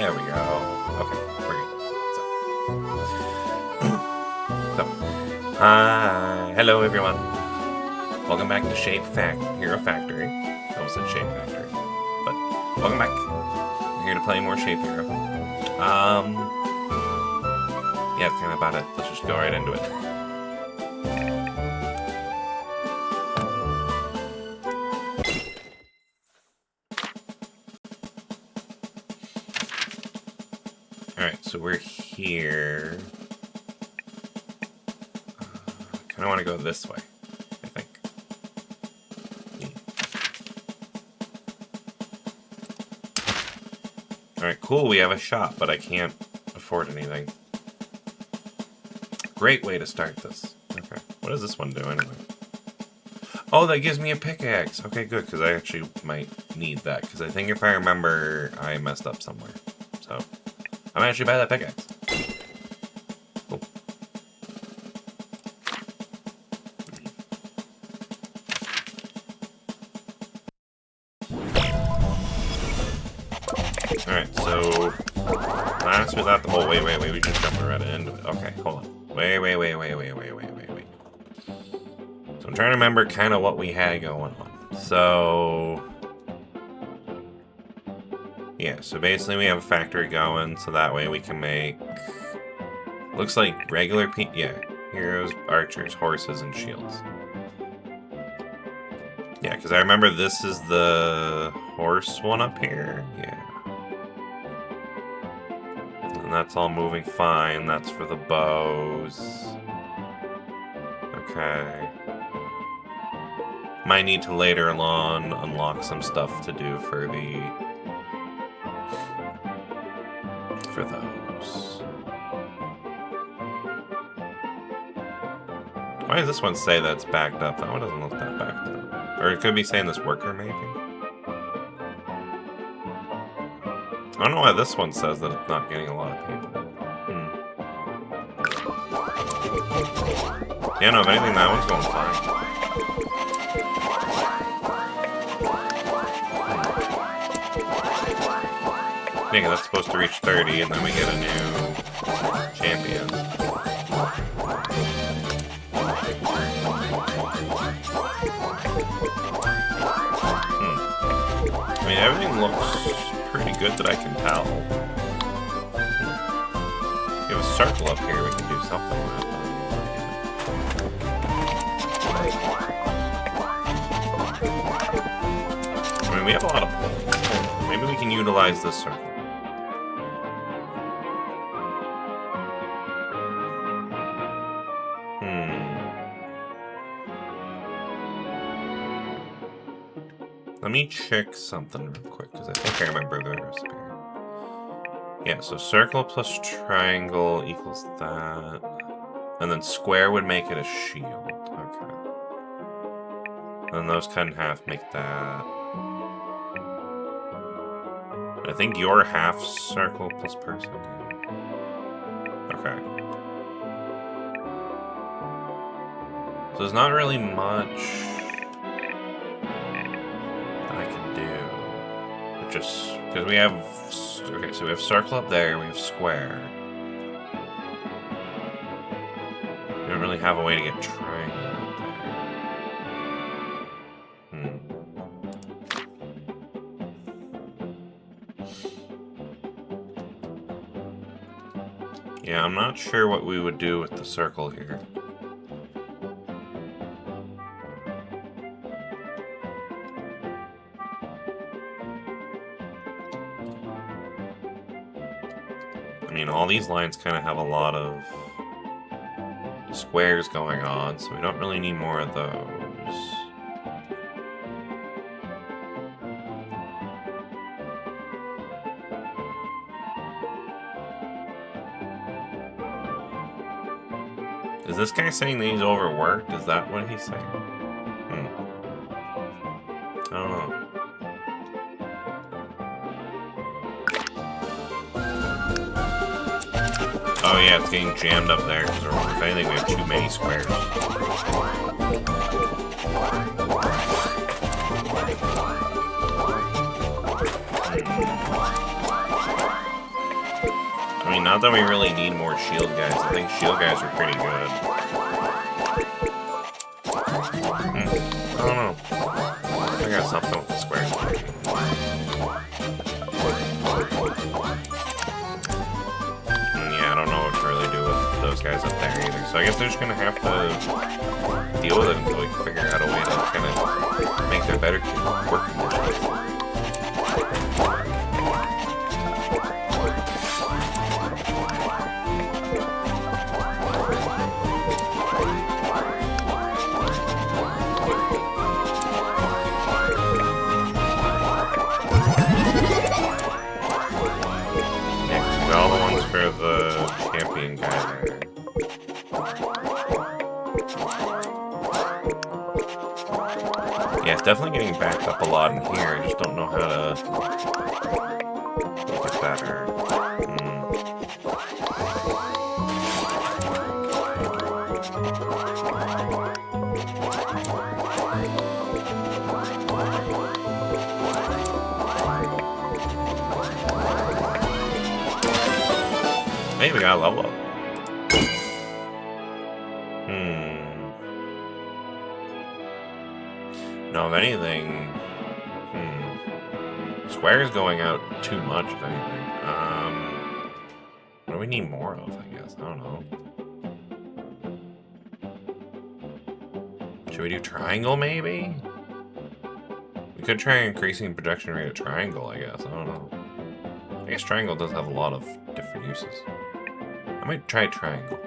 There we go. Okay, we're good. Hi, hello everyone. Welcome back to ShapeHero Factory. I almost said Shape Factory, but welcome back. We're here to play more ShapeHero. Yeah, that's kind of about it. Let's just go right into it. Alright, so we're here. I want to go this way, I think. Alright, cool, we have a shop, but I can't afford anything. Great way to start this. Okay, what does this one do anyway? Oh, that gives me a pickaxe! Okay, good, because I actually might need that, because I think if I remember, I messed up somewhere. So, I'm actually buy that pickaxe. Cool. Alright, so last without the oh wait, we just jumped right into it. Okay, hold on. Wait. So I'm trying to remember kind of what we had going on. So yeah, so basically we have a factory going, so that way we can make looks like regular heroes, archers, horses, and shields. Yeah, because I remember this is the horse one up here. Yeah. And that's all moving fine. That's for the bows. Okay. Might need to later on unlock some stuff to do for those. Why does this one say that's backed up? That one doesn't look that backed up. Or it could be saying this worker, maybe? I don't know why this one says that it's not getting a lot of people. Yeah, no, if anything, that one's going fine. Yeah, that's supposed to reach 30, and then we get a new champion. I mean, everything looks pretty good that I can tell. We have a circle up here we can do something with. I mean, we have a lot of points. Maybe we can utilize this circle. Let me check something real quick, because I think I remember the recipe. Yeah, so circle plus triangle equals that. And then square would make it a shield. Okay. And those cut in half make that. I think you're half circle plus person. Okay. So there's not really much just because we have okay, so we have circle up there, we have square. We don't really have a way to get triangle up there. Yeah, I'm not sure what we would do with the circle here. I mean, all these lines kind of have a lot of squares going on, so we don't really need more of those. Is this guy saying that he's overworked? Is that what he's saying? I don't know. Oh yeah, it's getting jammed up there because if anything, we have too many squares. mean, not that we really need more shield guys. I think shield guys are pretty good. I don't know. I got something with the squares. Yeah, I don't know what to really do with those guys up there either. So I guess they're just gonna have to deal with it until we can figure out a way to kind of make their better work conditions. The champion guy there. Yeah, it's definitely getting backed up a lot in here. I just don't know how to make it better. Maybe we got a level up. No, if anything... Square's going out too much, if anything. What do we need more of, I guess? I don't know. Should we do triangle, maybe? We could try increasing production rate of triangle, I guess. I don't know. I guess triangle does have a lot of different uses. I might try triangle.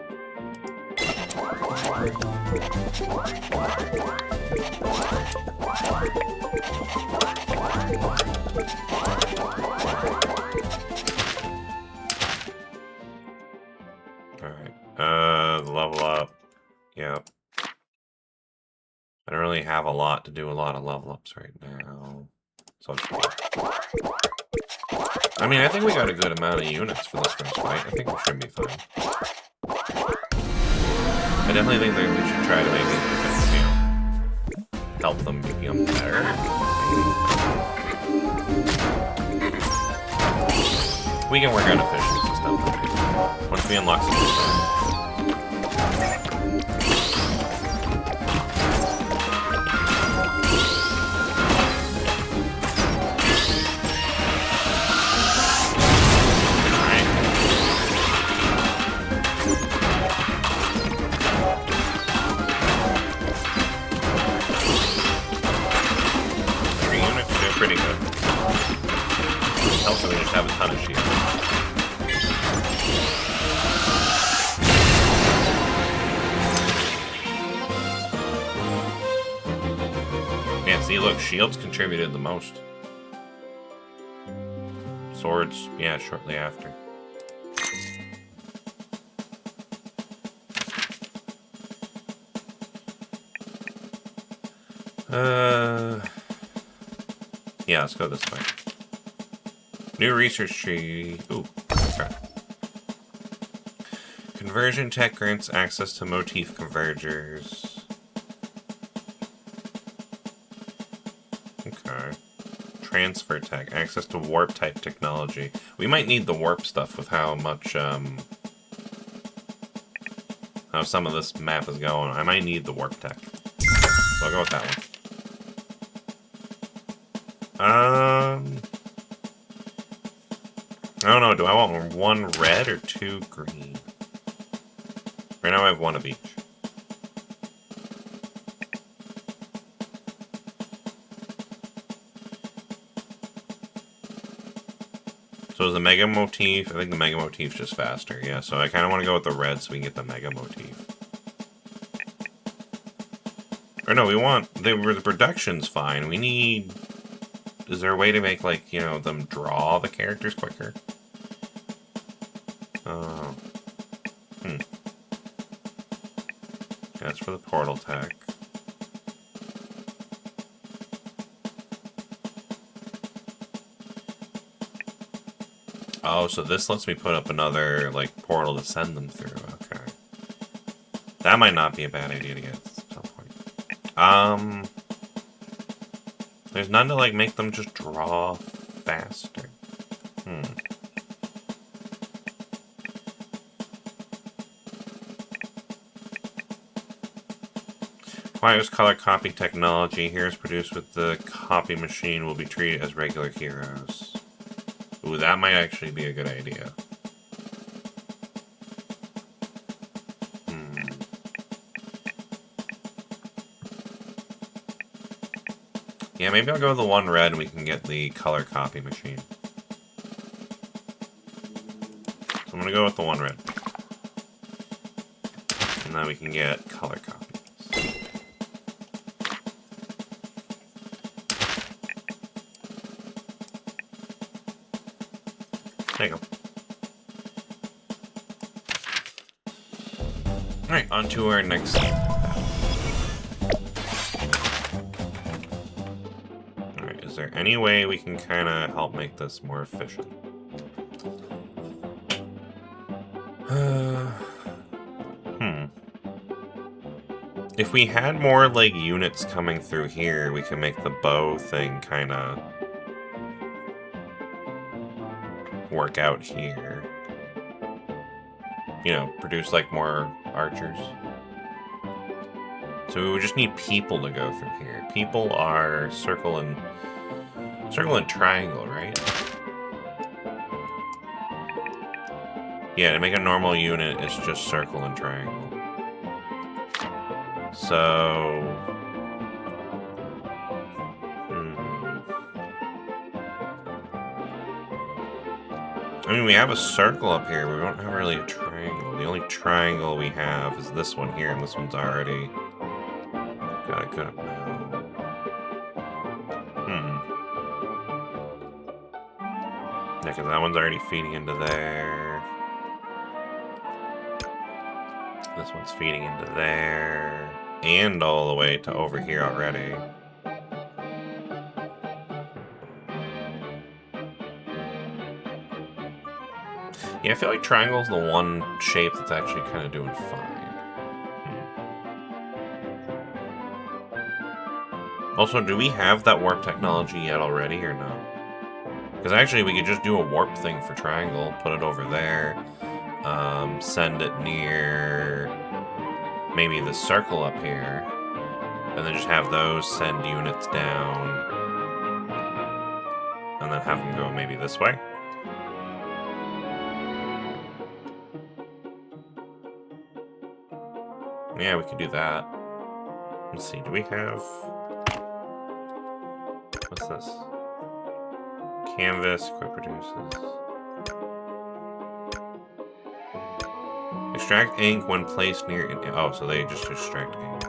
Alright. Level up. Yep. I don't really have a lot to do a lot of level ups right now. So I mean, I think we got a good amount of units for this first fight. I think we should be fine. I definitely think that we should try to maybe, you know, help them become better. We can work on efficiency and stuff. Once we unlock some stuff. Pretty good. Also, we just have a ton of shield. Yeah, see, look, shields contributed the most. Swords, yeah, shortly after. Yeah, let's go this way. New research tree. Ooh, okay. Conversion tech grants access to motif convergers. Okay. Transfer tech. Access to warp type technology. We might need the warp stuff with how much, how some of this map is going. I might need the warp tech. So I'll go with that one. I don't know, do I want one red or two green? Right now I have one of each. So is the mega motif, I think the mega motif's just faster, yeah, so I kind of want to go with the red so we can get the mega motif. Or no, we want, the production's fine, we need... Is there a way to make, like, you know, them draw the characters quicker? Oh. That's for the portal tech. Oh, so this lets me put up another, like, portal to send them through. Okay. That might not be a bad idea to get at some point. There's none to, like, make them just draw faster. Requires color copy technology. Heroes produced with the copy machine will be treated as regular heroes. Ooh, that might actually be a good idea. Yeah, maybe I'll go with the one red and we can get the color copy machine. So I'm gonna go with the one red. And then we can get color copies. There you go. Alright, on to our next game. Alright, is there any way we can kind of help make this more efficient? If we had more, like, units coming through here, we can make the bow thing kind of work out here. You know, produce, like, more archers. So we would just need people to go through here. People are circle and triangle, right? Yeah, to make a normal unit, it's just circle and triangle. So... I mean, we have a circle up here, but we don't have really a triangle. The only triangle we have is this one here, and this one's already got a good amount. Yeah, because that one's already feeding into there. This one's feeding into there. And all the way to over here already. Yeah, I feel like triangle's the one shape that's actually kind of doing fine. Also, do we have that warp technology yet already, or no? Because actually, we could just do a warp thing for triangle, put it over there, send it near maybe the circle up here, and then just have those send units down, and then have them go maybe this way. Yeah, we could do that. Let's see, do we have... What's this? Canvas, quick produces. Extract ink when placed near... Oh, so they just extract ink.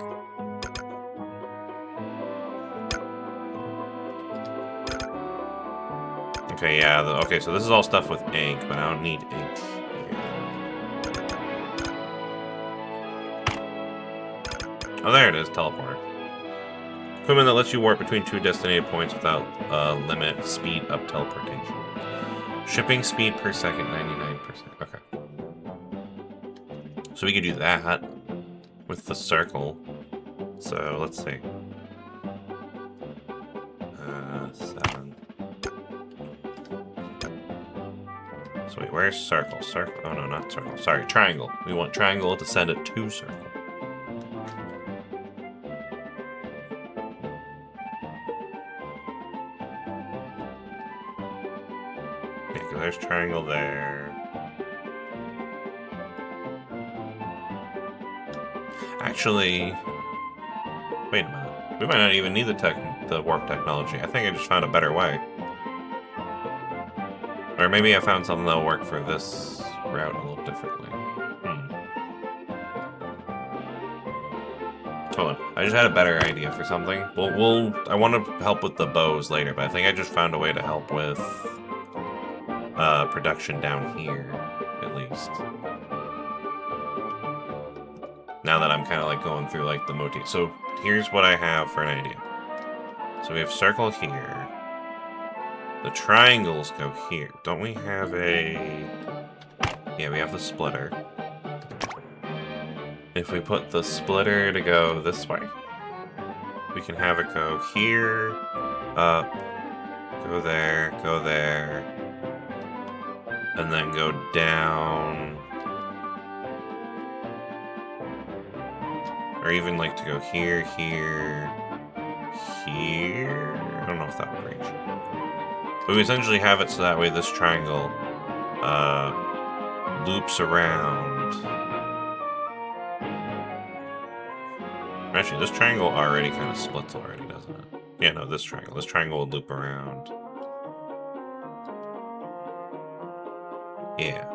Okay, yeah, okay, so this is all stuff with ink, but I don't need ink. Oh, there it is, teleporter. Equipment that lets you warp between two designated points without limit, speed up teleportation. Shipping speed per second, 99%. Okay. So we could do that with the circle. So let's see. 7. So wait, where's circle? Circle? Oh no, not circle. Sorry, triangle. We want triangle to send it to circle. There's triangle there. Actually, wait a minute. We might not even need the warp technology. I think I just found a better way. Or maybe I found something that'll work for this route a little differently. Hold on. I just had a better idea for something. I want to help with the bows later, but I think I just found a way to help with production down here, at least. Now that I'm kind of like going through like the motif. So here's what I have for an idea. So we have circle here. The triangles go here. Don't we have a... Yeah, we have the splitter. If we put the splitter to go this way, we can have it go here, up, go there, and then go down. Or even like to go here, here, here. I don't know if that would reach. But we essentially have it so that way this triangle loops around. Actually, this triangle already kind of splits already, doesn't it? Yeah, no, this triangle. This triangle will loop around. Yeah.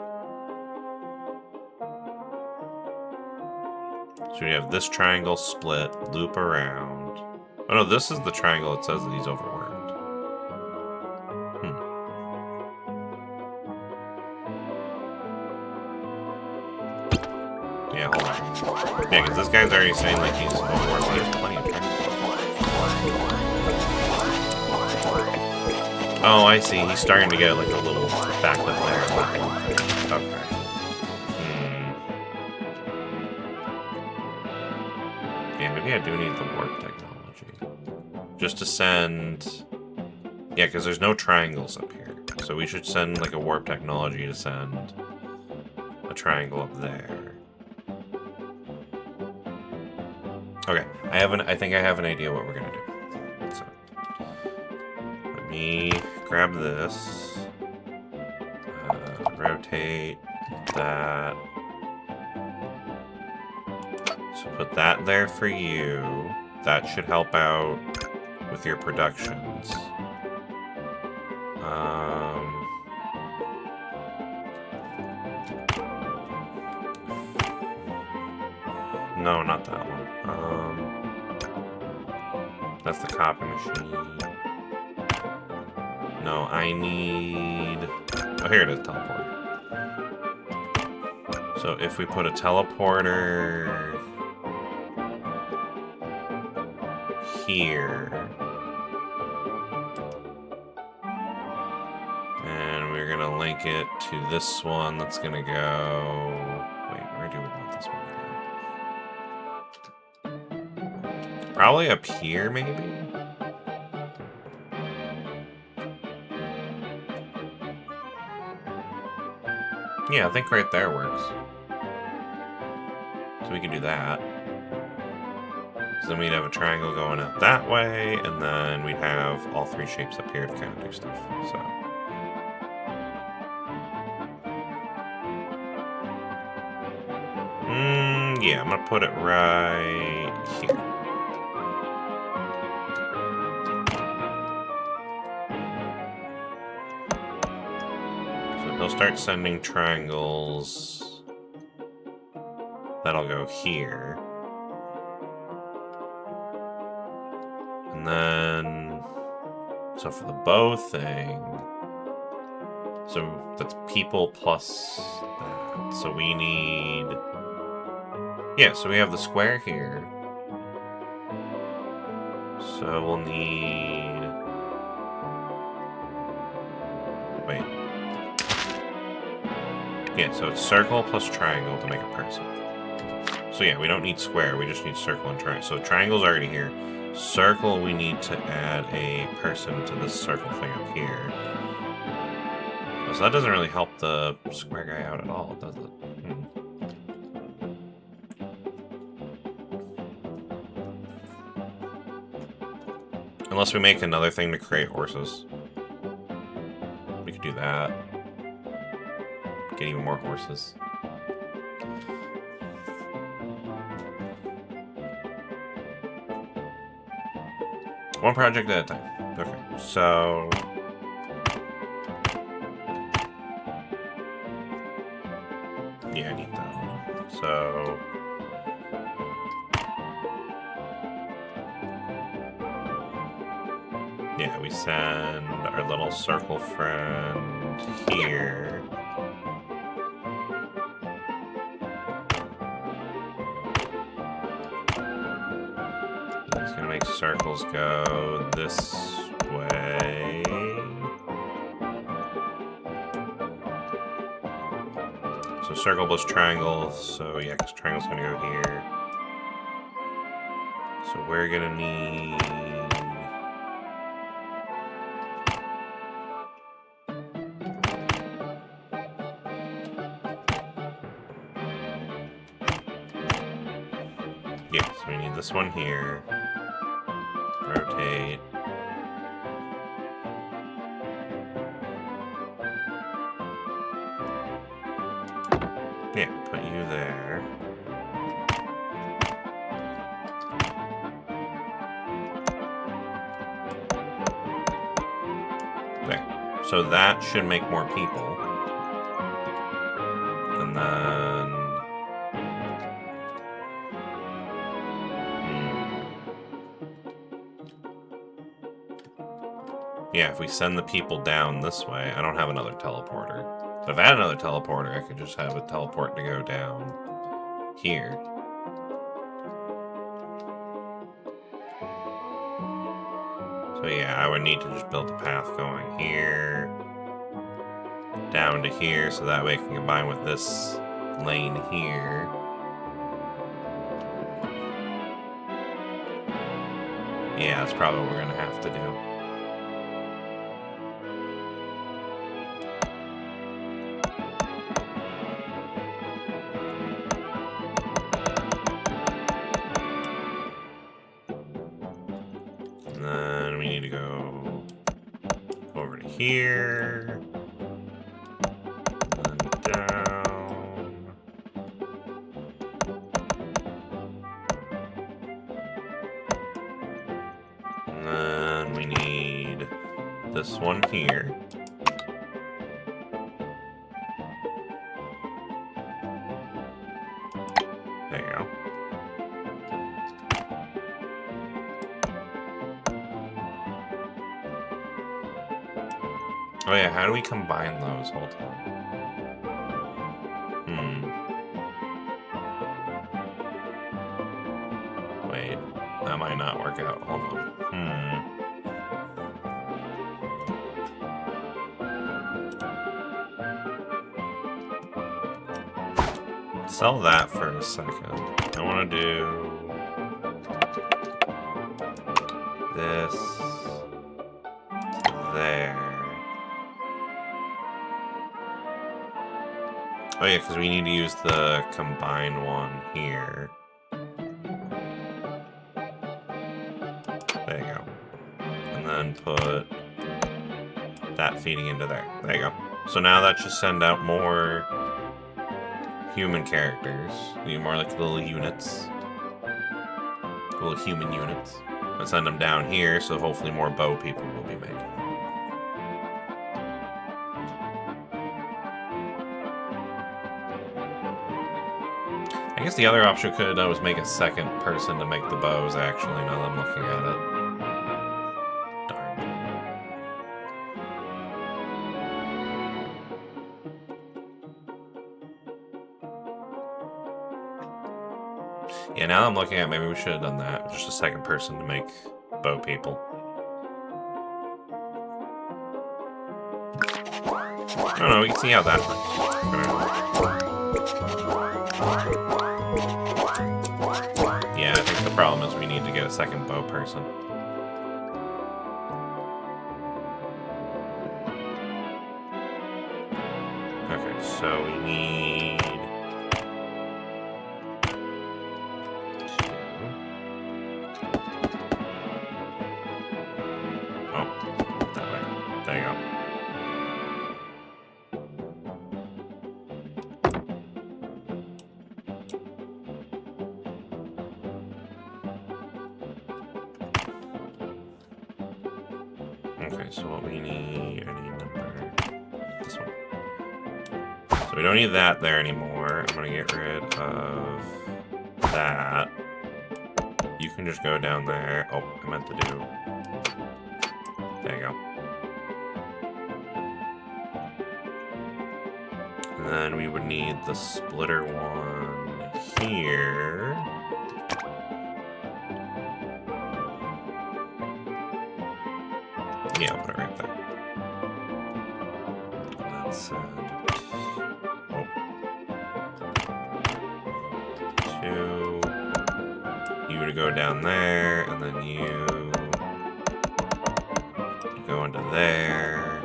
So we have this triangle split, loop around. Oh no, this is the triangle that says that he's overworked. Yeah, hold on. Yeah, because this guy's already saying like he's overworked, but he has plenty of triangles. Oh, I see. He's starting to get like a little backed up there. Okay. Yeah, maybe I do need the warp technology. Just to send... Yeah, because there's no triangles up here. So we should send like a warp technology to send a triangle up there. Okay, I think I have an idea what we're gonna do. So, let me grab this, rotate that. So put that there for you. That should help out with your productions. No, not that one. That's the copy machine. No, I need... Oh, here it is, teleporter. So if we put a teleporter here, and we're gonna link it to this one that's gonna go... Wait, where do we want this one to go? Probably up here, maybe? Yeah, I think right there works. So we can do that. So then we'd have a triangle going out that way, and then we'd have all three shapes up here to kind of do stuff, so... Yeah, I'm gonna put it right here. So he'll start sending triangles. That'll go here. And then... So for the bow thing... So that's people plus that. So we need... Yeah, so we have the square here. So we'll need... Wait. Yeah, so it's circle plus triangle to make a person. So yeah, we don't need square, we just need circle and triangle. So triangle's already here. Circle, we need to add a person to this circle thing up here. So that doesn't really help the square guy out at all, does it? Unless we make another thing to create horses. We could do that. Get even more horses. One project at a time. Okay, so... Yeah, I need that one. So... Yeah, we send our little circle friend here. He's gonna make circles go this way. So circle plus triangle, so yeah, because triangle's gonna go here. So we're gonna need... Yeah, so we need this one here. Rotate. Yeah, put you there. There. So that should make more people. And then... Yeah, if we send the people down this way... I don't have another teleporter. But if I had another teleporter, I could just have a teleport to go down here. So yeah, I would need to just build a path going here, down to here, so that way it can combine with this lane here. Yeah, that's probably what we're gonna have to do. And then we need to go over to here. And then down. And then we need this one here. There you go. Oh yeah, how do we combine those? Hold on. Wait, that might not work out. Hold on. Sell that for a second. I want to do this to there. Oh yeah, because we need to use the combined one here. There you go. And then put that feeding into there. There you go. So now that should send out more human characters. Need more like little units. Little human units. And send them down here, so hopefully more bow people will be made. I guess the other option could was make a second person to make the bows, actually, now that I'm looking at it. Darn. Yeah, now that I'm looking at it, maybe we should have done that. Just a second person to make bow people. I don't know, we can see how that works. Yeah, I think the problem is we need to get a second bow person. Okay, so we need... There you go. Okay, so what we need, I need number, this one. So we don't need that there anymore. I'm gonna get rid of that. You can just go down there. Oh, I meant to do, there you go. And then we would need the splitter one here. Yeah, I'll put it right there. Let's two. You to go down there, and then you go into there.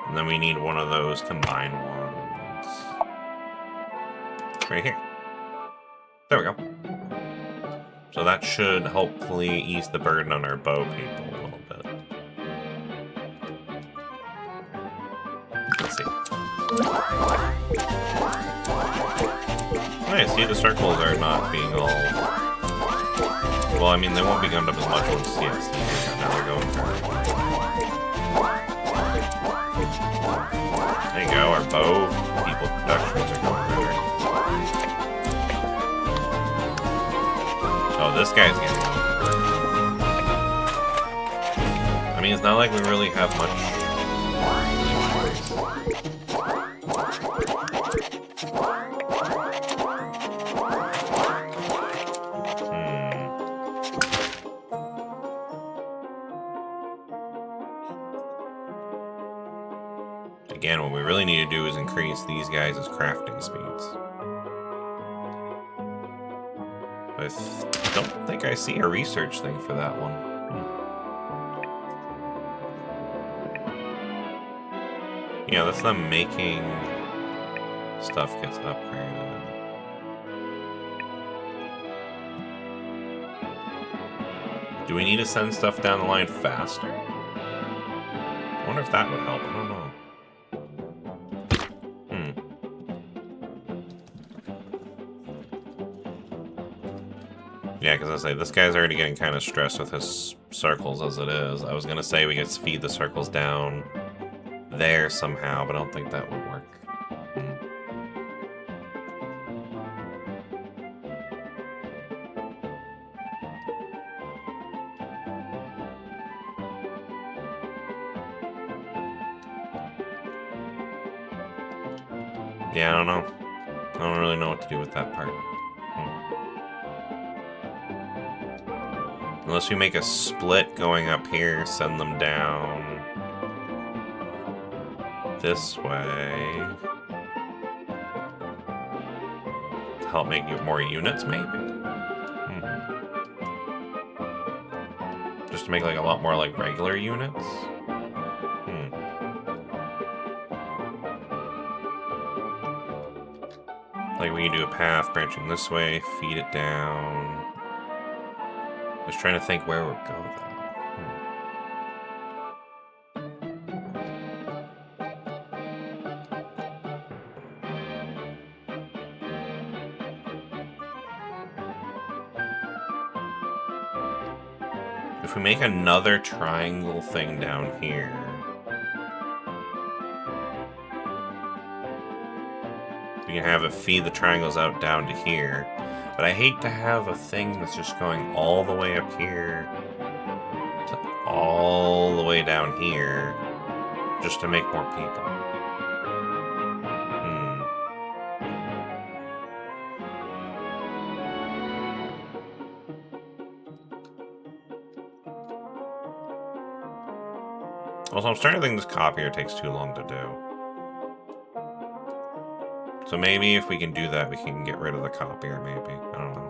And then we need one of those combined ones. Right here. There we go. So that should hopefully ease the burden on our bow people a little bit. Let's see. Nice, see, the circles are not being all... Well, I mean, they won't be gummed up as much once CS. Now they're going for it. There you go, our bow people productions are going better. Oh, this guy's getting it. I mean, it's not like we really have much. Again, what we really need to do is increase these guys' crafting speeds. I don't think I see a research thing for that one. Yeah, that's them making stuff gets upgraded. Do we need to send stuff down the line faster? I wonder if that would help. I don't know. Yeah, because I say, this guy's already getting kind of stressed with his circles as it is. I was going to say we could feed the circles down there somehow, but I don't think that would work. Yeah, I don't know. I don't really know what to do with that part. Unless we make a split going up here, send them down this way. To help make more units, maybe? Just to make like a lot more like regular units? Like we can do a path branching this way, feed it down. Just trying to think where it would go, though. If we make another triangle thing down here... we can have it feed the triangles out down to here. But I hate to have a thing that's just going all the way up here to all the way down here just to make more people. Also, I'm starting to think this copier takes too long to do. So maybe if we can do that, we can get rid of the copier, maybe. I don't know.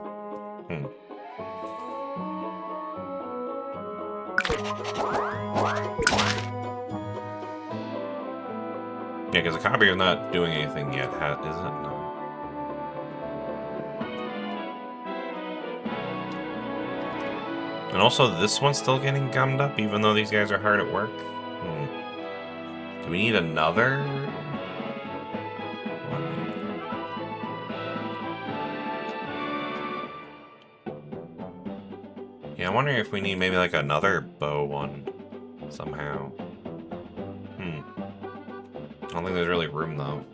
Yeah, because the copier is not doing anything yet, is it? No. And also, this one's still getting gummed up, even though these guys are hard at work. Do we need another... Yeah, I'm wondering if we need maybe like another bow one somehow. I don't think there's really room though.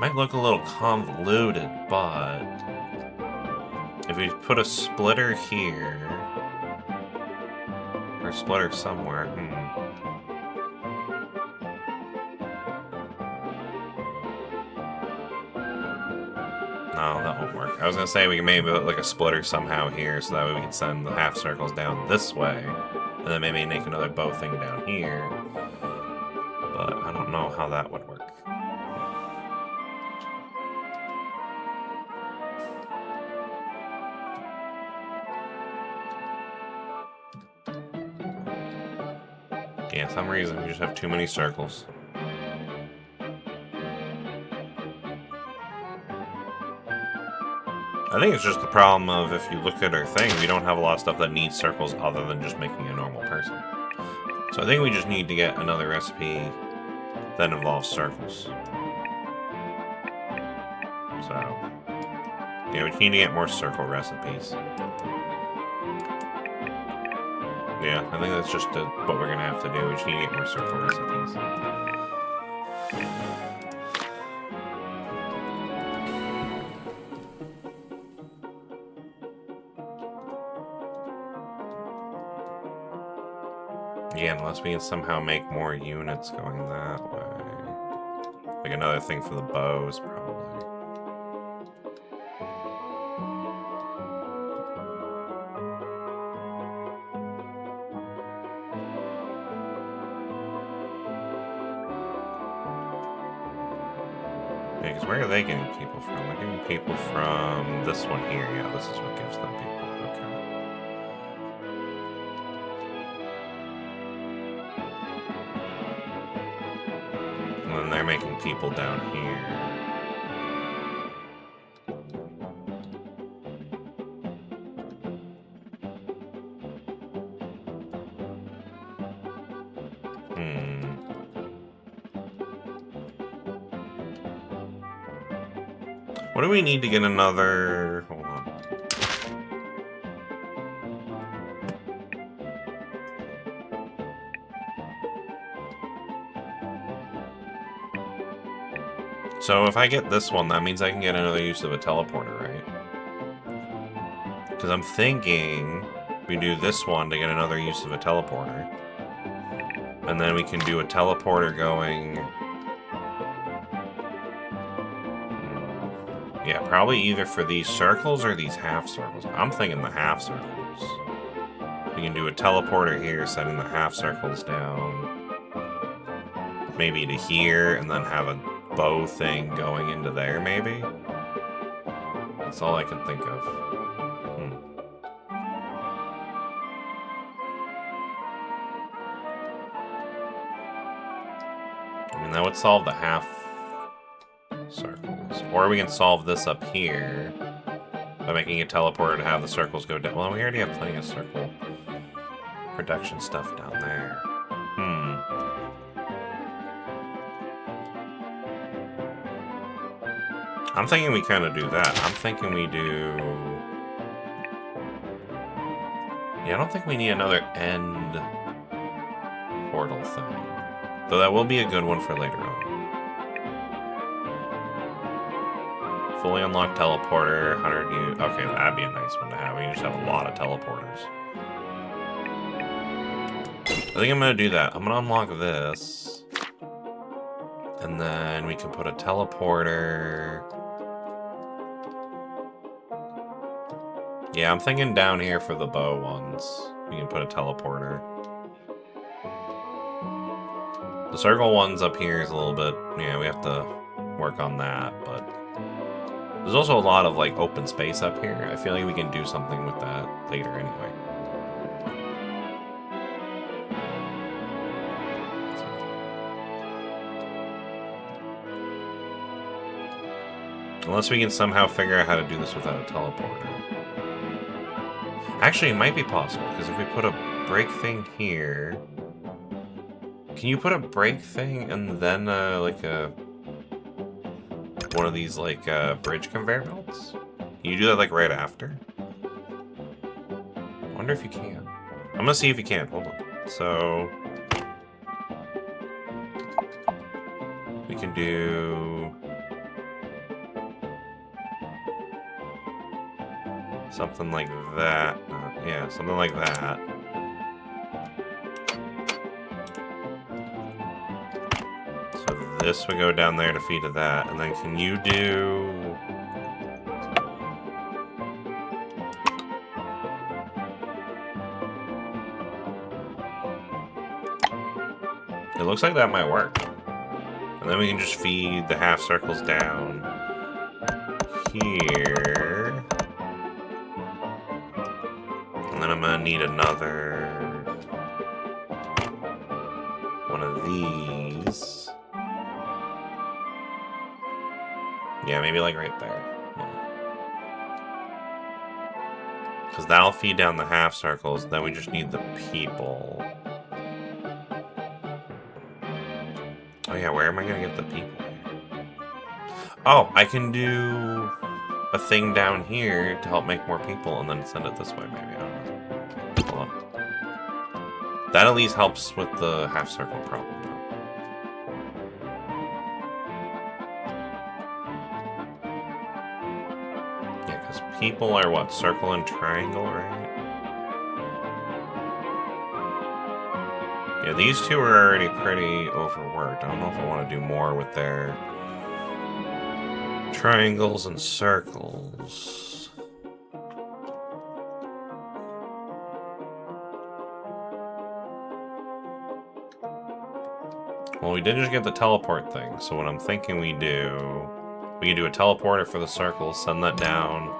Might look a little convoluted, but if we put a splitter here, or a splitter somewhere, No, that won't work. I was gonna say we can maybe put like a splitter somehow here, so that way we can send the half circles down this way, and then maybe make another bow thing down here. But I don't know how that would work. Yeah, for some reason we just have too many circles. I think it's just the problem of if you look at our thing, we don't have a lot of stuff that needs circles other than just making a normal person. So I think we just need to get another recipe that involves circles. So, yeah, we need to get more circle recipes. Yeah, I think that's just what we're going to have to do. We just need to get more circle recipes. Yeah, unless we can somehow make more units going that way. Like another thing for the bows, probably. Yeah, because where are they getting people from? They're getting people from this one here. Yeah, this is what gives them people. Okay. And then they're making people down here. What do we need to get another... Hold on. So if I get this one, that means I can get another use of a teleporter, right? Because I'm thinking we do this one to get another use of a teleporter. And then we can do a teleporter going... Yeah, probably either for these circles or these half circles. I'm thinking the half circles. We can do a teleporter here, sending the half circles down. Maybe to here, and then have a bow thing going into there, maybe? That's all I can think of. I mean, that would solve the half circles. Or we can solve this up here by making a teleporter to have the circles go down. Well, we already have plenty of circle production stuff down there. I'm thinking we kind of do that. I'm thinking we do... Yeah, I don't think we need another end portal thing. Though that will be a good one for later on. Fully unlocked teleporter, 100 units. Okay, that'd be a nice one to have. We just have a lot of teleporters. I think I'm going to do that. I'm going to unlock this. And then we can put a teleporter... Yeah, I'm thinking down here for the bow ones. We can put a teleporter. The circle ones up here is a little bit... Yeah, we have to work on that, but... There's also a lot of, like, open space up here. I feel like we can do something with that later anyway. Unless we can somehow figure out how to do this without a teleporter. Actually, it might be possible, because if we put a break thing here... Can you put a break thing and then, like, one of these, like, bridge conveyor belts? Can you do that, like, right after? I wonder if you can. I'm gonna see if you can. Hold on. So... We can do... Something like that. Yeah, something like that. So this would go down there to feed to that. And then can you do... It looks like that might work. And then we can just feed the half circles down here. And then I'm gonna need another one of these. Yeah, maybe like right there. Because that'll feed down the half circles, then we just need the people. Oh yeah, where am I gonna get the people? Oh, I can do a thing down here to help make more people and then send it this way, maybe. I don't know. Hold on. That at least helps with the half circle problem, though. Yeah, because people are what? Circle and triangle, right? Yeah, these two are already pretty overworked. I don't know if I want to do more with their triangles and circles. Well, we did just get the teleport thing, so what I'm thinking we can do a teleporter for the circles, send that down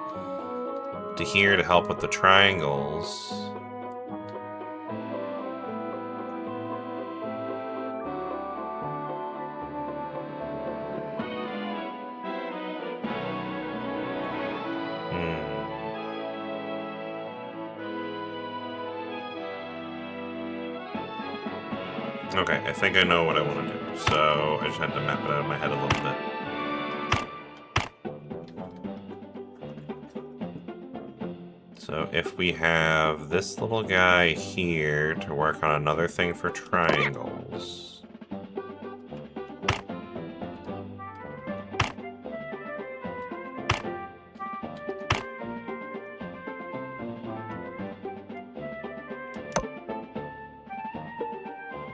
to here to help with the triangles. Okay, I think I know what I want to do, so I just had to map it out of my head a little bit. So if we have this little guy here to work on another thing for triangles.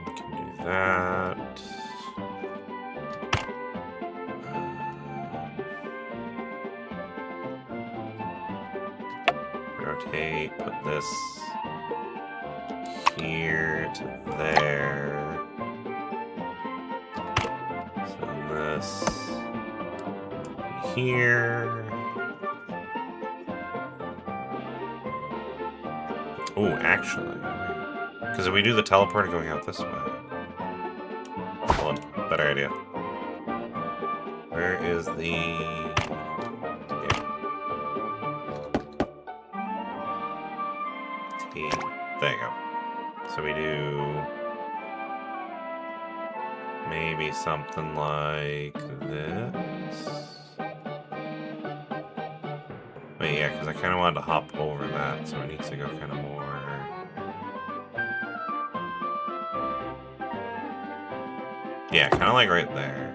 We can do that. Rotate, put this here to there. Send this here. Oh, actually, because if we do the teleporter going out this way. Hold on, better idea. Where is the... There you go. So we do maybe something like this. Wait, yeah, because I kind of wanted to hop over that, so it needs to go kind of more... Yeah, kind of like right there.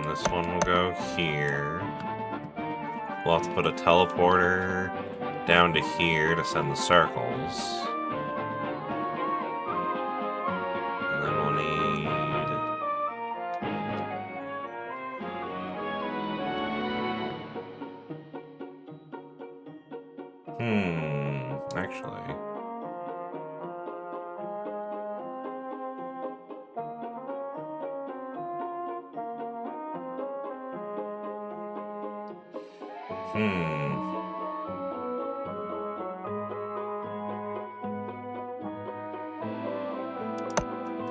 This one will go here. We'll have to put a teleporter down to here to send the circles. And then we'll need... actually...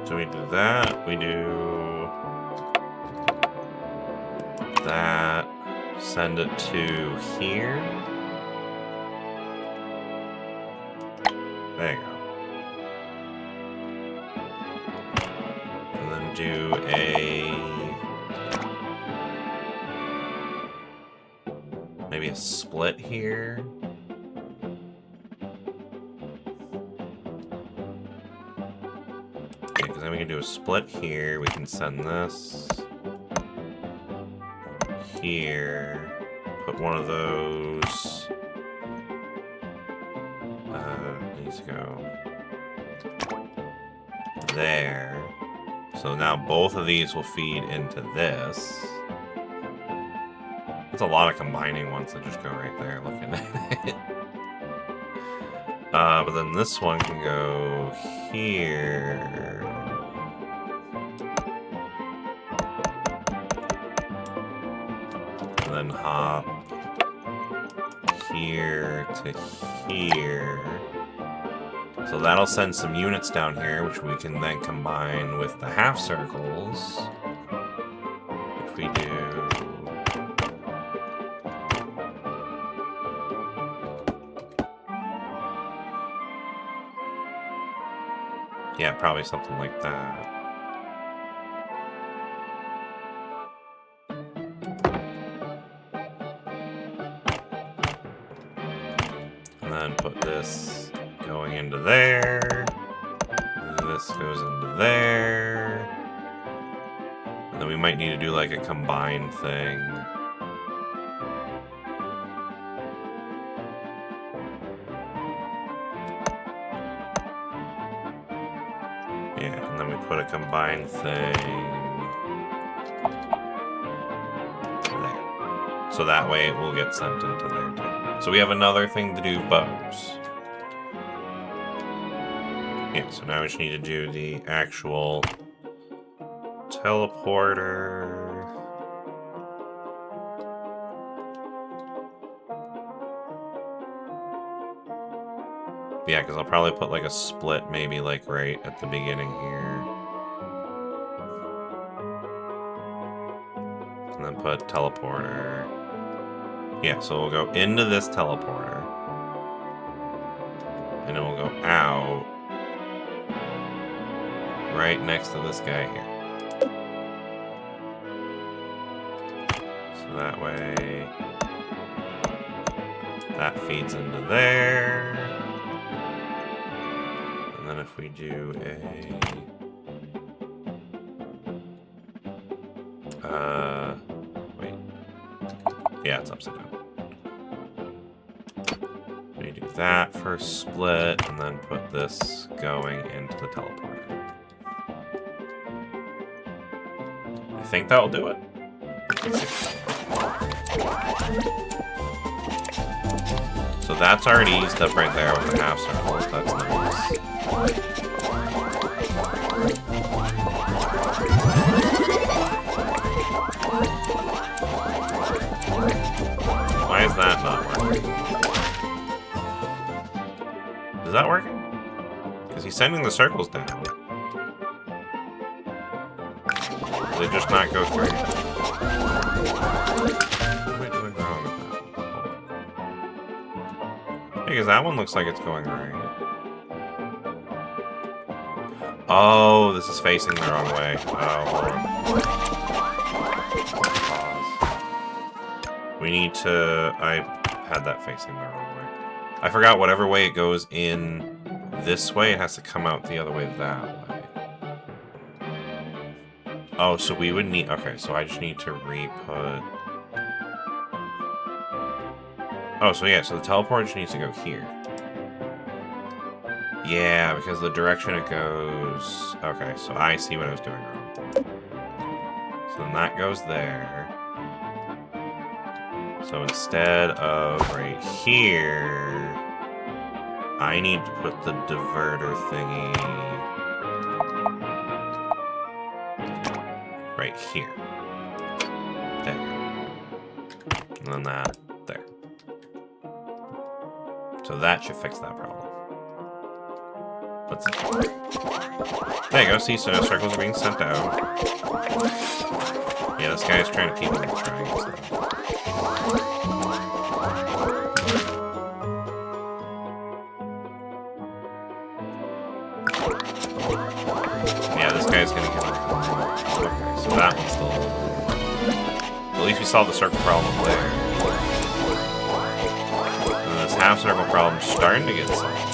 So we do that, we do that, send it to here. There you go. And then do maybe a split here. Then we can do a split here. We can send this here. Put one of those. Needs to go there. So now both of these will feed into this. That's a lot of combining ones that just go right there looking at it. But then this one can go here. And then hop here to here. So that'll send some units down here, which we can then combine with the half circles. If we do... Yeah, probably something like that. And then put this going into there. This goes into there. And then we might need to do like a combined thing. Yeah, and then we put a combined thing there. So that way it will get sent into there too. So we have another thing to do bows. Yeah, so now we just need to do the actual teleporter. Yeah, because I'll probably put like a split maybe like right at the beginning here. And then put teleporter. Yeah, so we'll go into this teleporter. And then we'll go out. Right next to this guy here. So that way... that feeds into there. And then if we do a... wait. Yeah, it's upside down. We do that for split, and then put this going into the teleporter. I think that'll do it. So that's already eased up right there with the half circles. That's nice. Why is that not working? Is that working? Because he's sending the circles down. They just not go through. What am I doing wrong with that? Because that one looks like it's going right. Oh, this is facing the wrong way. Oh, hold on. Pause. We need to... I had that facing the wrong way. I forgot whatever way it goes in this way, it has to come out the other way that way. Oh, so we would need... Okay, so I just need to re-put... Oh, so yeah, so the teleport just needs to go here. Yeah, because the direction it goes... Okay, so I see what I was doing wrong. So then that goes there. So instead of right here, I need to put the diverter thingy right here. There. And then that there. So that should fix that problem. Let's see. There you go, see, so circles are being sent out. Yeah, this guy's trying to keep them triangles though. Yeah, this guy's gonna get it. Okay, so that one's still... At least we solved the circle problem there. And this half circle problem's starting to get solved.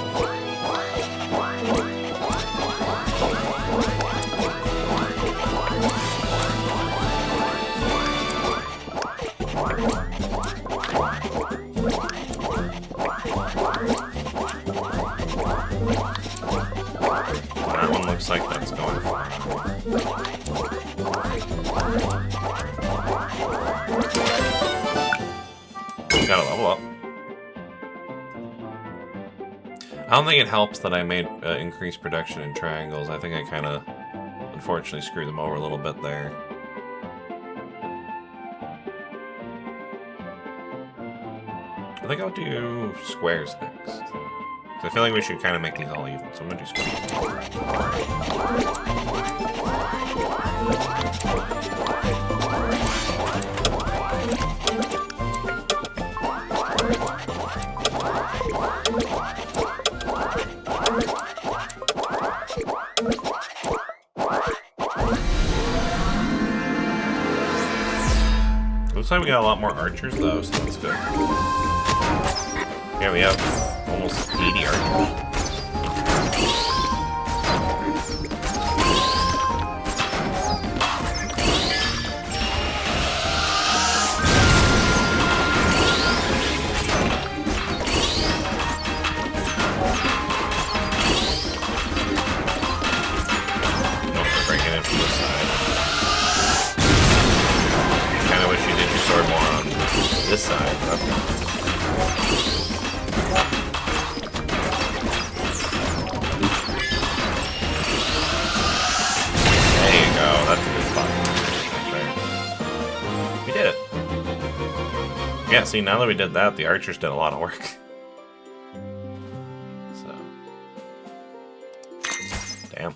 That one looks like that's going fine. Gotta level up. I don't think it helps that I made increased production in triangles. I think I kind of, unfortunately, screwed them over a little bit there. I think I'll do squares next. I feel like we should kind of make these all even, so I'm gonna do squares. Looks like we got a lot more archers though, so that's good. Yeah, we have almost 80 archers. Nope, they're breaking in from this side. Kinda wish you did your sword more on this side, but there you go, that's a good spot. Right there. We did it. Yeah, see, now that we did that, the archers did a lot of work. So. Damn.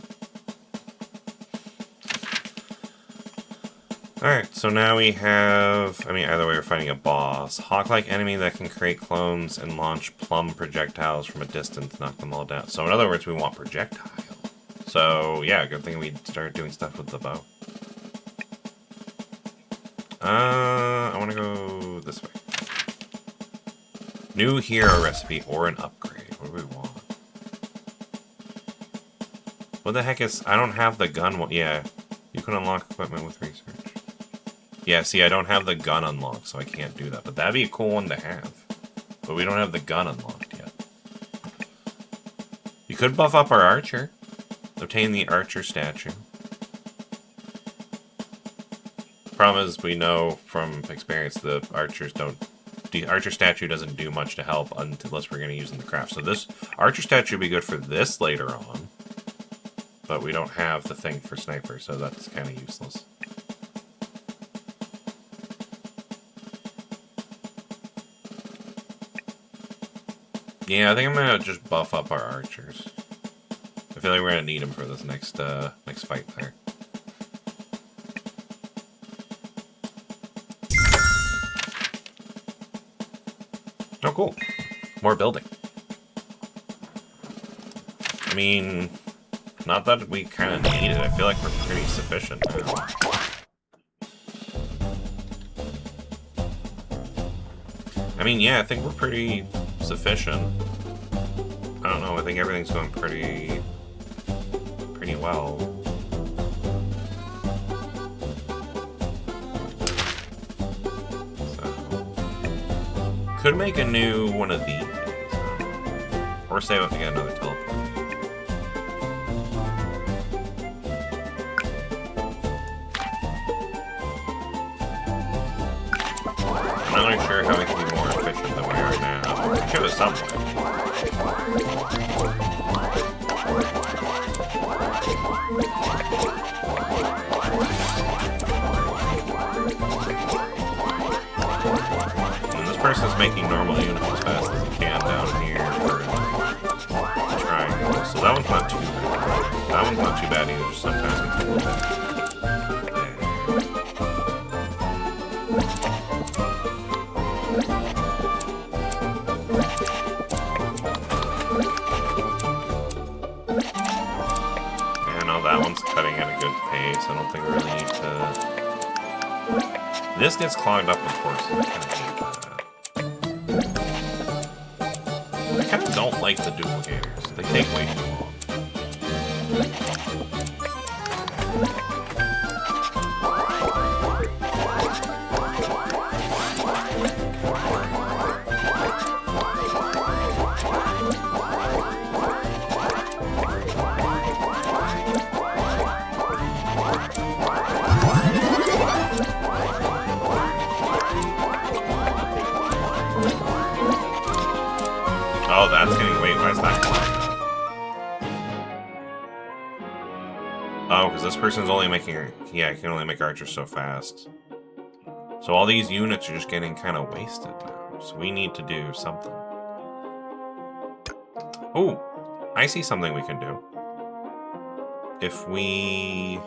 Alright, so now we have, I mean, either way we're fighting a boss. Hawk-like enemy that can create clones and launch plum projectiles from a distance, knock them all down. So in other words, we want projectile. So yeah, good thing we started doing stuff with the bow. I want to go this way. New hero recipe or an upgrade. What do we want? What the heck is, I don't have the gun one. Yeah, you can unlock equipment with research. Yeah, see, I don't have the gun unlocked, so I can't do that. But that'd be a cool one to have. But we don't have the gun unlocked yet. You could buff up our archer. Obtain the archer statue. Problem is, we know from experience the archers don't... The archer statue doesn't do much to help unless we're going to use in the craft. So this archer statue would be good for this later on. But we don't have the thing for sniper, so that's kind of useless. Yeah, I think I'm gonna just buff up our archers. I feel like we're gonna need them for this next next fight there. Oh, cool. More building. I mean, not that we kind of need it. I feel like we're pretty sufficient now. I mean, yeah, I think we're pretty sufficient. I don't know, I think everything's going pretty well. So, could make a new one of these. Or save up to get another teleport. I'm not really sure how we can be more efficient than we are now. We should have some way. And this person's making normal units as fast as he can down here for the triangle. So that one's not too bad. That one's not too bad either, just sometimes it's a little bit. That one's cutting at a good pace. I don't think we really need to... This gets clogged up with horses. I kind of hate that. I kind of don't like the duplicators. They take way too long. Oh, that's getting... Wait, why is that? Oh, because this person's only making... Yeah, I can only make archers so fast. So all these units are just getting kind of wasted now. So we need to do something. Oh, I see something we can do. If we...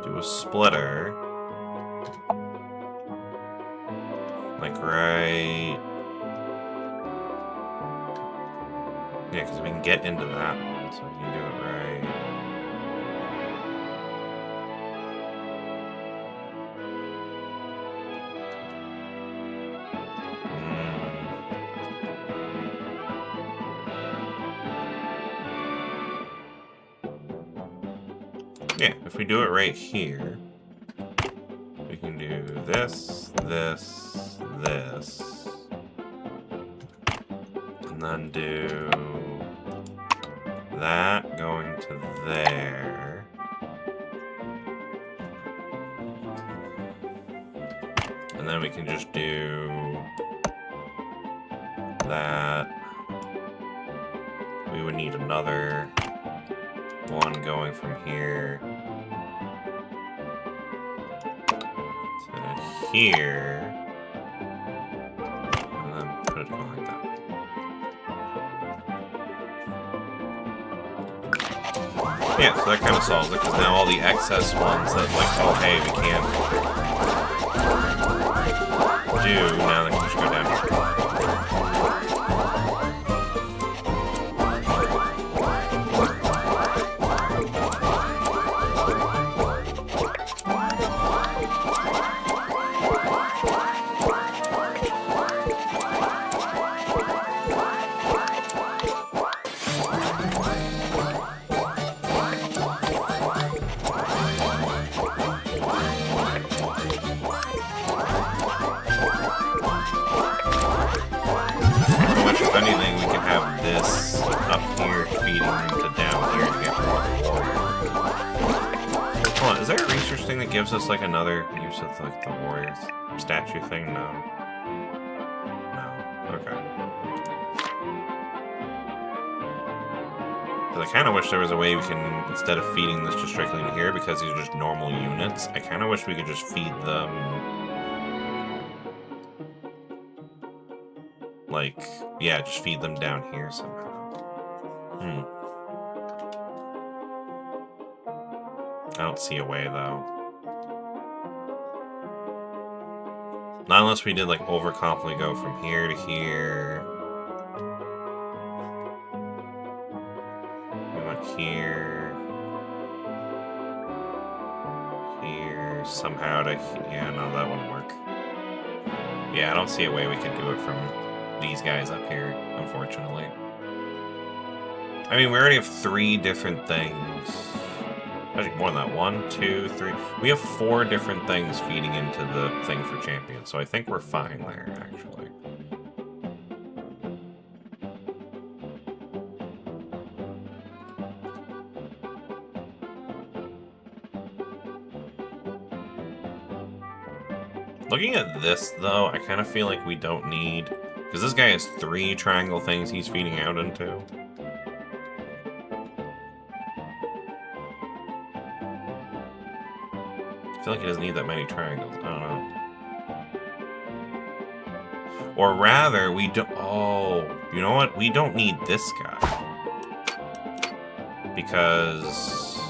do a splitter... like right... Yeah, because we can get into that one, so we can do it right. Yeah, if we do it right here, we can do this, this, this, and then do that going to there. And then we can just do that. We would need another one going from here to here. And then put it going like that. Yeah, so that kind of solves it, because now all the excess ones that, like, oh, hey, we can't do, now they can just go down here. Gives us like another use of like the warrior statue thing? No. No. Okay. Because I kind of wish there was a way we can, instead of feeding this just strictly in here, because these are just normal units, I kind of wish we could just feed them... like, yeah, just feed them down here somehow. I don't see a way, though. Not unless we did, like, overcomplicate, go from here to here. We went here. Here. Somehow to... yeah, no, that wouldn't work. Yeah, I don't see a way we could do it from these guys up here, unfortunately. I mean, we already have 3 different things. Actually, more than that. 1, 2, 3. We have 4 different things feeding into the thing for champions, so I think we're fine there, actually. Looking at this, though, I kind of feel like we don't need... because this guy has 3 triangle things he's feeding out into. I feel like he doesn't need that many triangles. I don't know. Or rather, we don't... oh, you know what? We don't need this guy. Because...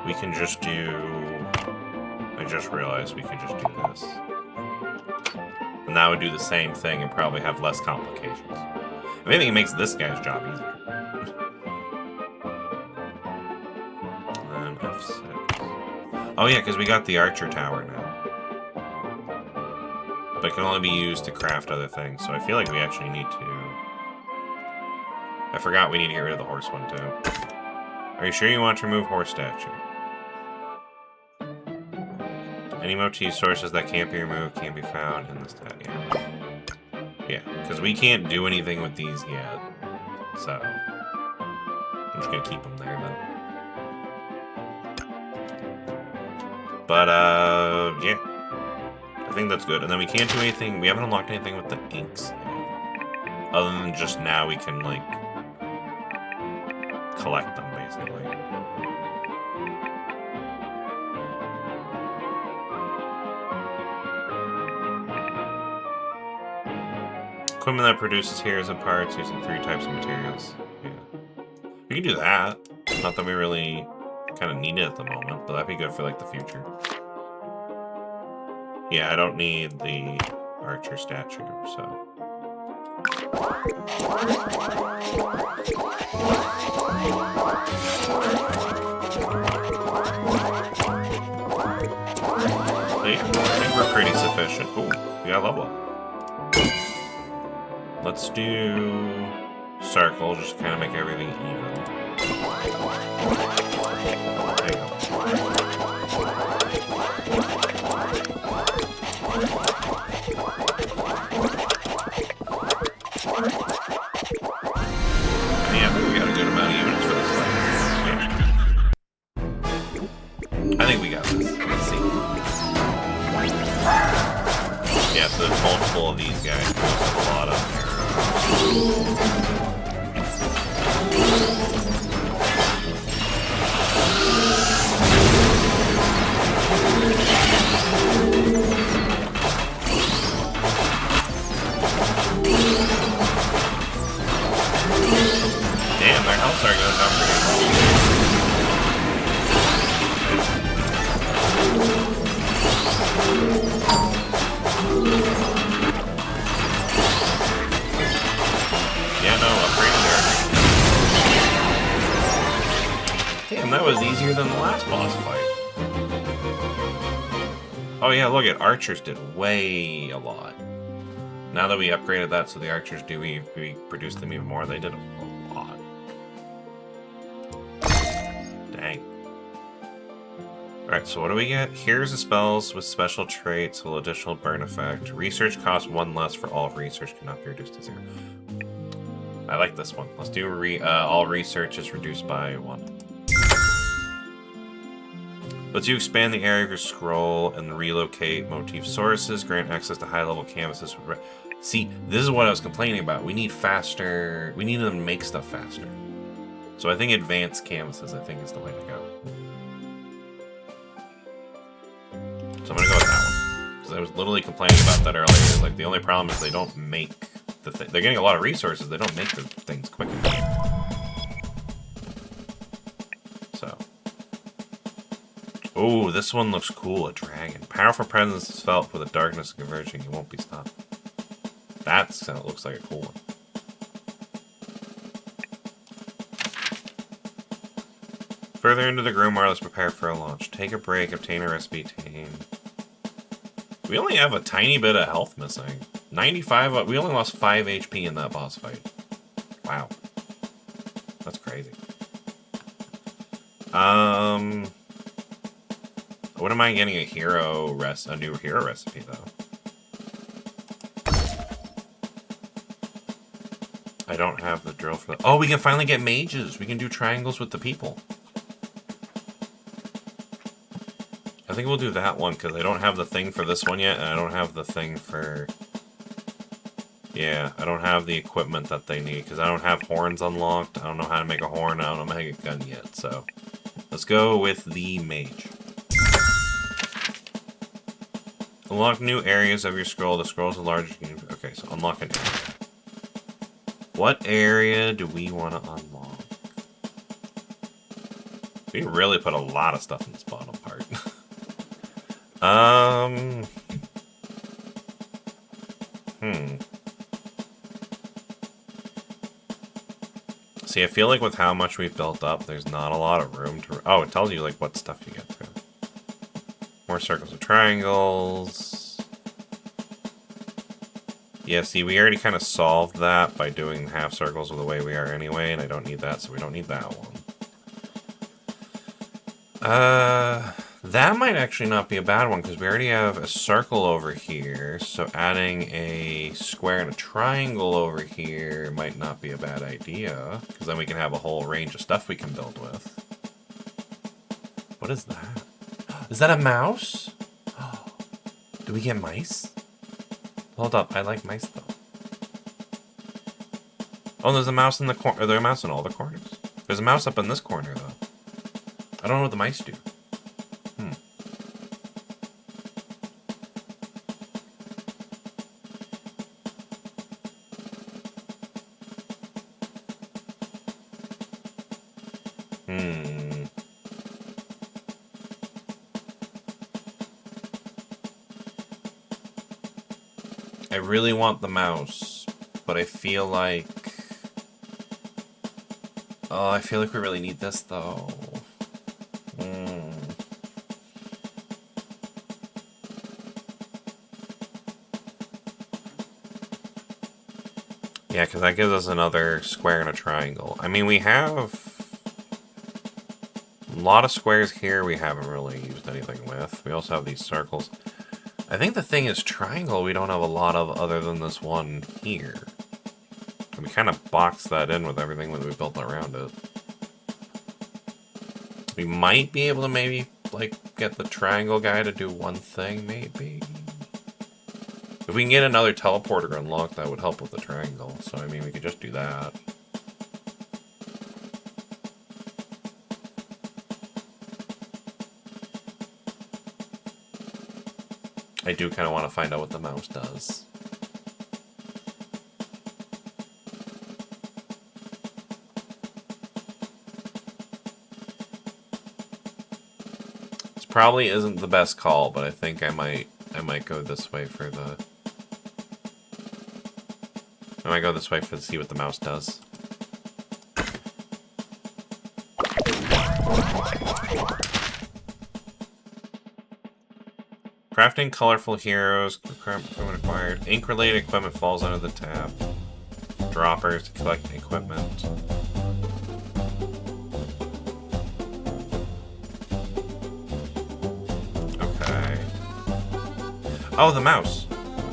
we can just do... I just realized we could just do this. And that would do the same thing and probably have less complications. If anything, it makes this guy's job easier. And F6. Oh yeah, because we got the archer tower now. But it can only be used to craft other things, so I feel like we actually need to... I forgot we need to get rid of the horse one, too. Are you sure you want to remove horse statue? Any motif sources that can't be removed can be found in this tab. Yeah, because we can't do anything with these yet. So, I'm just going to keep them there, then. But, yeah. I think that's good. And then we can't do anything... we haven't unlocked anything with the inks yet. Other than just now we can, like, collect them, basically. Equipment that produces heroes and parts using 3 types of materials. Yeah. We can do that. Not that we really kind of need it at the moment, but that'd be good for, like, the future. Yeah, I don't need the archer statue, so... Yeah, I think we're pretty sufficient. Ooh, we got a level up. Let's do circle, just kind of make everything even. There you go. Yeah, I think we got a good amount of units for this fight. Yeah. I think we got this. Let's see. Yeah, so there's multiple of these guys. There's a lot of damn, their health's are going down pretty well. Yeah, no, upgrading there. Damn, that was easier than the last boss fight. Oh yeah, look at archers did way a lot. Now that we upgraded that so the archers do, we produced them even more, they did a lot. Dang. Alright, so what do we get? Here's the spells with special traits with additional burn effect. Research costs 1 less for all research cannot be reduced to 0. I like this one. Let's do all research is reduced by 1. Let's you expand the area of your scroll and relocate motif sources, grant access to high-level canvases. See, this is what I was complaining about. We need faster... We need them to make stuff faster. So I think advanced canvases, I think, is the way to go. So I'm gonna go with that one. Because I was literally complaining about that earlier. Like, the only problem is they don't make the thing. They're getting a lot of resources, they don't make the things quick enough. So. Oh, this one looks cool, a dragon. Powerful presence is felt with a darkness converging. It won't be stopped. That looks like a cool one. Further into the grimoire, let's prepare for a launch. Take a break, obtain a recipe, tame. We only have a tiny bit of health missing. 95, we only lost 5 HP in that boss fight. Wow. That's crazy. What am I getting a new hero recipe, though? I don't have the drill for that. Oh, we can finally get mages. We can do triangles with the people. I think we'll do that one, because I don't have the thing for this one yet, and I don't have the thing for... Yeah, I don't have the equipment that they need, because I don't have horns unlocked. I don't know how to make a horn. I don't know how to make a gun yet, so... Let's go with the mage. Unlock new areas of your scroll. The scrolls are large. Okay, so unlock an area. What area do we want to unlock? We really put a lot of stuff in this bottom part. See, I feel like with how much we've built up, there's not a lot of room to... Oh, it tells you, like, what stuff you get through. More circles and triangles. Yeah, see, we already kind of solved that by doing half circles the way we are anyway, and I don't need that, so we don't need that one. That might actually not be a bad one, because we already have a circle over here, so adding a square and a triangle over here might not be a bad idea, because then we can have a whole range of stuff we can build with. What is that? Is that a mouse? Do we get mice? Hold up, I like mice though. Oh, there's a mouse in the corner. Are there a mouse in all the corners? There's a mouse up in this corner, though. I don't know what the mice do. I really want the mouse, but I feel like... Oh, I feel like we really need this, though. Yeah, because that gives us another square and a triangle. I mean, we have a lot of squares here we haven't really used anything with. We also have these circles. I think the thing is triangle we don't have a lot of other than this one here. And we kind of boxed that in with everything that we built around it. We might be able to maybe, like, get the triangle guy to do one thing, maybe. If we can get another teleporter unlocked, that would help with the triangle. So, I mean, we could just do that. I do kind of want to find out what the mouse does. This probably isn't the best call, but I think I might go this way for the... I might go this way to see what the mouse does. Crafting colorful heroes. Equipment acquired. Ink-related equipment falls under the tab. Droppers to collect equipment. Okay. Oh, the mouse.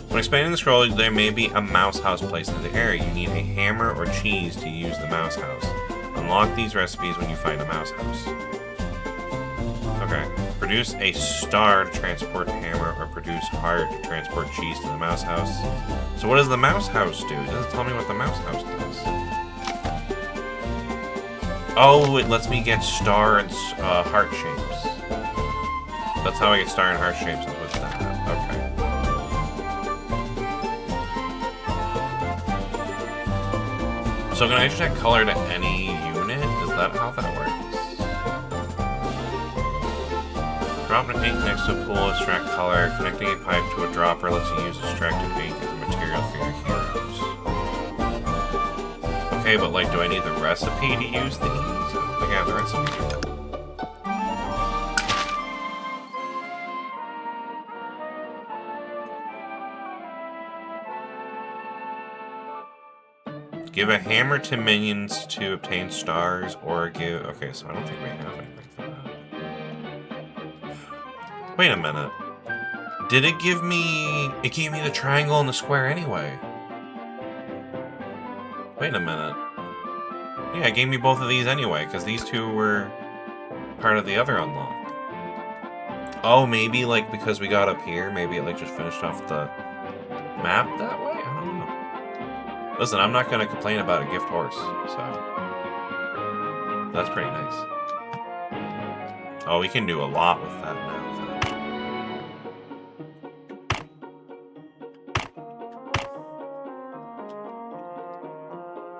When expanding the scroll, there may be a mouse house placed in the area. You need a hammer or cheese to use the mouse house. Unlock these recipes when you find a mouse house. Okay. Produce a star to transport hammer, or produce heart to transport cheese to the mouse house. So what does the mouse house do? It doesn't tell me what the mouse house does. Oh, it lets me get star and heart shapes. That's how I get star and heart shapes with that. Okay. So can I just add color to any unit? Is that how that works? Drop an ink next to a pool, extract color. Connecting a pipe to a dropper lets you use extracted ink as a material for your heroes. Okay, but like, do I need the recipe to use these? I don't think I have the recipe. Give a hammer to minions to obtain stars, or give... Okay, so I don't think we have anything for that. Wait a minute. Did it give me... It gave me the triangle and the square anyway. Wait a minute. Yeah, it gave me both of these anyway, because these two were part of the other unlock. Oh, maybe, like, because we got up here, maybe it, like, just finished off the map that way? I don't know. Listen, I'm not going to complain about a gift horse, so... That's pretty nice. Oh, we can do a lot with that now.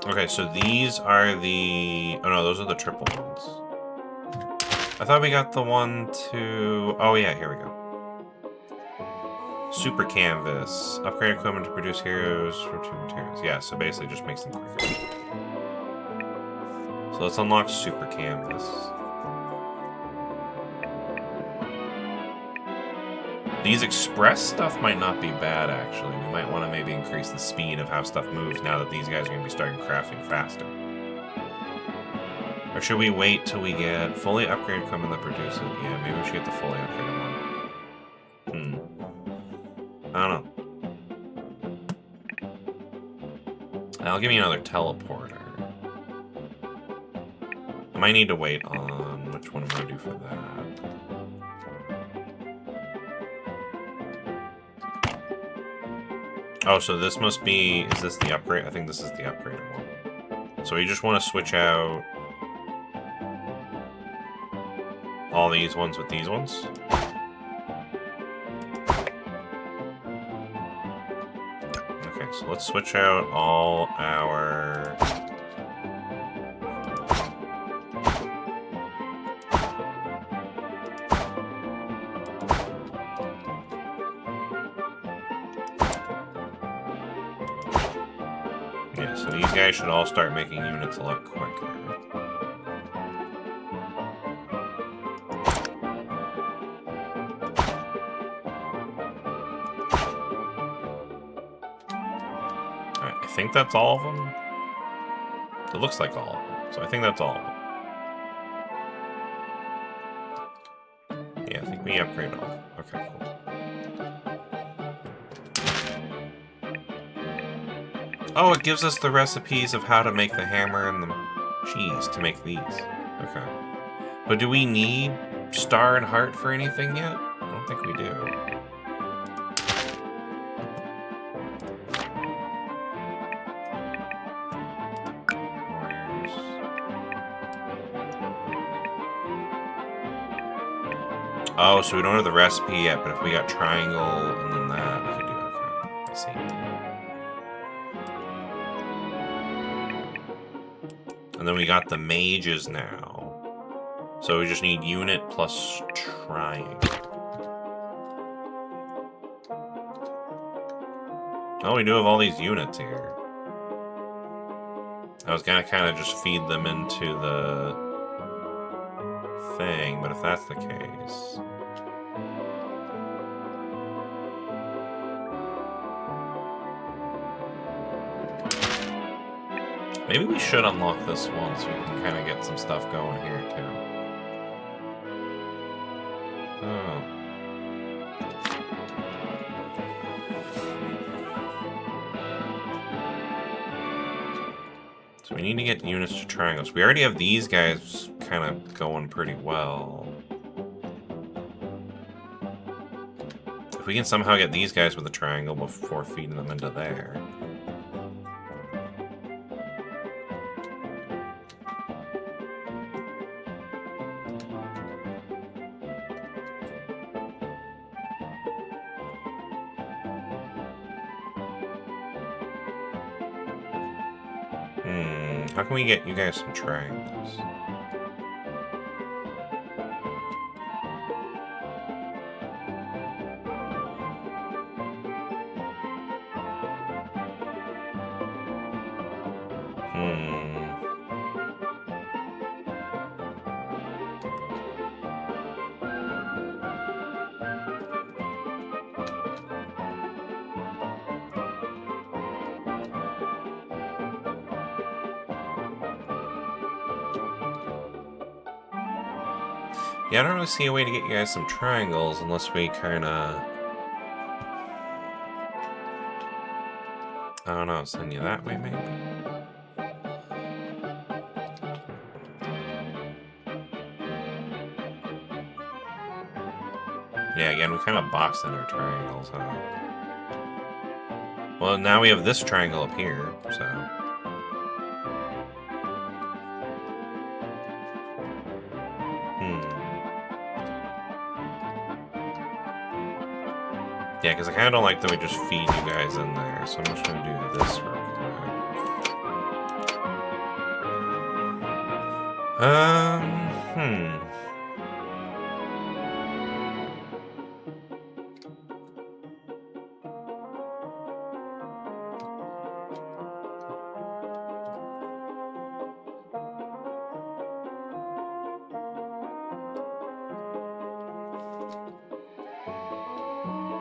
Okay, so these are the... Oh no, those are the triple ones. I thought we got the one to... Oh yeah, here we go. Super canvas. Upgrade equipment to produce heroes from 2 materials. Yeah, so basically just makes them quicker. So let's unlock super canvas. These express stuff might not be bad, actually. We might want to maybe increase the speed of how stuff moves now that these guys are going to be starting crafting faster. Or should we wait till we get fully upgraded equipment that produces it? Yeah, maybe we should get the fully upgraded one. I don't know. I'll give me another teleporter. I might need to wait on which one I'm going to do for that. Oh, so this must be... Is this the upgrade? I think this is the upgraded one. So we just want to switch out all these ones with these ones. Okay, so let's switch out all our... Yeah, so these guys should all start making units a lot quicker. I think that's all of them. It looks like all of them, so I think that's all of them. Yeah, I think we upgraded all. Okay, cool. Oh, it gives us the recipes of how to make the hammer and the cheese to make these. Okay. But do we need star and heart for anything yet? I don't think we do. Oh, so we don't have the recipe yet, but if we got triangle and then that, we could do okay. I see. And then we got the mages now. So we just need unit plus triangle. Oh, we do have all these units here. I was gonna kind of just feed them into the thing, but if that's the case... Maybe we should unlock this one so we can kind of get some stuff going here, too. Oh. So we need to get units to triangles. We already have these guys kind of going pretty well. If we can somehow get these guys with a triangle before feeding them into there. How can we get you guys some triangles? Yeah, I don't really see a way to get you guys some triangles unless we kind of... I don't know, send you that way, maybe? Yeah, again, we kind of boxed in our triangles, huh? Well, now we have this triangle up here, so... Yeah, because I kind of don't like that we just feed you guys in there, so I'm just going to do this real quick.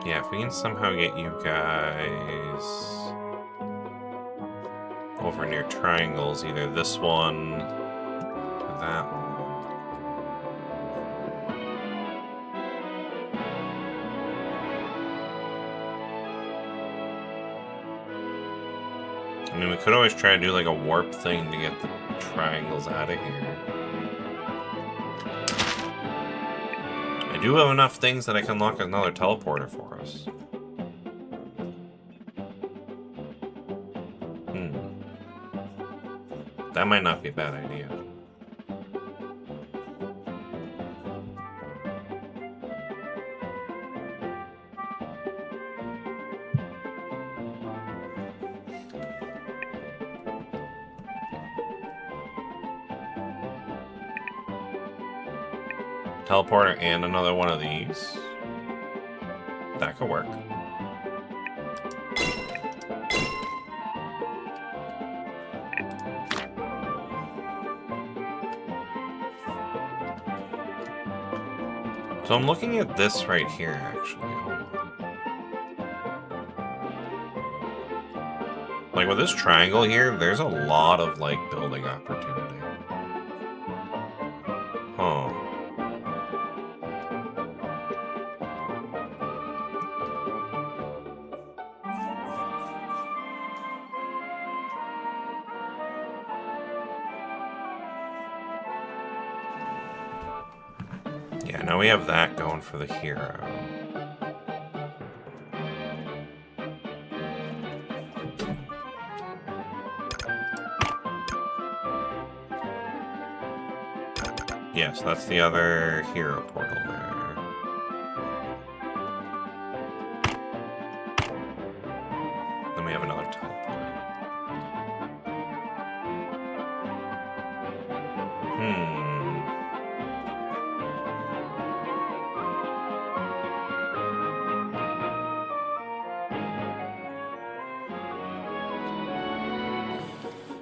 Yeah, if we can somehow get you guys over near triangles, either this one or that one. I mean, we could always try to do like a warp thing to get the triangles out of here. I do have enough things that I can unlock another teleporter for us. That might not be a bad idea. Teleporter and another one of these. That could work. So I'm looking at this right here, actually. Hold on. Like, with this triangle here, there's a lot of, like, building opportunity. Huh. Yeah, now we have that going for the hero. Yes, that's the other hero portal there. Then we have another teleport.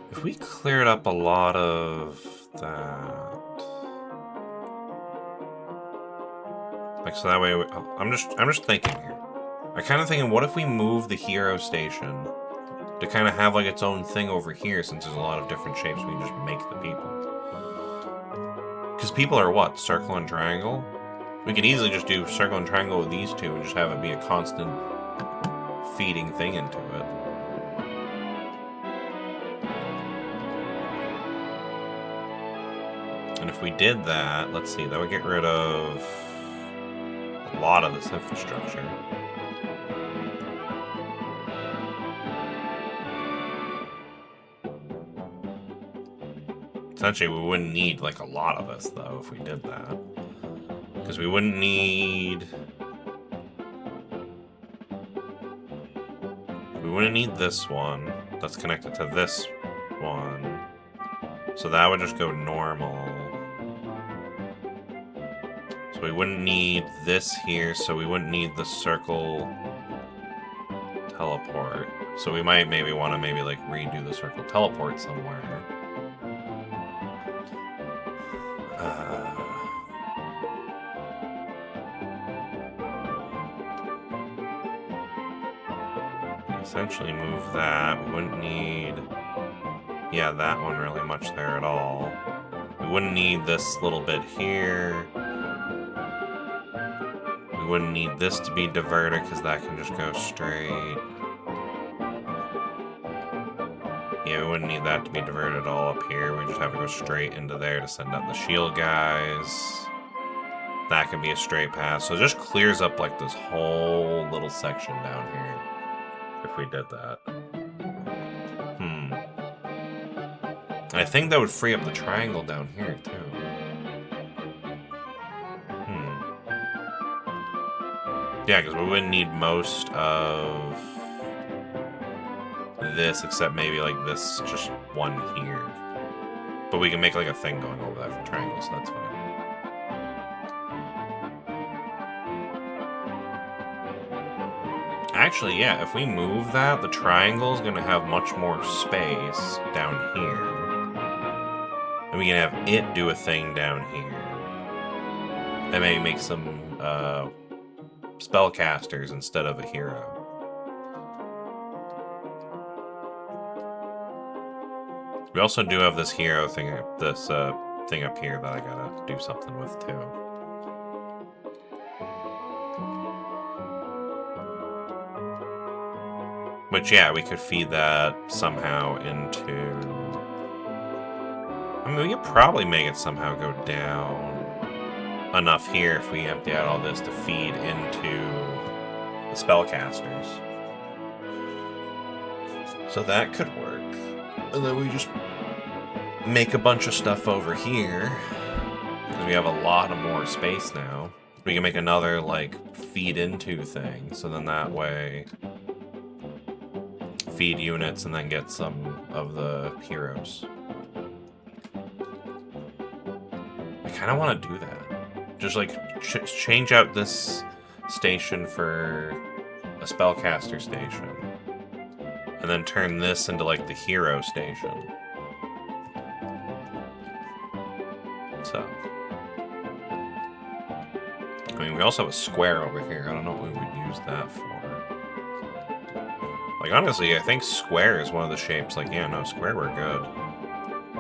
If we cleared up a lot of that... Like, so that way, I'm just thinking here. I'm kind of thinking, what if we move the hero station to kind of have like its own thing over here, since there's a lot of different shapes, we can just make the people. Because people are what? Circle and triangle? We could easily just do circle and triangle with these two and just have it be a constant feeding thing into it. And if we did that, let's see, that would get rid of a lot of this infrastructure. Essentially, we wouldn't need like a lot of this though if we did that. Because we wouldn't need... We wouldn't need this one that's connected to this one. So that would just go normal. So we wouldn't need this here, so we wouldn't need the circle teleport. So we might maybe want to maybe like redo the circle teleport somewhere. Essentially move that. We wouldn't need, yeah, that one really much there at all. We wouldn't need this little bit here. We wouldn't need this to be diverted because that can just go straight. Yeah, we wouldn't need that to be diverted all up here. We just have to go straight into there to send out the shield guys. That could be a straight pass. So it just clears up like this whole little section down here. If we did that. I think that would free up the triangle down here, too. Yeah, because we wouldn't need most of this, except maybe, like, this, just one here. But we can make, like, a thing going over that for triangles, so that's fine. Actually, yeah, if we move that, the triangle is going to have much more space down here. And we can have it do a thing down here. And maybe make some spellcasters instead of a hero. We also do have this hero thing, this thing up here that I gotta do something with too. Which, yeah, we could feed that somehow into... I mean, we could probably make it somehow go down enough here if we empty out all this to feed into the spellcasters. So that could work. And then we just make a bunch of stuff over here. Because we have a lot of more space now. We can make another, like, feed into thing. So then that way... feed units and then get some of the heroes. I kind of want to do that. just like change out this station for a spellcaster station, and then turn this into like the hero station. So, I mean, we also have a square over here. I don't know what we would use that for. Like, honestly, I think square is one of the shapes. Like, yeah, no, square, we're good.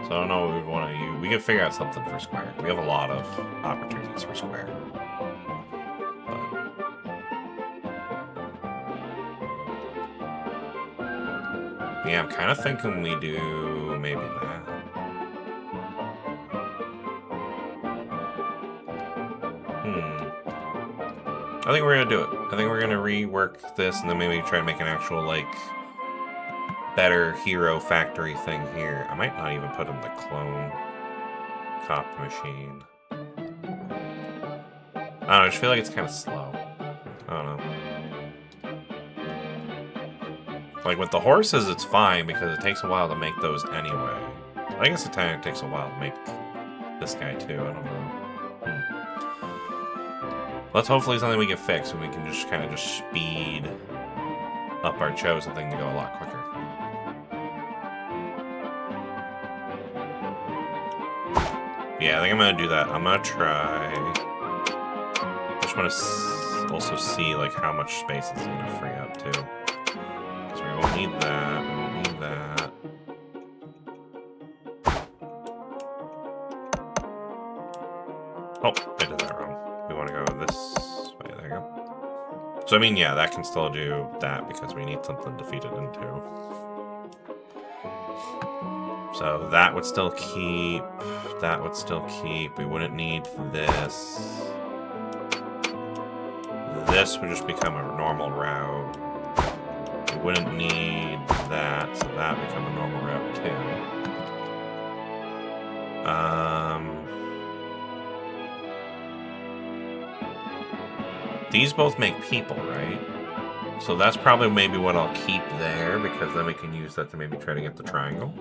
So I don't know what we'd want to use. We could figure out something for square. We have a lot of opportunities for square. But yeah, I'm kind of thinking we do maybe that. I think we're gonna do it. I think we're gonna rework this and then maybe try to make an actual, like, better hero factory thing here. I might not even put in the clone cop machine. I don't know, I just feel like it's kind of slow. I don't know. Like, with the horses, it's fine because it takes a while to make those anyway. I guess it takes a while to make this guy, too. I don't know. That's hopefully something we can fix and we can just kind of just speed up our chosen thing to go a lot quicker. Yeah, I think I'm going to do that. I'm going to try... Just want to also see, like, how much space it's going to free up, too. Because we won't need that. We won't need that. Oh, I did that wrong. We want to go this way. There you go. So, I mean, yeah, that can still do that because we need something to feed it into. So that would still keep. That would still keep. We wouldn't need this. This would just become a normal route. We wouldn't need that, so that would become a normal route too. These both make people, right? So that's probably maybe what I'll keep there, because then we can use that to maybe try to get the triangle.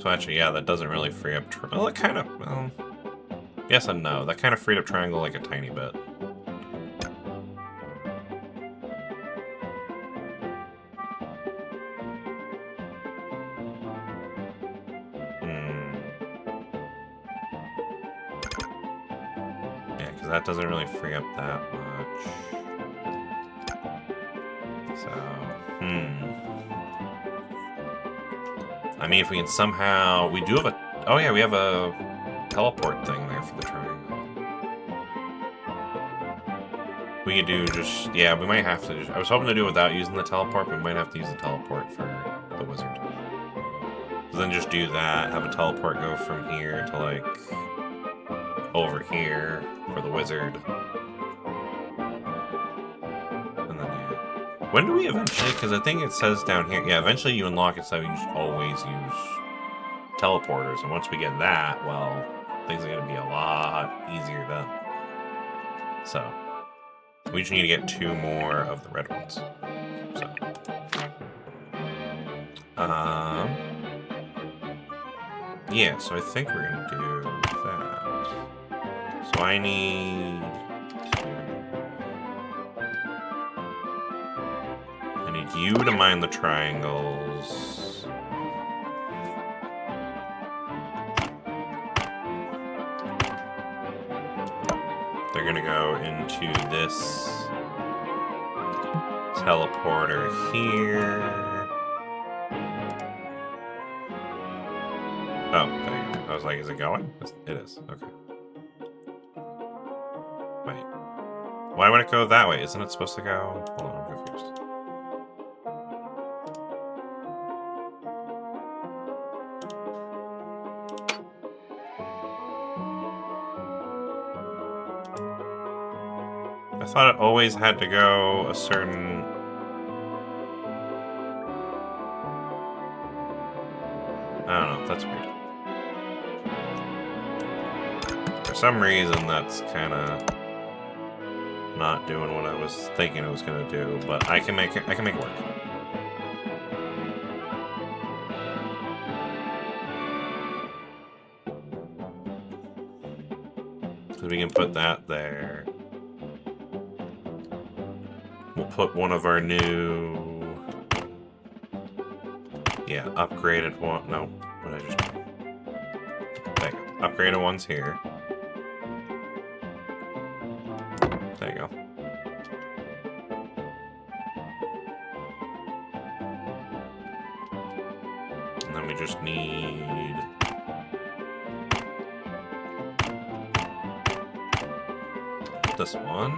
So actually, yeah, that doesn't really free up... Well, it kind of... Well, yes and no. That kind of freed up triangle like a tiny bit. Yeah, because that doesn't really free up that much. So, I mean, if we can somehow... We do have a... Oh, yeah, we have a teleport thing there for the triangle. We could do just... Yeah, we might have to... Just, I was hoping to do it without using the teleport, but we might have to use the teleport for the wizard. So then just do that, have a teleport go from here to, like, over here for the wizard. And then, yeah. When do we eventually... Because I think it says down here... Yeah, eventually you unlock it so you just always use teleporters. And once we get that, well, things are going to be a lot easier then. So... We just need to get 2 more of the red ones. So. Yeah, so I think we're gonna do that. So I need you to mine the triangles. They're gonna go into this teleporter here. Oh, there you go. I was like, is it going? It is. Okay. Wait. Why would it go that way? Isn't it supposed to go? Hold on, I'm confused. I thought it always had to go a certain... I don't know, that's weird. For some reason, that's kind of not doing what I was thinking it was going to do, but I can make it work. So we can put that there. We'll put one of our new... Yeah, upgraded one. No, what did I just do? There you go. Upgraded ones here. There you go. And then we just need... this one.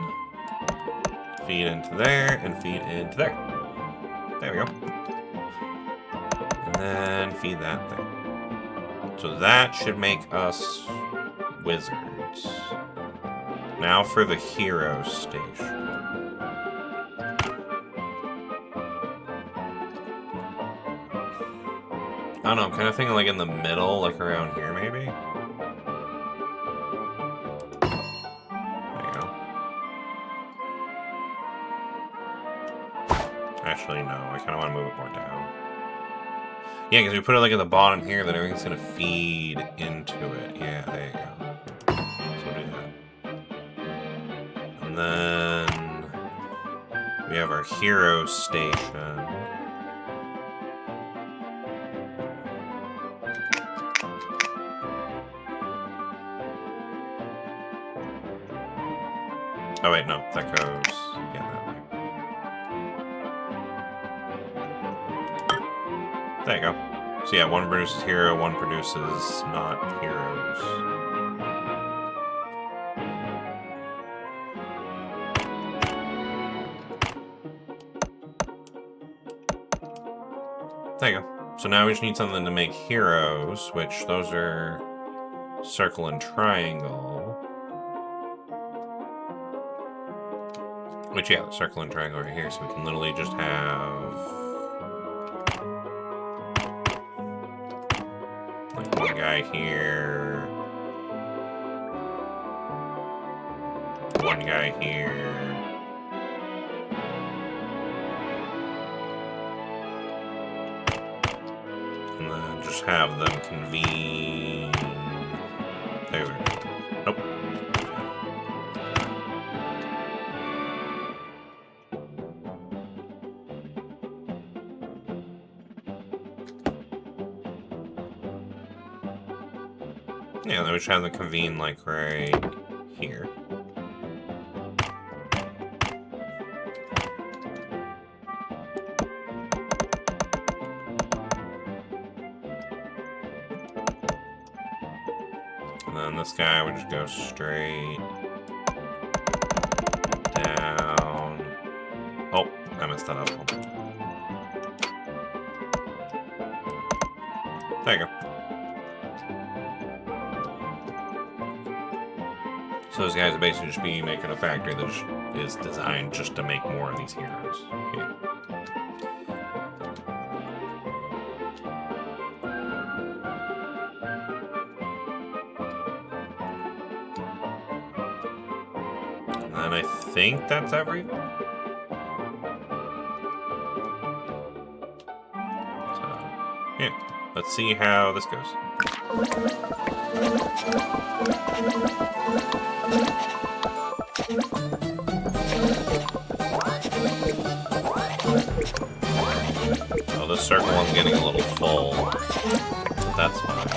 Feed into there, and feed into there. There we go. And then feed that there. So that should make us wizards. Now for the hero station. I don't know, I'm kind of thinking like in the middle, like around here maybe? There you go. Actually, no, I kind of want to move it more down. Yeah, because we put it like at the bottom here, then everything's going to feed into it. Yeah, there you go. So we'll do that. And then we have our hero station. Oh wait, no, that goes, yeah, that way. There you go. So yeah, one produces hero, one produces not heroes. There you go. So now we just need something to make heroes, which those are circle and triangle. Which, yeah, the circle and triangle right here, so we can literally just have... like one guy here... one guy here... and then just have them convene... There we go. Nope. Yeah, then we should have them convene, like, right here. And then this guy would just go straight down. Oh, I messed that up. There you go. So those guys would basically just be making a factory that is designed just to make more of these heroes. Yeah. And I think that's everything. So, yeah. Let's see how this goes. Oh, this circle one's getting a little full. But that's fine.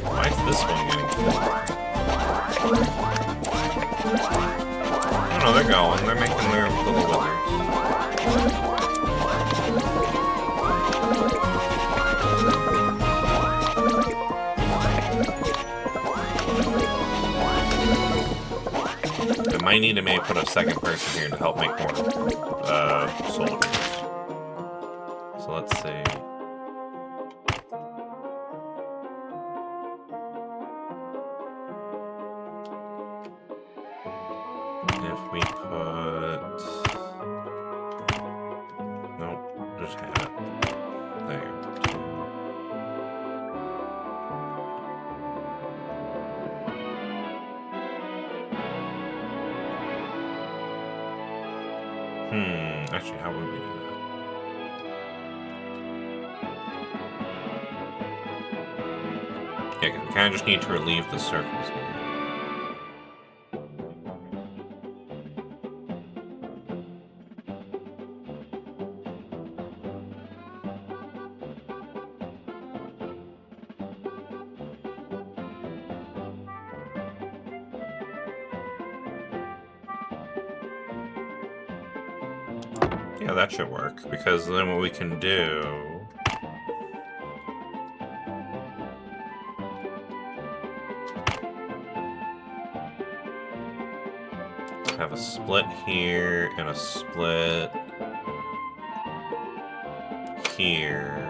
Why is this one getting full? I don't know, they're going. They're making their little wizards. I might need to maybe put a second person here to help make more soldiers. So let's see. If we put... Nope, just have it. There. Hmm. Actually, how would we do that? Yeah, 'cause we kind of just need to relieve the circles here. Yeah, that should work, because then what we can do... have a split here, and a split... here.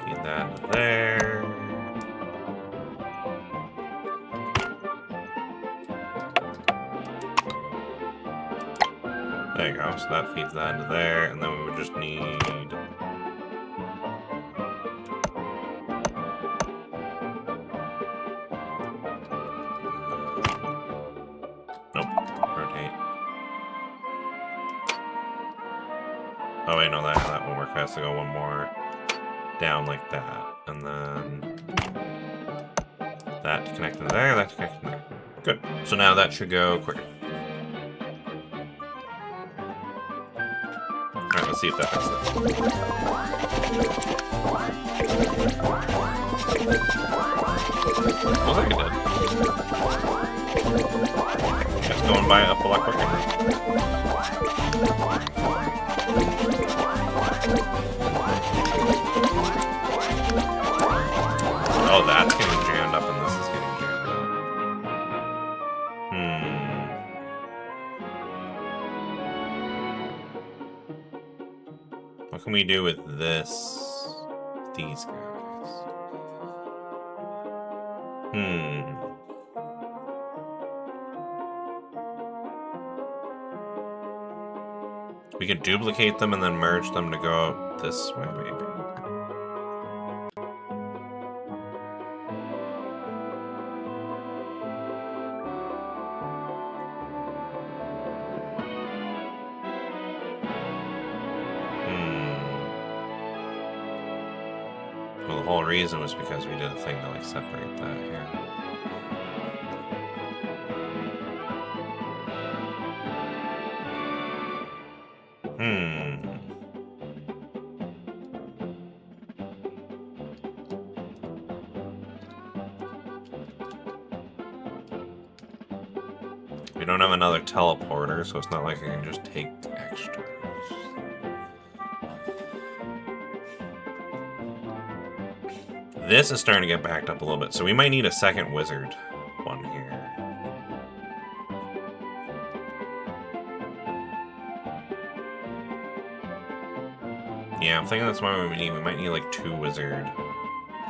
Feed that into there. There you go, so that feeds that into there, and then we would just need... nope, rotate. Oh wait, no, that won't work. It has to go one more down like that, and then that to connect to there, that to connect to there. Good. So now that should go quicker. Alright, let's see if that fixes it. Looks like it did. It's going by up a lot quicker. Oh, that's getting jammed up and this is getting jammed up. What can we do with this? These guys. We could duplicate them and then merge them to go out this way, maybe. Well, the whole reason was because we did a thing to, like, separate that here. We don't have another teleporter, so it's not like I can just take extras. This is starting to get backed up a little bit, so we might need a second wizard one here. Yeah, I'm thinking that's why we might need like 2 wizard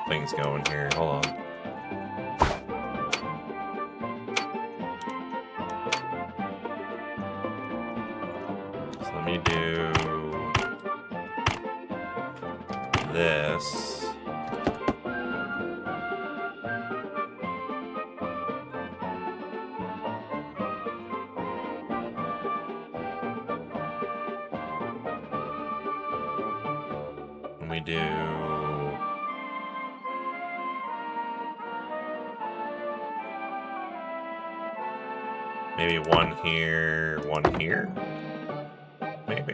things going here. Hold on. So let me do this. We do maybe one here, maybe.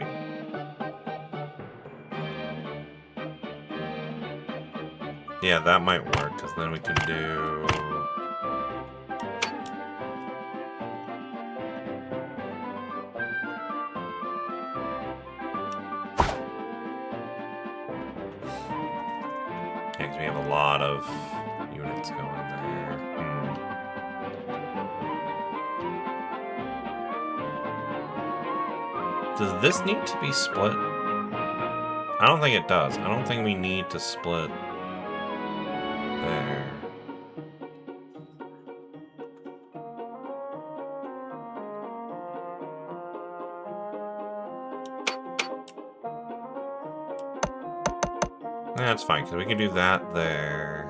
Yeah, that might work, because then we can do... yeah, because we have a lot of units going there. Does this need to be split? I don't think it does. I don't think we need to split there. That's fine, because we can do that there.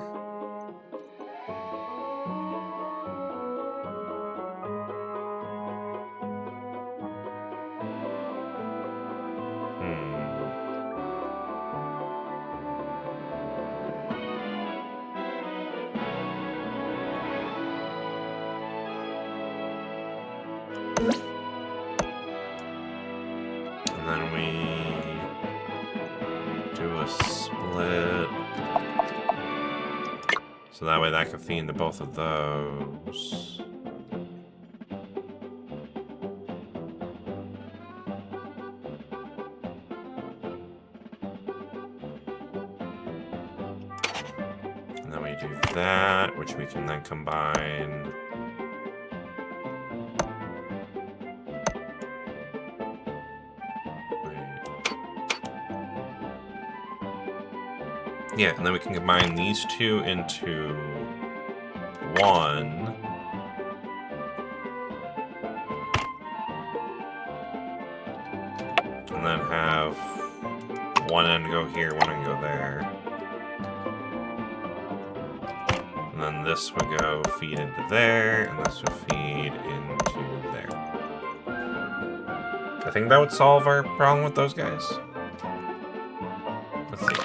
Can we do a split? So that way that can feed into both of those. And then we do that, which we can then combine. Yeah, and then we can combine these two into one. And then have one end go here, one end go there. And then this would go feed into there, and this would feed into there. I think that would solve our problem with those guys. Let's see.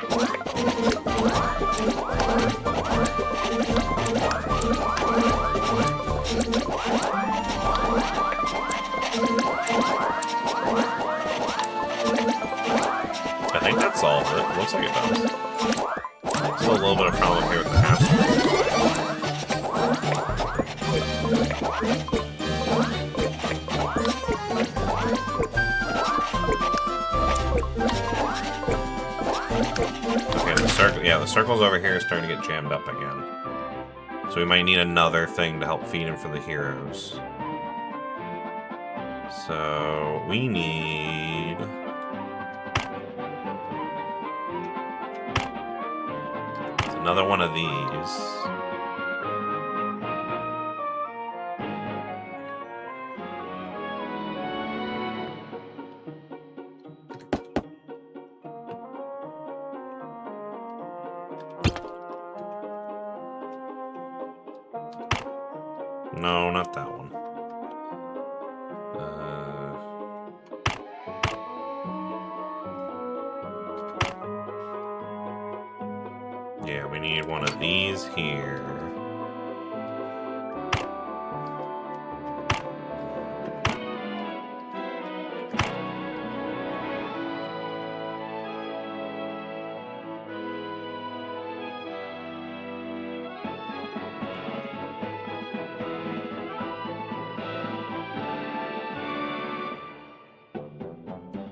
I think that solves it. Looks like it does. Still a little bit of problem here with the hamster. Okay, the circle. Yeah, the circles over here are starting to get jammed up again. So we might need another thing to help feed him for the heroes. So we need. Another one of these. No, not that one. Yeah, we need one of these here.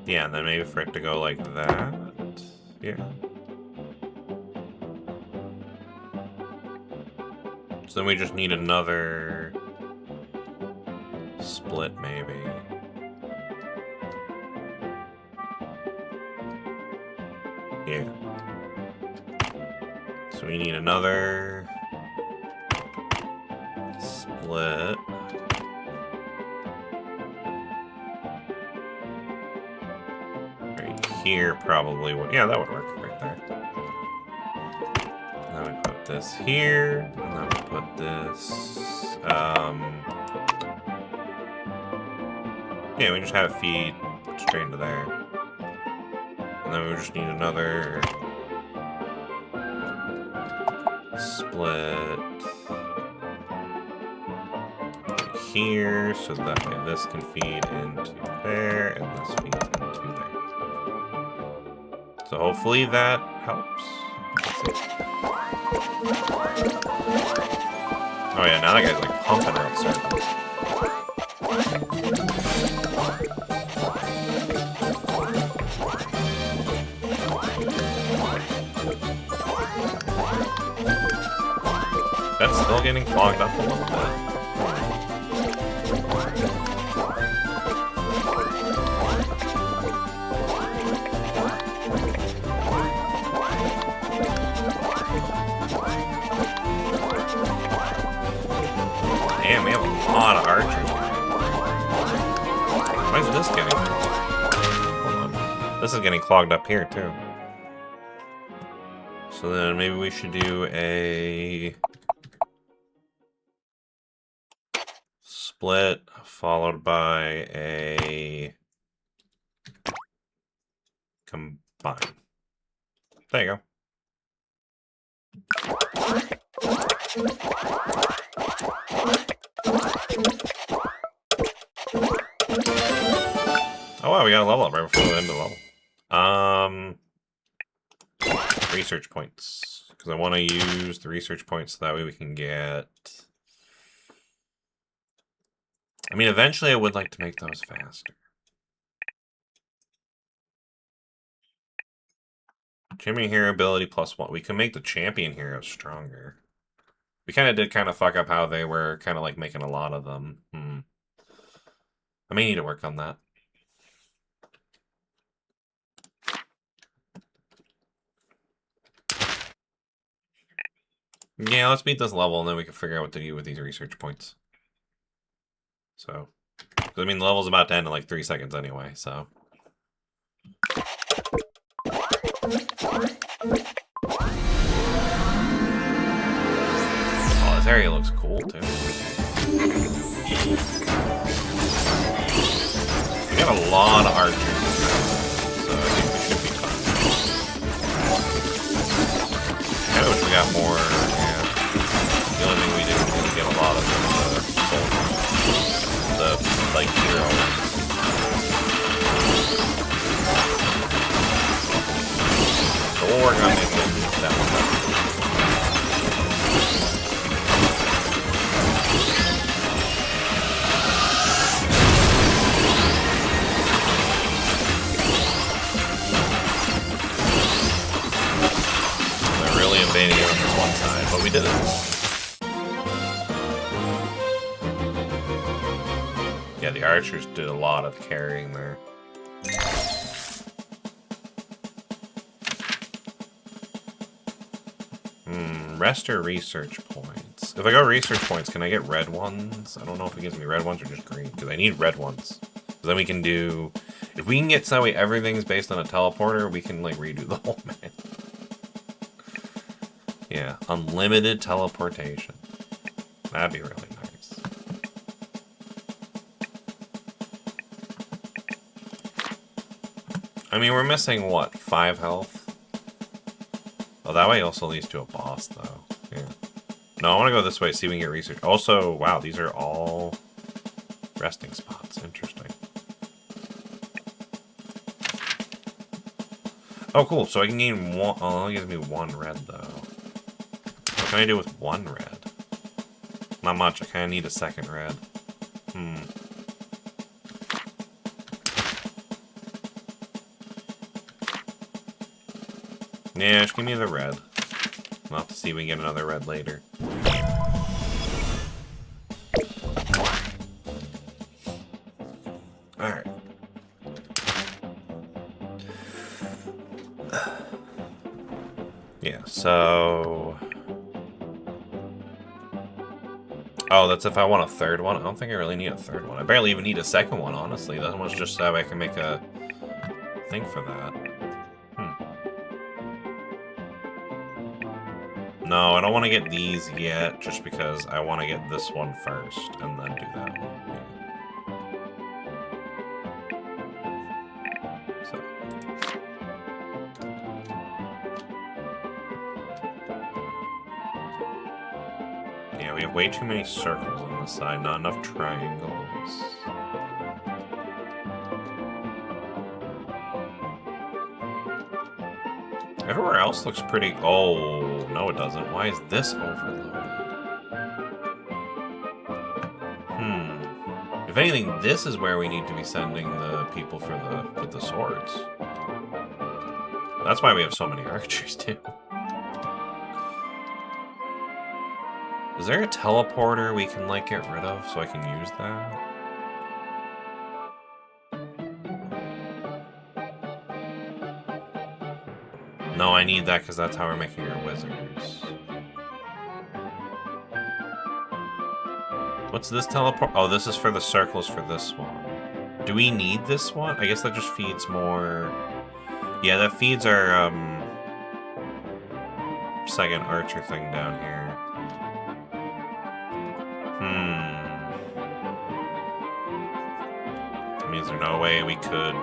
Yeah, and then maybe for it to go like that. Yeah. So then we just need another split, maybe. Yeah. So we need another split. Right here probably would. Yeah, that would work right there. And then we put this here, and then we put this. Yeah, we just have it feed straight into there. And then we just need another split right here, so that way this can feed into there, and this feeds into there. So hopefully that helps. Oh yeah, now that guy's like pumping out circles. That's still getting clogged up a little bit. Damn, we have a lot of archers. Why is this getting... Hold on. This is getting clogged up here, too. So then maybe we should do a... split followed by a combine. There you go. Oh wow, we got a level up right before the end of the level. Research points. Because I want to use the research points so that way we can get... I mean, eventually I would like to make those faster. Champion hero ability +1. We can make the champion hero stronger. We kind of did fuck up how they were kind of like making a lot of them. I may need to work on that. Yeah, let's beat this level and then we can figure out what to do with these research points. So, I mean, the level's about to end in like 3 seconds anyway, so. Oh, this area looks cool too. We got a lot of archers, so I think we should be fine. I wish we got more. Yeah. The only thing we didn't really get a lot of the like heroes. So we'll work on making that one better. They're really invading on this one side, but we did it. Yeah, the archers did a lot of carrying there. Rest or research points? If I go research points, can I get red ones? I don't know if it gives me red ones or just green, because I need red ones. Then we can do... If we can get so everything's based on a teleporter, we can, like, redo the whole map. Yeah, unlimited teleportation. That'd be really nice. I mean, we're missing, what, 5 health? Oh, that way also leads to a boss, though. Yeah. No, I want to go this way, see if we can get research. Also, wow, these are all resting spots. Interesting. Oh, cool. So I can gain one... Oh, it gives me 1 red, though. What can I do with 1 red? Not much. I kind of need a 2nd red. Yeah, just give me the red. I'll have to see if we can get another red later. Alright. Yeah, so... Oh, that's if I want a 3rd one? I don't think I really need a 3rd one. I barely even need a 2nd one, honestly. That one's just so I can make a thing for that. No, I don't want to get these yet, just because I want to get this one first, and then do that one. Yeah. So. Yeah, we have way too many circles on this side, not enough triangles. Everywhere else looks pretty... Oh, no it doesn't. Why is this overloaded? If anything, this is where we need to be sending the people for with the swords. That's why we have so many archers, too. Is there a teleporter we can, like, get rid of so I can use that? No, I need that because that's how we're making our wizards. What's this teleport? Oh, this is for the circles for this one. Do we need this one? I guess that just feeds more... Yeah, that feeds our, 2nd archer thing down here. That means there's no way we could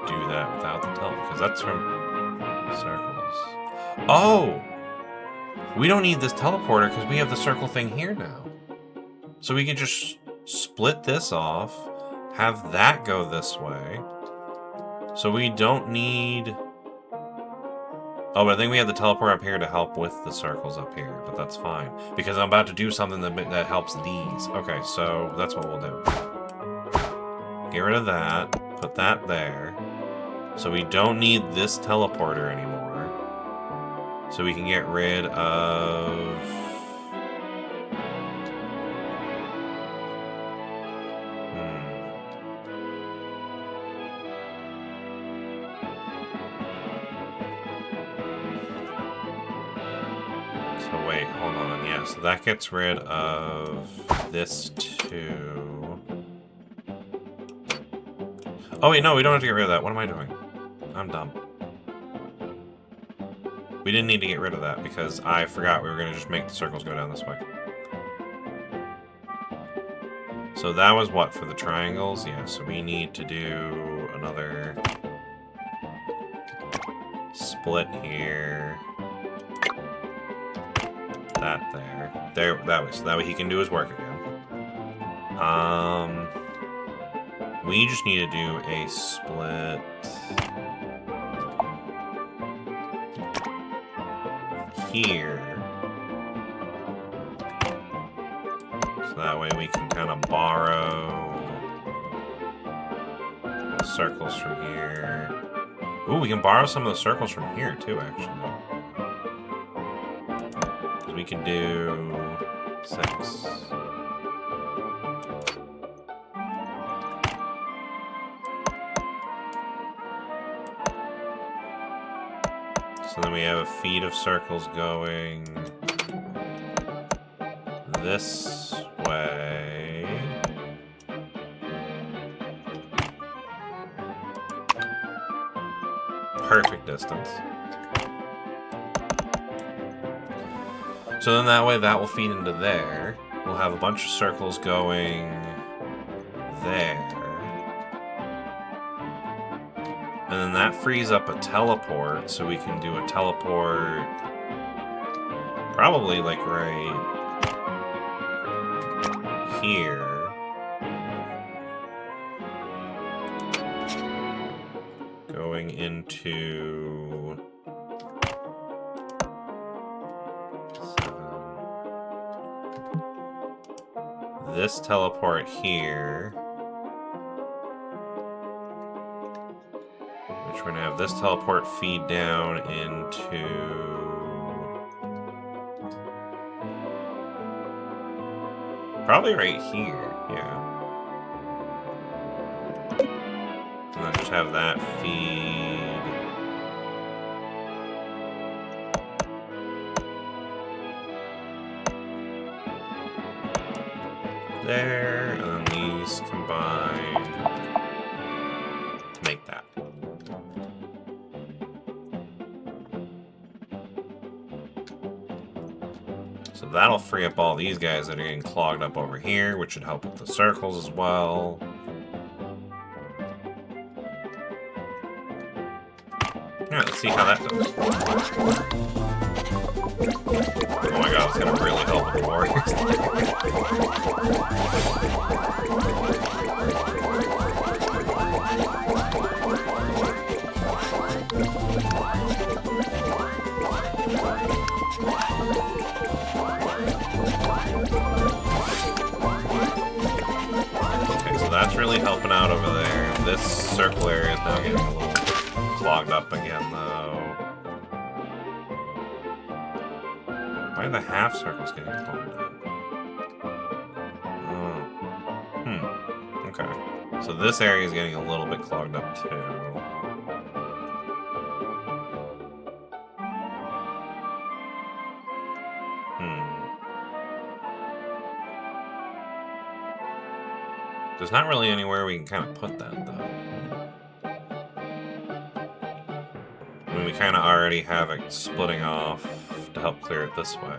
do that without the teleport, because that's from circles. Oh! We don't need this teleporter because we have the circle thing here now. So we can just split this off, have that go this way, So we don't need... Oh, but I think we have the teleport up here to help with the circles up here, but that's fine. Because I'm about to do something that helps these. Okay, so that's what we'll do. Get rid of that. Put that there. So we don't need this teleporter anymore. So we can get rid of... So wait, hold on. Yeah, so that gets rid of this too. Oh wait, no, we don't have to get rid of that. What am I doing? I'm dumb. We didn't need to get rid of that because I forgot we were going to just make the circles go down this way. So that was what for the triangles? Yeah, so we need to do another split here. That there, that way, so that way he can do his work again. We just need to do a split here, so that way we can kind of borrow circles from here. Ooh, we can borrow some of the circles from here too, actually. We can do 6. So then we have a feed of circles going this way. Perfect distance. So then that way that will feed into there. We'll have a bunch of circles going there. And then that frees up a teleport, so we can do a teleport probably like right here. Going into... this teleport here, which we're gonna have this teleport feed down into probably right here, yeah. And then just have that feed there, and then these combine to make that. So that'll free up all these guys that are getting clogged up over here, which should help with the circles as well. Alright, let's see how that does. Oh my god, it's gonna really help with the warriors. Okay, so that's really helping out over there. This circle area is now getting a little clogged up again, though. Why are the half circles getting clogged up? Oh. Okay. So this area is getting a little bit clogged up, too. There's not really anywhere we can kind of put that, though. I mean, we kind of already have it splitting off to help clear it this way.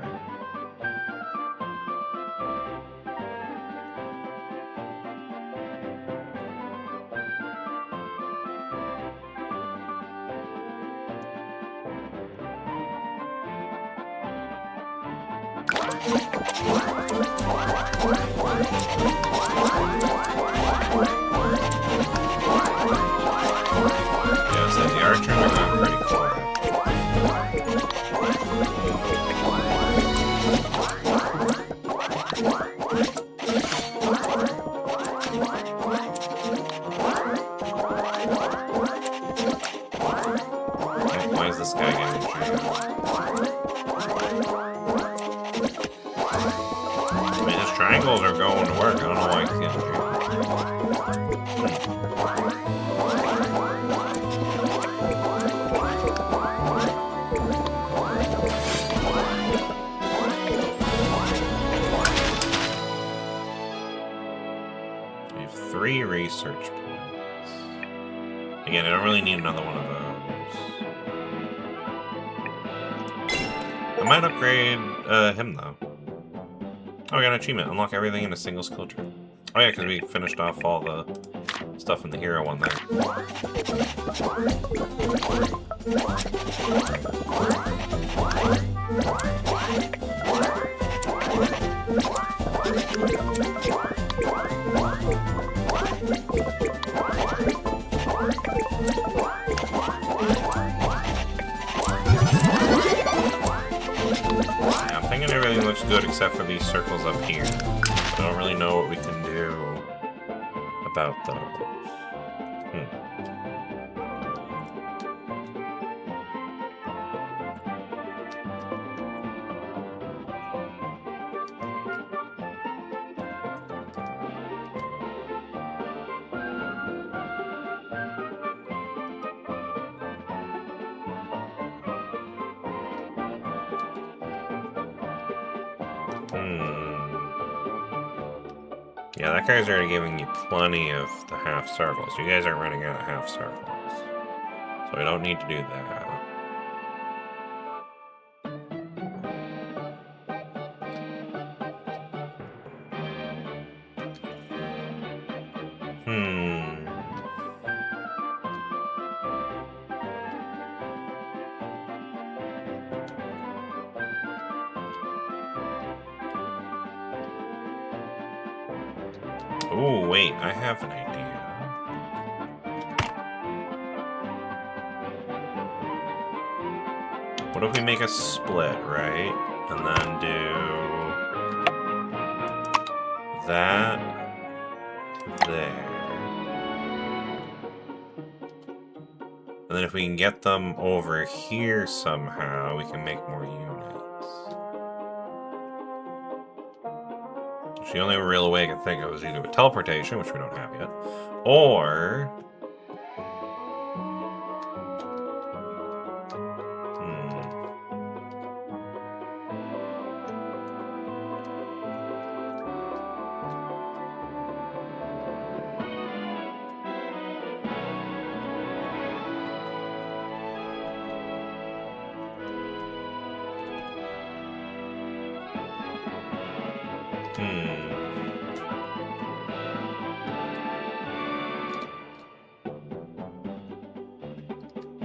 this guy getting injured? I mean, his triangles are going to work. I don't know why he's getting injured. We have 3 research points. Again, I don't really need another one of those. I might upgrade him, though. Oh, we got an achievement. Unlock everything in a single skill tree. Oh, yeah, because we finished off all the stuff in the hero one there. Yeah, I'm thinking everything looks good except for these circles up here. I don't really know what we can do about those. Yeah, that guy's already giving you plenty of the half circles. You guys aren't running out of half circles. So we don't need to do that. Oh, wait, I have an idea. What if we make a split, right? And then do that there. And then if we can get them over here somehow, we can make more units. The only real way I can think of is either with teleportation, which we don't have yet, or...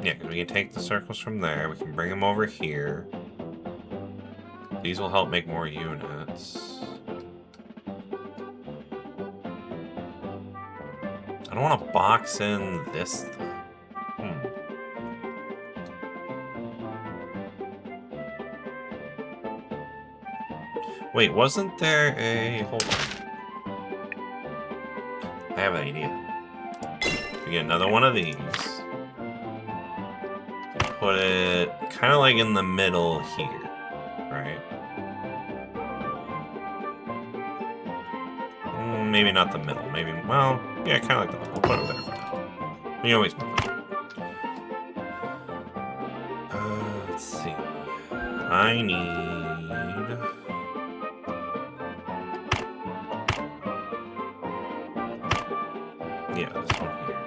Yeah, because we can take the circles from there, we can bring them over here. These will help make more units. I don't want to box in this. Wait, wasn't there a... Hold on. I have an idea. We get another one of these. Put it kind of like in the middle here, right? Maybe not the middle. Maybe, well, yeah, kind of like the middle. We'll put it there for now. We can always move it. Let's see. I need... Yeah, this one here.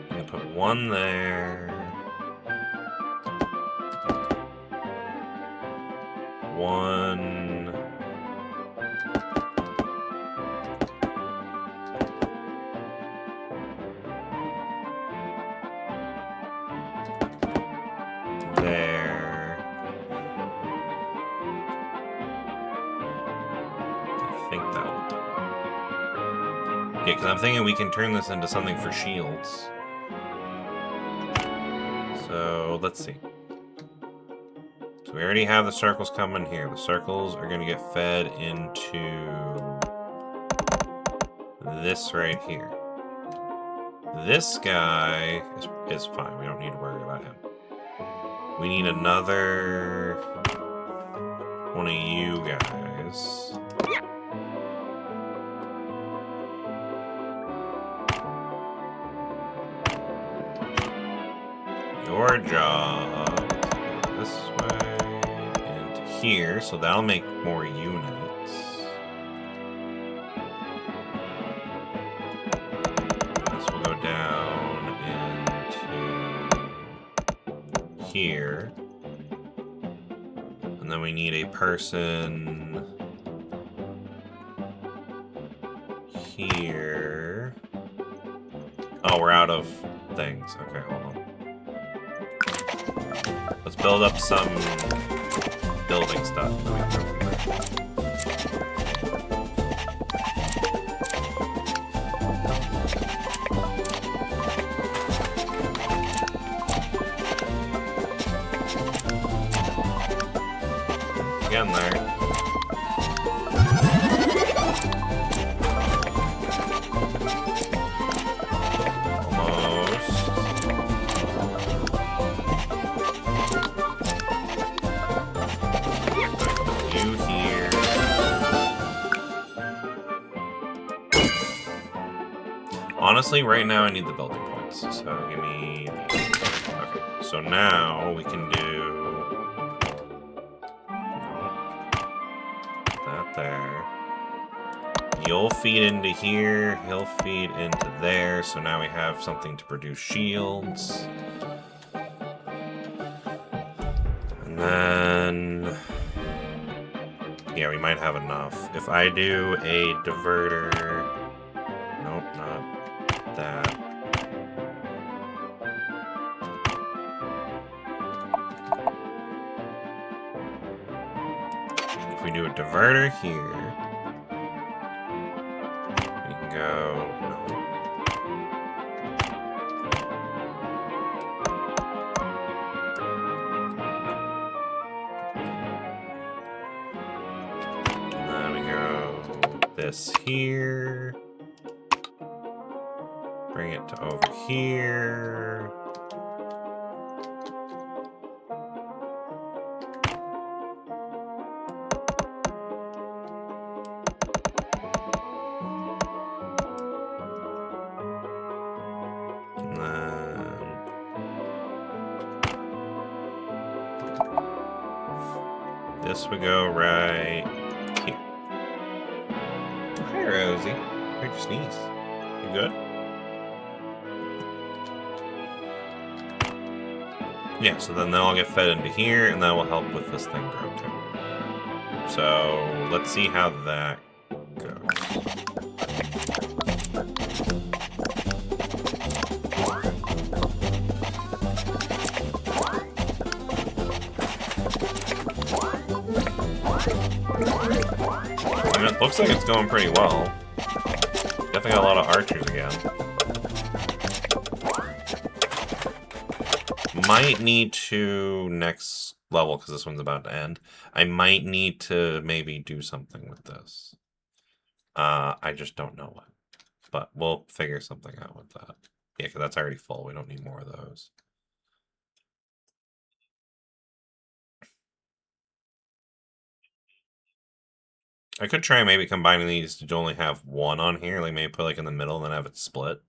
I'm gonna put one there. One... there. I think that will do it. Yeah, because I'm thinking we can turn this into something for shields. So, let's see. So we already have the circles coming here. The circles are going to get fed into this right here. This guy is fine. We don't need to worry about him. We need another one of you guys. Your job is this way into here, so that'll make more units. This will go down into here. And then we need a person here. Oh, we're out of things. Okay, hold on. Let's build up some building stuff. And then we can go from there. Again there. Honestly, right now I need the building points, so give me these. Okay, so now we can do that there. You'll feed into here, he'll feed into there, so now we have something to produce shields. And then... yeah, we might have enough. If I do a diverter... nope, not that. If we do a diverter here, we can go... and then we go this here. Bring it to over here. And then this would go right here. Hi, Rosie. Where'd you sneeze? You good? Yeah, so then they'll all get fed into here, and that will help with this thing grow too. So let's see how that goes. I mean, it looks like it's going pretty well. Definitely got a lot of archers again. Might need to next level, because this one's about to end. I might need to maybe do something with this. I just don't know what. But we'll figure something out with that. Yeah, because that's already full. We don't need more of those. I could try maybe combining these to only have one on here. Like maybe put like in the middle and then have it split.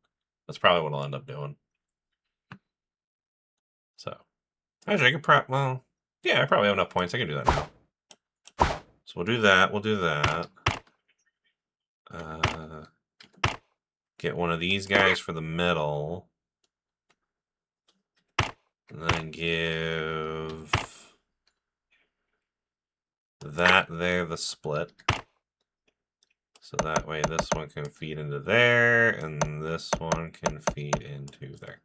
That's probably what I'll end up doing. So, actually, I could well, yeah, I probably have enough points. I can do that now. So we'll do that. We'll do that. Get one of these guys for the middle. And then give that there the split. So that way this one can feed into there, and this one can feed into there.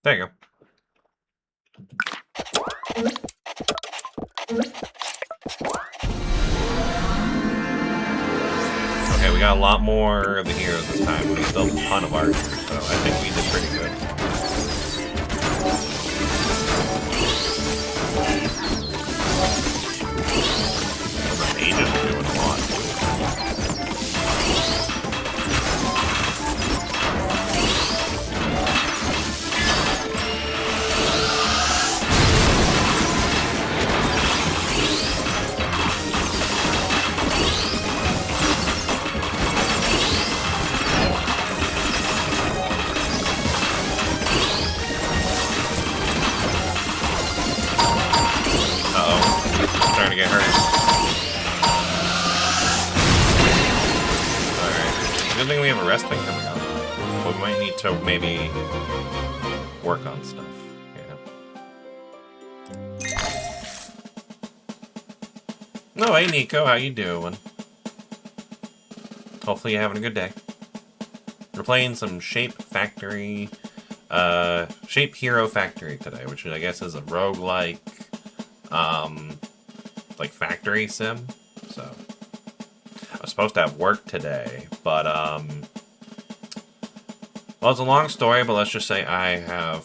There you go. Okay, we got a lot more of the heroes this time. We still have a ton of archers, so I think we did pretty good. The mages are doing a lot. To get hurt. Alright. Good thing we have a rest thing coming up. But we might need to maybe work on stuff. Yeah. No, hey Nico, how you doing? Hopefully you're having a good day. We're playing some ShapeHero Factory today, which I guess is a roguelike like factory sim. So I was supposed to have work today, but well, it's a long story, but let's just say I have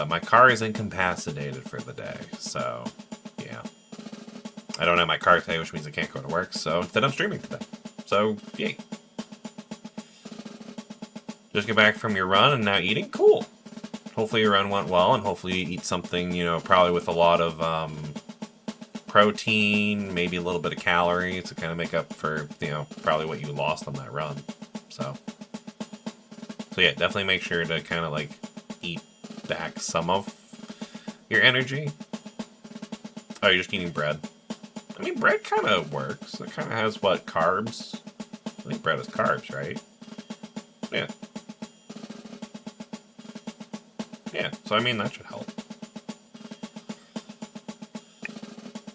my car is incapacitated for the day, so yeah, I don't have my car today, which means I can't go to work, so instead I'm streaming today, so yay. Just get back from your run and now eating. Cool. Hopefully your run went well, and hopefully you eat something, you know, probably with a lot of protein, maybe a little bit of calories to kind of make up for, you know, probably what you lost on that run. So yeah, definitely make sure to kind of like eat back some of your energy. Oh, you're just eating bread. I mean, bread kind of works. It kind of has what, carbs? I think bread is carbs, right? Yeah. Yeah, so I mean, that should help.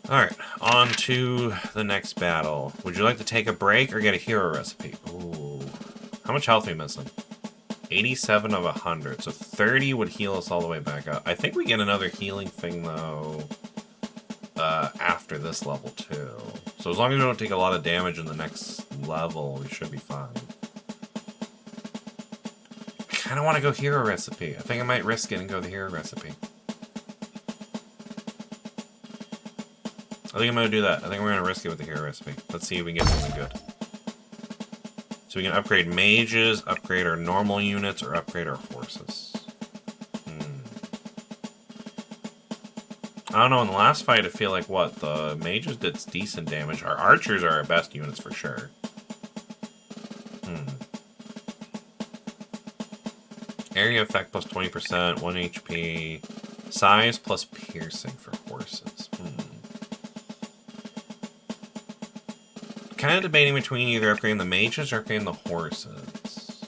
Alright, on to the next battle. Would you like to take a break or get a hero recipe? Ooh. How much health are we missing? 87 of 100, so 30 would heal us all the way back up. I think we get another healing thing, though, after this level, too. So as long as we don't take a lot of damage in the next level, we should be fine. I kind of want to go hero recipe. I think I might risk it and go the hero recipe. I think I'm going to do that. I think we're going to risk it with the hero recipe. Let's see if we can get something good. So we can upgrade mages, upgrade our normal units, or upgrade our horses. I don't know, in the last fight I feel like, what, the mages did decent damage. Our archers are our best units for sure. Area effect plus 20%, 1 HP. Size plus piercing for horses. Kind of debating between either upgrading the mages or upgrading the horses.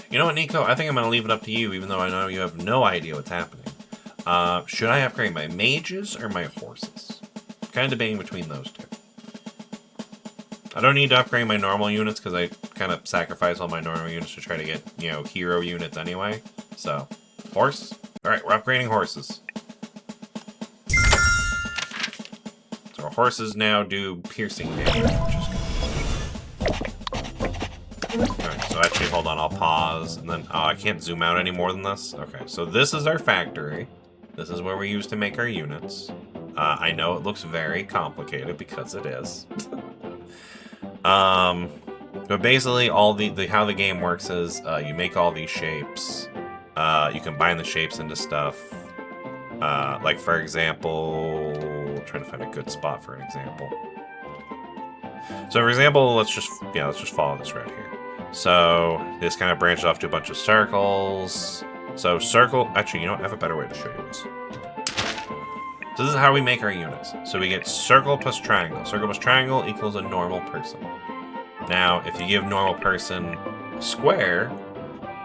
You know what, Nico? I think I'm going to leave it up to you, even though I know you have no idea what's happening. Should I upgrade my mages or my horses? Kind of debating between those two. I don't need to upgrade my normal units because I kind of sacrifice all my normal units to try to get, you know, hero units anyway. So, horse? Alright, we're upgrading horses. So our horses now do piercing damage, which is good. Alright, so actually, hold on, I'll pause, and then, oh, I can't zoom out any more than this? Okay, so this is our factory. This is where we use to make our units. I know it looks very complicated, because it is. But basically, all how the game works is, you make all these shapes, you combine the shapes into stuff, like, for example, trying to find a good spot for an example. So, for example, let's just follow this right here. So, this kind of branches off to a bunch of circles. So, circle, actually, you know what, I have a better way to show you this. So this is how we make our units. So we get circle plus triangle. Circle plus triangle equals a normal person. Now, if you give normal person a square,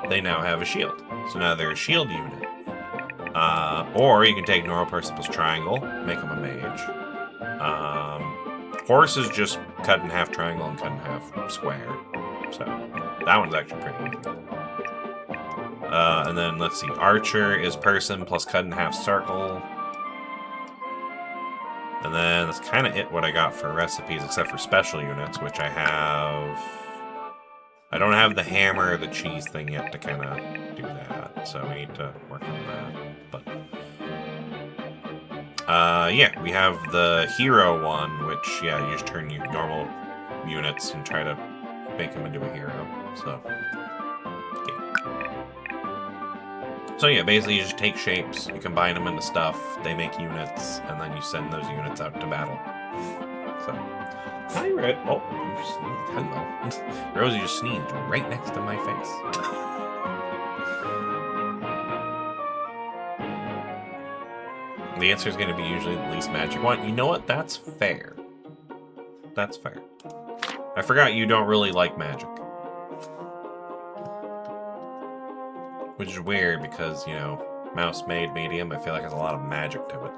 they now have a shield. So now they're a shield unit. Or you can take normal person plus triangle, make them a mage. Horse is just cut in half triangle and cut in half square. So that one's actually pretty easy. And then let's see, archer is person plus cut in half circle. And then that's kind of it what I got for recipes, except for special units, which I have... I don't have the hammer or the cheese thing yet to kind of do that, so we need to work on that. But yeah, we have the hero one, which, yeah, you just turn your normal units and try to make them into a hero, so... So yeah, basically you just take shapes, you combine them into stuff, they make units, and then you send those units out to battle. So, hi Red. Oh, you sneezed. Hello. Rosie just sneezed right next to my face. The answer is going to be usually the least magic one. You know what? That's fair. That's fair. I forgot you don't really like magic. Which is weird because, you know, mouse-made medium, I feel like has a lot of magic to it.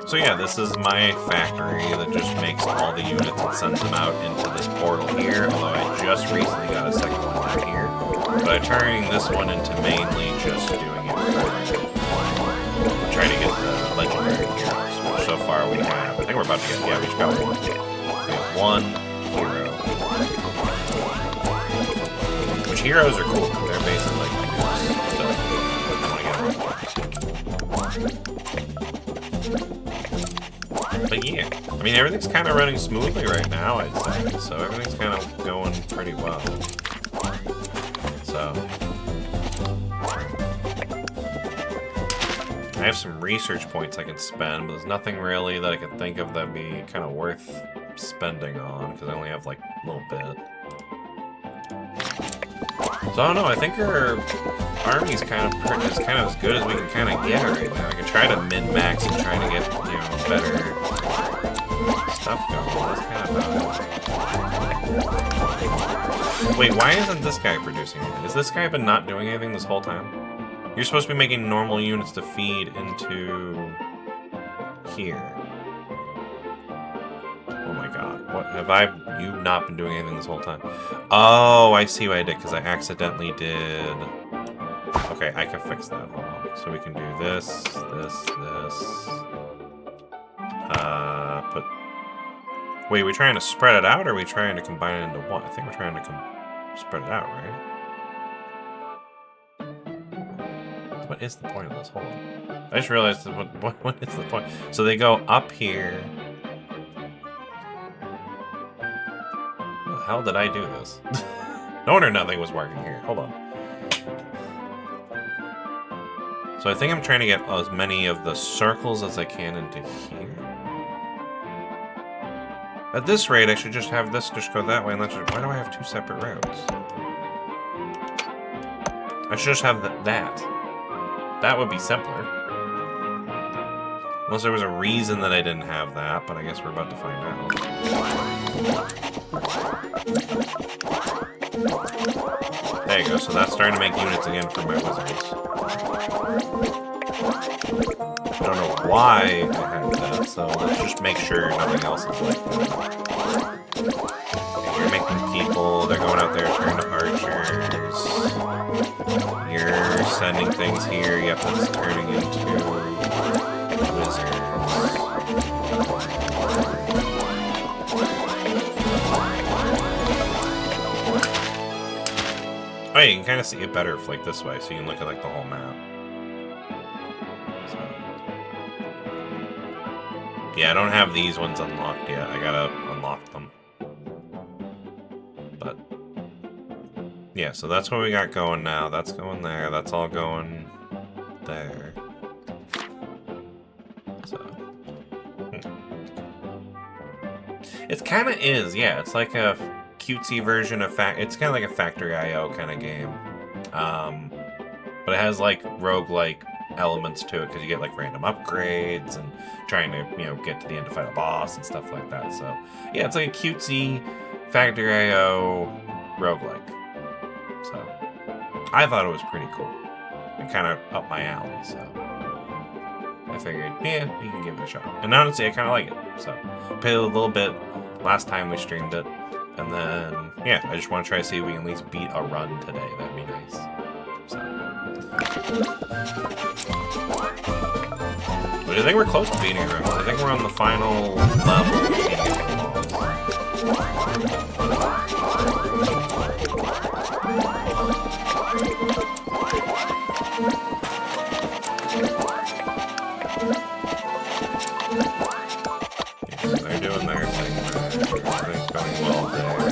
So yeah, this is my factory that just makes all the units and sends them out into this portal here, although I just recently got a second one down here. But I'm turning this one into mainly just doing it for trying to get the legendary heroes, which so far we have, I think we're about to get, yeah, we just got one. We have one hero. Which heroes are cool, they're basically like heroes, so I want to get them. But yeah, I mean, everything's kind of running smoothly right now, I'd say. So everything's kind of going pretty well. So I have some research points I can spend, but there's nothing really that I can think of that'd be kind of worth spending on, because I only have like a little bit. So I don't know, I think our army's kind of as good as we can kind of get right now. I can try to min-max and try to get, you know, better stuff going. That's kind of about it. Wait, why isn't this guy producing anything? Has this guy been not doing anything this whole time? You're supposed to be making normal units to feed into here. Oh my god, what have you not been doing anything this whole time? Oh, I see what I did, because I accidentally did... Okay, I can fix that, hold on. So we can do this, this. Put... Wait, are we trying to spread it out, or are we trying to combine it into one? I think we're trying to spread it out, right? What is the point of this? Hold on. I just realized what is the point? So they go up here. How the hell did I do this? No wonder nothing was working here. Hold on. So I think I'm trying to get as many of the circles as I can into here. At this rate, I should just have this just go that way, and that's just, why do I have two separate routes? I should just have that. That would be simpler. Unless there was a reason that I didn't have that, but I guess we're about to find out. There you go, so that's starting to make units again for my wizards. I don't know why I have that, so let's just make sure nothing else is like that. Okay, you're making people, they're going out there turning to archers. You're sending things here, yep, that's turning into wizards. Oh, yeah, you can kind of see it better if, like, this way, so you can look at, like, the whole map. So. Yeah, I don't have these ones unlocked yet. I gotta unlock them. But, yeah, so that's what we got going now. That's going there. That's all going there. So. It kind of is, yeah. It's like a cutesy version of it's kind of like a Factory IO kind of game, but it has like roguelike elements to it because you get like random upgrades and trying to, you know, get to the end to fight a boss and stuff like that. So yeah, it's like a cutesy Factory IO roguelike. So I thought it was pretty cool and kind of up my alley. So I figured, yeah, you can give it a shot. And honestly, I kind of like it. So played a little bit last time we streamed it. And then, yeah, I just want to try to see if we can at least beat a run today. That'd be nice. So, But I think we're close to beating it. I think we're on the final level. They're doing their thing. Everything's going well there.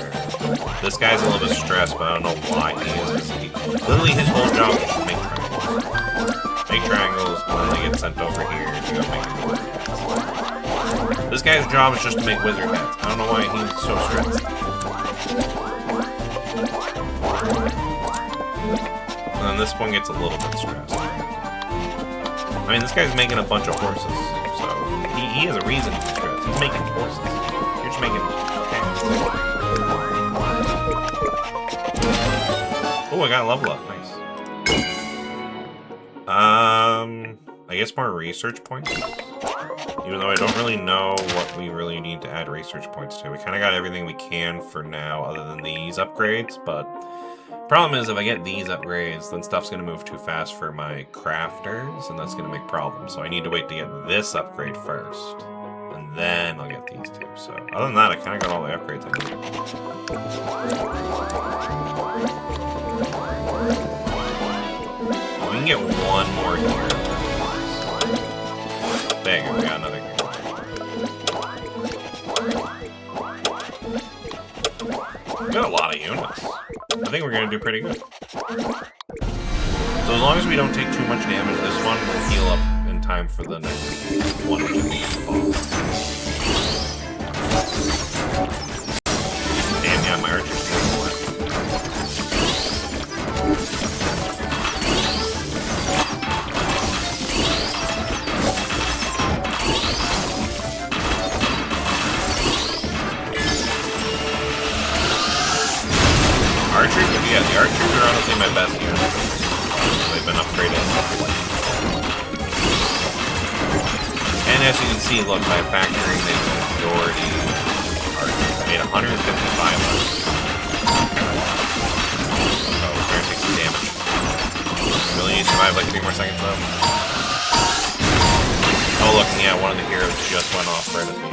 This guy's a little bit stressed, but I don't know why he is. Literally, his whole job is just to make triangles. Make triangles, and then they get sent over here to go make wizard heads. This guy's job is just to make wizard heads. I don't know why he's so stressed. And then this one gets a little bit stressed. I mean, this guy's making a bunch of horses, so he has a reason to be stressed. He's making horses. You're just making tanks. Oh, I got a level up. Nice. I guess more research points. Even though I don't really know what we really need to add research points to. We kind of got everything we can for now, other than these upgrades, but problem is if I get these upgrades, then stuff's going to move too fast for my crafters, and that's going to make problems. So I need to wait to get this upgrade first, and then I'll get these two. So other than that, I kind of got all the upgrades I need. We can get one more here. Dang, we got another here. We got a lot of units. I think we're going to do pretty good. So as long as we don't take too much damage, this one will heal up in time for the next one, which I think is the boss. Damn, yeah, my archer's getting left. Archers? Yeah, the archers are honestly my best units. They've been upgraded. And as you can see, look, by factoring the majority archers. I made 155 archers. Oh, we're gonna take some damage. Really need to survive like 3 more seconds though. Oh look, yeah, one of the heroes just went off right at the end.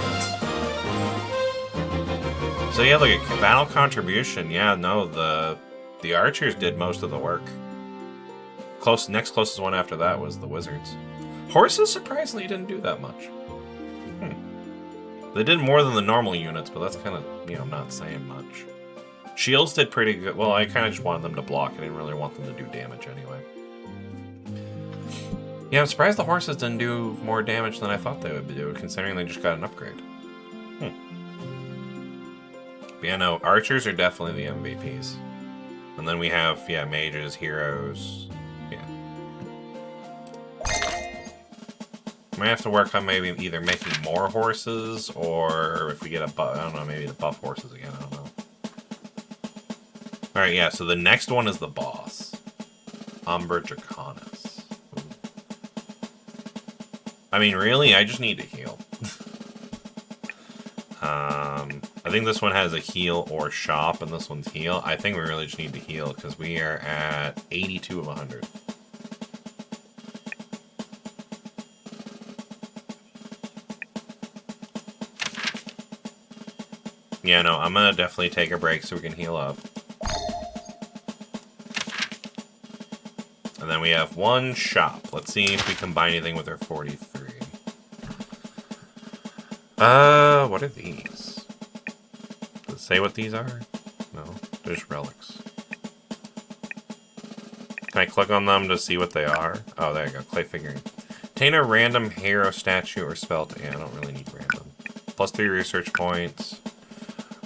So yeah, look at battle contribution. Yeah, no, the archers did most of the work. Next closest one after that was the wizards. Horses surprisingly didn't do that much. They did more than the normal units, but that's kind of, you know, not saying much. Shields did pretty good. Well, I kind of just wanted them to block. I didn't really want them to do damage anyway. Yeah, I'm surprised the horses didn't do more damage than I thought they would do, considering they just got an upgrade. But yeah, no, archers are definitely the MVPs. And then we have, yeah, mages, heroes. Yeah. Might have to work on maybe either making more horses, or if we get a buff, I don't know, maybe the buff horses again, I don't know. Alright, yeah, so the next one is the boss. Umbra Draconis. I mean, really, I just need to heal. I think this one has a heal or shop, and this one's heal. I think we really just need to heal, because we are at 82 of 100. Yeah, no, I'm gonna definitely take a break so we can heal up. And then we have one shop. Let's see if we combine anything with our 43. What are these? Does it say what these are? No, they're just relics. Can I click on them to see what they are? Oh, there you go, clay figurine. Obtain a random hero statue or spell. Yeah, I don't really need random. +3 research points.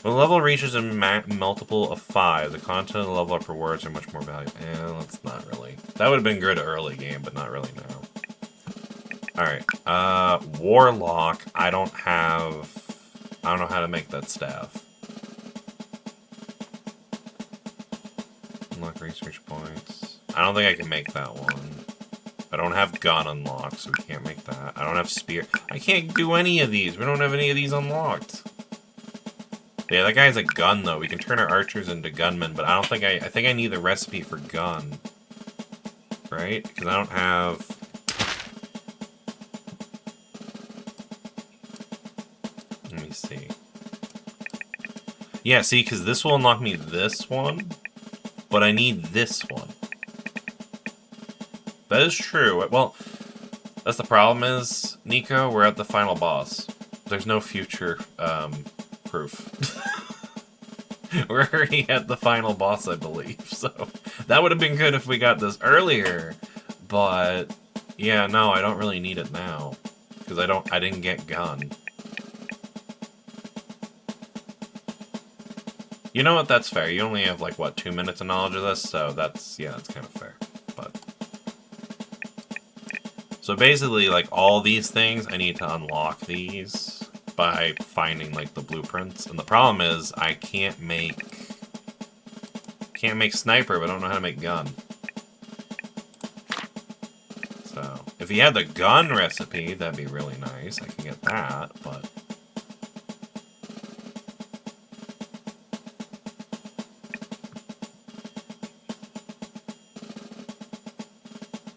When the level reaches a multiple of 5, the content of the level up rewards are much more valuable. Yeah, that's not really. That would have been good early game, but not really now. Alright, Warlock, I don't know how to make that staff. Unlock research points. I don't think I can make that one. I don't have gun unlocked, so we can't make that. I don't have spear. I can't do any of these. We don't have any of these unlocked. Yeah, that guy has a gun, though. We can turn our archers into gunmen, but I don't think I think I need the recipe for gun. right? Because I don't have... Let me see. Yeah, see, because this will unlock me this one, but I need this one. That is true. Well, that's the problem is, Nico, we're at the final boss. There's no future proof. We're already at the final boss, I believe. So that would have been good if we got this earlier. But yeah, no, I don't really need it now because I didn't get gun. You know what? That's fair. You only have like what 2 minutes of knowledge of this, so that's kind of fair. But so basically, like all these things, I need to unlock these by finding like the blueprints, and the problem is I can't make sniper, but I don't know how to make gun. So if he had the gun recipe, that'd be really nice. I can get that, but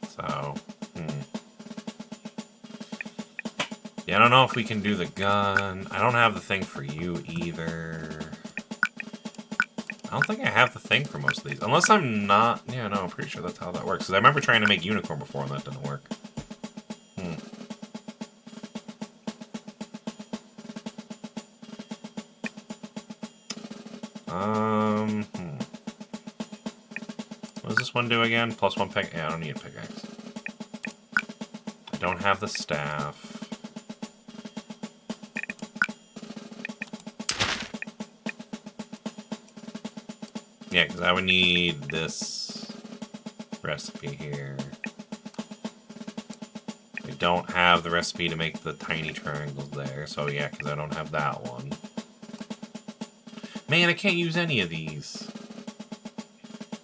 so yeah, I don't know if we can do the gun. I don't have the thing for you either. I don't think I have the thing for most of these. Unless I'm not... Yeah, no, I'm pretty sure that's how that works. Because I remember trying to make unicorn before and that didn't work. What does this one do again? +1 pick... Yeah, I don't need a pickaxe. I don't have the staff. Yeah, because I would need this recipe here. I don't have the recipe to make the tiny triangles there, so yeah, because I don't have that one. Man, I can't use any of these.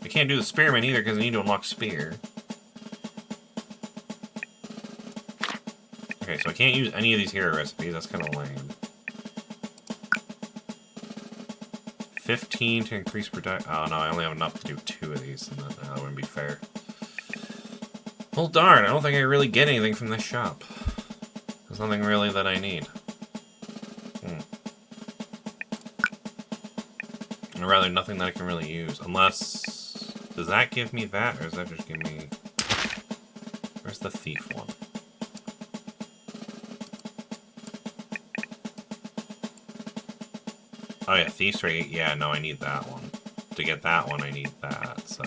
I can't do the spearman either because I need to unlock spear. Okay, so I can't use any of these hero recipes. That's kind of lame. 15 to increase production. Oh no, I only have enough to do 2 of these, and that wouldn't be fair. Well, darn, I don't think I really get anything from this shop. There's nothing really that I need. Or rather, nothing that I can really use. Unless... Does that give me that, or does that just give me... Where's the thief one? Oh yeah, Thief's Rate. Yeah, no, I need that one. To get that one, I need that, so...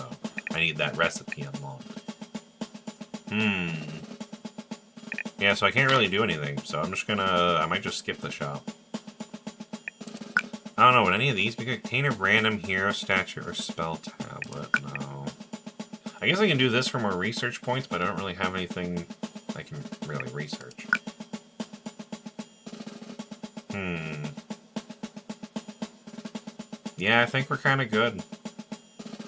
I need that recipe unlocked. Yeah, so I can't really do anything, so I'm just gonna... I might just skip the shop. I don't know, would any of these be good? Contain a random hero statue or spell tablet? No. I guess I can do this for more research points, but I don't really have anything I can really research. Yeah, I think we're kind of good.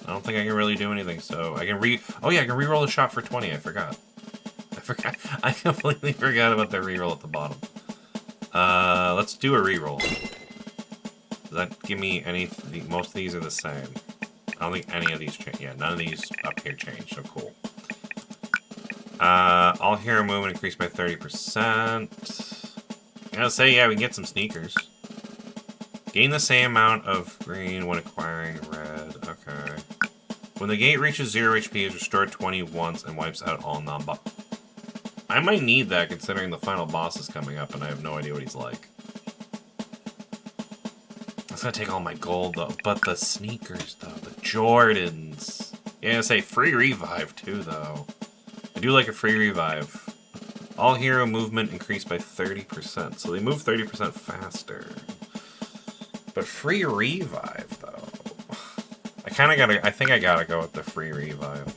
I don't think I can really do anything, so I can Oh yeah, I can re-roll the shot for 20, I forgot. I completely forgot about the re-roll at the bottom. Let's do a re-roll. Does that give me any... Most of these are the same. I don't think any of these change. Yeah, none of these up here change, so cool. All hero movement increased by 30%. I'll say, yeah, we can get some sneakers. Gain the same amount of green when acquiring red. Okay. When the gate reaches 0 HP, is restored 20 once and wipes out all non-boss. I might need that considering the final boss is coming up and I have no idea what he's like. That's gonna take all my gold though. But the sneakers though, the Jordans. Yeah, I say free revive too though. I do like a free revive. All hero movement increased by 30%, so they move 30% faster. But free revive though. I think I gotta go with the free revive.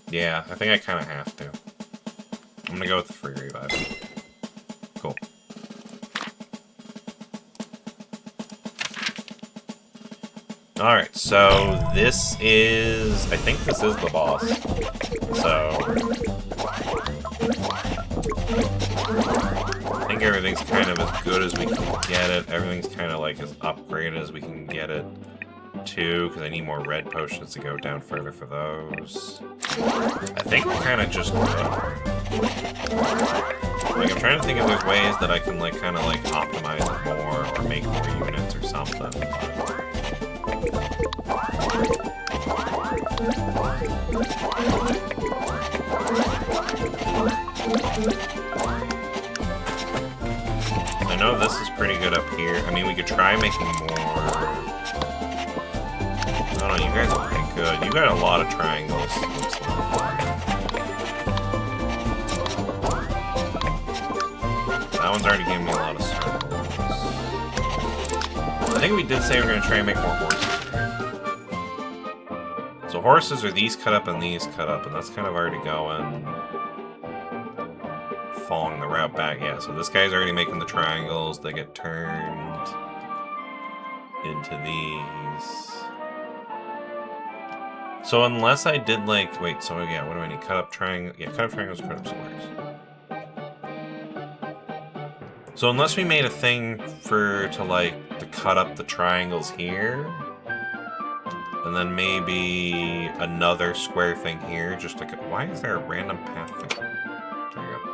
Yeah, I think I kind of have to. I'm gonna go with the free revive. Cool. Alright, so this is... I think this is the boss. So... I think everything's kind of as good as we can get it. Everything's kind of like as upgraded as we can get it. 2, because I need more red potions to go down further for those. I think we're kind of just like, I'm trying to think if there's ways that I can, like, kind of, like, optimize it more or make more units or something. I know this is pretty good up here. I mean, we could try making more. I don't know, you guys are pretty good. You got a lot of triangles. That one's already giving me a lot of circles. I think we did say we're going to try and make more horses here. So horses are these cut up and these cut up, and that's kind of already going. Following the route back, yeah. So this guy's already making the triangles. They get turned into these. So unless I did like, wait, so yeah, what do I need? Cut up triangle, yeah, cut up triangles, cut up squares. So unless we made a thing to like to cut up the triangles here, and then maybe another square thing here, just like, why is there a random path thing? There you go.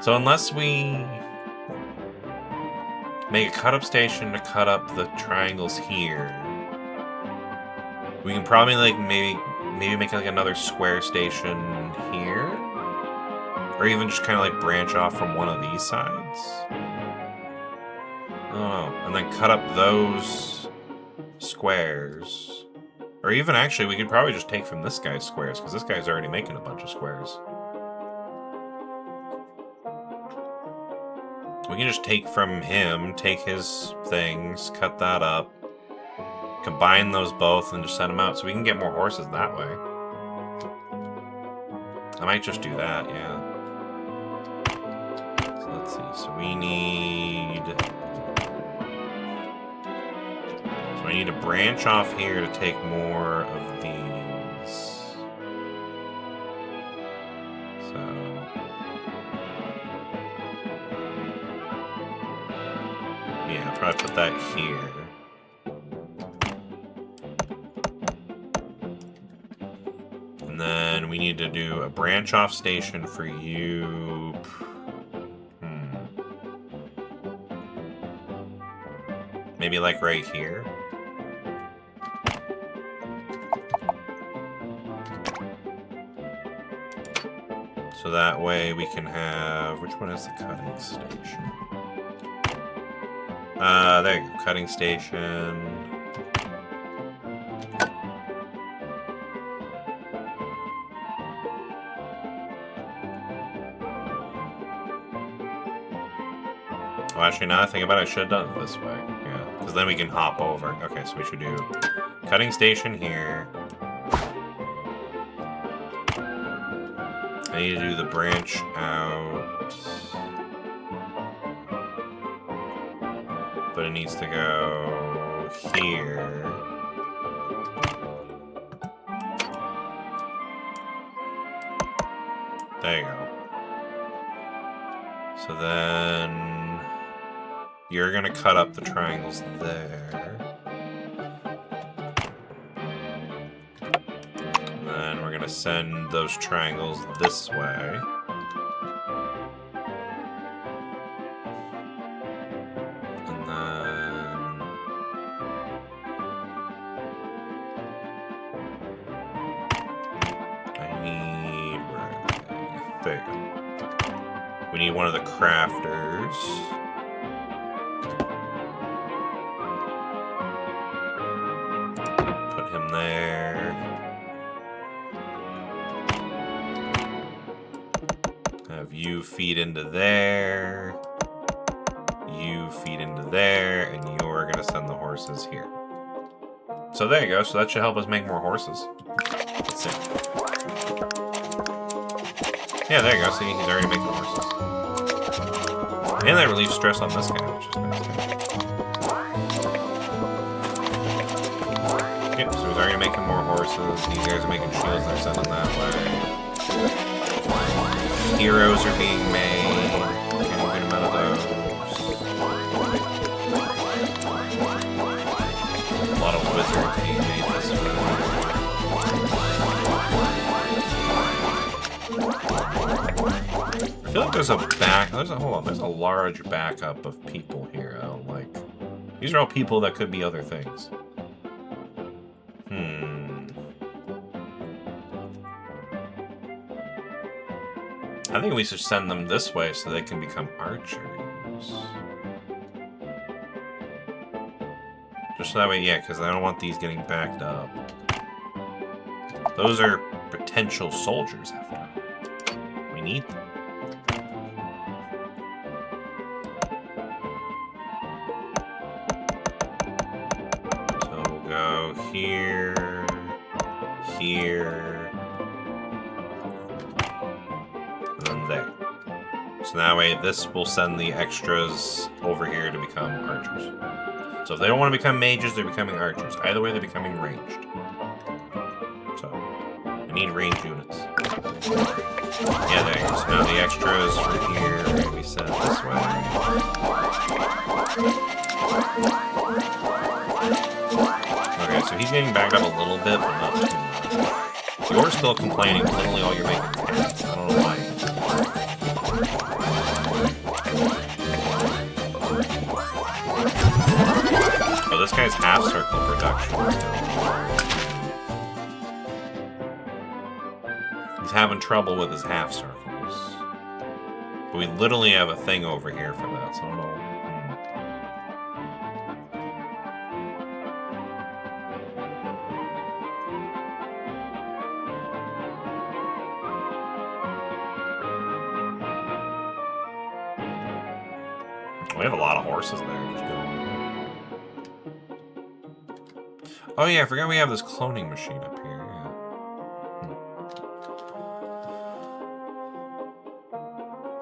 So unless we make a cut up station to cut up the triangles here, we can probably like maybe make like another square station here, or even just kind of like branch off from one of these sides. Oh, and then cut up those squares, or even actually we could probably just take from this guy's squares because this guy's already making a bunch of squares. We can just take from him, take his things, cut that up, combine those both, and just send them out so we can get more horses that way. I might just do that, yeah. So let's see. So we need... So I need to branch off here to take more of these. So... Yeah, I'll probably put that here. And then we need to do a branch off station for you. Maybe like right here. So that way we can have... Which one is the cutting station? There you go, cutting station. Well, actually, now that I think about it, I should have done it this way. Yeah, because then we can hop over. Okay, so we should do cutting station here. I need to do the branch out. But it needs to go here. There you go. So then you're gonna cut up the triangles there. And then we're gonna send those triangles this way. There you go. We need one of the crafters. Put him there. Have you feed into there. You feed into there, and you're gonna send the horses here. So there you go. So that should help us make more horses. Let's see. Yeah, there you go. See, he's already making horses. And that relieves stress on this guy, which is nice. Yep, so he's already making more horses. These guys are making shields, they're sending that way. Heroes are being made. Getting a good amount of those. feel like there's a large backup of people here I don't like. These are all people that could be other things. I think we should send them this way so they can become archers. Just so that way, yeah, because I don't want these getting backed up. Those are potential soldiers, after all. We need them. So we'll go here, here, and then there. So that way, this will send the extras over here to become archers. So if they don't want to become mages, they're becoming archers. Either way, they're becoming ranged. So, I need range units. Yeah, there you go. So now the extras for here are going to be sent this way. Okay, so he's getting backed up a little bit, but not too much. You're still complaining, literally all you're making is cats. I don't know why. Oh, this guy's half-circle production. He's having trouble with his half-circles. But we literally have a thing over here for that, so I don't know. We have a lot of horses there. Oh yeah, I forgot we have this cloning machine up here.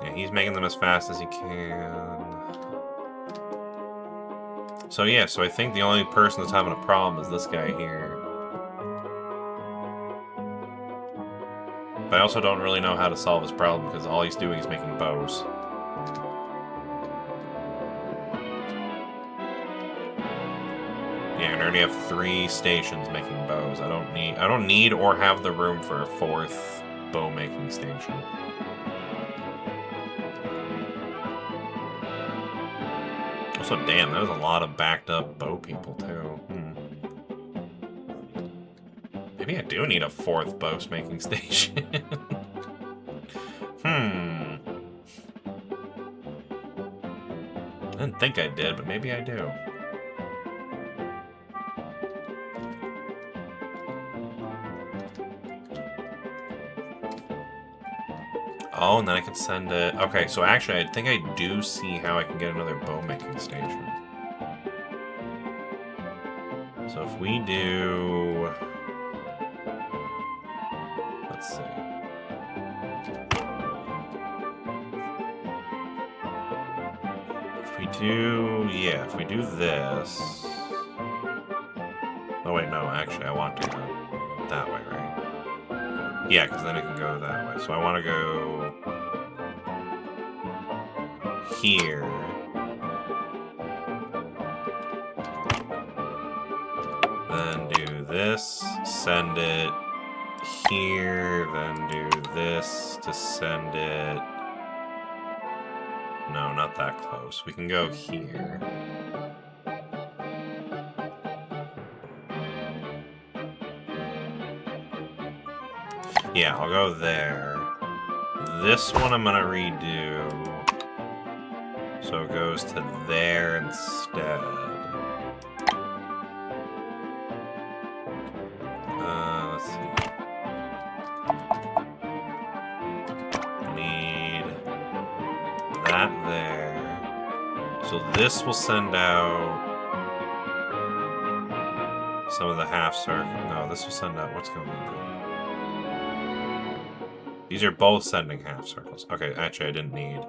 Yeah, he's making them as fast as he can. So yeah, so I think the only person that's having a problem is this guy here. But I also don't really know how to solve his problem because all he's doing is making bows. Yeah, I already have 3 stations making bows. I don't need or have the room for a 4th bow making station. Also, damn, there's a lot of backed up bow people too. Maybe I do need a 4th bow making station. I didn't think I did, but maybe I do. Oh, and then I can send it... Okay, so actually, I think I do see how I can get another bow-making station. So if we do... Let's see. If we do... Yeah, if we do this... Oh, wait, no, actually, I want to go that way, right? Yeah, because then it can go that way. So I want to go here. Then do this, send it here, then do this to send it. No, not that close. We can go here. Yeah, I'll go there. This one I'm gonna redo. So it goes to there instead. Let's see. Need that there. So this will send out some of the half circle. No, this will send out what's going on there. These are both sending half circles. Okay, actually, I didn't need.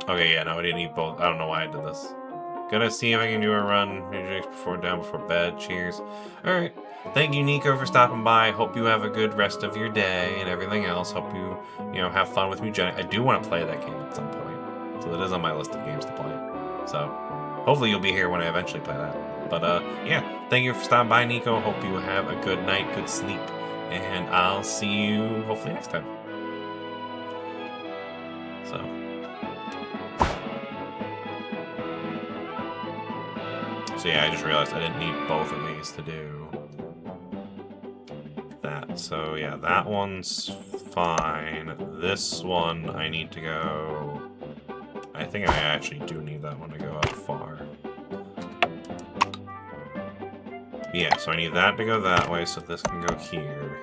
Okay, yeah, no, I didn't need both. I don't know why I did this. Gonna see if I can do a run before bed. Cheers. Alright. Thank you, Nico, for stopping by. Hope you have a good rest of your day and everything else. Hope you, have fun with me. I do want to play that game at some point. So that is on my list of games to play. So, hopefully you'll be here when I eventually play that. But, yeah, thank you for stopping by, Nico. Hope you have a good night, good sleep, And I'll see you hopefully next time. So yeah, I just realized I didn't need both of these to do that. So yeah, that one's fine. This one I need to go... I think I actually do need that one to go out far. Yeah, so I need that to go that way, so this can go here.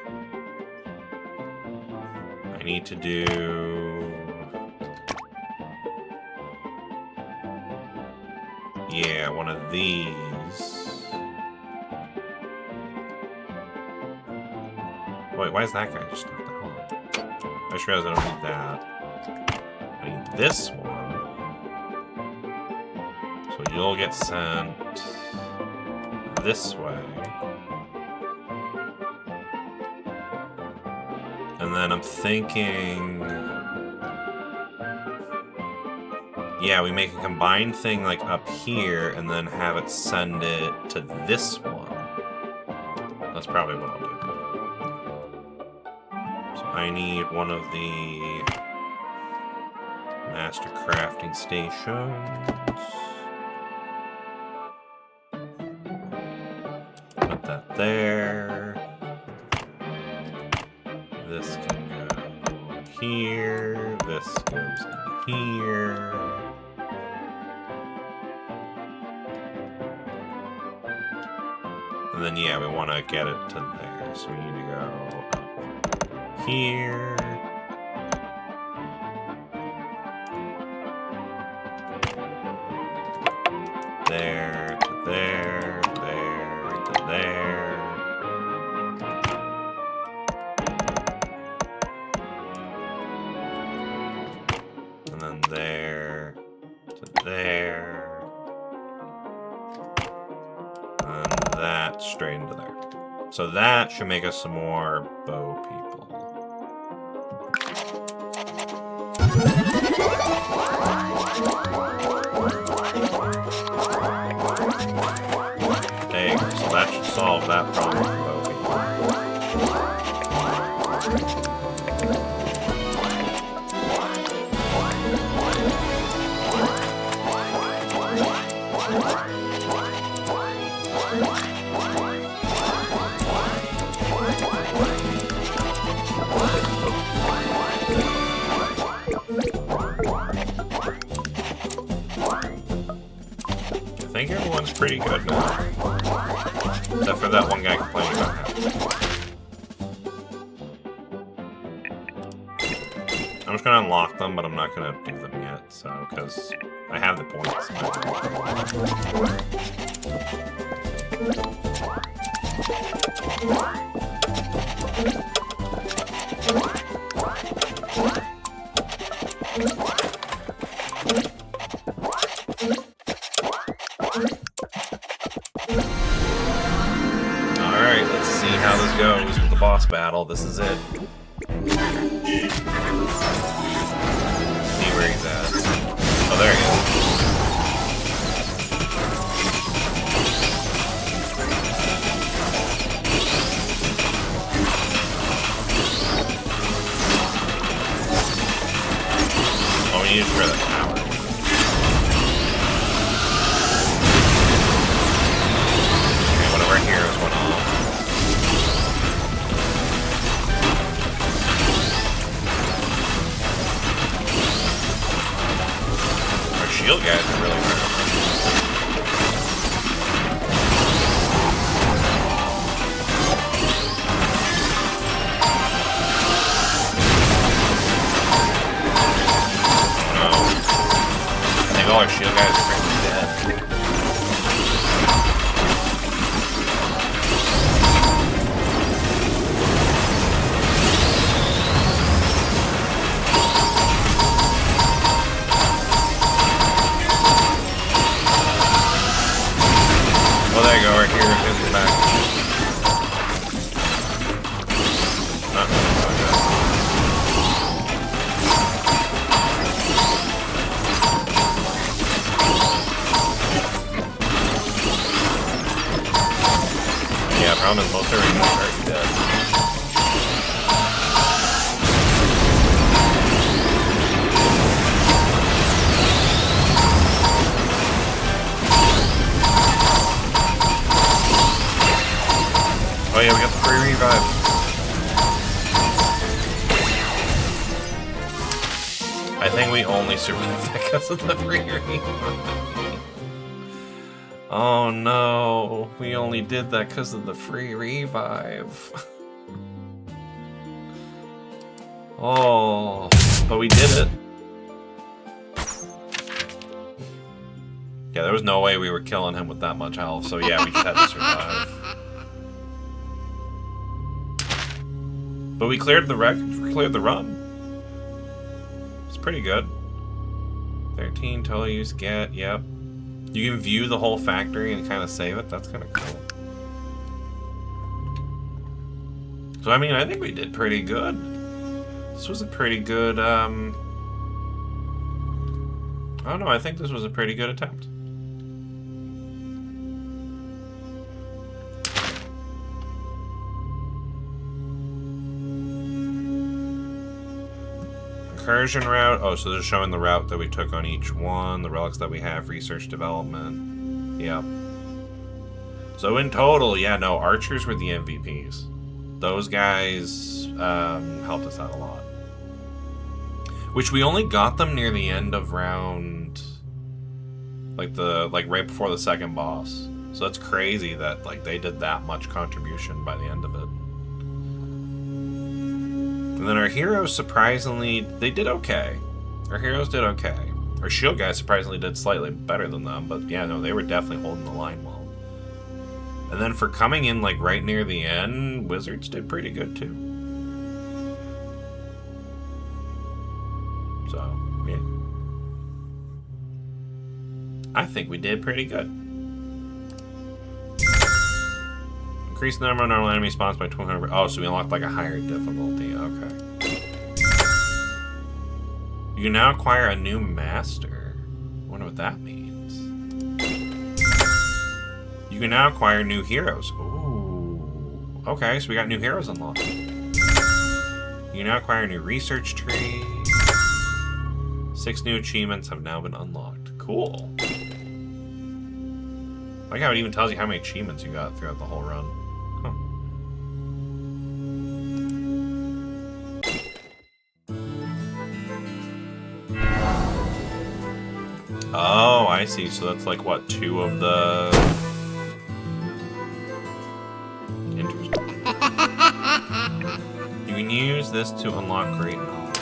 I need to do... yeah, one of these. Wait, why is that guy just stuck there? Hold on. I just realized I don't need that. I need this one. So you'll get sent this way. And then I'm thinking... yeah, we make a combined thing like up here and then have it send it to this one. That's probably what I'll do. So I need one of the master crafting stations. Put that there. This can go here. This goes in here. And then, yeah, we want to get it to there. So we need to go up here. There, to there, there, to there. And then there, to there. And that straight into there. So that should make us some more bow people. There you go. So that should solve that problem for bow people. I think everyone's pretty good now. Except for that one guy complaining about him. I'm just gonna unlock them, but I'm not gonna do them yet, so, because I have the points. Alright, let's see how this goes with the boss battle. This is it. See where he's at. Oh, there he is. Oh, we need to destroy that tower. Our heroes went off. Our shield guys are really hard. Oh no. I think all our shield guys are pretty dead. Oh, there you go, right here, it goes back. Yeah, problem is most everything is already dead. I think we only survived because of the free revive. Oh no, we only did that because of the free revive. Oh, but we did it. Yeah, there was no way we were killing him with that much health, so yeah, we just had to survive. But we cleared the run. It's pretty good. 13 total use get, yep. You can view the whole factory and kind of save it. That's kind of cool. So, I mean, I think we did pretty good. This was a pretty good, I don't know, I think this was a pretty good attempt. Incursion route. Oh, so they're showing the route that we took on each one, the relics that we have, research development. Yeah. So in total, yeah, no, archers were the MVPs. Those guys helped us out a lot. Which we only got them near the end of round, like right before the second boss. So that's crazy that like they did that much contribution by the end of it. And then our heroes, surprisingly, they did okay. Our heroes did okay. Our shield guys surprisingly did slightly better than them, but yeah, no, they were definitely holding the line well. And then for coming in like right near the end, wizards did pretty good too. So, yeah. I think we did pretty good. Increase the number of normal enemy spawns by 1200. Oh, so we unlocked like a higher difficulty. Okay. You can now acquire a new master. I wonder what that means. You can now acquire new heroes. Ooh. Okay, so we got new heroes unlocked. You can now acquire a new research tree. 6 new achievements have now been unlocked. Cool. I like how it even tells you how many achievements you got throughout the whole run. Huh. Oh, I see. So that's like, what, 2 of the... Interesting. You can use this to unlock great knowledge.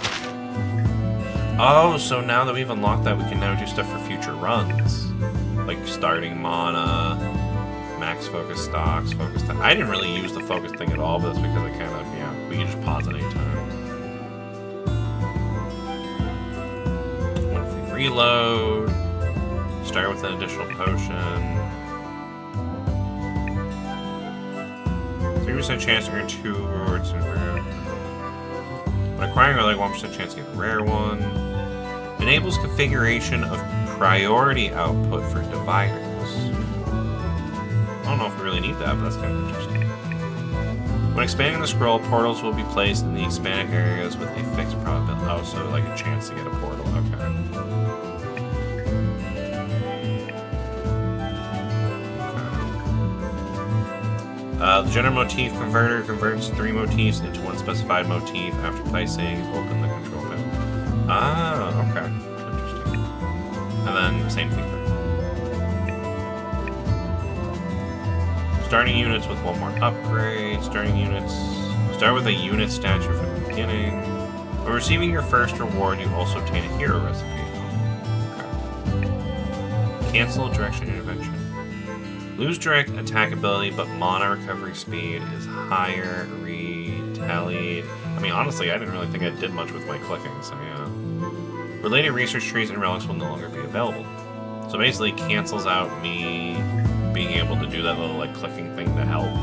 Oh, so now that we've unlocked that, we can now do stuff for future runs. Like starting mana, max focus stocks, focus time. I didn't really use the focus thing at all, but that's because I kind of, yeah, we can just pause at any time. One free reload. Start with an additional potion. 3% chance to earn 2 rewards and rare. When acquiring a like 1% chance to get a rare one. Enables configuration of priority output for dividers. I don't know if we really need that, but that's kind of interesting. When expanding the scroll, portals will be placed in the expanded areas with a fixed probability. Oh, so like a chance to get a portal. Okay. The general motif converter converts 3 motifs into 1 specified motif after placing. Open the control panel. Ah, okay. Interesting. And then, same thing. Starting units with 1 more upgrade. Starting units. Start with a unit statue from the beginning. When receiving your first reward, you also obtain a hero recipe. Okay. Cancel direction intervention. Lose direct attack ability, but mana recovery speed is higher. Retaliate. I mean, honestly, I didn't really think I did much with my clicking, so yeah. Related research trees and relics will no longer be available. So basically cancels out me being able to do that little like clicking thing to help.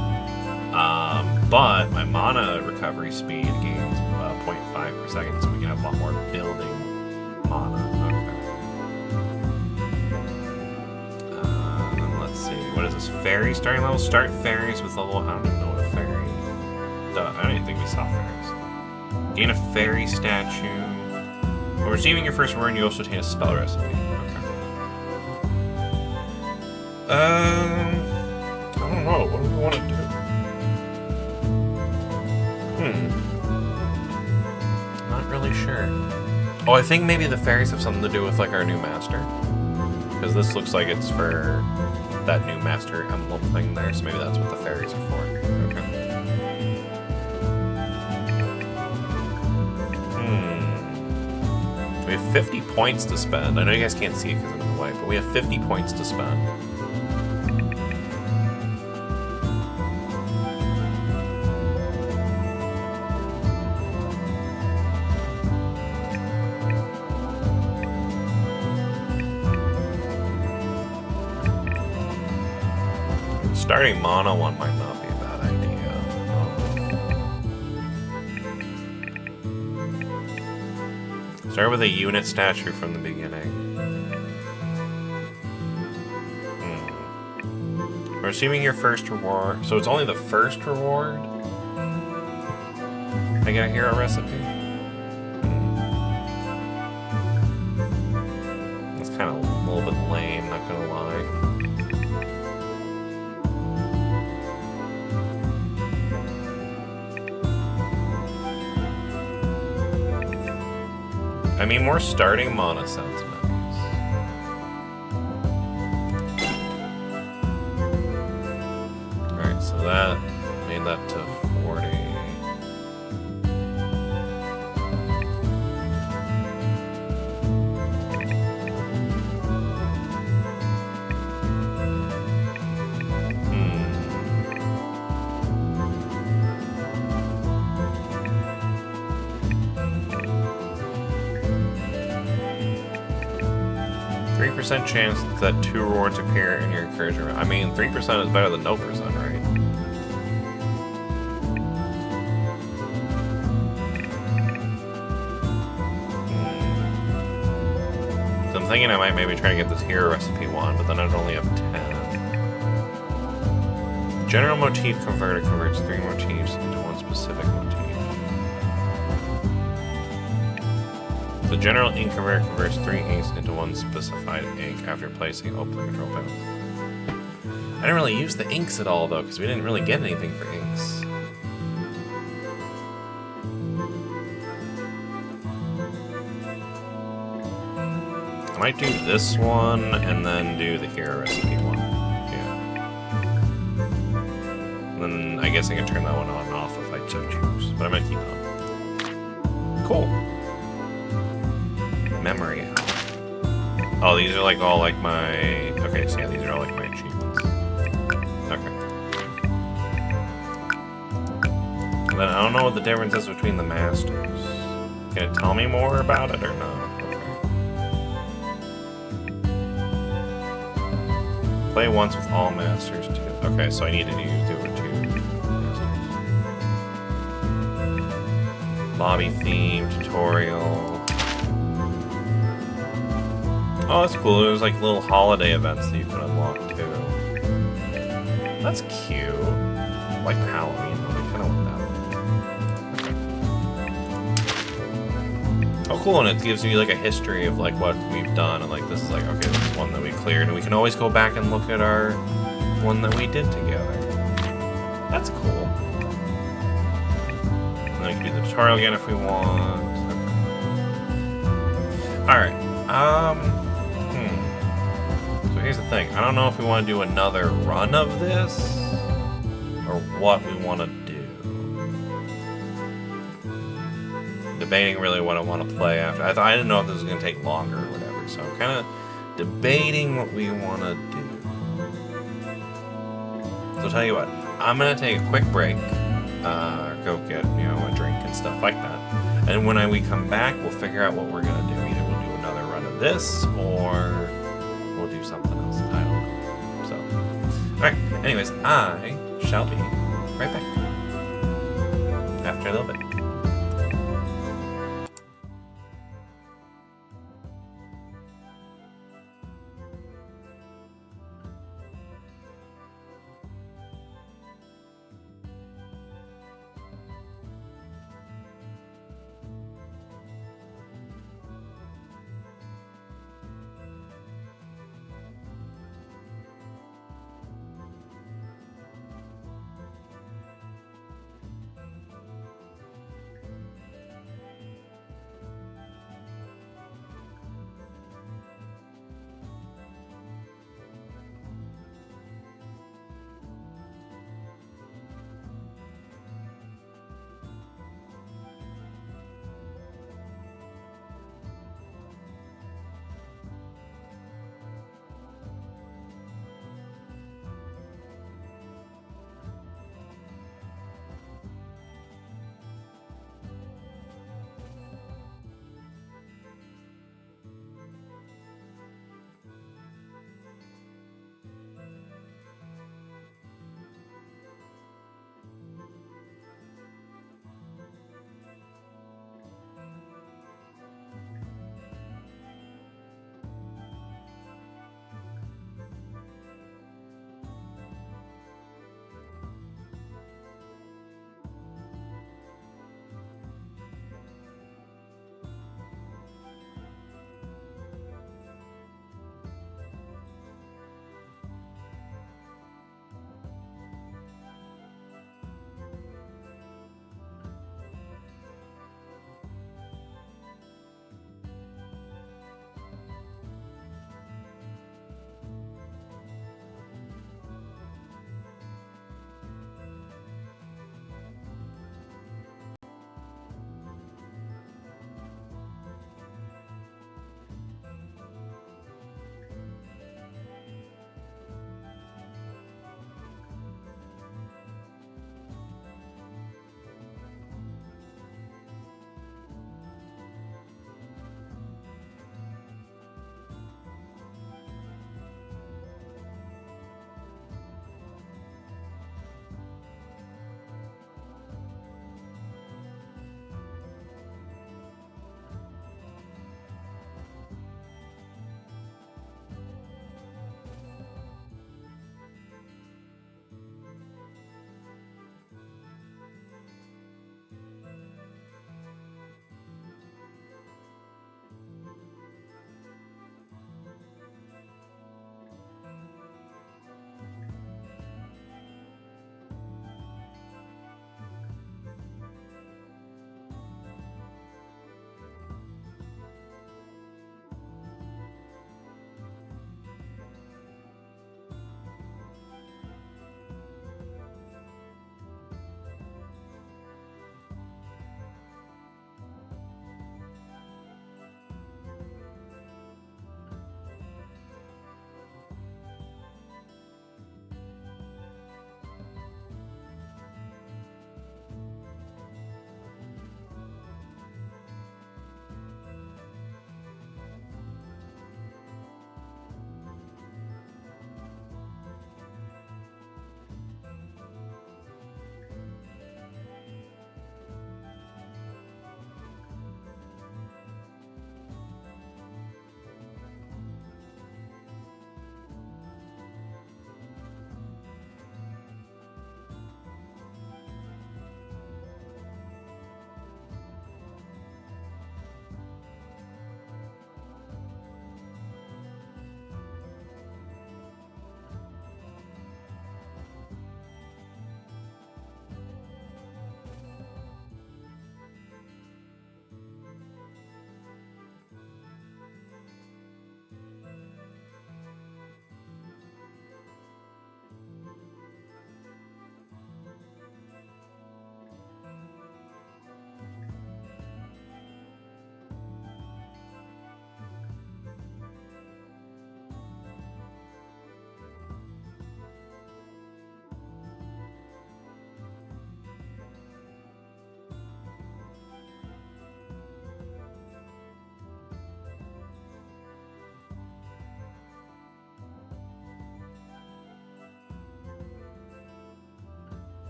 But my mana recovery speed gains 0.5 per second, so we can have a lot more building mana. Okay. Then let's see. What is this? Fairy starting level? Start fairies with level... I don't even know what a fairy... I don't even think we saw fairies. Gain a fairy statue. When receiving your first reward, you also obtain a spell recipe. Okay. I don't know. What do we want to do? Not really sure. Oh, I think maybe the fairies have something to do with like our new master. Because this looks like it's for that new master emblem thing there, so maybe that's what the fairies are for. Okay. We have 50 points to spend. I know you guys can't see it because I'm in the way, but we have 50 points to spend. Starting mono one might not be a bad idea. Start with a unit statue from the beginning. We're assuming your first reward, so it's only the first reward I get a hero recipe? That's kind of a little bit lame, not gonna lie. I mean, we're starting Mana sounds nice. Alright, so that made that to 40. Percent chance that 2 rewards appear in your encouragement. I mean, 3% is better than no percent, right? So I'm thinking I might maybe try to get this hero recipe one, but then I'd only have 10. General motif converter converts 3 motifs into one specific motif. The general ink converter converts 3 inks into one specified ink after placing open control panel. I didn't really use the inks at all though, because we didn't really get anything for inks. I might do this one and then do the hero recipe one. Yeah. And then I guess I can turn that one on and off if I so choose, but I might keep it on. Cool. Memory. Oh, these are like all like my... Okay, so yeah, these are all like my achievements. Okay. And then I don't know what the difference is between the masters. Can it tell me more about it or no? Okay. Play once with all masters too. Okay, so I need to do it with 2 masters. Lobby theme, tutorial. Oh, that's cool. There's like little holiday events that you can unlock too. That's cute. Like Halloween, but I kind of want that. Okay. Oh, cool. And it gives you like a history of like what we've done. And like this is like, okay, this is one that we cleared. And we can always go back and look at our one that we did together. That's cool. And then we can do the tutorial again if we want. Okay. Alright. Here's the thing. I don't know if we want to do another run of this or what we want to do. Debating really what I want to play after. I didn't know if this was going to take longer or whatever, so I'm kind of debating what we want to do. So I'll tell you what. I'm going to take a quick break, go get, a drink and stuff like that. And when we come back, we'll figure out what we're going to do. Either we'll do another run of this or we'll do something else. I don't know. So, alright. Anyways, I shall be right back. After a little bit.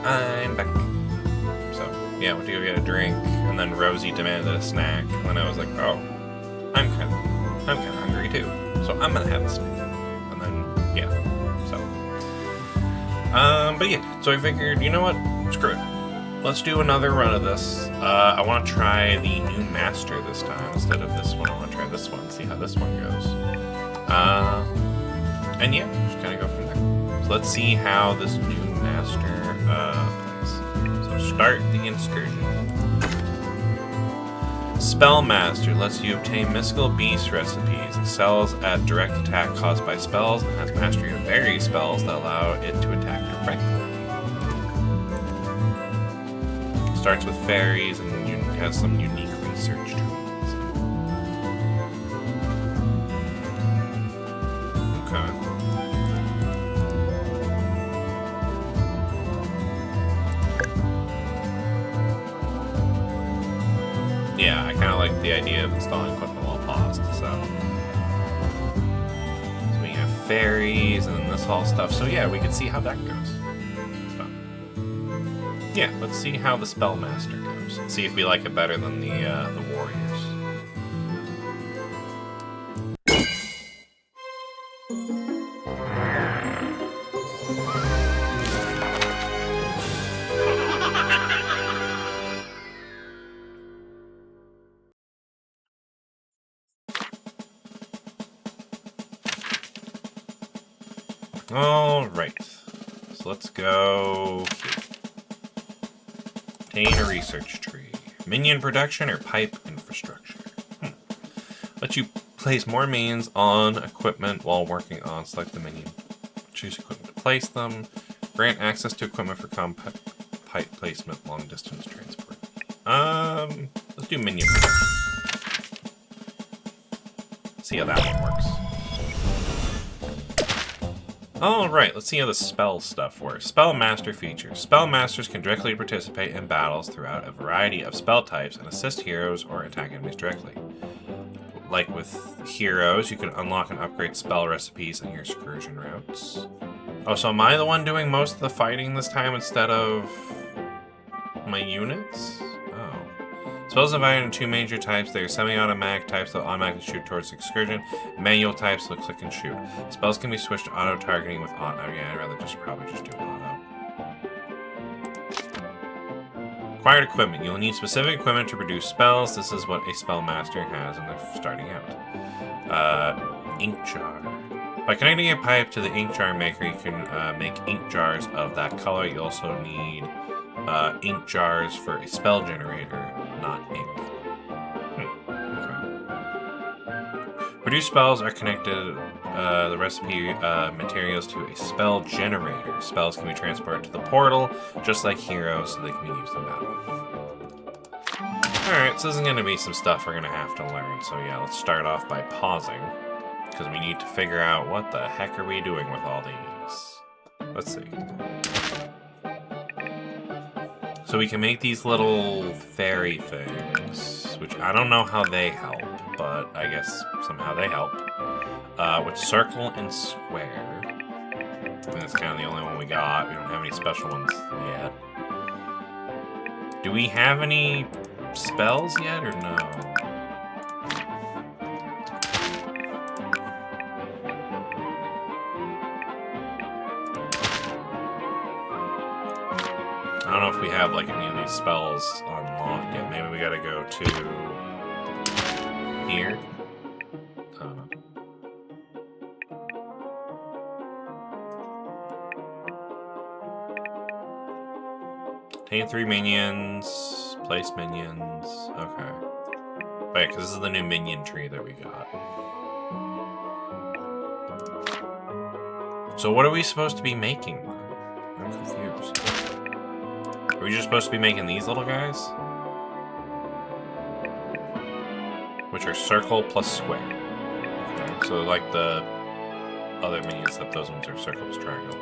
I'm back. So, yeah, went to go get a drink, and then Rosie demanded a snack, and then I was like, oh, I'm kind of hungry too, so I'm gonna have a snack. And then, yeah, so. But yeah, so I figured, you know what? Screw it. Let's do another run of this. I want to try the new master this time instead of this one. I want to try this one, see how this one goes. And yeah, just kind of go from there. So let's see how this new master plays. So start the excursion. Spellmaster lets you obtain mystical beast recipes, excels at direct attack caused by spells, and has mastery of various spells that allow it to attack directly. Starts with fairies and has some unique research trees. Okay. Yeah, I kind of like the idea of installing equipment while paused, so we have fairies and this all stuff, so yeah, we can see how that goes. Yeah, let's see how the Spellmaster goes. See if we like it better than the Warriors. All right, so let's go here. Obtain a research tree. Minion production or pipe infrastructure. Let you place more minions on equipment while working on select the minion. Choose equipment to place them. Grant access to equipment for compact pipe placement, long distance transport. Let's do minion production. See how that one works. Alright, let's see how the spell stuff works. Spellmaster features. Spellmasters can directly participate in battles throughout a variety of spell types and assist heroes or attack enemies directly. Like with heroes, you can unlock and upgrade spell recipes in your excursion routes. Oh, so am I the one doing most of the fighting this time instead of my units? Oh. Spells divided into two major types. They are semi-automatic types that automatically shoot towards the excursion. Manual types that click and shoot. Spells can be switched to auto-targeting with auto. Yeah, I'd rather probably just do auto. Acquired equipment. You'll need specific equipment to produce spells. This is what a spellmaster has when they're starting out. Ink jar. By connecting a pipe to the ink jar maker, you can make ink jars of that color. You also need ink jars for a spell generator, not ink. Okay. Produce spells are connected the recipe materials to a spell generator. Spells can be transported to the portal, just like heroes, so they can be used in battle. Alright, so this is going to be some stuff we're going to have to learn. So yeah, let's start off by pausing, because we need to figure out what the heck are we doing with all these. Let's see. So we can make these little fairy things, which I don't know how they help, but I guess somehow they help. With circle and square. I think that's kind of the only one we got. We don't have any special ones yet. Do we have any spells yet, or no? I don't know if we have like any of these spells unlocked yet. Maybe we gotta go to here. I don't know. Obtain 3 minions. Place minions. Okay. Wait, because this is the new minion tree that we got. So what are we supposed to be making then? I'm confused. Are we just supposed to be making these little guys? Which are circle plus square. Okay, so like the other minions, except those ones are circle plus triangle.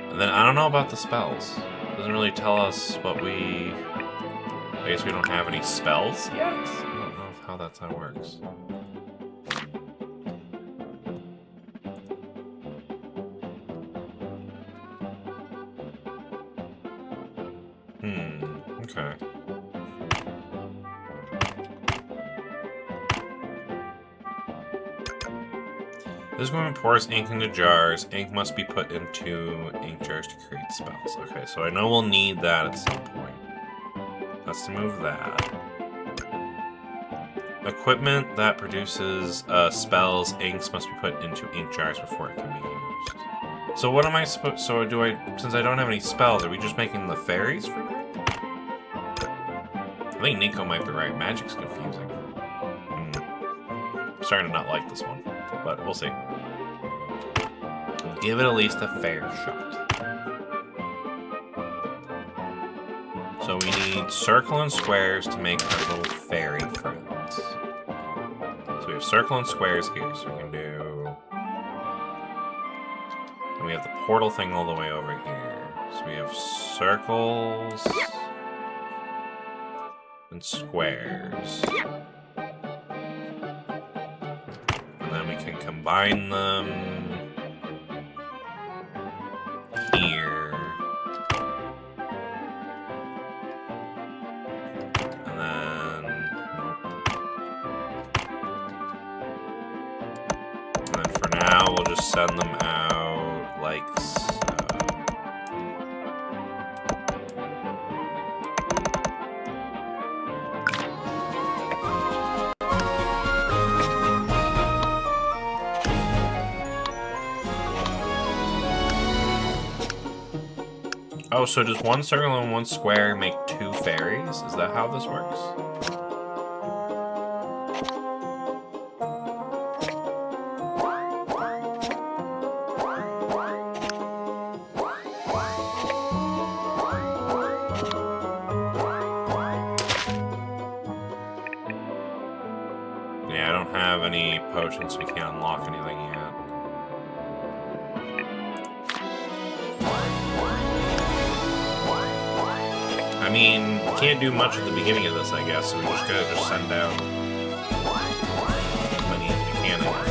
And then I don't know about the spells. It doesn't really tell us what we... I guess we don't have any spells yet? I don't know how that's how it works. This equipment pours ink into jars. Ink must be put into ink jars to create spells. Okay, so I know we'll need that at some point. Let's move that. Equipment that produces spells, inks must be put into ink jars before it can be used. So what am I supposed... So do I... Since I don't have any spells, are we just making the fairies for that? I think Nico might be right. Magic's confusing. I'm starting to not like this one, but we'll see. Give it at least a fair shot. So we need circle and squares to make our little fairy friends. So we have circle and squares here, so we can do... And we have the portal thing all the way over here. So we have circles and squares. And then we can combine them here. And then for now, we'll just send them out like so. Oh, so does one circle and one square make two fairies? Is that how this works? Yeah, I don't have any potions, so we can't unlock anything yet. I mean, we can't do much at the beginning of this, I guess, so we just gotta just send out as many as we can, I guess.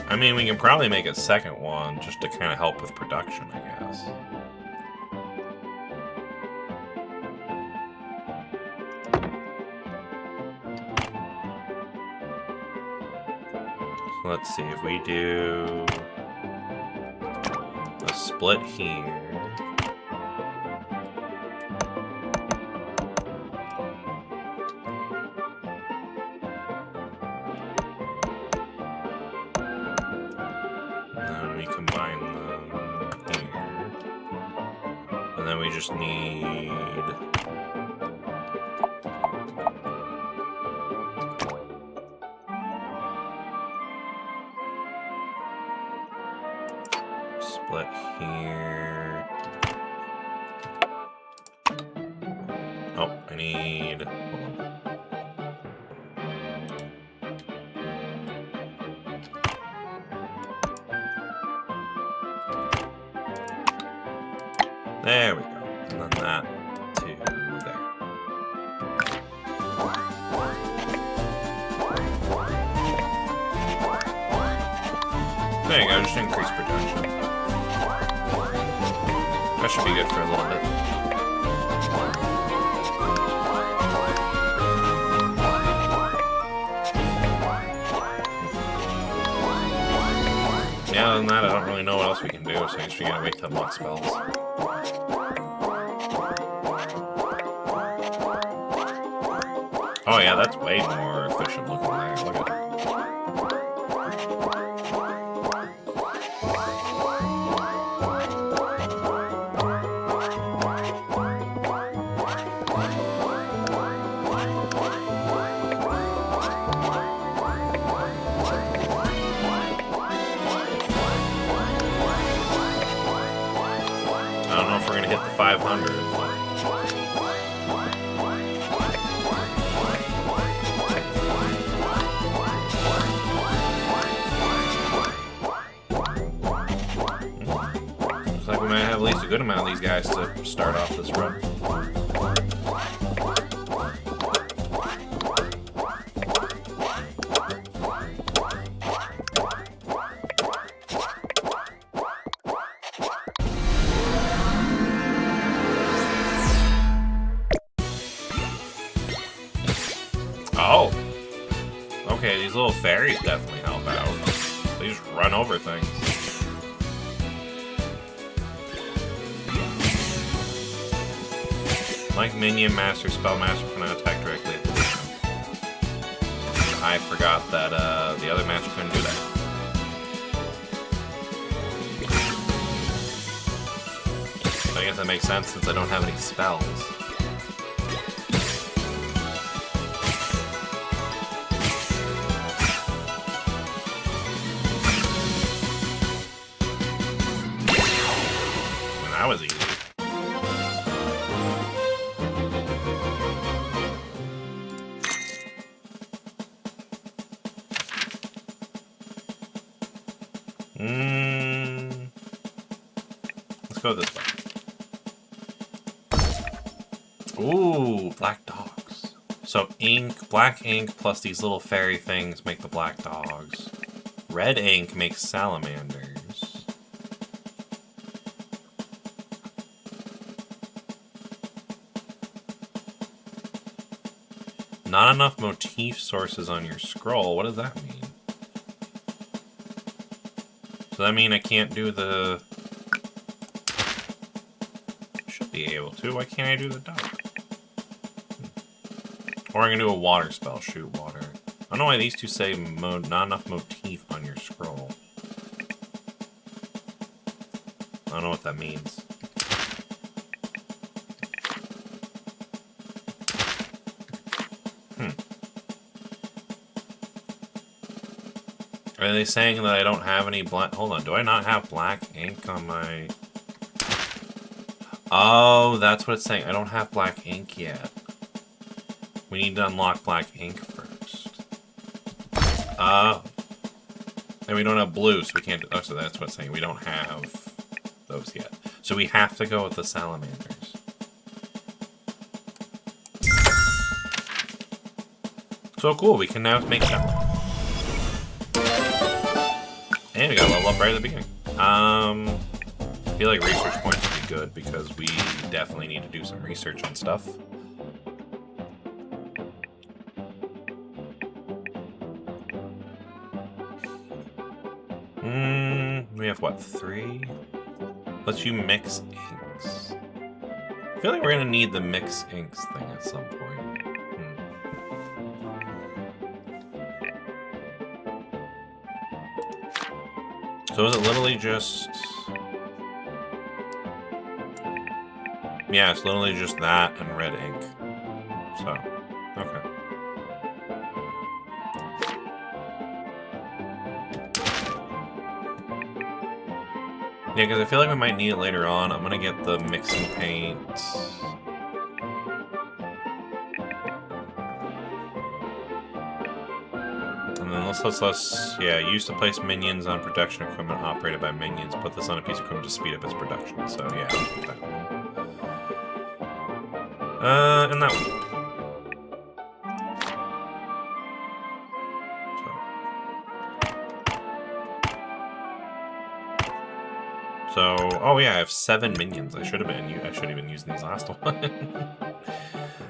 I mean, we can probably make a second one just to kind of help with production, I guess. So let's see, if we do a split here. Combine them here. And then we just need... split here. Oh, I need... Hold on. There we go. And then that to there. There you go, just increase production. That should be good for a little bit. Yeah, other than that, I don't really know what else we can do, so I guess we gotta wait to unlock spells. Oh yeah, that's way more efficient looking there. Look at it. I don't know if we're gonna hit the 500. Looks like we we might have at least a good amount of these guys to start off this run. Oh! Okay, these little fairies definitely help out. They just run over things. Like minion, master, spell master can attack directly at the window. I forgot that the other master couldn't do that. So I guess that makes sense since I don't have any spells. And that was easy. Let's go this way. Ooh, black dogs. So ink, black ink plus these little fairy things make the black dogs. Red ink makes salamanders. Not enough motif sources on your scroll. What does that mean? Does that mean I can't do the... Should be able to. Why can't I do the dog? Or I'm going to do a water spell. Shoot water. I don't know why these two say not enough motif on your scroll. I don't know what that means. Are they saying that I don't have any black... Hold on, do I not have black ink on my... Oh, that's what it's saying. I don't have black ink yet. We need to unlock black ink first. Oh. And we don't have blue, so we can't... Oh, so that's what it's saying. We don't have those yet. So we have to go with the salamanders. So cool, we can now make that. And we got a level up right at the beginning. I feel like research points would be good because we definitely need to do some research on stuff. We have what, 3? Let's you mix inks. I feel like we're gonna need the mix inks thing at some point. So is it literally just... Yeah, it's literally just that and red ink. So, okay. Yeah, because I feel like we might need it later on. I'm gonna get the mixing paint. And then let's yeah, used to place minions on production equipment operated by minions. Put this on a piece of equipment to speed up its production. So yeah, I'll put that one. And that one. So, oh yeah, I have 7 minions. I should have been using these last one.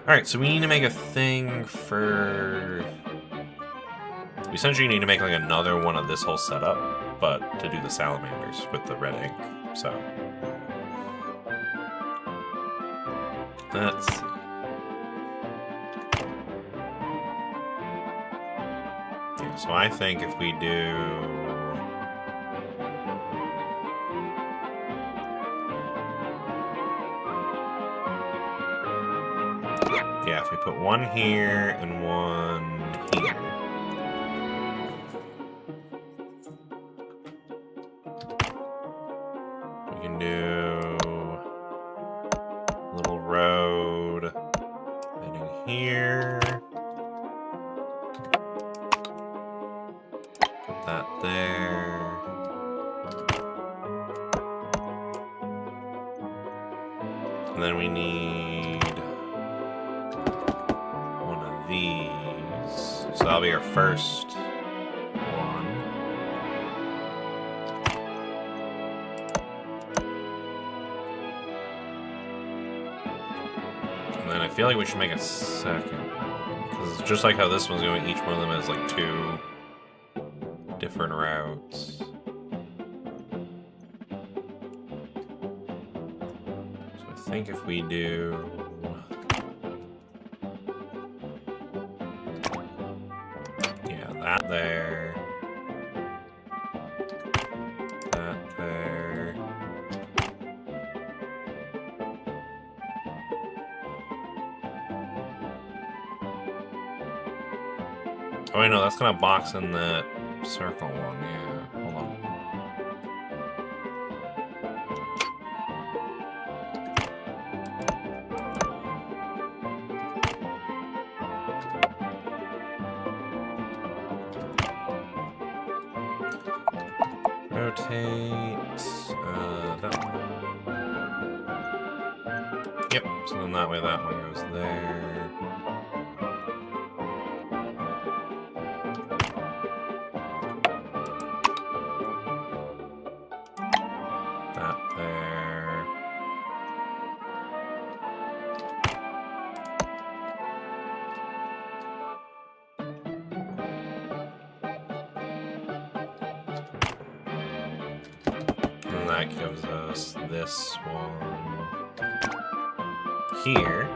Alright, so we need to make a thing for... We essentially need to make like another one of this whole setup, but to do the salamanders with the red ink. So let's see. Yeah, so I think if we do... Yeah, if we put one here and one here. We can do a little road heading here. Put that there. And then we need one of these. So that'll be our first one. And then I feel like we should make a second one. Because just like how this one's going, each one of them has like 2 different routes. So I think if we do... yeah, that there. That there. Oh, I know, that's gonna box in that circle one, yeah. Hold on. Rotate that one. Yep, so then that way that one goes there. That there. And that gives us this one here.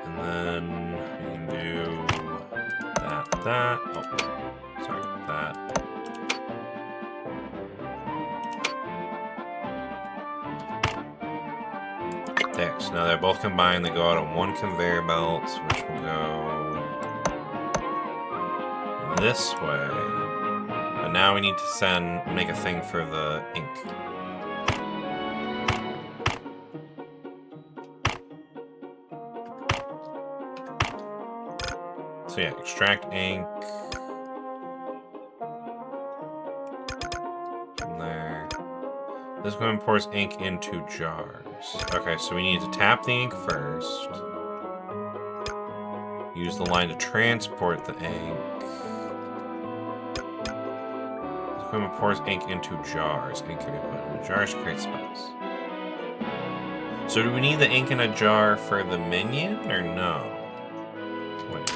And then we can do that. Oh, sorry, that. There, so now they're both combined, they go out on one conveyor belt, which will go this way. But now we need to make a thing for the ink. So yeah, extract ink. From there. This one pours ink into jars. Okay, so we need to tap the ink first. Use the line to transport the ink. This equipment pours ink into jars. Ink can be put into jars to create spells. So do we need the ink in a jar for the minion, or no? Wait.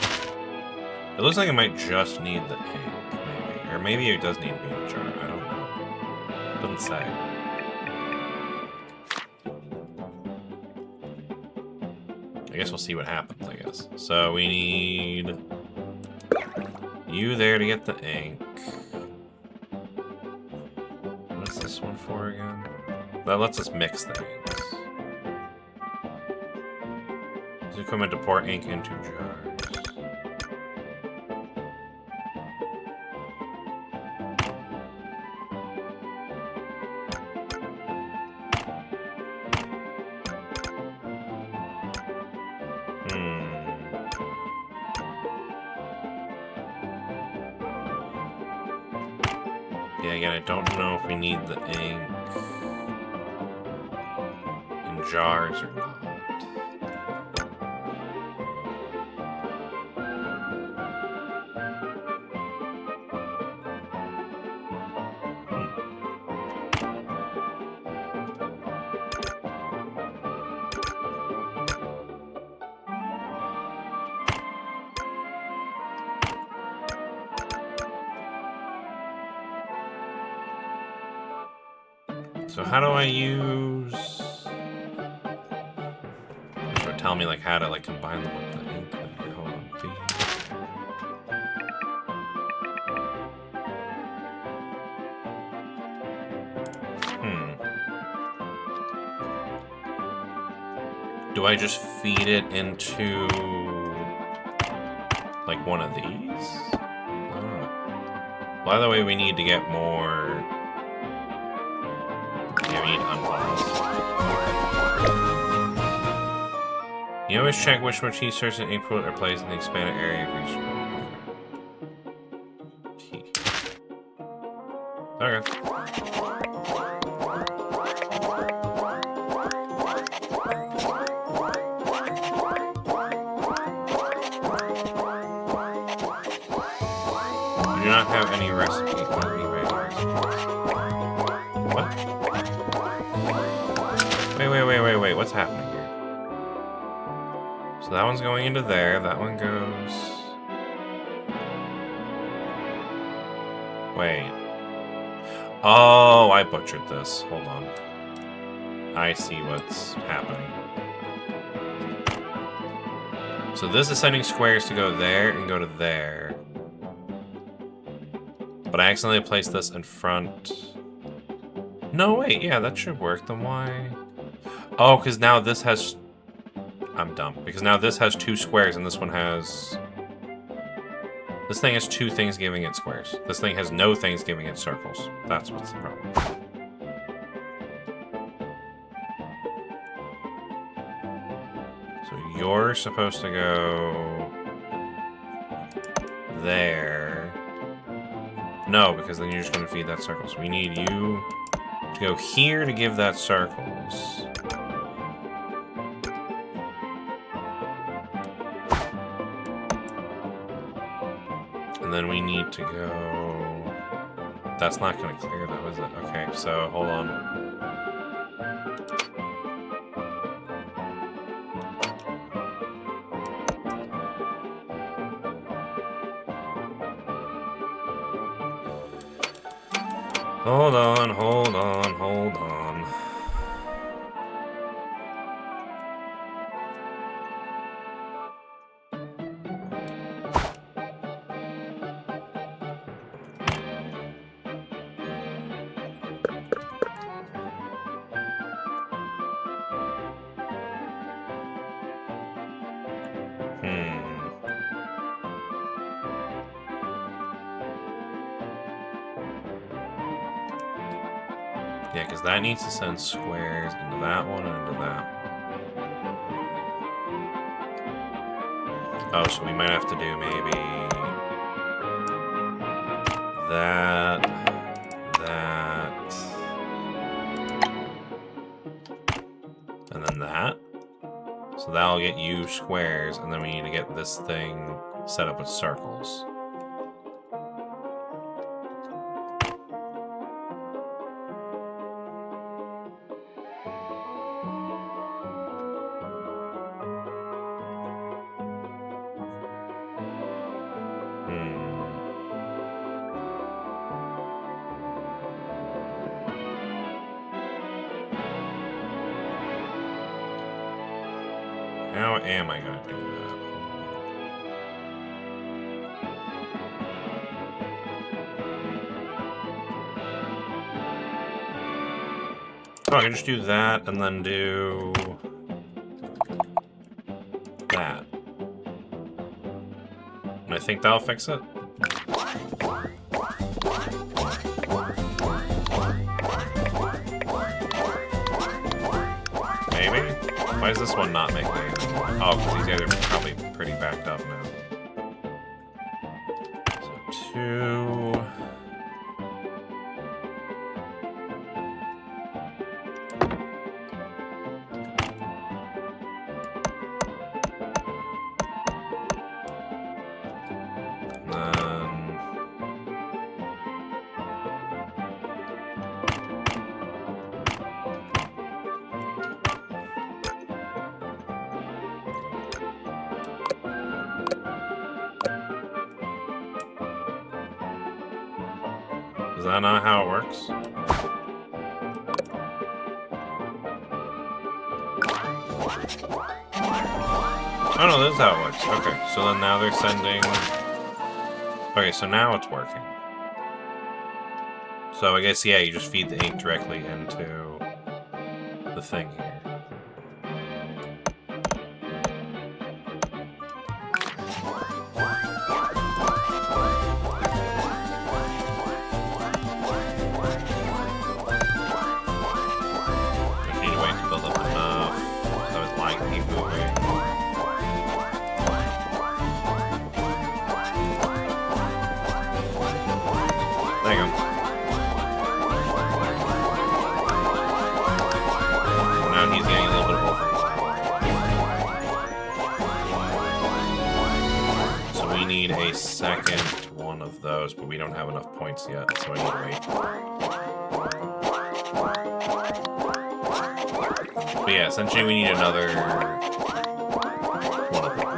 It looks like it might just need the ink, maybe. Or maybe it does need to be in a jar. I don't know. Doesn't say. I guess we'll see what happens, I guess. So we need you there to get the ink. What is this one for again? That lets us mix the inks. Use equipment to pour ink into jars. Yeah, again, I don't know if we need the ink in jars or not. So how do I use... So tell me like how to like combine them with the ink there. Hold on, Do I just feed it into like one of these? I don't know. By the way, we need to get more. Yeah, we need to unpause. You always check which motif starts an input or plays in the expanded area of each scroll. Okay. have any recipe or eBay recipes. What? Wait, what's happening here? So that one's going into there, that one goes... Wait. Oh, I butchered this. Hold on. I see what's happening. So this is sending squares to go there and go to there. But I accidentally placed this in front. No, wait, yeah, that should work. Then why? Oh, because now this has... I'm dumb. Because now this has 2 squares and this one has... This thing has 2 things giving it squares. This thing has no things giving it circles. That's what's the problem. So you're supposed to go... there. No, because then you're just going to feed that circle. So we need you to go here to give that circles. And then we need to go... That's not going to clear though, is it? Okay, so hold on. Hold on. Yeah, because that needs to send squares into that one and into that one. Oh, so we might have to do maybe that, and then that. So that'll get you squares, and then we need to get this thing set up with circles. How am I going to do that? Oh, I can just do that and then do that. And I think that'll fix it. Maybe? Why is this one not making it? Oh, because these guys are probably pretty backed up now. So 2... Is that not how it works? Oh no, this is how it works. Okay, so then now they're sending... Okay, so now it's working. So I guess, yeah, you just feed the ink directly into the thing here. Second one of of those, but we don't have enough points yet, so I need to wait. But yeah, essentially we need another one of those.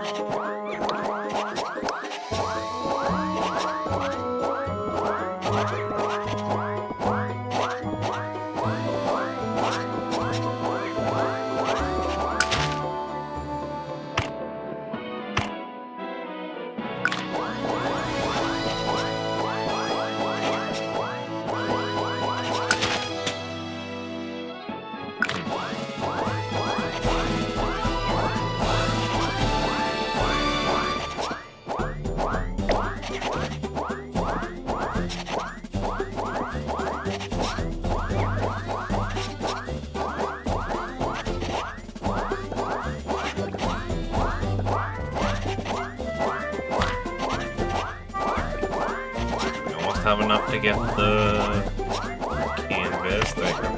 Have enough to get the canvas. There you go.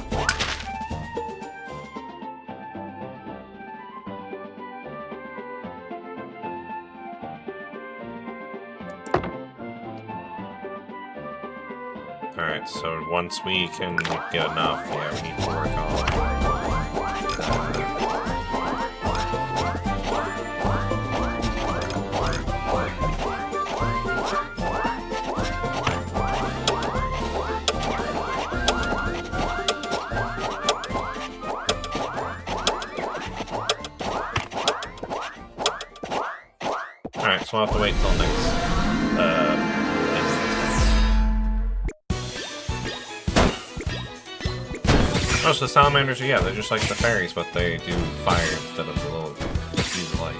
Alright, so once we can get enough, yeah, we need to work on Alright, so we'll have to wait till next. Oh, so the salamanders, yeah, they're just like the fairies, but they do fire instead of the little use of light.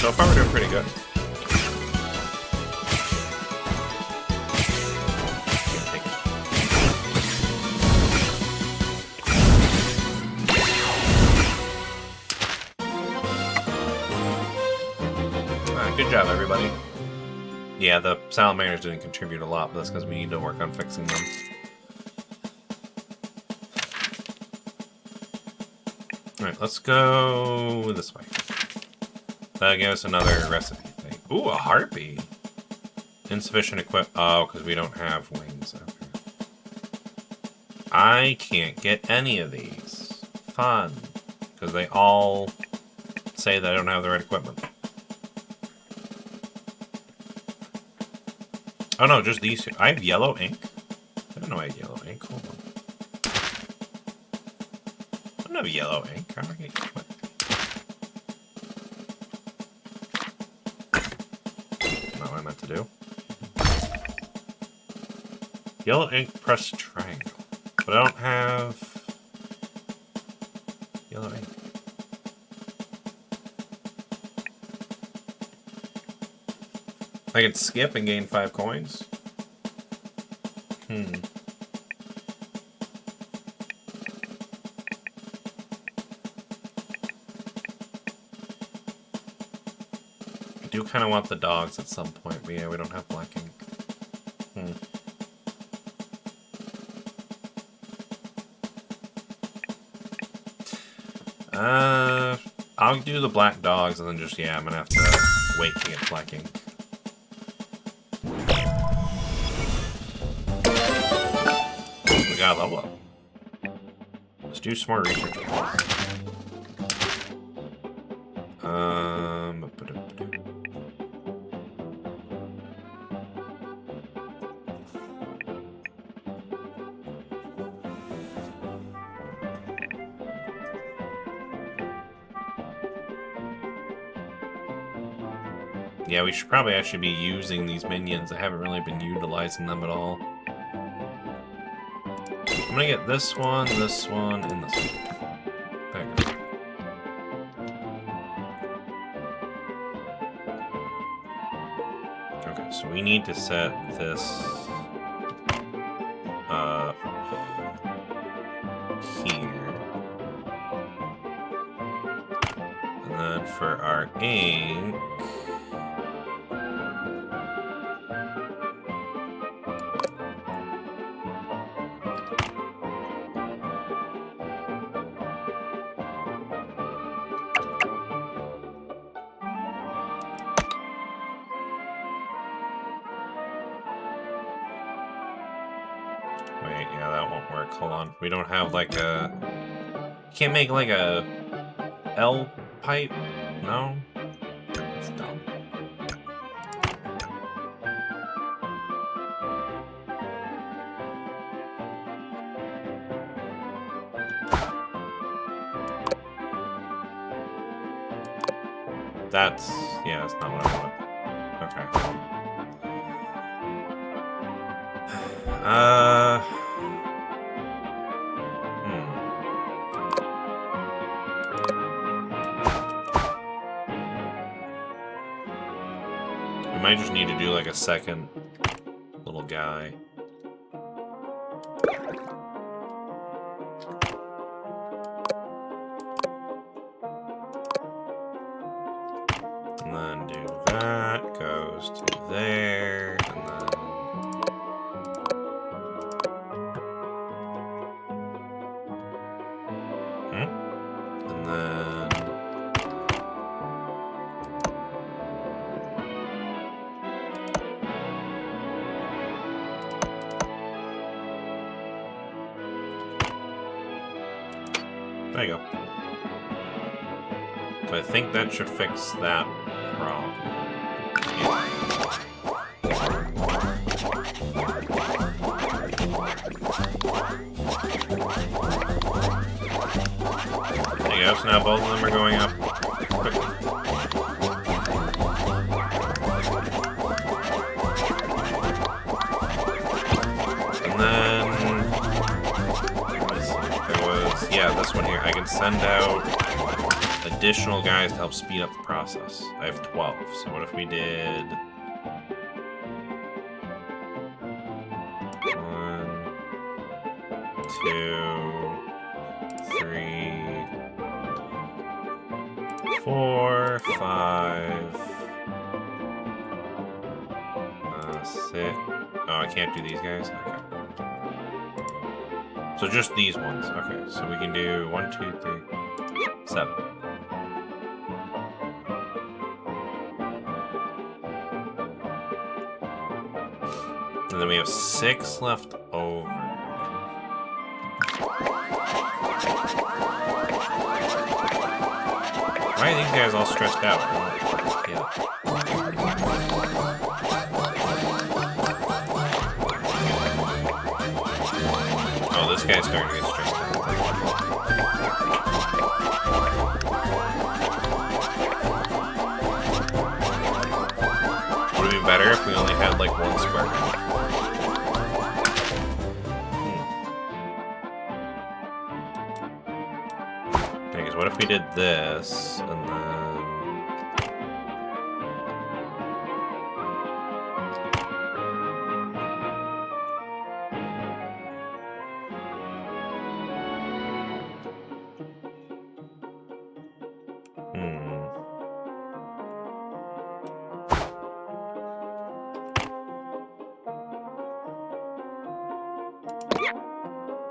So far we're doing pretty good. Good job, everybody. Yeah, the salamanders didn't contribute a lot, but that's because we need to work on fixing them. Alright, let's go this way. That'll give us another recipe thing. Ooh, a harpy! Insufficient equip. Oh, because we don't have wings. Okay. I can't get any of these. Fun. Because they all say that I don't have the right equipment. Oh no, just these two. I have yellow ink? I don't know I have yellow ink. Hold on. I don't have yellow ink. How do I get what? Not what I meant to do. Yellow ink, press triangle. But I don't have yellow ink. I can skip and gain 5 coins? I do kind of want the dogs at some point, but yeah, we don't have black ink. I'll do the black dogs and then just, yeah, I'm gonna have to wait to get black ink. We gotta level up. Let's do some more research. Yeah, we should probably actually be using these minions. I haven't really been utilizing them at all. I'm gonna get this one, and this one. There you go. Okay, so we need to set this here. And then then for our ink... Wait, yeah, that won't work. Hold on. We don't have like a... Can't make like a L pipe? No? That's dumb. That's... yeah, that's not what I want. Okay. We might just need to do like a second little guy. And then do that, goes to there, and then... And then... There you go. So I think that should fix that problem. There you go, so now both of them are going up quickly. And then... there was... yeah, this one here. I can send out additional guys to help speed up the process. I have 12, so what if we did... 1, 2, 3, 4, 5, 6... oh, I can't do these guys? Okay. So just these ones. Okay, so we can do 1, 2, 3, 7. And then we have 6 left over. Why are these guys all stressed out? Yeah. Oh, this guy's starting to get stressed out. Would it be better if we only had like one square? Because what if we did this and then...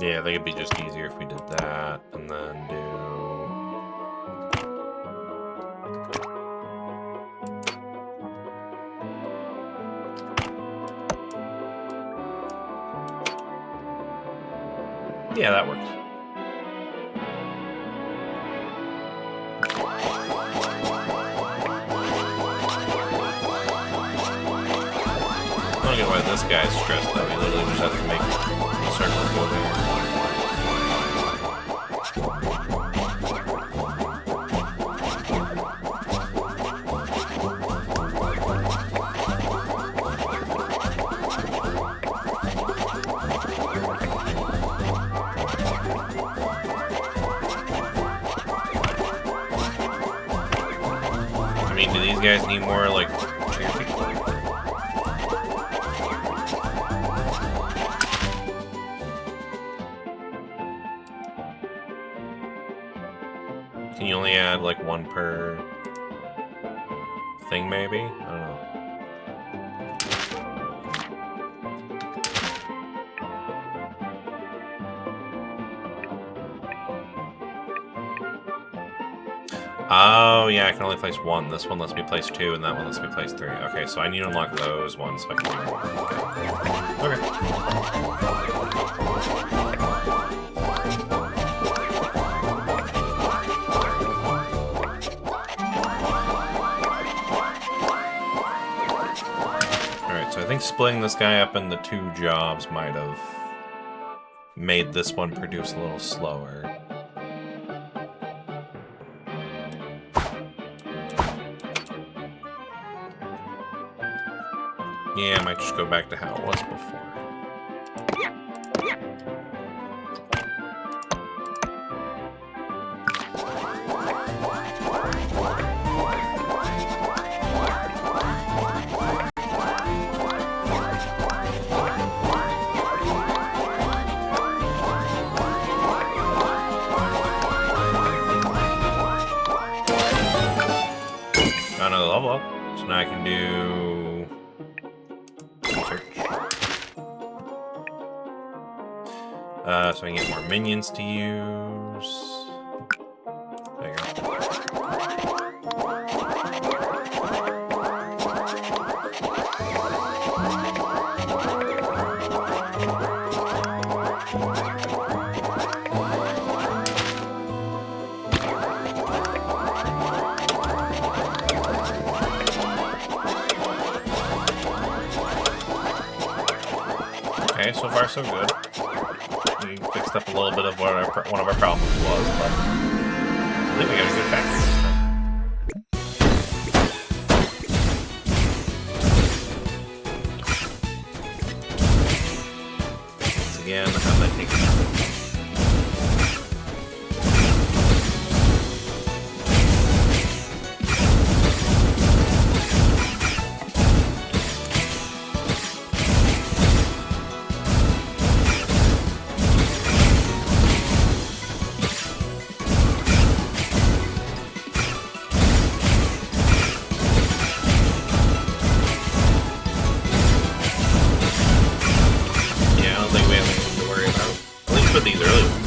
yeah, I think it'd be just easier if we did that and then do... yeah, that works. I don't get why this guy's stressed out. He literally just has to make circles go there. I mean, do these guys need more, like, cheer people? Can you only add, like, one per... thing, maybe? I don't know. Oh, yeah, I can only place one. This one lets me place 2, and that one lets me place 3. Okay, so I need to unlock those ones so I can do more. Okay. Alright, so I think splitting this guy up into 2 jobs might have made this one produce a little slower. Yeah, I might just go back to how it was before. Got another level up, so now I can do... so I can get more minions to use. There you go. Okay, so far so good. We fixed up a little bit of what one of our problems was, but I think we got a good factory this time. Once again, how'd that take it? These early ones.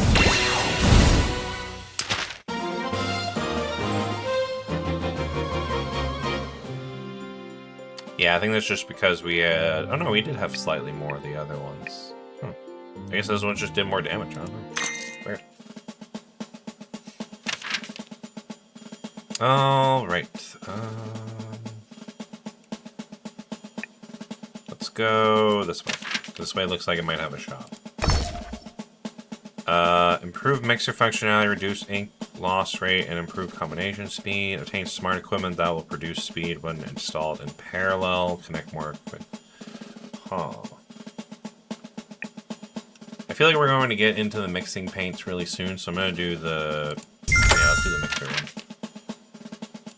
Yeah, I think that's just because we had... Oh no, we did have slightly more of the other ones. I guess those ones just did more damage, I don't know. Weird. Alright. Let's go this way. This way looks like it might have a shop. Improve mixer functionality, reduce ink loss rate, and improve combination speed. Obtain smart equipment that will produce speed when installed in parallel. Connect more equipment. Huh. I feel like we're going to get into the mixing paints really soon, so I'm going to do the... Yeah, let's do the mixer one.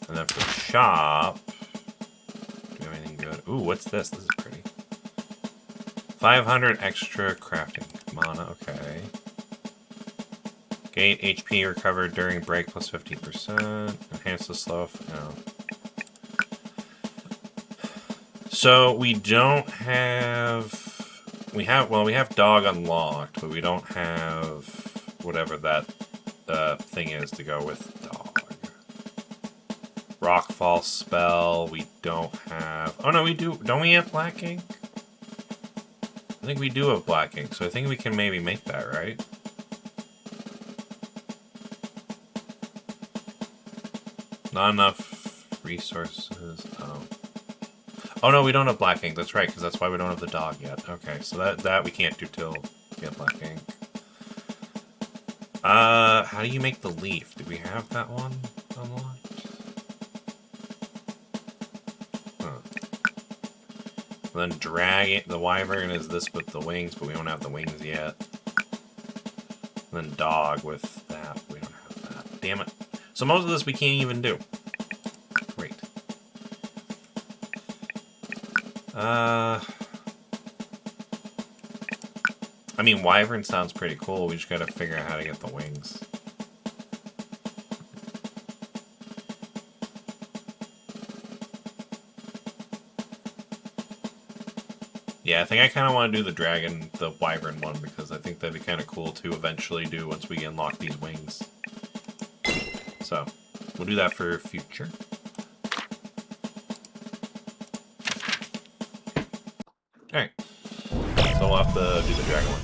And then for the shop... Do we have anything good? Ooh, what's this? This is pretty. 500 extra crafting mana, okay. Gate HP recovered during break plus 50%. Enhance the slow. No. So we don't have. We have dog unlocked, but we don't have whatever that thing is to go with dog. Rockfall spell. We don't have. Oh no, we do. Don't we have black ink? I think we do have black ink, so I think we can maybe make that, right? Not enough resources. Oh. Oh no, we don't have black ink. That's right, because that's why we don't have the dog yet. Okay, so that we can't do till we get black ink. How do you make the leaf? Do we have that one unlocked? Huh. And then drag it. The wyvern is this with the wings, but we don't have the wings yet. And then dog with that. We don't have that. Damn it. So most of this we can't even do. Great. I mean, wyvern sounds pretty cool. We just gotta figure out how to get the wings. Yeah, I think I kind of want to do the dragon, the wyvern one, because I think that'd be kind of cool to eventually do once we unlock these wings. So, we'll do that for future. Alright. So we'll have to do the dragon one.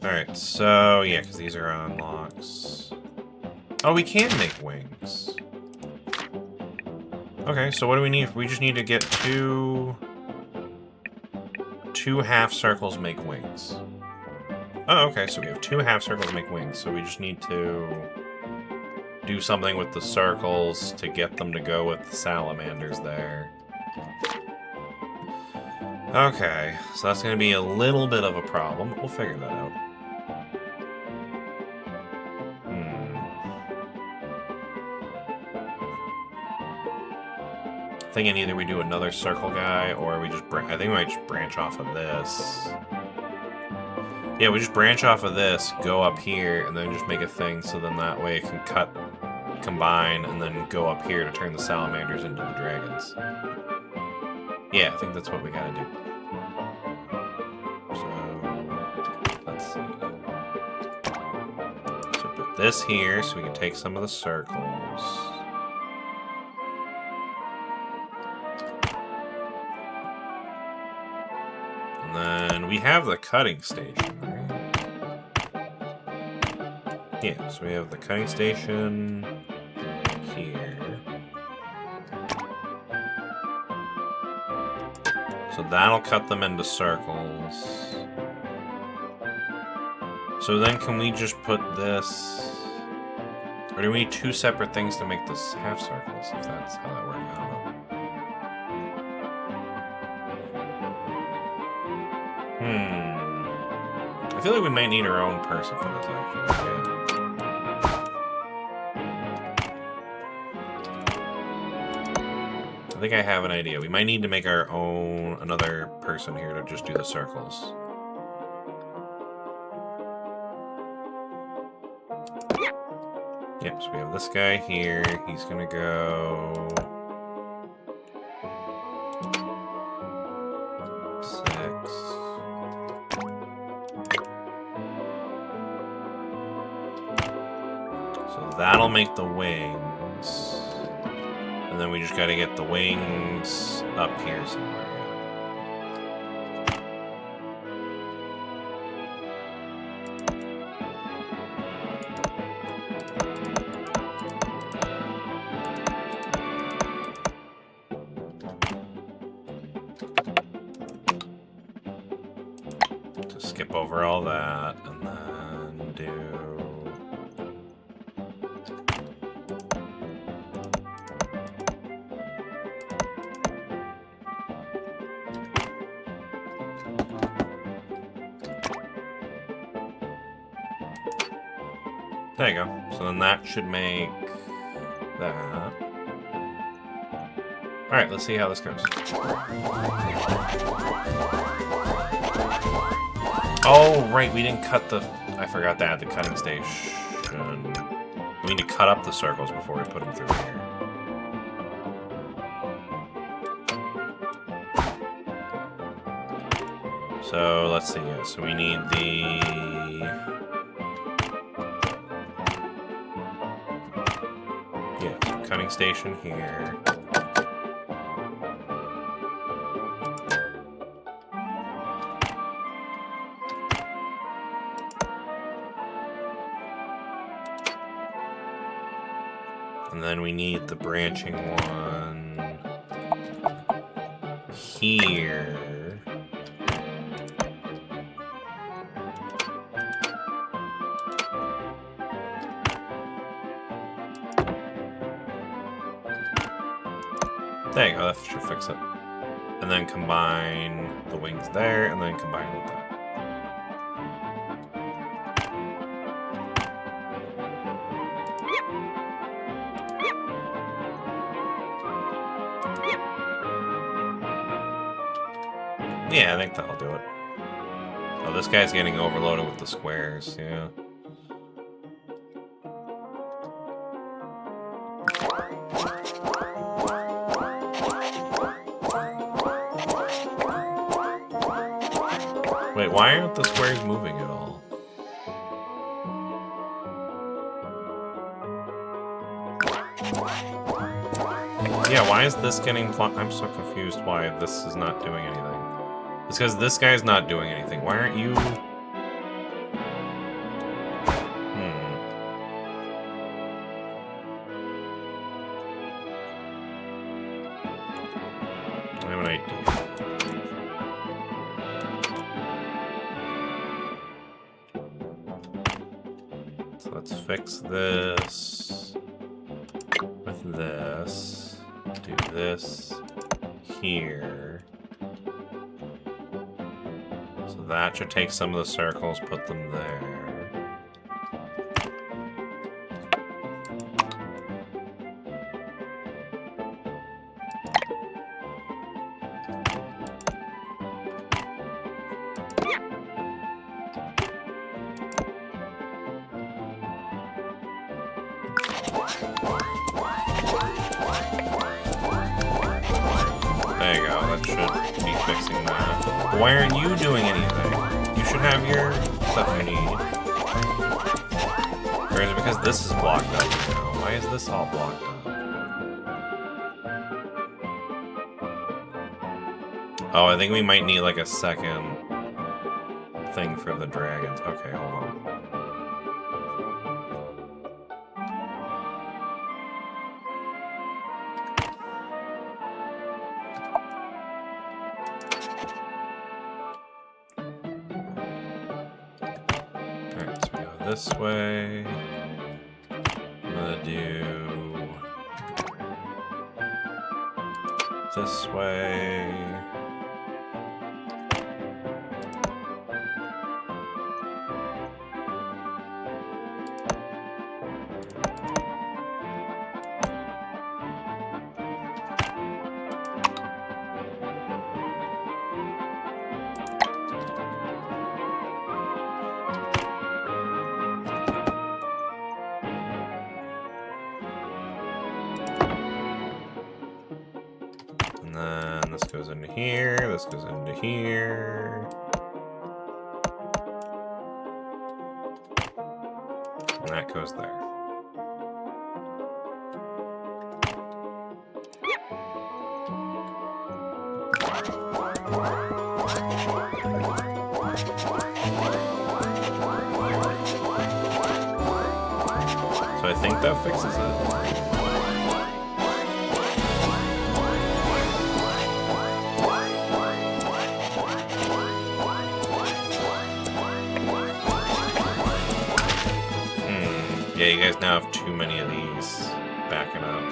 Alright, so yeah, because these are unlocks. Oh, we can make wings. Okay, so what do we need? We just need to get two half circles make wings. Oh, okay, so we have 2 half circles make wings, so we just need to do something with the circles to get them to go with the salamanders there. Okay, so that's going to be a little bit of a problem, but we'll figure that out. Thinking either we do another circle guy, or we just I think we might just branch off of this. Yeah, we just branch off of this, go up here, and then just make a thing so then that way it can combine, and then go up here to turn the salamanders into the dragons. Yeah, I think that's what we gotta do. So, let's see. So put this here so we can take some of the circles. And then we have the cutting station, right? Yeah, so we have the cutting station here. So that'll cut them into circles. So then can we just put this... Or do we need 2 separate things to make this half circles, if that's how that works? I don't know. I feel like we might need our own person for this, actually. Yeah. I think I have an idea. We might need to make our own, another person here to just do the circles. Yep, so we have this guy here. He's gonna go... 6. So that'll make the wings. And then we just gotta get the wings up here somewhere. To skip over all that, and then do... There you go. So then that should make that. Alright, let's see how this goes. Oh, right, we didn't cut the... I forgot to add the cutting station. We need to cut up the circles before we put them through here. So, let's see. Yeah, so we need the... cutting station here. And then we need the branching one here. There you go, that should fix it. And then combine the wings there, and then combine it with that. Yeah, I think that'll do it. Oh, this guy's getting overloaded with the squares, yeah. Wait, why aren't the squares moving at all? Yeah, why is this getting... I'm so confused why this is not doing anything. It's because this guy's not doing anything. Why aren't you... I have an idea. So let's fix this with this. Do this here. So that should take some of the circles, put them there. There you go, that should be fixing that. But why aren't you doing anything? You should have your stuff you need. Or is it because this is blocked up now? Why is this all blocked up? Oh, I think we might need like a second thing for the dragons. Okay, hold on. Alright, so we go this way. I'm gonna do this way. And then this goes into here, this goes into here. And that goes there. So I think that fixes it. Yeah, you guys now have too many of these backing up.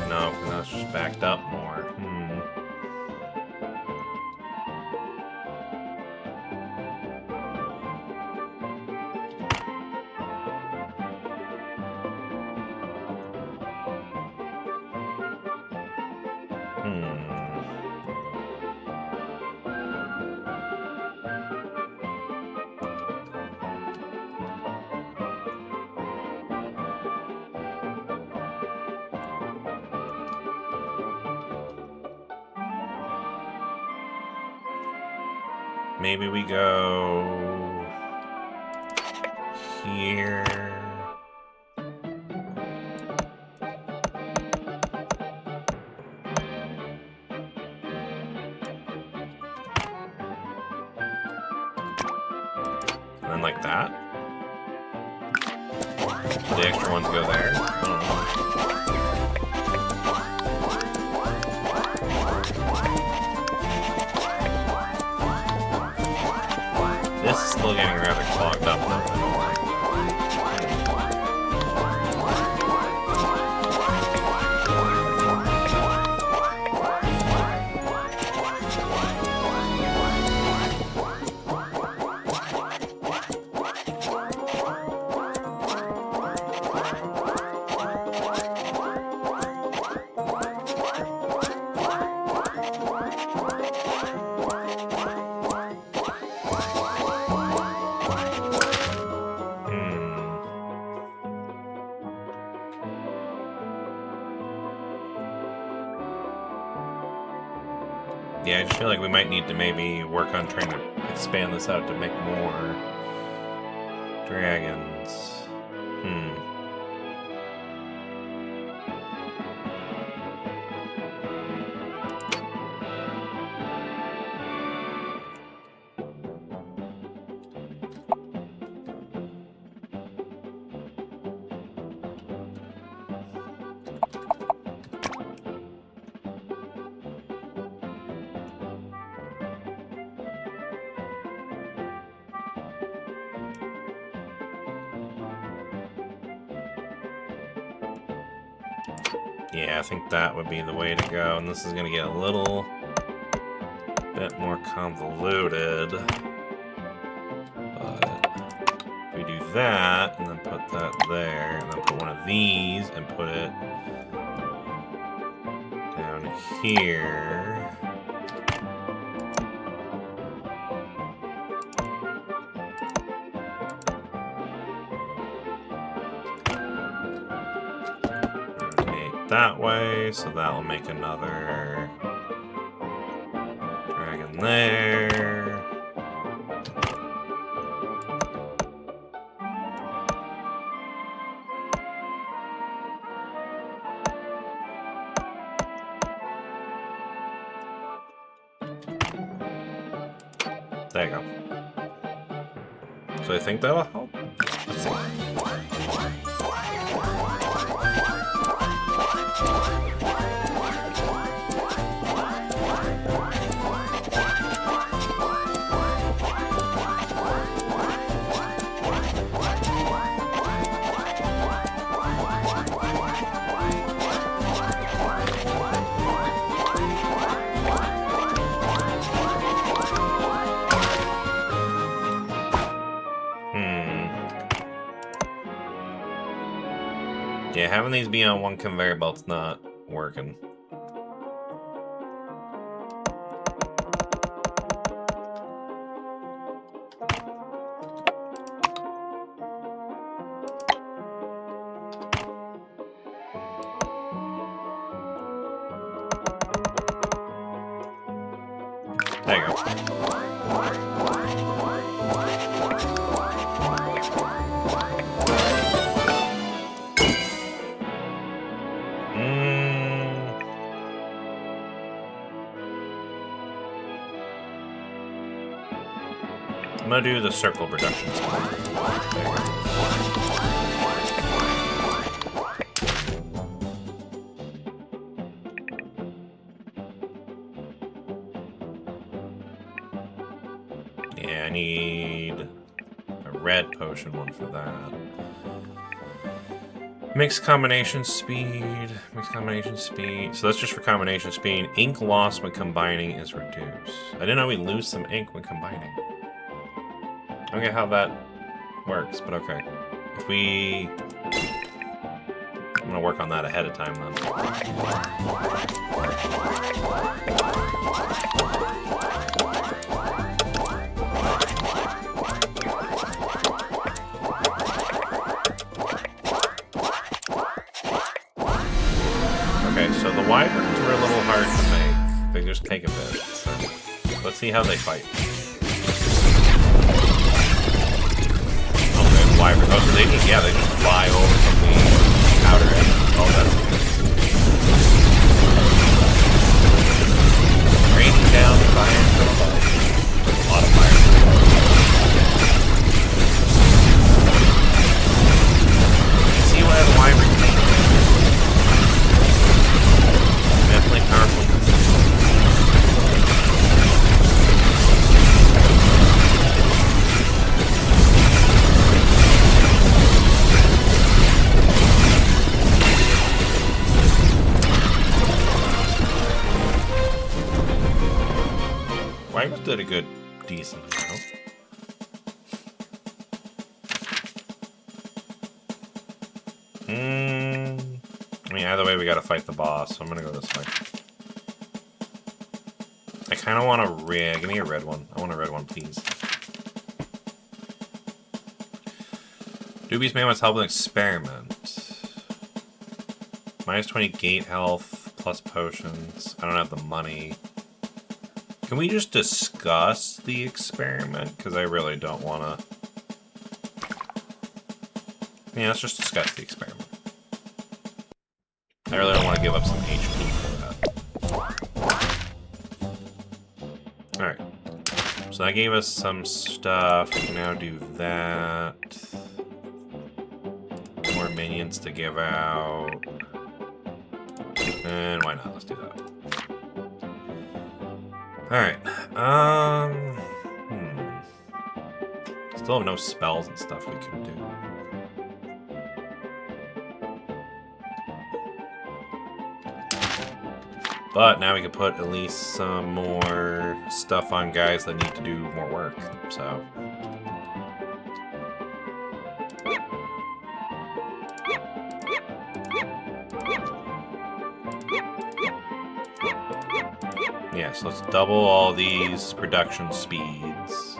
No, that's just backed up more. Maybe we go here. And then like that. The extra ones go there. I don't know. This is still getting rather clogged up though. I don't like Yeah, I just feel like we might need to maybe work on trying to expand this out to make more dragons. Yeah, I think that would be the way to go, and this is going to get a little bit more convoluted. But if we do that, and then put that there, and then put one of these, and put it down here. That way, so that will make another dragon there. There you go. So I think that'll help. Let's see. Yeah, having these be on one conveyor belt's not working. There you go. I'm gonna do the circle reduction spot. There you go. Yeah, I need a red potion one for that. Mixed combination speed. Mixed combination speed. So that's just for combination speed. Ink loss when combining is reduced. I didn't know we lose some ink when combining. I don't get how that works, but okay. If we... I'm gonna work on that ahead of time then. Okay, so the wyverns were a little hard to make. They just take a bit. So let's see how they fight. Wyvern. Oh, so they just, yeah, they just fly over from the outer edge. Oh, that's good. Raining down fire from above. A lot of fire. You see why the wyvern can definitely powerful. Wyvern did a good, decent amount. I mean, either way, we gotta fight the boss, so I'm gonna go this way. I kind of want a red. Give me a red one. I want a red one, please. Dubious man wants help with an experiment. Minus 20 gate health plus potions. I don't have the money. Can we just discuss the experiment? Because I really don't want to. Yeah, let's just discuss the experiment. I really don't want to give up some HP for that. Alright. So that gave us some stuff. We can now do that. More minions to give out. And why not? Let's do that. Alright. Still have no spells and stuff we can do. But now we can put at least some more stuff on guys that need to do more work, so. Yeah, so let's double all these production speeds.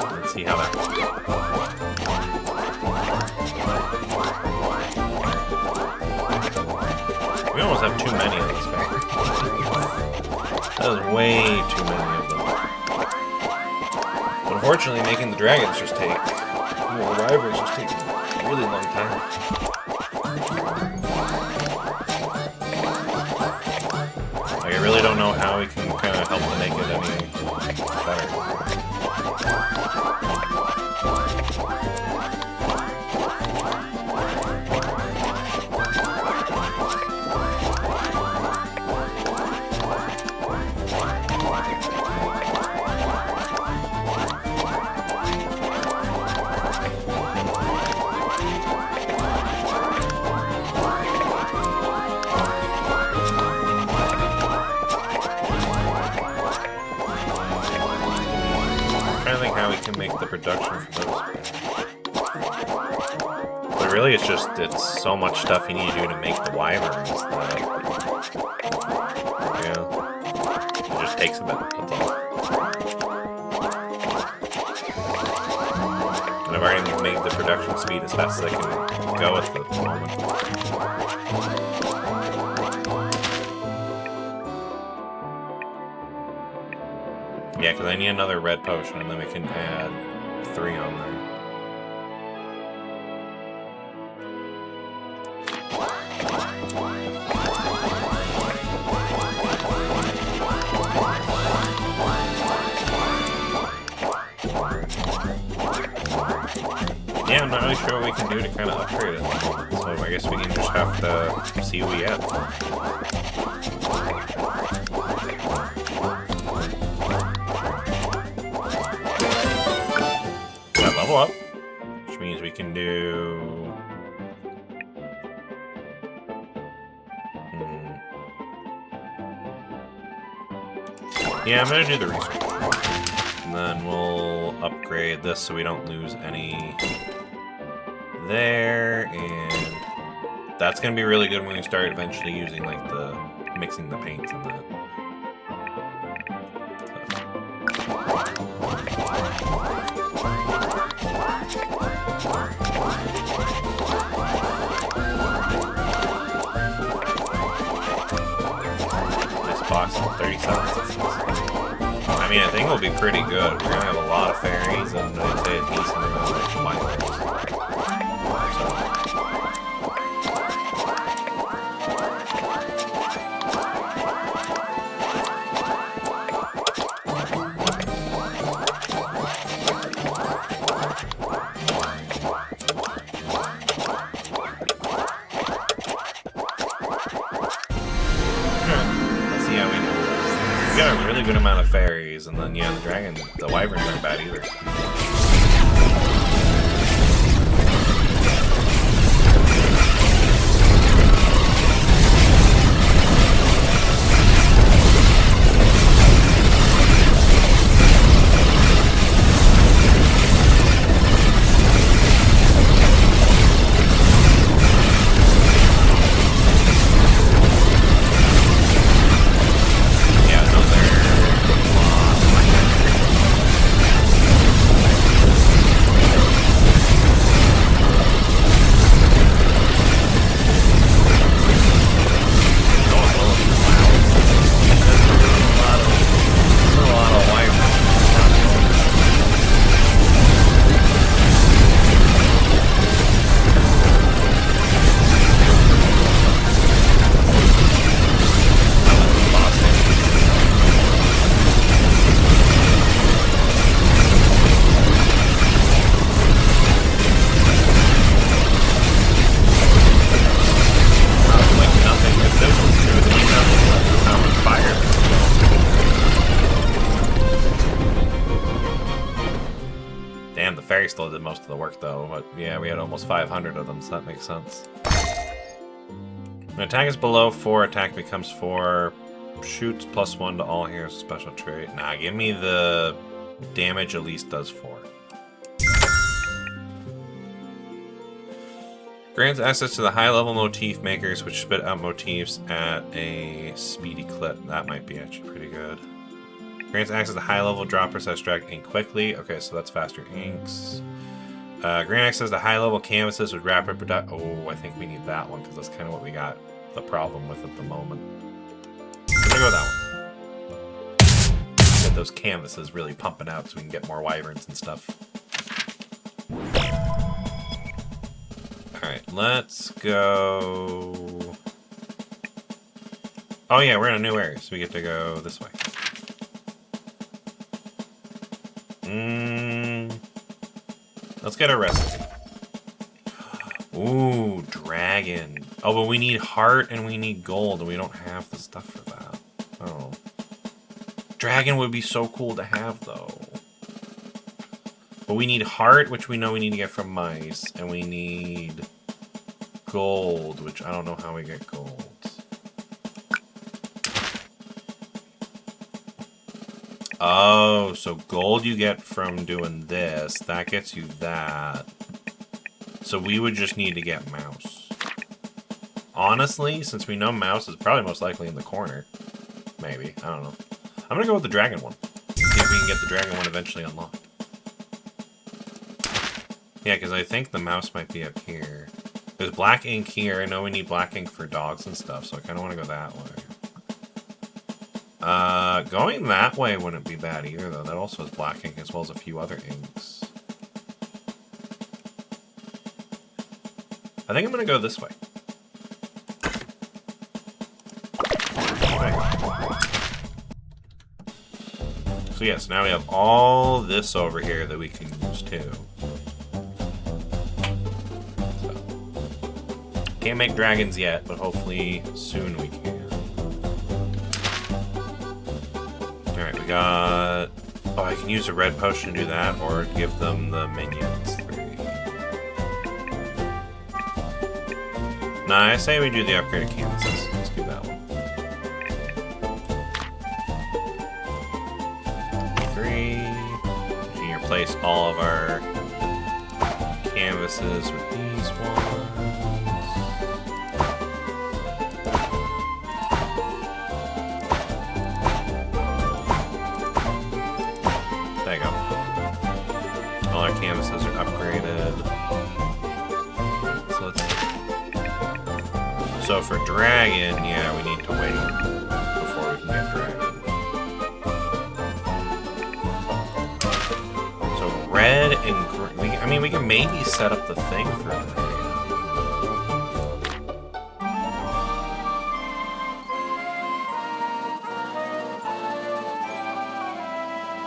Let's see how that works. We almost have too many of these things. That is way too many of them. But unfortunately, making the dragons just take, the wyverns just take a really long time. Like, I really don't know how we can kind of help to make it any better. Make the production for those. But really it's so much stuff you need to do to make the wyverns that, yeah, it just takes a bit, that's all. And I've already made the production speed as fast as I can go at the moment. Yeah, because I need another red potion, and then we can add 3 on there. Yeah, I'm not really sure what we can do to kind of upgrade it. So I guess we can just have to see what we add. Level up, which means we can do yeah, I'm gonna do the research, and then we'll upgrade this so we don't lose any there, and that's gonna be really good when we start eventually using like the mixing the paints and that. Box of 37 systems. I mean, I think it'll be pretty good. We're gonna have a lot of fairies and I'd say a decent amount of wyverns. We got a really good amount of fairies, and then yeah, the wyverns aren't bad either. fairy still did most of the work, though. But yeah, we had almost 500 of them, so that makes sense. When attack is below 4, attack becomes 4. Shoots +1 to all heroes, special trait. Nah, give me the damage at least does 4. Grants access to the high-level motif makers, which spit out motifs at a speedy clip. That might be actually pretty good. Grants access to high-level droppers that extract ink quickly. Okay, so that's faster inks. Grant access to high-level canvases with rapid production. Oh, I think we need that one, because that's kind of what we got the problem with at the moment. I'm gonna go with that one. Get those canvases really pumping out so we can get more wyverns and stuff. Alright, let's go... Oh yeah, we're in a new area, so we get to go this way. Let's get a recipe. Ooh, dragon. Oh, but we need heart and we need gold, and we don't have the stuff for that. Oh. Dragon would be so cool to have, though. But we need heart, which we know we need to get from mice, and we need gold, which I don't know how we get gold. Oh, so gold you get from doing this. That gets you that. So we would just need to get mouse. Honestly, since we know mouse is probably most likely in the corner. Maybe. I don't know. I'm gonna go with the dragon one. See if we can get the dragon one eventually unlocked. Yeah, because I think the mouse might be up here. There's black ink here. I know we need black ink for dogs and stuff, so I kind of want to go that way. Going that way wouldn't be bad either, though. That also has black ink as well as a few other inks. I think I'm gonna go this way. So yes, now we have all this over here that we can use too. So, can't make dragons yet, but hopefully soon we can. Alright, we got... Oh, I can use a red potion to do that, or give them the minions 3. Nah, I say we do the upgraded canvases. Let's do that one. 3. We can replace all of our canvases with these ones. There you go. All our canvases are upgraded. So let's... So for dragon, yeah, we need to wait before we can get dragon. So red and green. I mean, we can maybe set up the thing for dragon.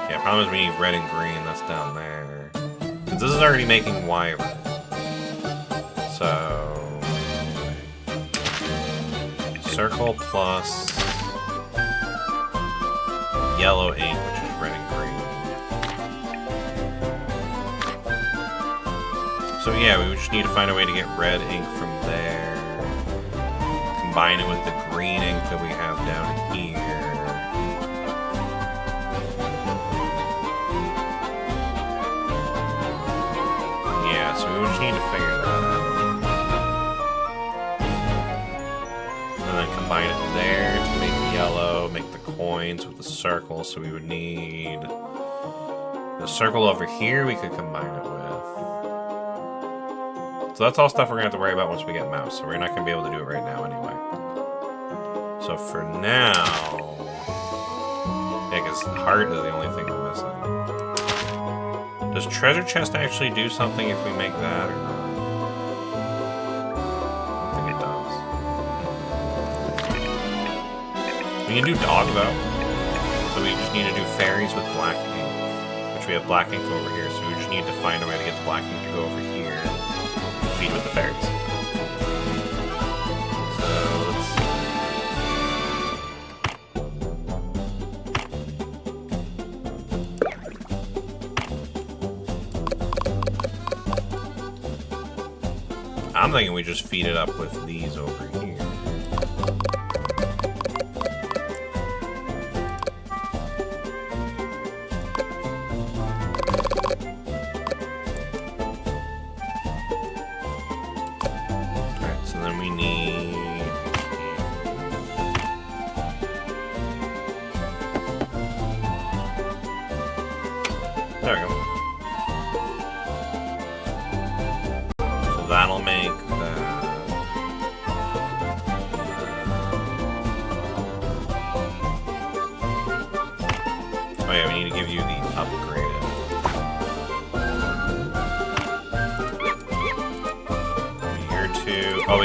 Yeah, problem is we need red and green. That's down there. Because this is already making wyvern. So... circle plus yellow ink, which is red and green. So yeah, we just need to find a way to get red ink from there. Combine it with the green ink that we have down here. Yeah, so we just need to figure that out. Combine it there to make yellow, make the coins with the circle, so we would need the circle over here we could combine it with. So that's all stuff we're going to have to worry about once we get mouse, so we're not going to be able to do it right now anyway. So for now... Yeah, because heart is the only thing we're missing. Does treasure chest actually do something if we make that or not? We can do dog, though. So we just need to do fairies with black ink. Which we have black ink over here, so we just need to find a way to get the black ink to go over here and feed with the fairies. So let's see. I'm thinking we just feed it up with these over here. Alright, so then we need... There we go. So that'll make that. Oh yeah, we need to give you the upgrade. Year 2. Oh,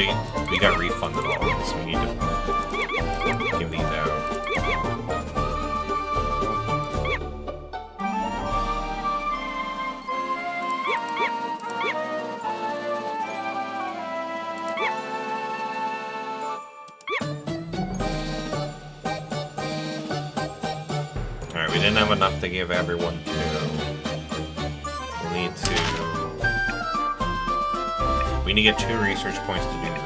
we got refunded all of this. We need to give these out. Alright, we didn't have enough to give everyone to. We'll need to... We need to get 2 research points to do that.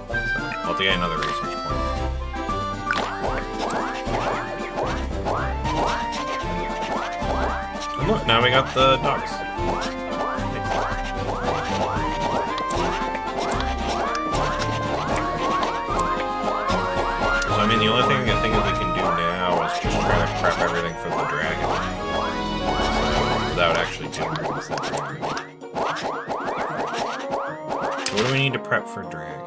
So, I'll have to get another research point. And look, now we got the dogs. So, I mean, the only thing I think that we can do now is just try to prep everything for the dragon. Without actually doing anything. So what do we need to prep for dragon?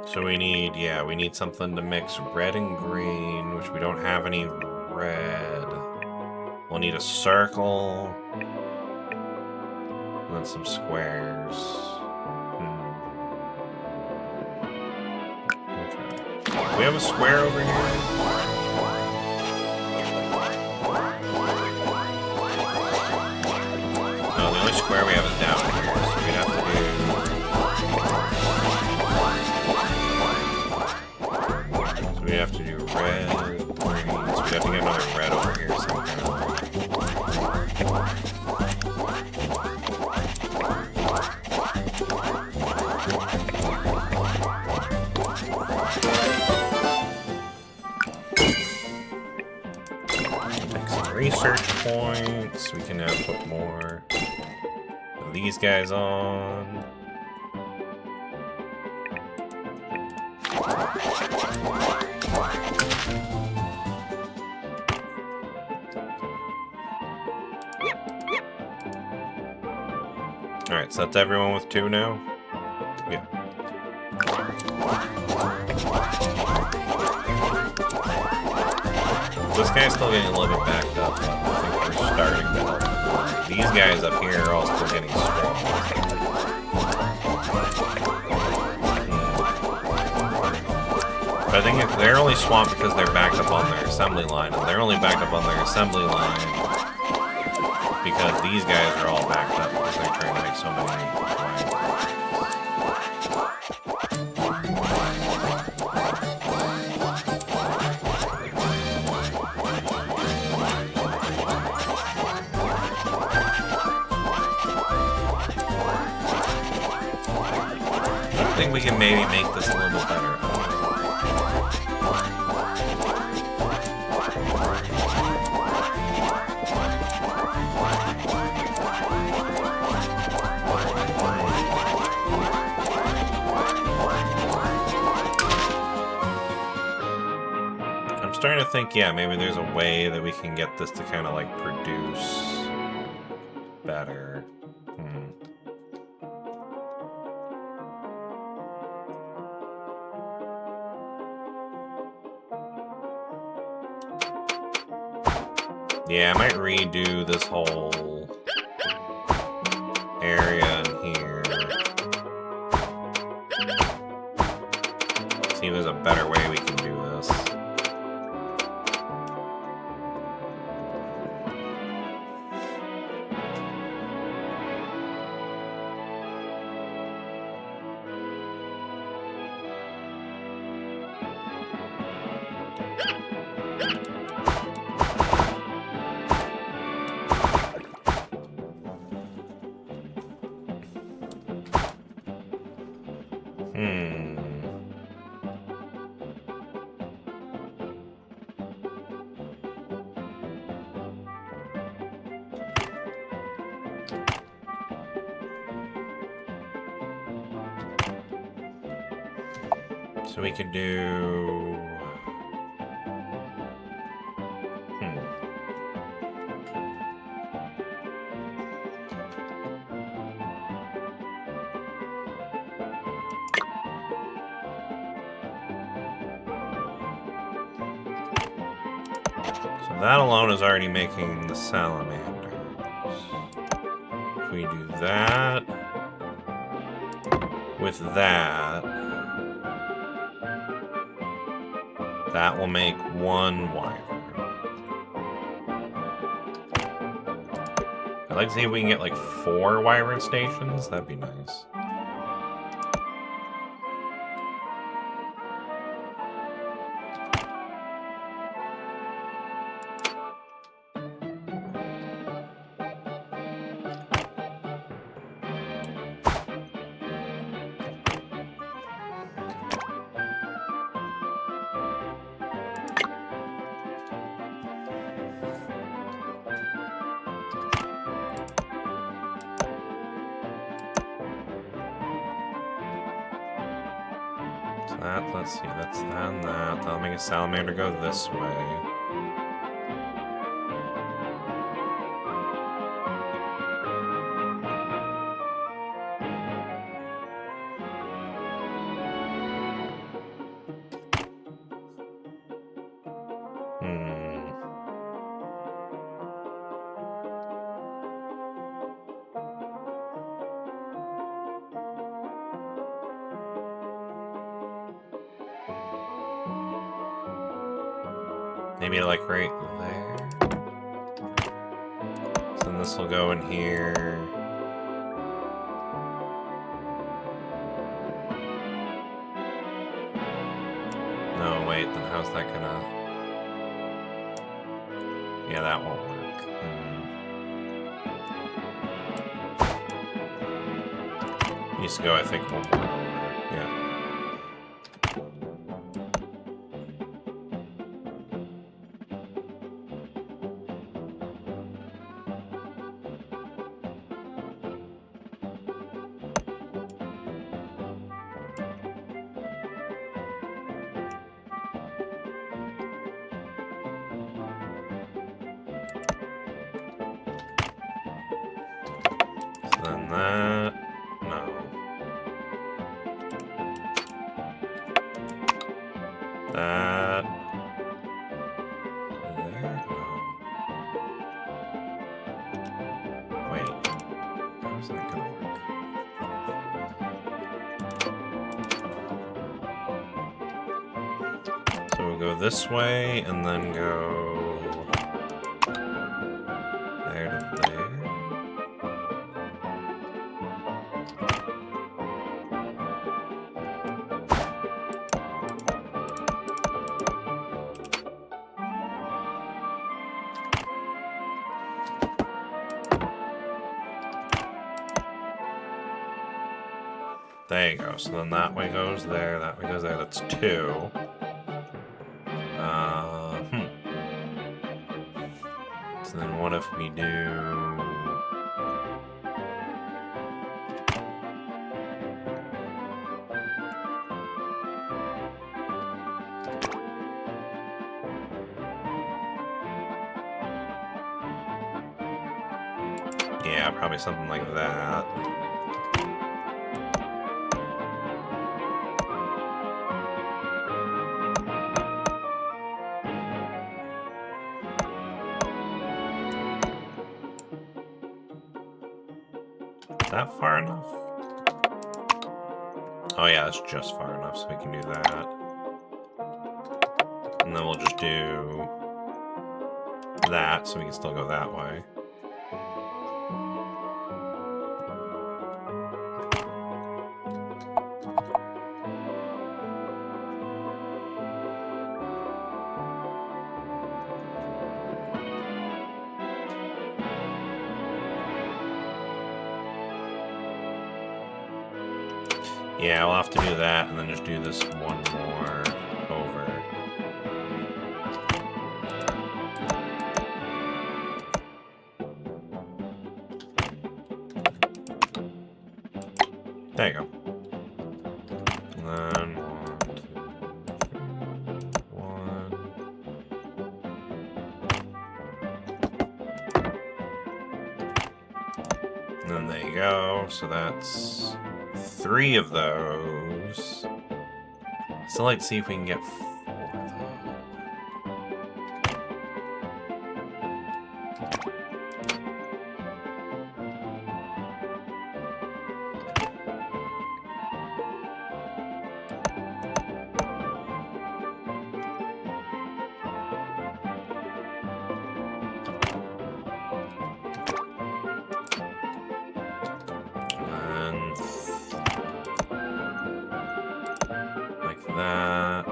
So we need, yeah, we need something to mix red and green, which we don't have any red. We'll need a circle. And then some squares. Okay. We have a square over here. No, the only square we have is down here, so we'd have to do... So we have to do red, green, so we have to get another red over here somehow. Research points. We can now put more of these guys on. Alright, so that's everyone with 2 now? Yeah. This guy's still getting a little bit backed up, but I think we're starting to help. These guys up here are all still getting swamped. But I think they're only swamped because they're backed up on their assembly line, and they're only backed up on their assembly line because these guys are all backed up because they're trying to make so many lines. I think we can maybe make this a little bit better. I'm starting to think, yeah, maybe there's a way that we can get this to kind of like produce better. Yeah, I might redo this whole area in here. See if there's a better way we can do this. So we could do... So that alone is already making the salamanders. If we do that with that, that will make one wyvern. I'd like to see if we can get like 4 wyvern stations. That'd be nice. That, let's see, that's that and that. That'll make a salamander go this way. Maybe like right there. So then this will go in here. No, wait, then how's that gonna... Yeah, that won't work. Needs to go, I think, one more over. Yeah. Then that... No. That... There? No. Wait. How's that gonna work? So we'll go this way, and then go... there to there. There you go. So then that way goes there, that way goes there. That's 2. So then what if we do... Yeah, probably something like that. Is that far enough? Oh yeah, that's just far enough, so we can do that. And then we'll just do that, so we can still go that way. Yeah, we'll have to do that, and then just do this one more over. There you go. And then 1, 2, And then there you go. So that's 3 of those. Still like to see if we can get 4 of those. That.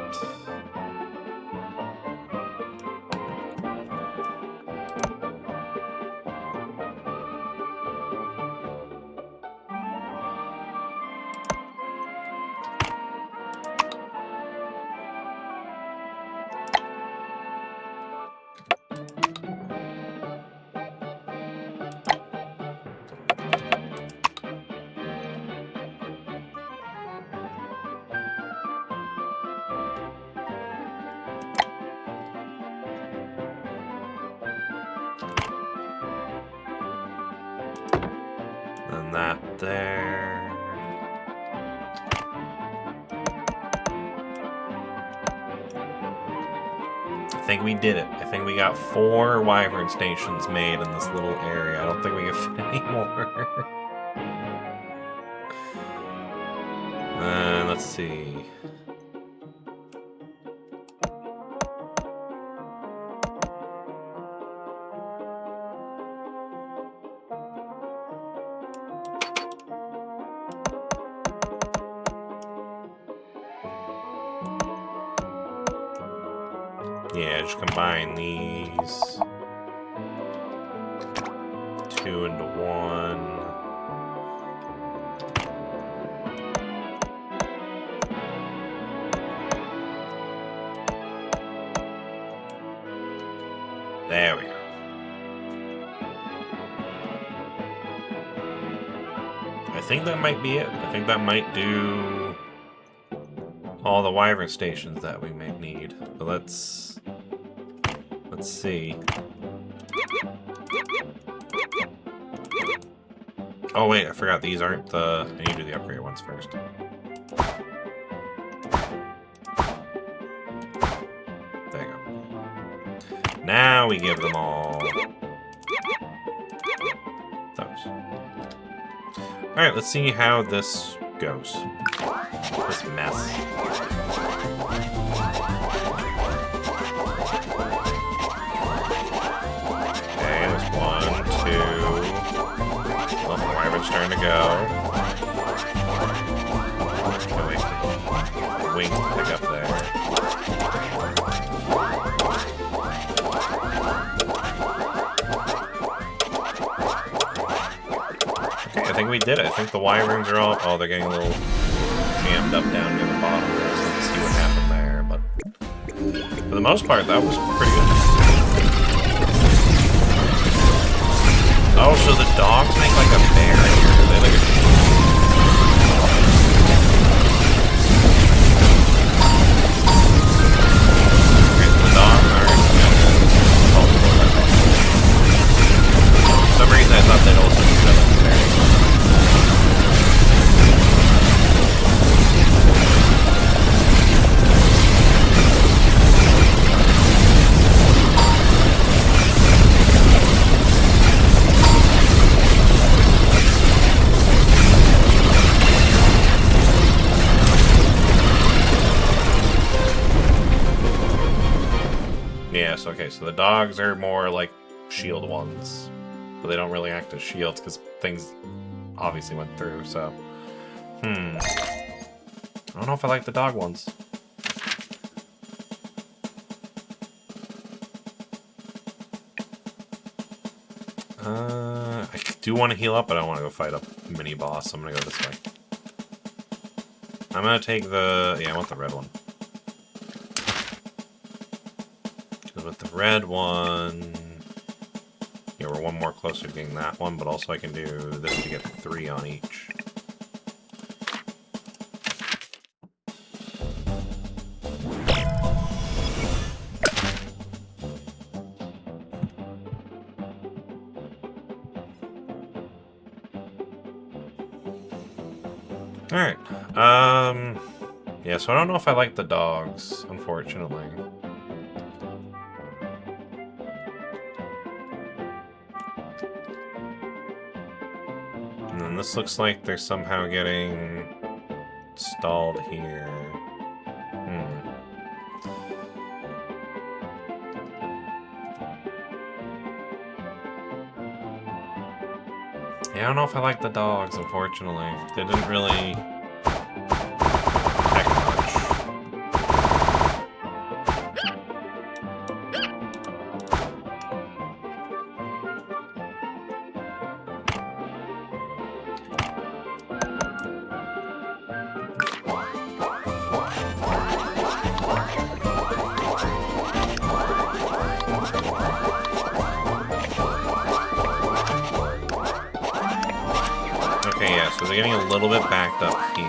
And that there. I think we did it. I think we got 4 wyvern stations made in this little area. I don't think we can fit any more. Let's see. Yeah, just combine these 2 into 1. There we go. I think that might be it. I think that might do all the wyvern stations that we may need. But let's see. Oh wait, I forgot these aren't the... I need to do the upgrade ones first. There you go. Now we give them all those. Alright, let's see how this goes. This mess. Okay, there's 1, 2. Well, the wyvern's starting to go. Oh, wait. Wing to pick up there. Okay, I think we did it. I think the wyverns are all... Oh, they're getting a little jammed up down near the bottom there, so let's see what happened there. But for the most part, that was pretty good. Oh, so the dogs make like a bear here. They like a... Okay, so the dogs aren't for some reason I thought they'd also do that on the bear. Yes, okay, so the dogs are more like shield ones, but they don't really act as shields because things obviously went through, so... I don't know if I like the dog ones. I do want to heal up, but I want to go fight a mini-boss, so I'm going to go this way. I'm going to take the... Yeah, I want the red one. With the red one, yeah, we're 1 more closer to getting that one, but also I can do this to get 3 on each. Alright. Yeah, so I don't know if I like the dogs, unfortunately. And then this looks like they're somehow getting stalled here. Yeah, I don't know if I like the dogs, unfortunately. They didn't really affect much. Okay, yeah, so they're getting a little bit backed up here.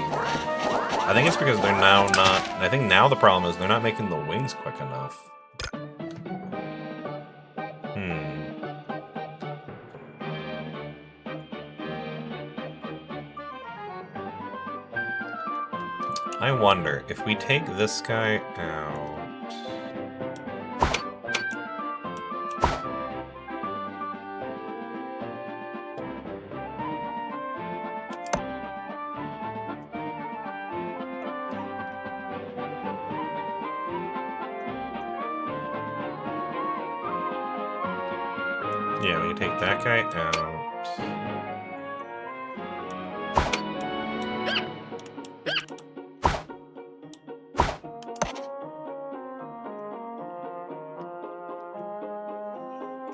I think it's because they're now not... I think now the problem is they're not making the wings quick enough. I wonder, if we take this guy out... Yeah, we can take that guy out.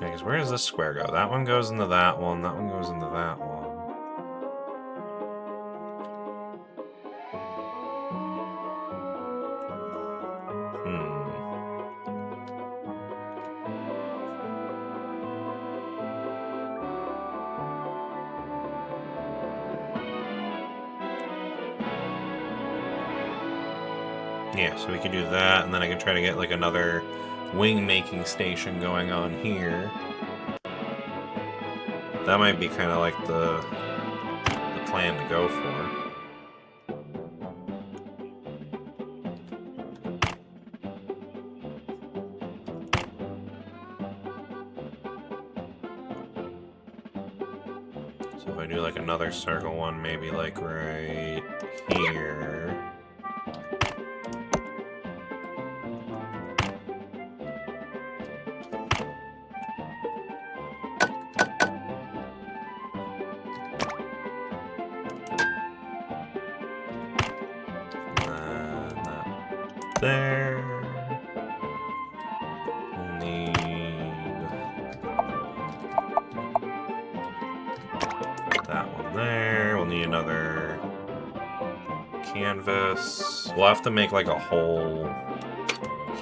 Yeah, because where does this square go? That one goes into that one, that one goes into that one. Yeah, so we can do that, and then I can try to get like another wing-making station going on here. That might be kind of like the plan to go for. So if I do like another circle one, maybe like right here. There. We'll need that one there. We'll need another canvas. We'll have to make like a hole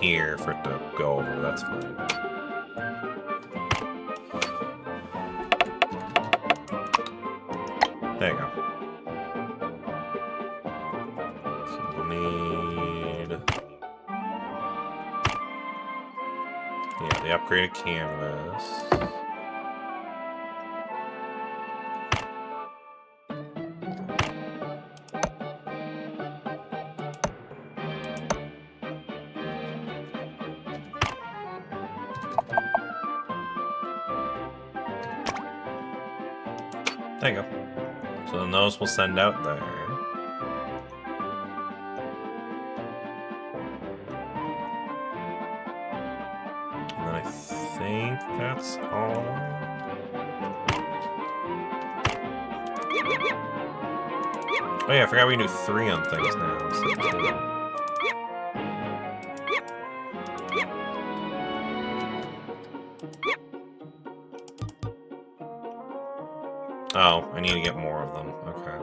here for it to go over. That's fine. There you go. So we'll need... yeah, the upgraded canvas. There you go. So then those will send out there. And then I think that's all. Oh yeah, I forgot we can do 3 on things now instead of 2. Oh, I need to get more of them. Okay.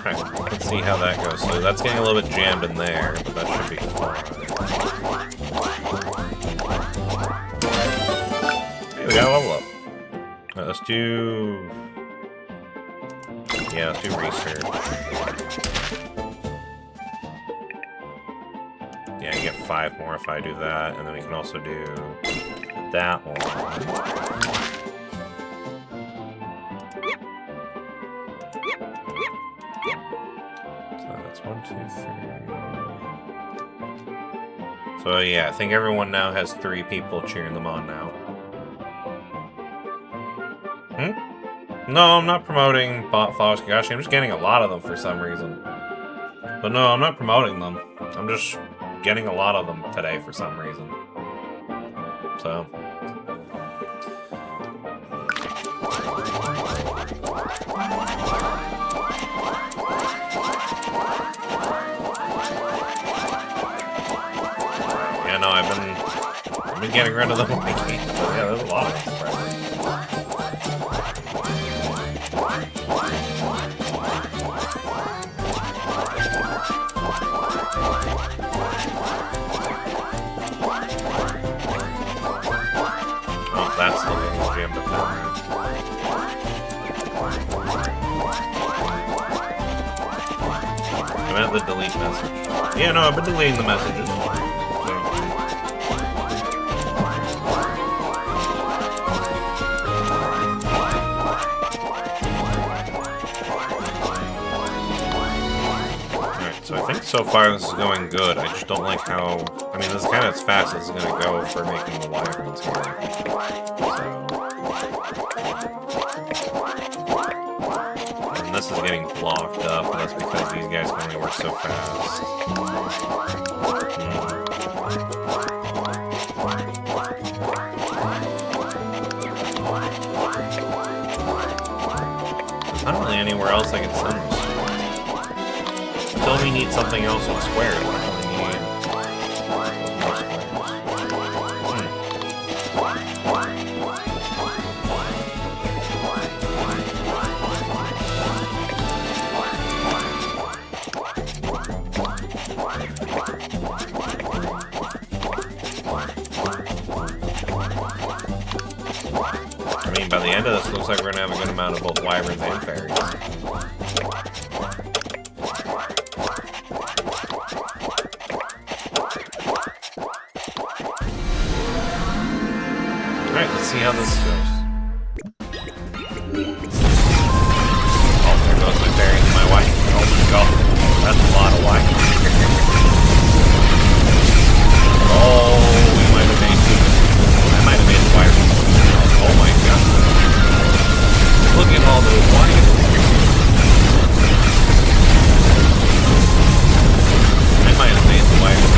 Alright, let's see how that goes. So that's getting a little bit jammed in there, but that should be fine. Hey, we got a level up. Alright, let's do... Yeah, let's do research. Yeah, I get 5 more if I do that, and then we can also do that one. So that's 1, 2, 3. So yeah, I think everyone now has 3 people cheering them on now. No, I'm not promoting bot followers Kakashi. I'm just getting a lot of them for some reason. But no, I'm not promoting them. I'm just getting a lot of them today for some reason. So. Yeah, no, I've been getting rid of them. Yeah, there's a lot of them. That's the little jam to I meant the delete message. Yeah, no, I've been deleting the messages. Alright, so I think so far this is going good. I just don't like how... I mean, this is kind of as fast as it's going to go for making the wyverns here. And this is getting blocked up, and that's because these guys can only work so fast. There's not really anywhere else I can send them. Until we need something else with squares. I mean, by the end of this, looks like we're gonna have a good amount of both wyverns and fairies. Alright, let's see how this goes. Oh, there goes my fairy and my wife. Oh my god, that's a lot of white. Oh, we might have made two. I might have made the wyverns. Oh my god. Look at all those wyverns. I might have made the wyverns.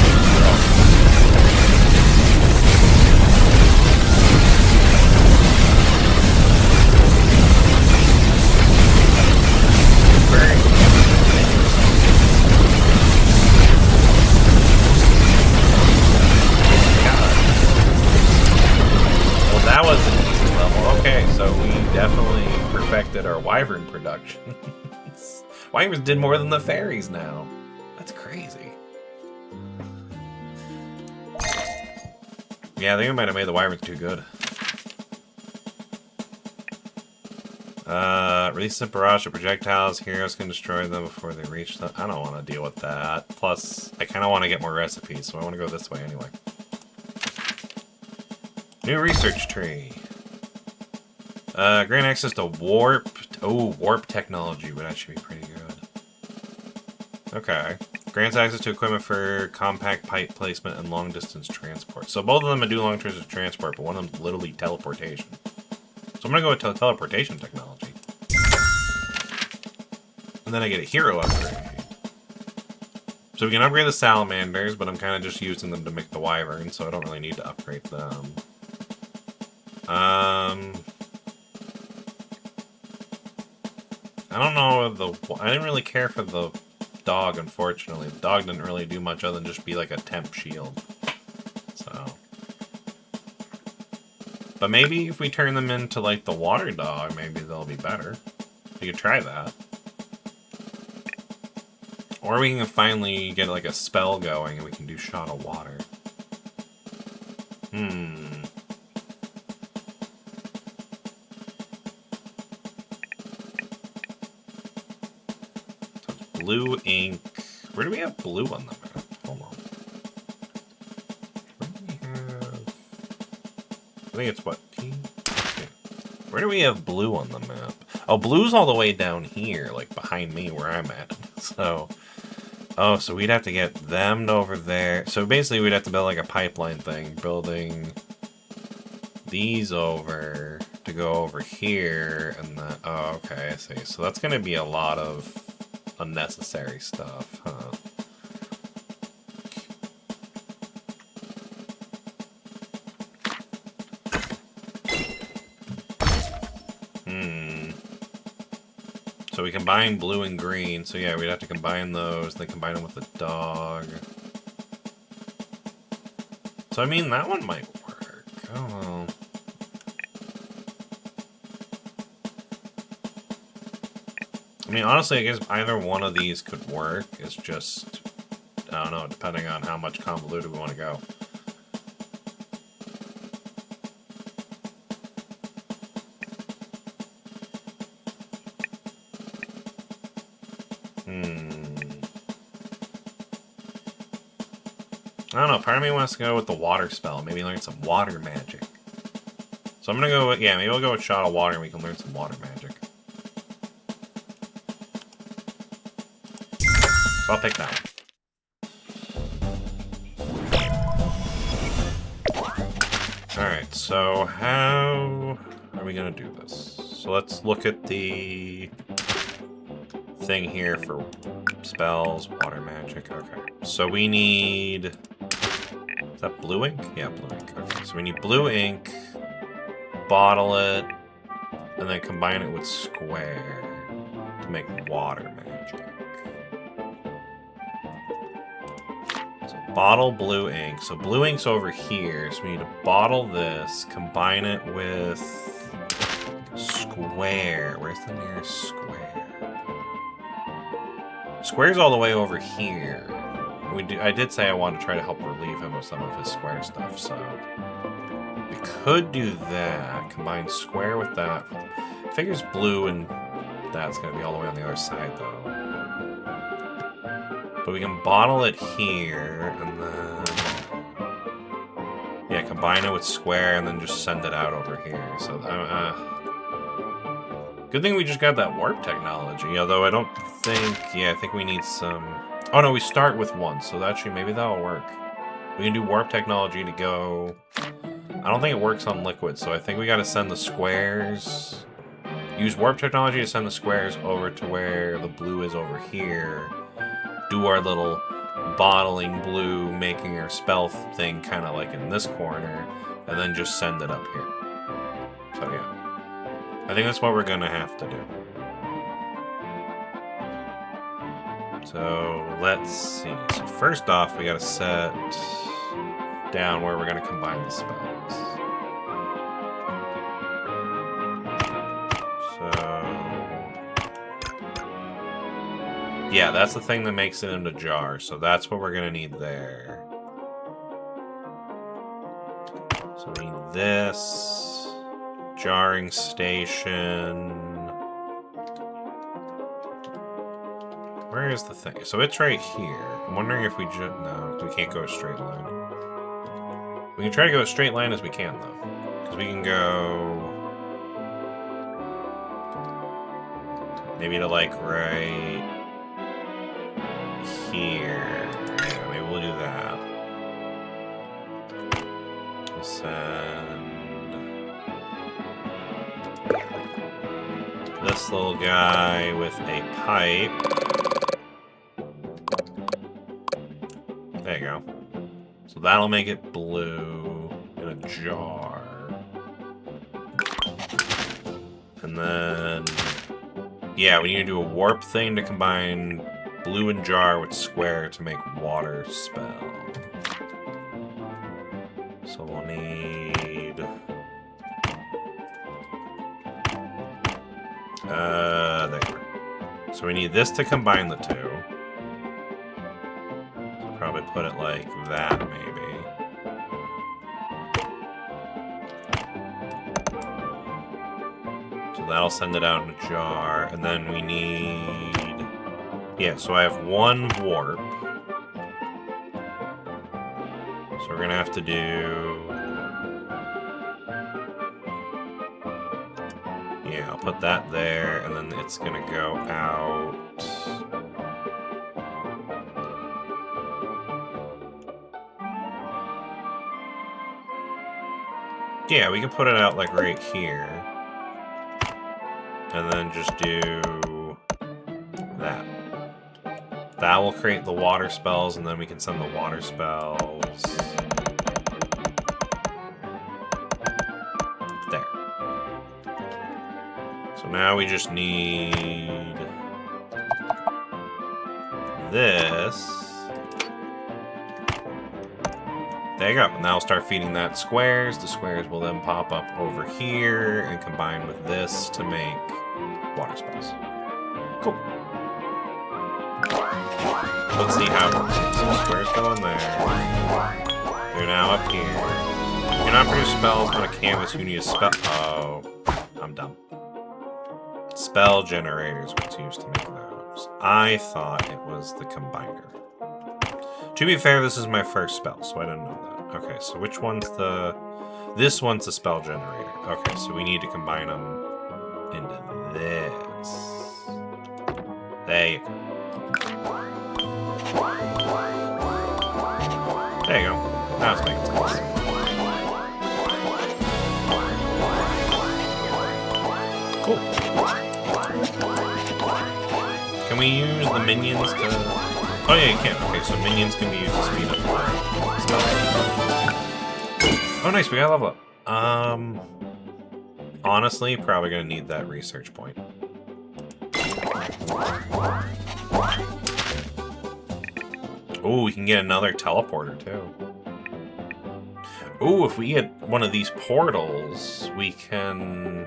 That was an easy level. Okay, so we definitely perfected our wyvern production. Wyverns did more than the fairies now. That's crazy. Yeah, I think we might have made the wyverns too good. Release a barrage of projectiles. Heroes can destroy them before they reach them. I don't want to deal with that. Plus, I kind of want to get more recipes, so I want to go this way anyway. New research tree. Grant access to warp. Oh, warp technology would actually be pretty good. Okay. Grants access to equipment for compact pipe placement and long distance transport. So both of them do long distance transport, but one of them's literally teleportation. So I'm gonna go with teleportation technology. And then I get a hero upgrade. So we can upgrade the salamanders, but I'm kind of just using them to make the wyvern, so I don't really need to upgrade them. I don't know, I didn't really care for the dog, unfortunately. The dog didn't really do much other than just be like a temp shield. So. But maybe if we turn them into like the water dog, maybe they'll be better. We could try that. Or we can finally get like a spell going and we can do Shot of Water. So it's blue ink. Where do we have blue on the map? Hold on. Where do we have... I think it's what? T? Okay. Where do we have blue on the map? Oh, blue's all the way down here, like behind me where I'm at. So... Oh, so we'd have to get them over there. So basically we'd have to build like a pipeline thing, building these over to go over here, and then, oh, okay, I see. So that's gonna be a lot of unnecessary stuff, huh? So we combine blue and green, so yeah, we'd have to combine those, then combine them with the dog. So I mean, that one might work. I don't know. I mean, honestly, I guess either one of these could work. It's just, I don't know, depending on how much convoluted we want to go. I don't know, part of me wants to go with the water spell. Maybe learn some water magic. So I'm gonna go with, yeah, maybe we'll go with Shot of Water and we can learn some water magic. So I'll pick that one. Alright, so how are we gonna do this? So let's look at the thing here for spells, water magic. Okay, so we need... Is that blue ink? Yeah, blue ink. Okay, so we need blue ink, bottle it, and then combine it with square to make water magic. So bottle blue ink. So blue ink's over here, so we need to bottle this, combine it with square. Where's the nearest square? Square's all the way over here. I did say I wanted to try to help relieve him of some of his square stuff, so we could do that. Combine square with that. Figures blue and that's going to be all the way on the other side, though. But we can bottle it here, and then... Yeah, combine it with square, and then just send it out over here. So, good thing we just got that warp technology, although I don't think... Yeah, I think we need some... Oh no, we start with one, so actually maybe that'll work. We can do warp technology to go... I don't think it works on liquid, so I think we gotta send the squares... Use warp technology to send the squares over to where the blue is over here. Do our little bottling blue, making our spell thing kind of like in this corner, and then just send it up here. So yeah. I think that's what we're gonna have to do. So let's see. So first off, we gotta set down where we're gonna combine the spells. So yeah, that's the thing that makes it into jar. So that's what we're gonna need there. So we need this jarring station. Where is the thing? So it's right here. I'm wondering if we just... No, we can't go a straight line. We can try to go a straight line as we can, though. Because we can go... Maybe to, like, right... here. Yeah, maybe we'll do that. We'll send... this little guy with a pipe. There you go. So that'll make it blue in a jar. And then... yeah, we need to do a warp thing to combine blue and jar with square to make water spell. So we'll need... there. So we need this to combine the two. put it like that, maybe. So that'll send it out in a jar, and then we need... Yeah, so I have 1 warp. So we're gonna have to do... Yeah, I'll put that there, and then it's gonna go out... Yeah, we can put it out, like, right here. And then just do... that. That will create the water spells, and then we can send the water spells... there. So now we just need... this... There you go. Now I'll start feeding that squares. The squares will then pop up over here and combine with this to make water spells. Cool. Let's see how it works. So squares go in there. They're now up here. You cannot produce spells on a canvas. You need a spell. Oh, I'm dumb. Spell generators was used to make those. I thought it was the combiner. To be fair, this is my first spell, so I didn't know that. Okay, so which one's the... This one's the spell generator. Okay, so we need to combine them into this. There you go. There you go. Now it's making sense. Cool. Can we use the minions to... Oh yeah, you can. Okay, so minions can be used to speed up the spell. Oh nice, we got a level up. Honestly, probably gonna need that research point. Oh, we can get another teleporter too. Oh, if we get one of these portals, we can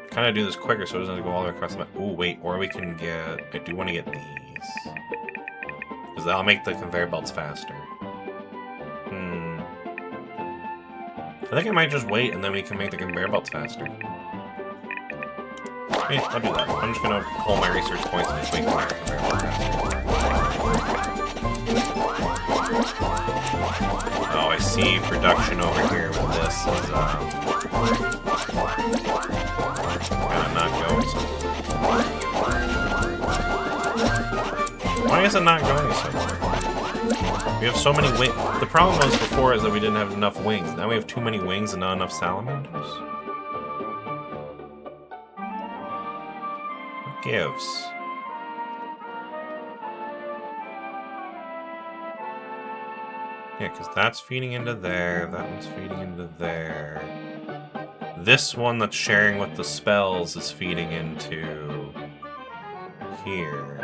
kind of do this quicker so it doesn't have to go all the way across the map. Oh wait, or we can get... I do want to get these. Because that'll make the conveyor belts faster. I think I might just wait and then we can make the conveyor belts faster. Yeah, I'll do that. I'm just gonna pull my research points and just make the conveyor belt faster. Oh, I see production over here with this is, kinda not going so well. Why is it not going so well? We have so many wings. The problem was before is that we didn't have enough wings. Now we have too many wings and not enough salamanders. What gives? Yeah, because that's feeding into there. That one's feeding into there. This one that's sharing with the spells is feeding into here.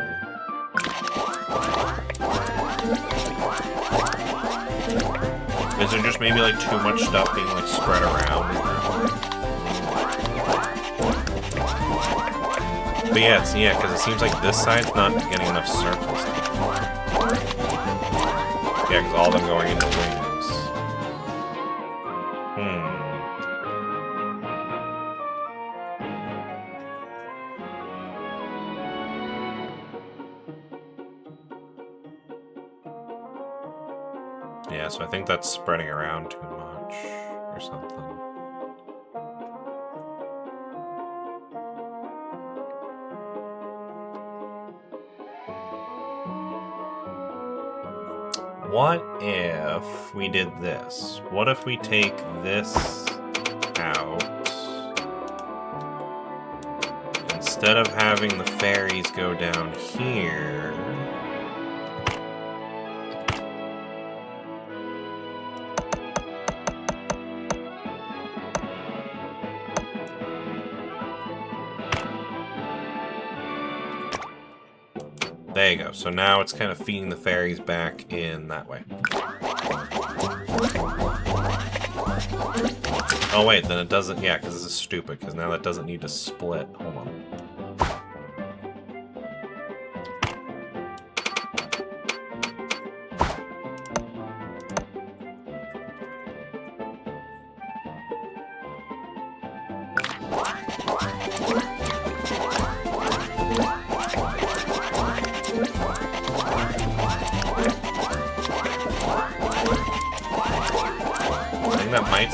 Is there just maybe like too much stuff being like spread around? But yeah, it's, yeah, because it seems like this side's not getting enough surplus. Yeah, because all of them going into wings. Yeah, so I think that's spreading around too much or something. What if we did this? What if we take this out? Instead of having the fairies go down here... There you go. So now it's kind of feeding the fairies back in that way. Oh wait, then it doesn't... Yeah, because this is stupid, because now that doesn't need to split. Hold on.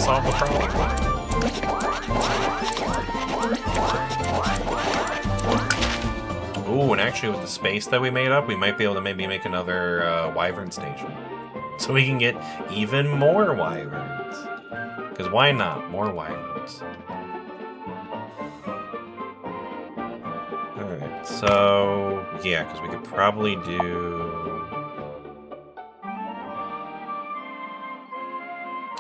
solve the problem. Ooh, and actually with the space that we made up, we might be able to maybe make another wyvern station. So we can get even more wyverns. Because why not? More wyverns. Alright, so... yeah, because we could probably do...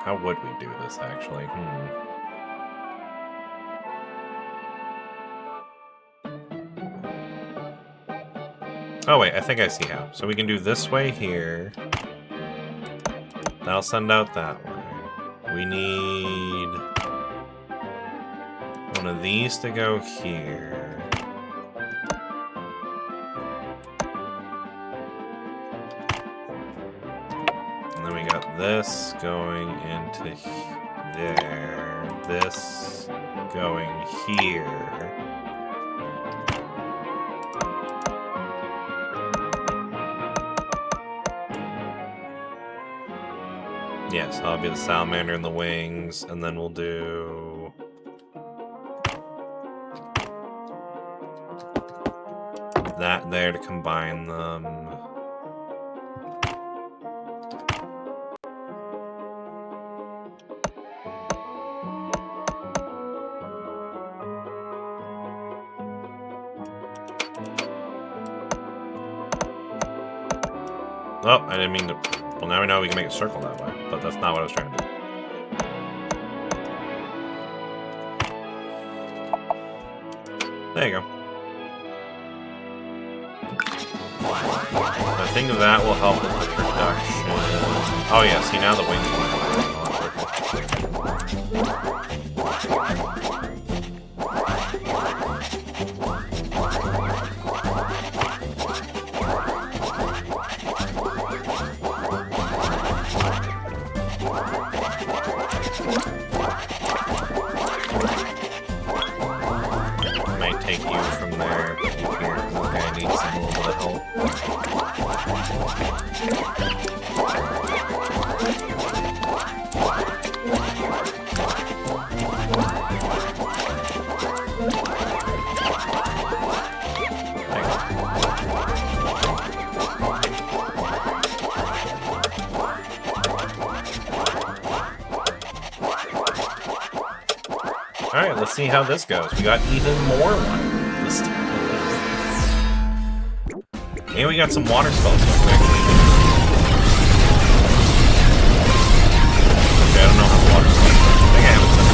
how would we do this, actually? Oh, wait, I think I see how. So we can do this way here. That'll send out that way. We need one of these to go here. And then we got this going into there. This going here. Yes, that'll be the salamander and the wings, and then we'll do... that there to combine them. Oh, I didn't mean to... well, now we know we can make a circle that way, but that's not what I was trying to do. There you go. I think that will help with the production. Oh yeah, see now the wings might take you from there, but you here. Okay, I need some little bit of help. Alright, let's see how this goes. We got even more one this time. And we got some water spells. Okay, I don't know how the water spells work. I think I have it set.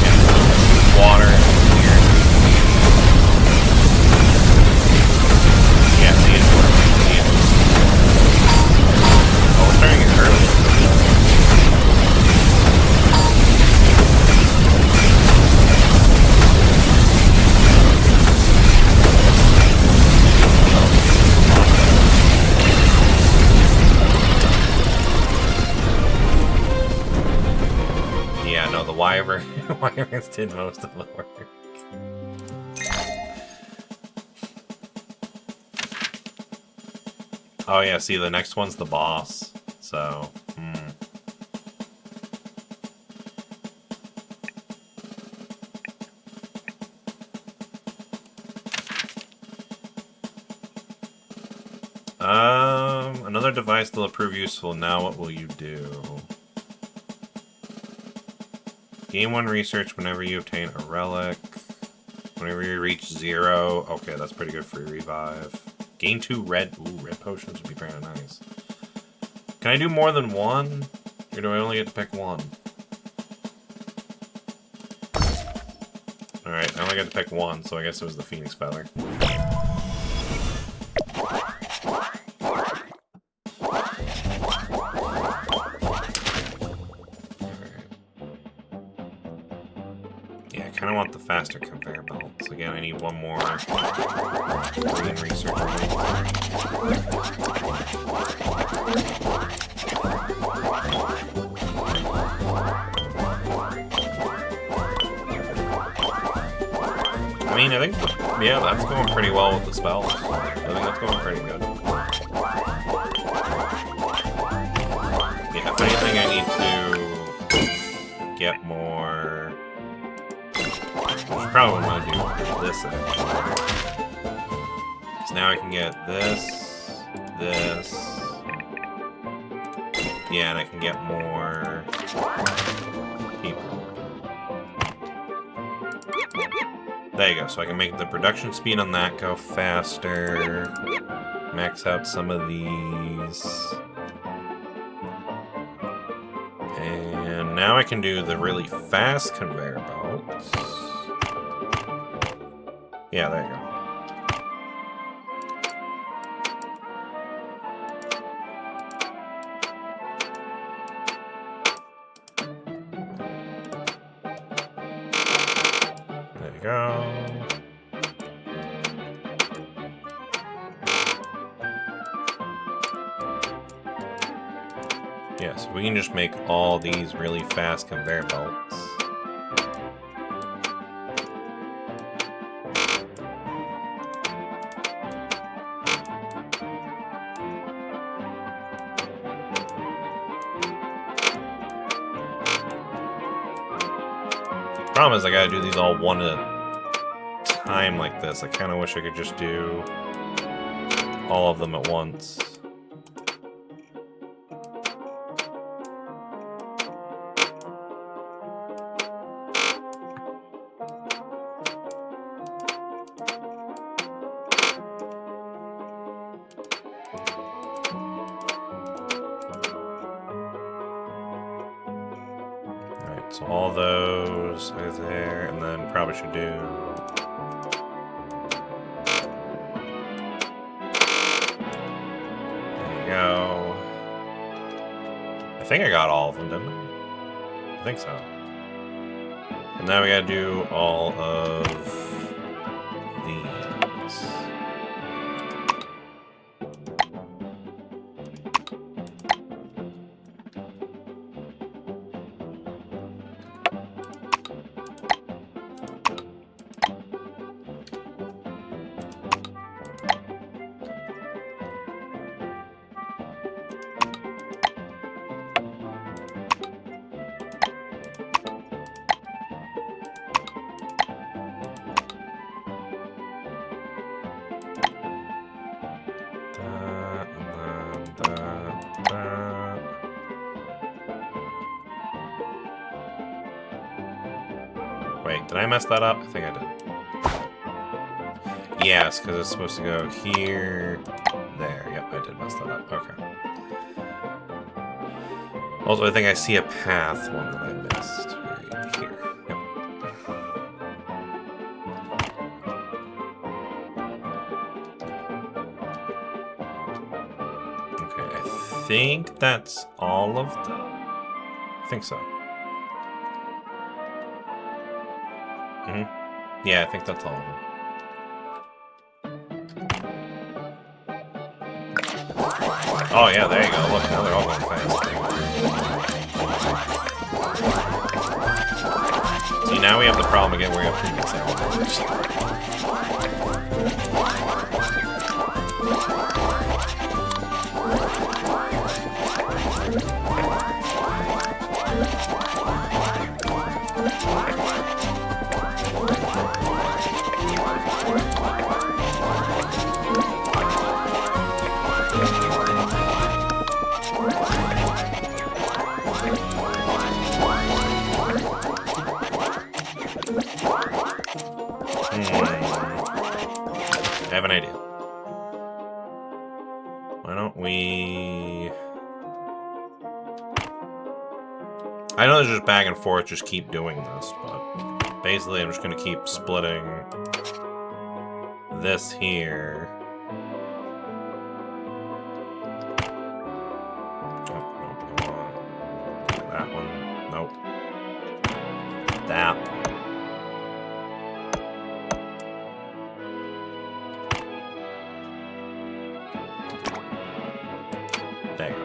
Yeah, water here. Oh, we're starting it early. Yeah, no, the wyverns did most of the work. Oh yeah, see, the next one's the boss, so, another device that'll prove useful. Now what will you do? Gain 1 research whenever you obtain a relic. Whenever you reach 0. Okay, that's pretty good for your revive. Gain 2 red... ooh, red potions would be kind of nice. Can I do more than one? Or do I only get to pick one? Alright, I only get to pick one, so I guess it was the Phoenix Feather. Yeah, I kind of want the faster conveyor belts. Again, I need one more green research. I mean, I think Yeah, that's going pretty well with the spells. I think that's going pretty good. Yeah, if anything, I need to get more... I probably want to do this actually. Because now I can get this, this... Yeah, and I can get more people. There you go, so I can make the production speed on that go faster. Max out some of these. And now I can do the really fast conveyor belts. Yeah, there you go. There you go. Yeah, so we can just make all these really fast conveyor belts. Problem is I gotta do these all one at a time like this. I kinda wish I could just do all of them at once. So all those are there, and then probably should do... There you go. I think I got all of them, didn't I? I think so. And now we gotta do all of these. Wait, did I mess that up? I think I did. Yes, because it's supposed to go here, there. Yep, I did mess that up. Okay. Also, I think I see a path one that I missed right here. Yep. Okay, I think that's all of them. I think so. Yeah, I think that's all of them. Oh yeah, there you go. Look, now they're all going fast. See, now we have the problem again where we have previous elevators. I have an idea. Why don't we... I know there's just back and forth, just keep doing this, but basically I'm just going to keep splitting this here. Oh, nope, I want that one. Nope. That one. There you go.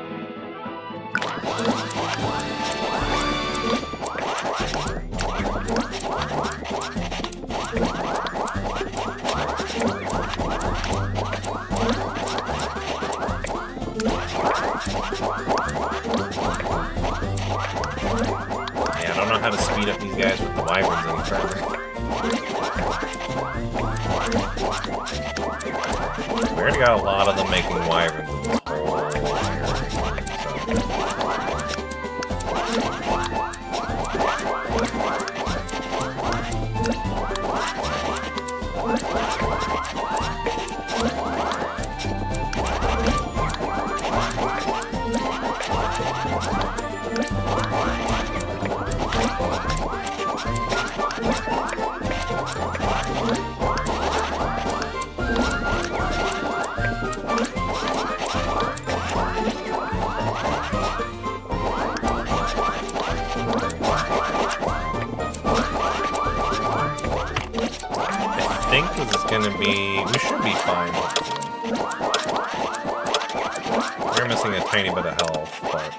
Yeah, I don't know how to speed up these guys with the wyverns any further. We already got a lot of them making wyverns in this whole area, gonna be... we should be fine. We're missing a tiny bit of health, but...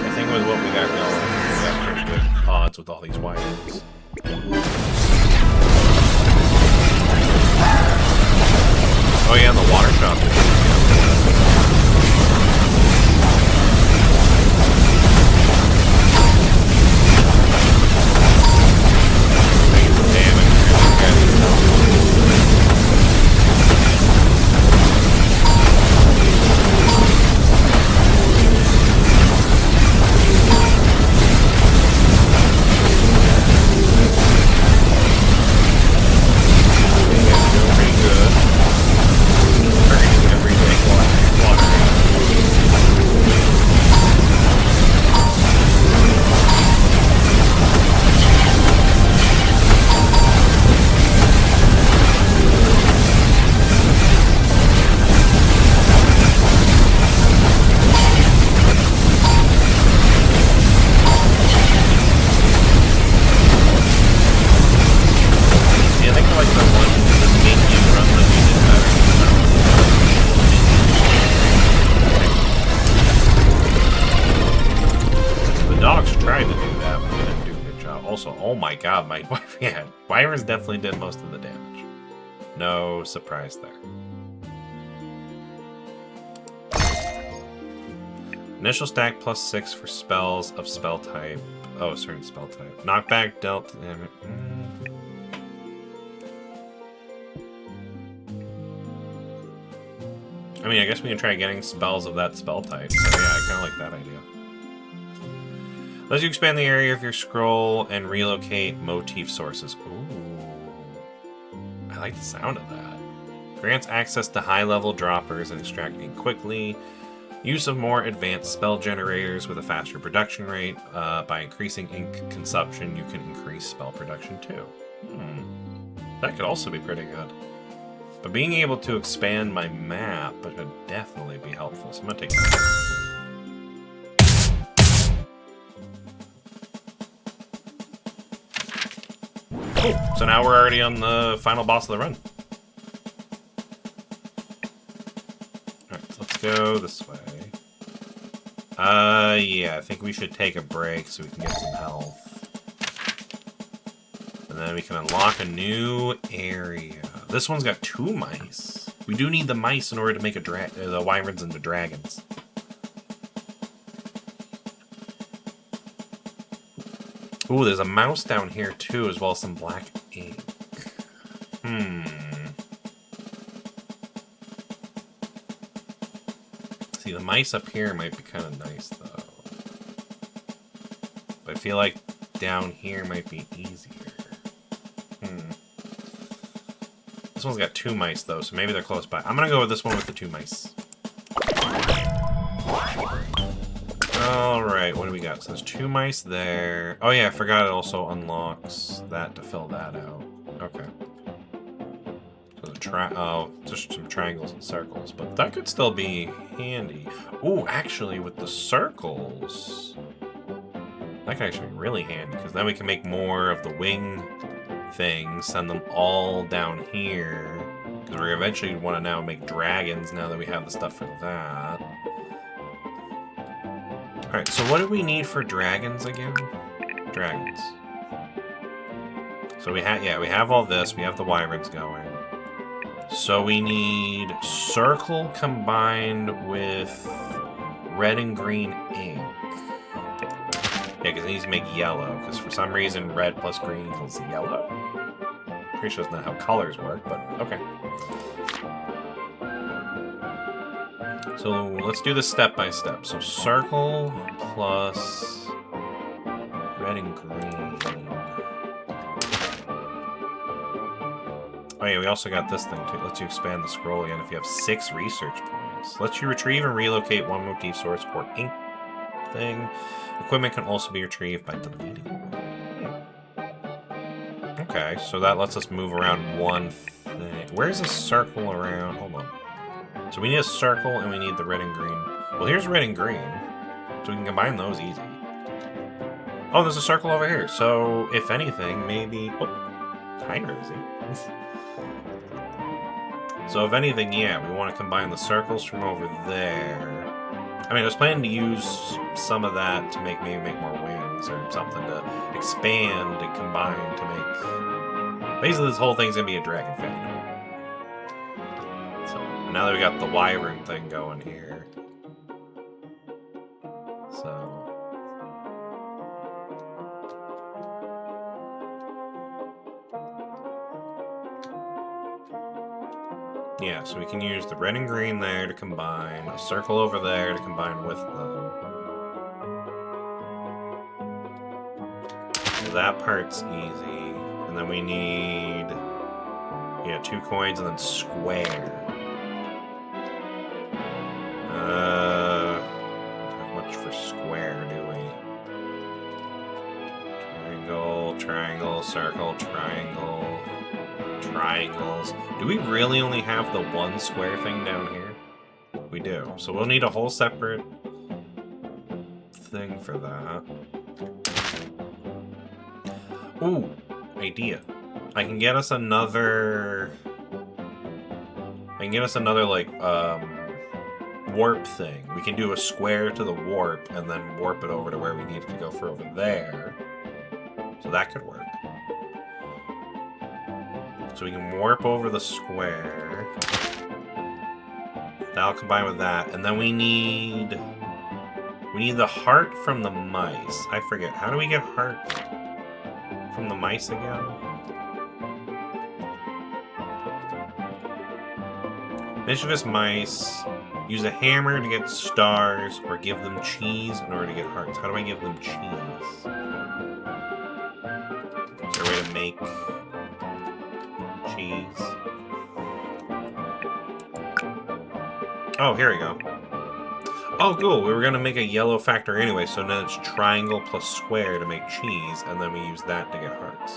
I think with what we got going, we got pretty good odds with all these wyverns. Oh yeah, and the water shot. Oh my god, my yeah, wyverns definitely did most of the damage. No surprise there. Initial stack +6 for spells of spell type. Oh, certain spell type. Knockback dealt. I mean, I guess we can try getting spells of that spell type. So yeah, I kind of like that idea. Lets you expand the area of your scroll and relocate motif sources. Ooh. I like the sound of that. Grants access to high-level droppers and extracting quickly. Use of more advanced spell generators with a faster production rate. By increasing ink consumption, you can increase spell production too. That could also be pretty good. But being able to expand my map would definitely be helpful. So I'm going to take that. Cool. So now we're already on the final boss of the run. Alright, so let's go this way. Yeah, I think we should take a break so we can get some health. And then we can unlock a new area. This one's got 2 mice. We do need the mice in order to make the wyverns into dragons. Ooh, there's a mouse down here too, as well as some black ink. See, the mice up here might be kind of nice, though. But I feel like down here might be easier. This one's got 2 mice, though, so maybe they're close by. I'm gonna go with this one with the 2 mice. Alright, what do we got? So there's 2 mice there. Oh yeah, I forgot it also unlocks that to fill that out. Okay. So just some triangles and circles, but that could still be handy. Ooh, actually, with the circles, that could actually be really handy, because then we can make more of the wing things, send them all down here, because we eventually want to now make dragons now that we have the stuff for that. Alright, so what do we need for dragons again? Dragons. So we have all this, we have the wyverns going. So we need circle combined with red and green ink. Yeah, because it needs to make yellow, because for some reason red plus green equals yellow. Pretty sure that's not how colors work, but okay. So let's do this step by step. So circle plus red and green. Oh yeah, we also got this thing too. Lets you expand the scroll again if you have 6 research points. Lets you retrieve and relocate one motif source or ink thing. Equipment can also be retrieved by deleting. Okay, so that lets us move around one thing. Where's a circle around? Hold on. So we need a circle and we need the red and green. Well, here's red and green. So we can combine those easy. Oh, there's a circle over here. So if anything, maybe... Oh, hi, Rosie. So if anything, yeah, we want to combine the circles from over there. I mean, I was planning to use some of that to maybe make more wings or something to expand and combine to make... Basically, this whole thing's going to be a dragon factory. So now that we got the wyvern thing going here. So... Yeah, so we can use the red and green there to combine, a circle over there to combine with them. So that part's easy. And then we need, yeah, 2 coins and then square. Not much for square, do we? Triangle, triangle, circle, triangle. Triangles. Do we really only have the one square thing down here? We do. So we'll need a whole separate thing for that. Ooh, idea. I can get us another... like, warp thing. We can do a square to the warp and then warp it over to where we need it to go for over there. So that could work. So we can warp over the square. That'll combine with that. And then we need the heart from the mice. I forget. How do we get heart from the mice again? Mischievous mice. Use a hammer to get stars, or give them cheese in order to get hearts. How do I give them cheese? Is there a way to make... cheese? Oh, here we go. Oh, cool. We were going to make a yellow factor anyway, so now it's triangle plus square to make cheese, and then we use that to get hearts.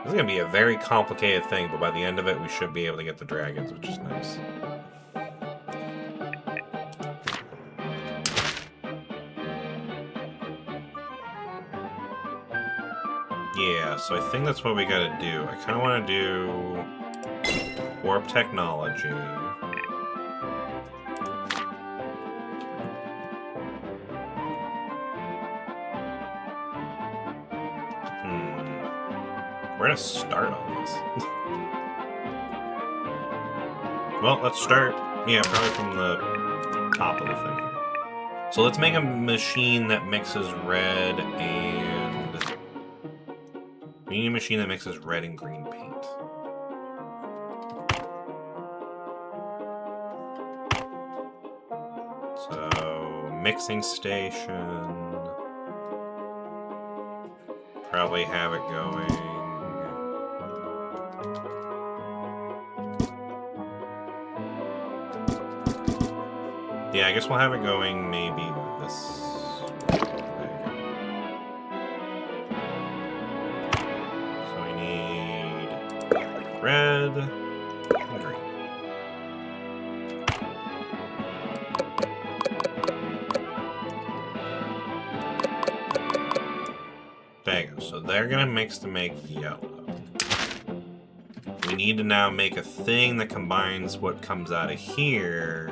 This is going to be a very complicated thing, but by the end of it, we should be able to get the dragons, which is nice. Yeah, so I think that's what we gotta do. I kind of want to do warp technology. Where to start on this? Well, let's start, yeah, probably from the top of the thing here. So let's make a machine that mixes red and... We need a machine that mixes red and green paint. So, mixing station. Probably have it going. Yeah, I guess we'll have it going maybe this. Red and green. There you go. So they're gonna mix to make yellow. We need to now make a thing that combines what comes out of here.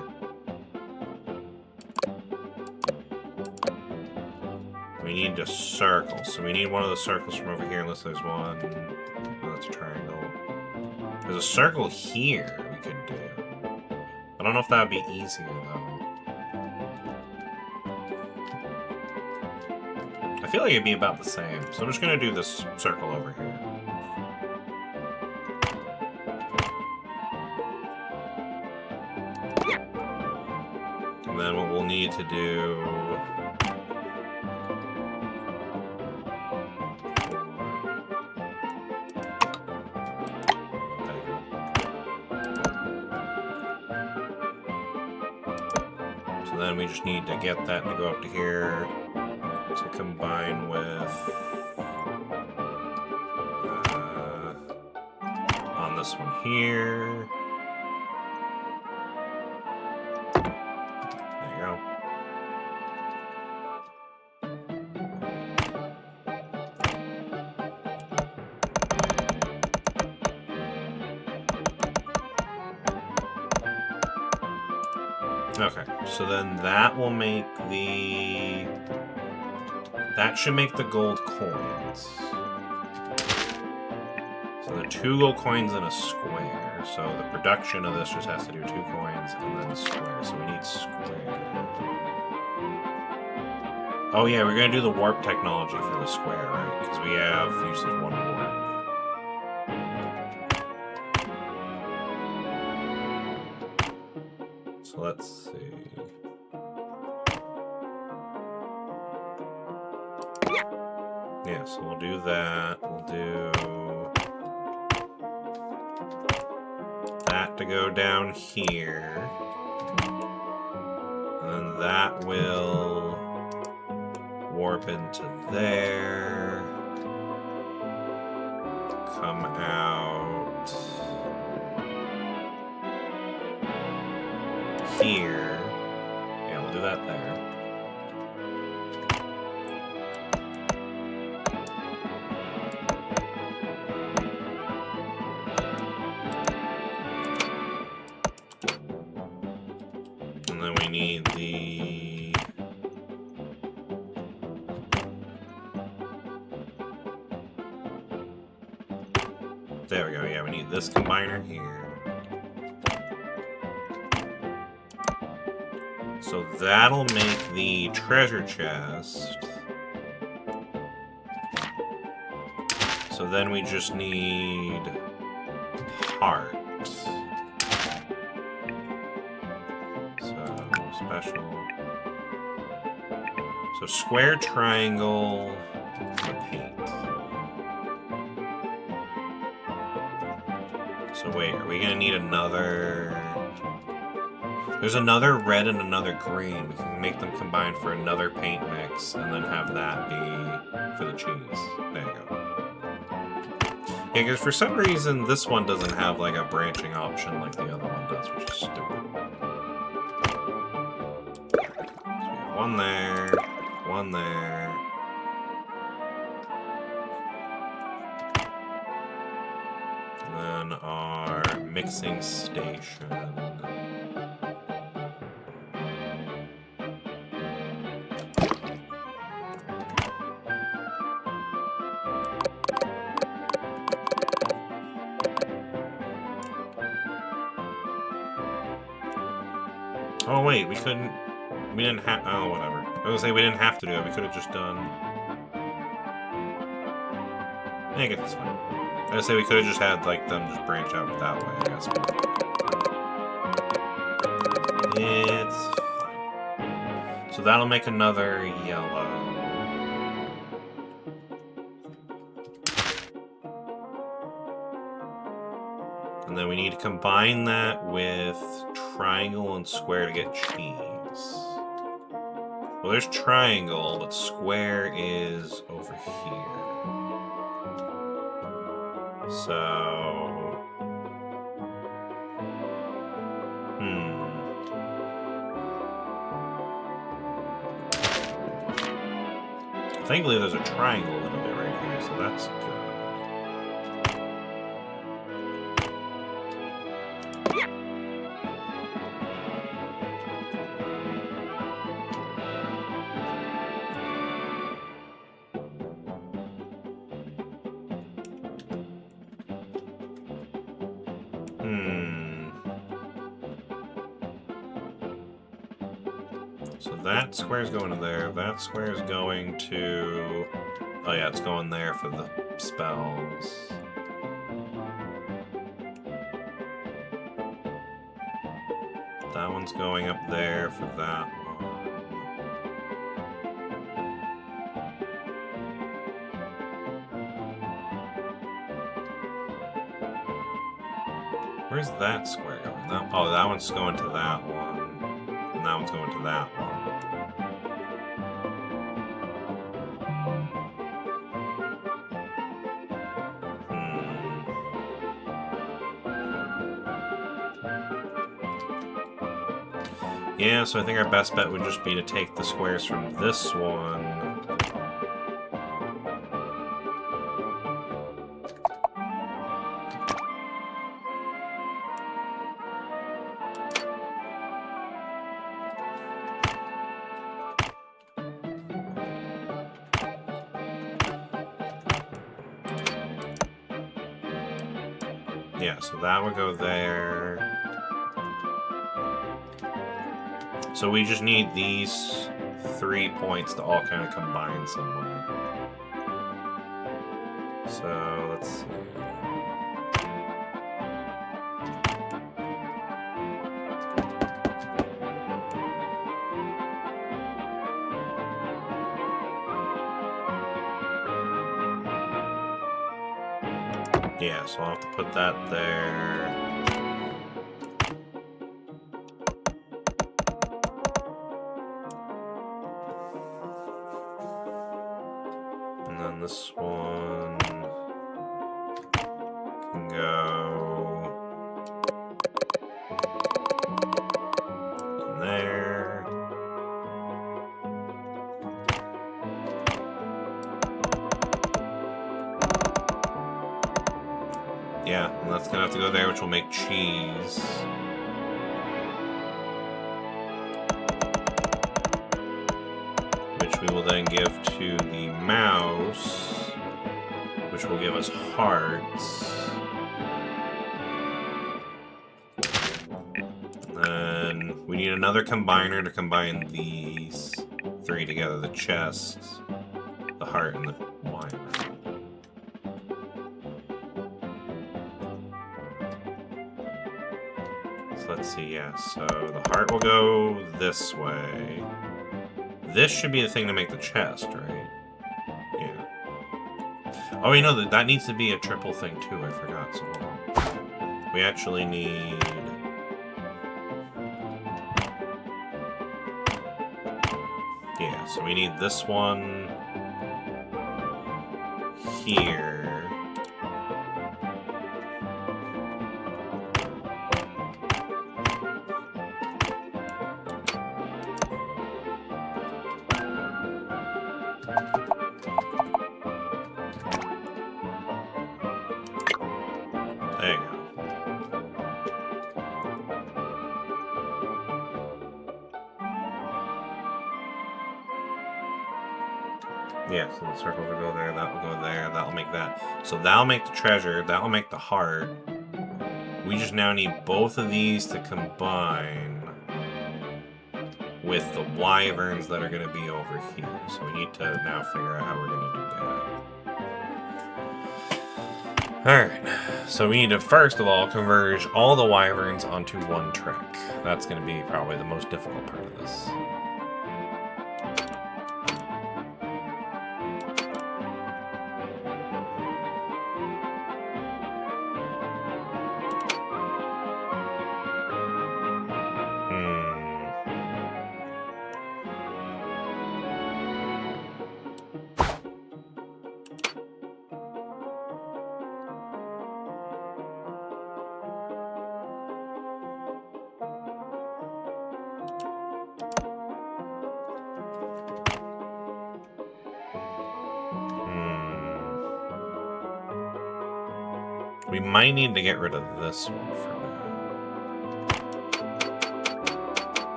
We need a circle. So we need one of the circles from over here, unless there's one. Oh, that's a triangle. There's a circle here we could do. I don't know if that would be easier, though. I feel like it'd be about the same, so I'm just gonna do this circle over here. And then what we'll need to do... So then we just need to get that to go up to here to combine with... on this one here. There you go. Okay, so then that will make the... That should make the gold coins. So there are 2 gold coins in a square. So the production of this just has to do 2 coins and then a square. So we need square. Oh yeah, we're gonna do the warp technology for the square, right? Because we have use of 1 warp. So let's see. Yeah, so we'll do that. We'll do that to go down here. And then that will warp into there. Come out here. Yeah, we'll do that there. And then we need the... There we go, yeah, we need this combiner here. So that'll make the treasure chest. So then we just need hearts. So special. So square, triangle, and paint. So wait, are we gonna need another... There's another red and another green. We can make them combine for another paint mix and then have that be for the cheese. There you go. Yeah, because for some reason this one doesn't have like a branching option like the other one does, which is stupid. So we have 1 there, 1 there. And then our mixing station. Oh wait, we didn't have, oh whatever. I was gonna say we didn't have to do it, we could have just done... I guess it's fine. I was gonna say we could have just had like them just branch out that way, I guess. But... It's fine. So that'll make another yellow. And then we need to combine that with triangle and square to get cheese. Well, there's triangle, but square is over here. So... Thankfully, there's a triangle a little bit right here, so that's good. So that square's going to there. That square is going to... Oh yeah, it's going there for the spells. That one's going up there for that one. Where's that square going? Oh, that one's going to that one. And that one's going to that one. Yeah, so I think our best bet would just be to take the squares from this one. Yeah, so that would go there. So we just need these 3 points to all kind of combine somewhere. So let's see. Yeah, so I'll have to put that there. And then this one can go in there. Yeah, and that's gonna have to go there, which will make cheese. Which we will then give to the mouse, which will give us hearts. And then we need another combiner to combine these 3 together, the chest, the heart, and the wine. Let's see, yeah, so the heart will go this way. This should be the thing to make the chest, right? Yeah. Oh, you know, that needs to be a triple thing, too. I forgot, so hold on. We actually need... Yeah, so we need this one here. There you go. Yeah, so the circle will go there, that will go there, that'll make that. So that'll make the treasure, that'll make the heart. We just now need both of these to combine with the wyverns that are going to be over here. So we need to now figure out how we're going to do that. Alright, so we need to first of all converge all the wyverns onto one track. That's going to be probably the most difficult part of this. We might need to get rid of this one for now.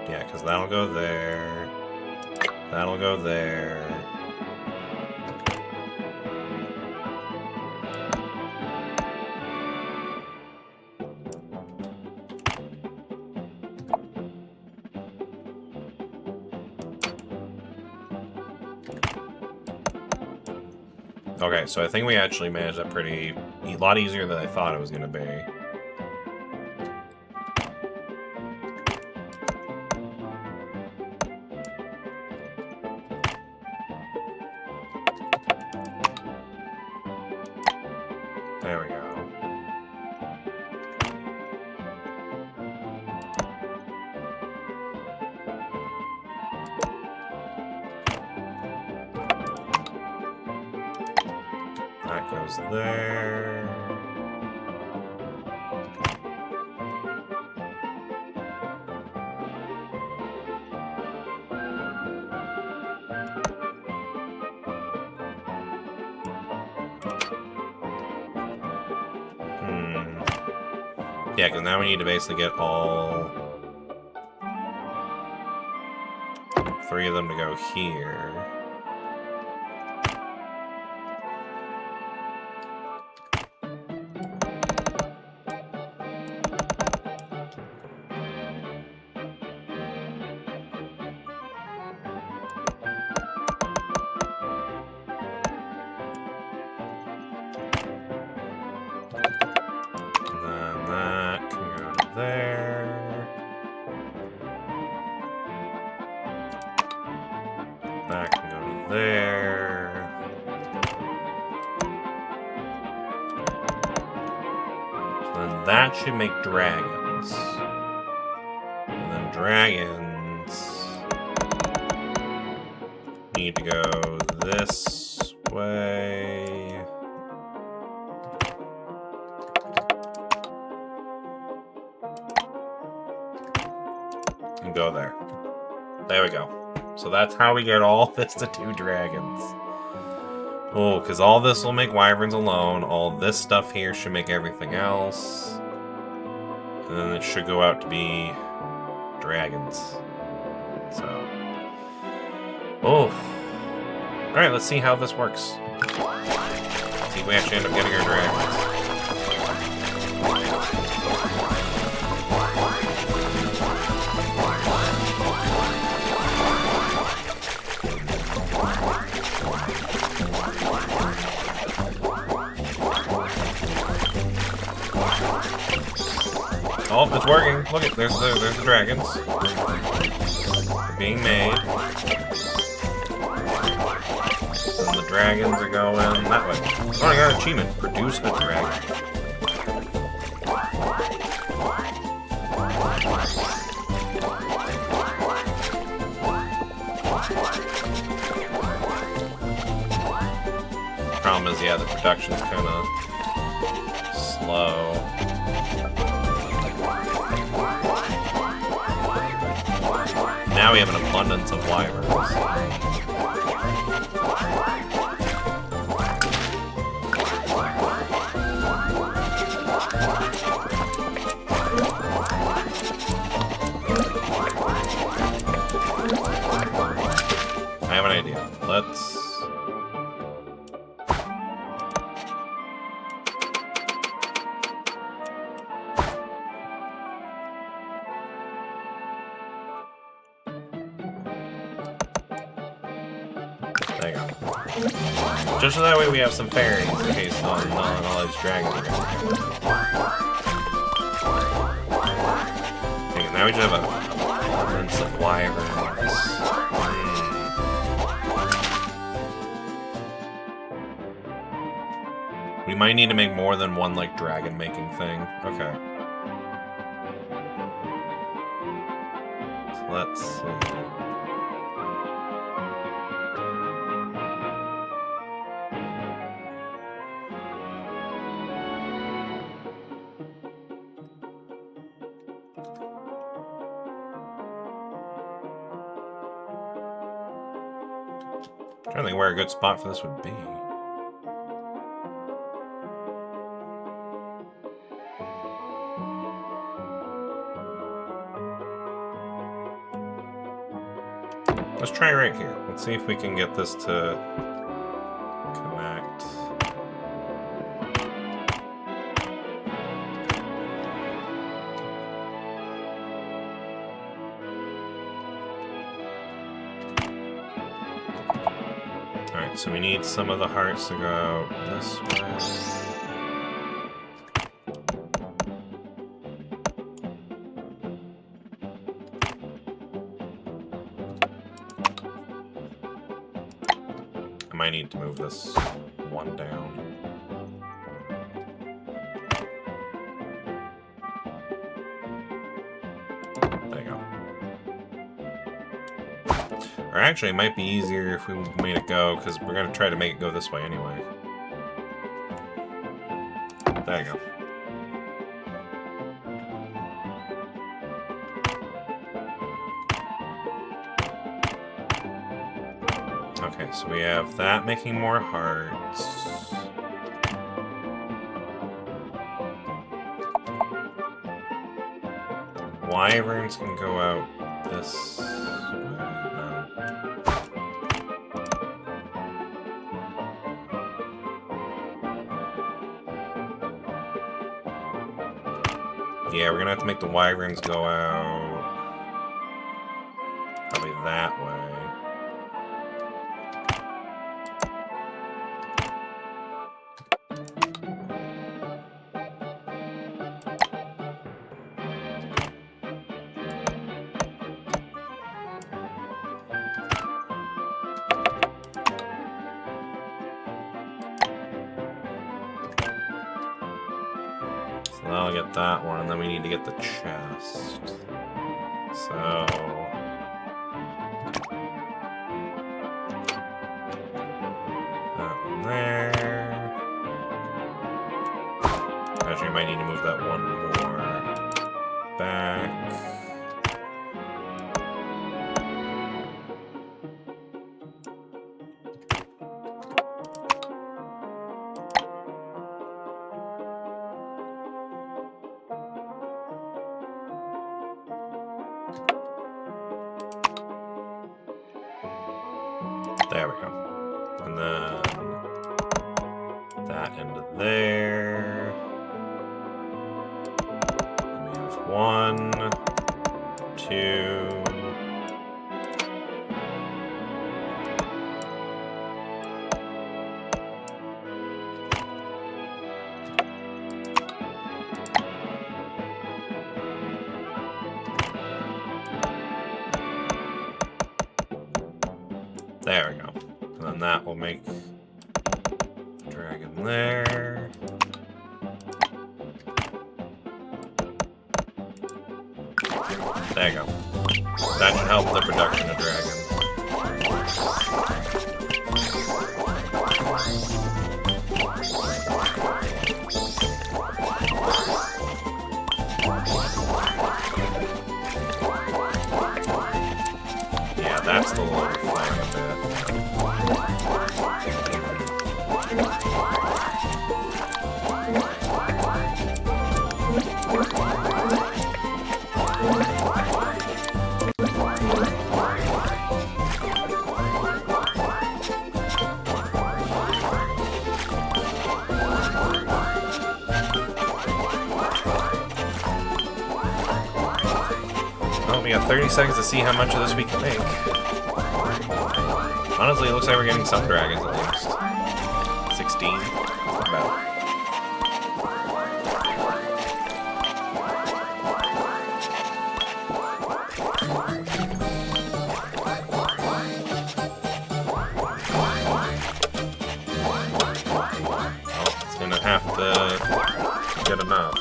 Yeah, because that'll go there. That'll go there. Okay, so I think we actually managed that a lot easier than I thought it was going to be. There we go. That goes there. Yeah, because now we need to basically get all 3 of them to go here. There. That can go to there. So then that should make dragons. And then dragons need to go this way. And go there. There we go. So that's how we get all this to 2 dragons. Oh, because all this will make wyverns alone. All this stuff here should make everything else. And then it should go out to be dragons. So. Oh. Alright, let's see how this works. See if we actually end up getting our dragons. Oh, it's working. Look at there's the dragons. They're being made. And the dragons are going that way. Oh, I got an achievement. Produce a dragon. Problem is, yeah, the production's kind of slow. Now we have an abundance of wyverns. I have an idea. Let's... There you go. Just so that way we have some fairies in case all these dragons are going. Okay, now we just have a abundance of wyverns. We might need to make more than one, like, dragon-making thing. Okay. So let's see. I'm trying to think where a good spot for this would be. Let's try right here. Let's see if we can get this to connect. So we need some of the hearts to go out this way. I might need to move this one down. There you go. Or actually, it might be easier if we made it go, because we're going to try to make it go this way anyway. There you go. Okay, so we have that making more hearts. Wyverns can go out this way. No. Yeah, we're gonna have to make the wyverns go out probably that way. So I'll get that one, and then we need to get the chest. So that one there. Actually, I might need to move that one more back. There we go. And then that into there. And we have 1, 2. There we go. And then that will make a dragon there. There you go. That should help the production of dragons. Yeah, that's the one flying a bit. Well, we got 30 seconds to see how much of this we can make. Honestly, it looks like we're getting some dragons at least. 16? About. Well, it's gonna have to get enough.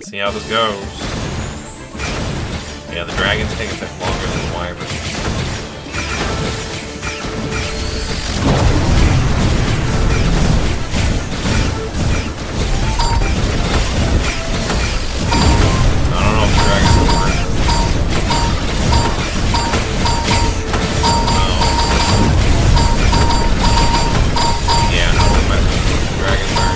See how this goes. Yeah, the dragons take a bit longer than the wyverns. I don't know if the dragons will work. No. Yeah, no, the dragons are.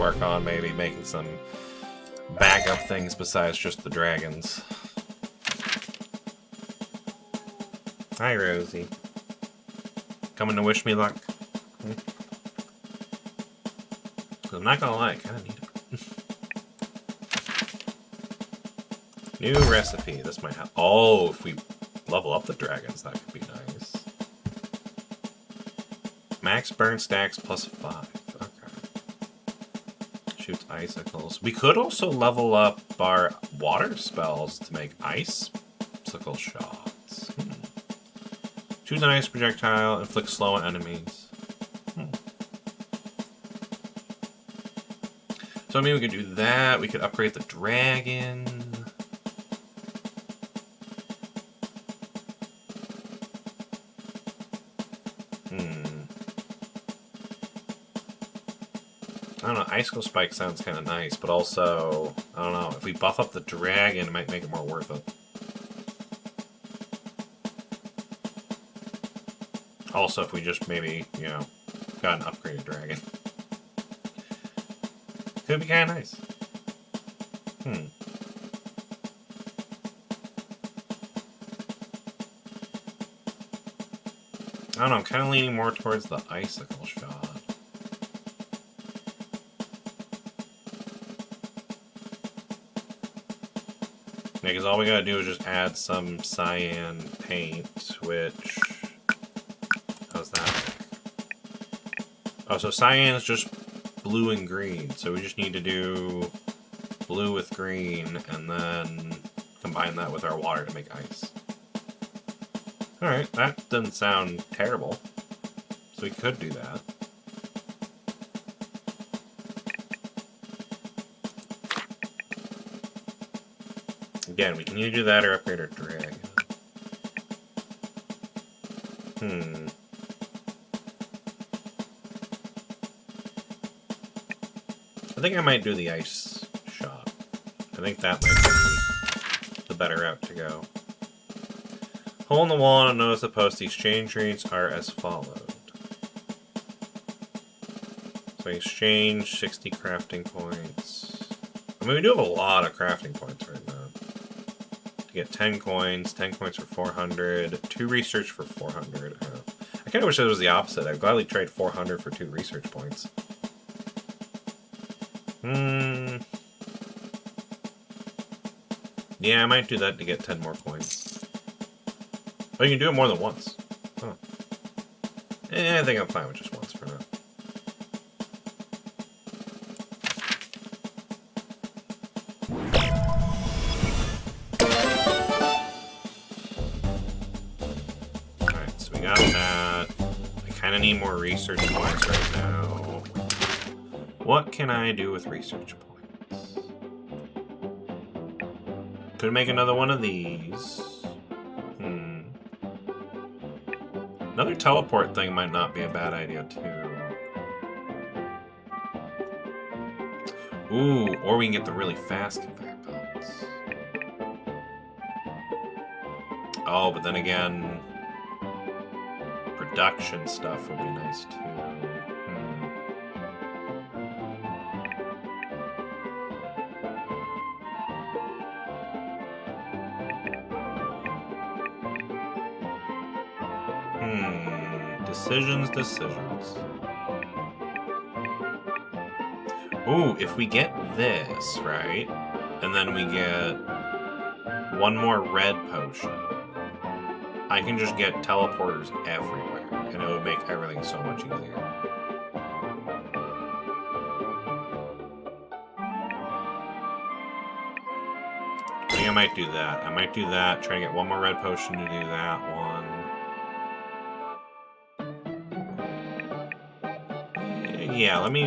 work on maybe making some backup things besides just the dragons. Hi, Rosie. Coming to wish me luck? I'm not gonna lie, I kinda need it. New recipe. This might have. Oh, if we level up the dragons, that could be nice. Max burn stacks plus 5. Okay. Shoots icicles. We could also level up our water spells to make icicle shots. Choose an ice projectile, inflict slow on enemies. So I mean, we could do that. We could upgrade the dragon. I don't know, Icicle Spike sounds kind of nice, but also, I don't know, if we buff up the dragon, it might make it more worth it. Also, if we just maybe, you know, got an upgraded dragon. Could be kind of nice. I don't know, I'm kind of leaning more towards the icicle shot. Yeah, because all we gotta do is just add some cyan paint, which... How's that? Oh, so cyan is just blue and green, so we just need to do blue with green, and then combine that with our water to make ice. Alright, that doesn't sound terrible. So we could do that. Again, we can either do that or upgrade our dragon. I think I might do the ice shot. I think that might be the better route to go. Hole in the wall and notice the post. The exchange rates are as followed. So exchange 60 crafting points. I mean, we do have a lot of crafting points right now. To get 10 coins for 400, 2 research for 400. I kind of wish it was the opposite. I'd gladly trade 400 for 2 research points. Yeah, I might do that to get 10 more coins. Oh, you can do it more than once. Huh. I think I'm fine with just once for now. Alright, so we got that. I kind of need more research points right now. What can I do with research points? Could make another one of these. Another teleport thing might not be a bad idea, too. Ooh, or we can get the really fast conveyor belts. Oh, but then again, production stuff would be nice, too. Decisions. Ooh, if we get this, right? And then we get one more red potion, I can just get teleporters everywhere, and it would make everything so much easier. I think I might do that. Try to get one more red potion to do that one. Yeah, let me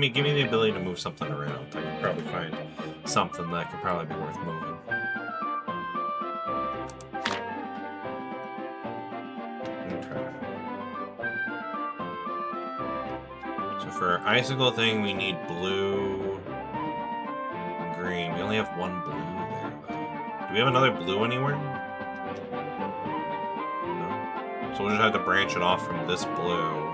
give me the ability to move something around. I can probably find something that could probably be worth moving. Okay. So for our icicle thing, we need blue and green. We only have one blue there, though. Do we have another blue anywhere? No. So we'll just have to branch it off from this blue.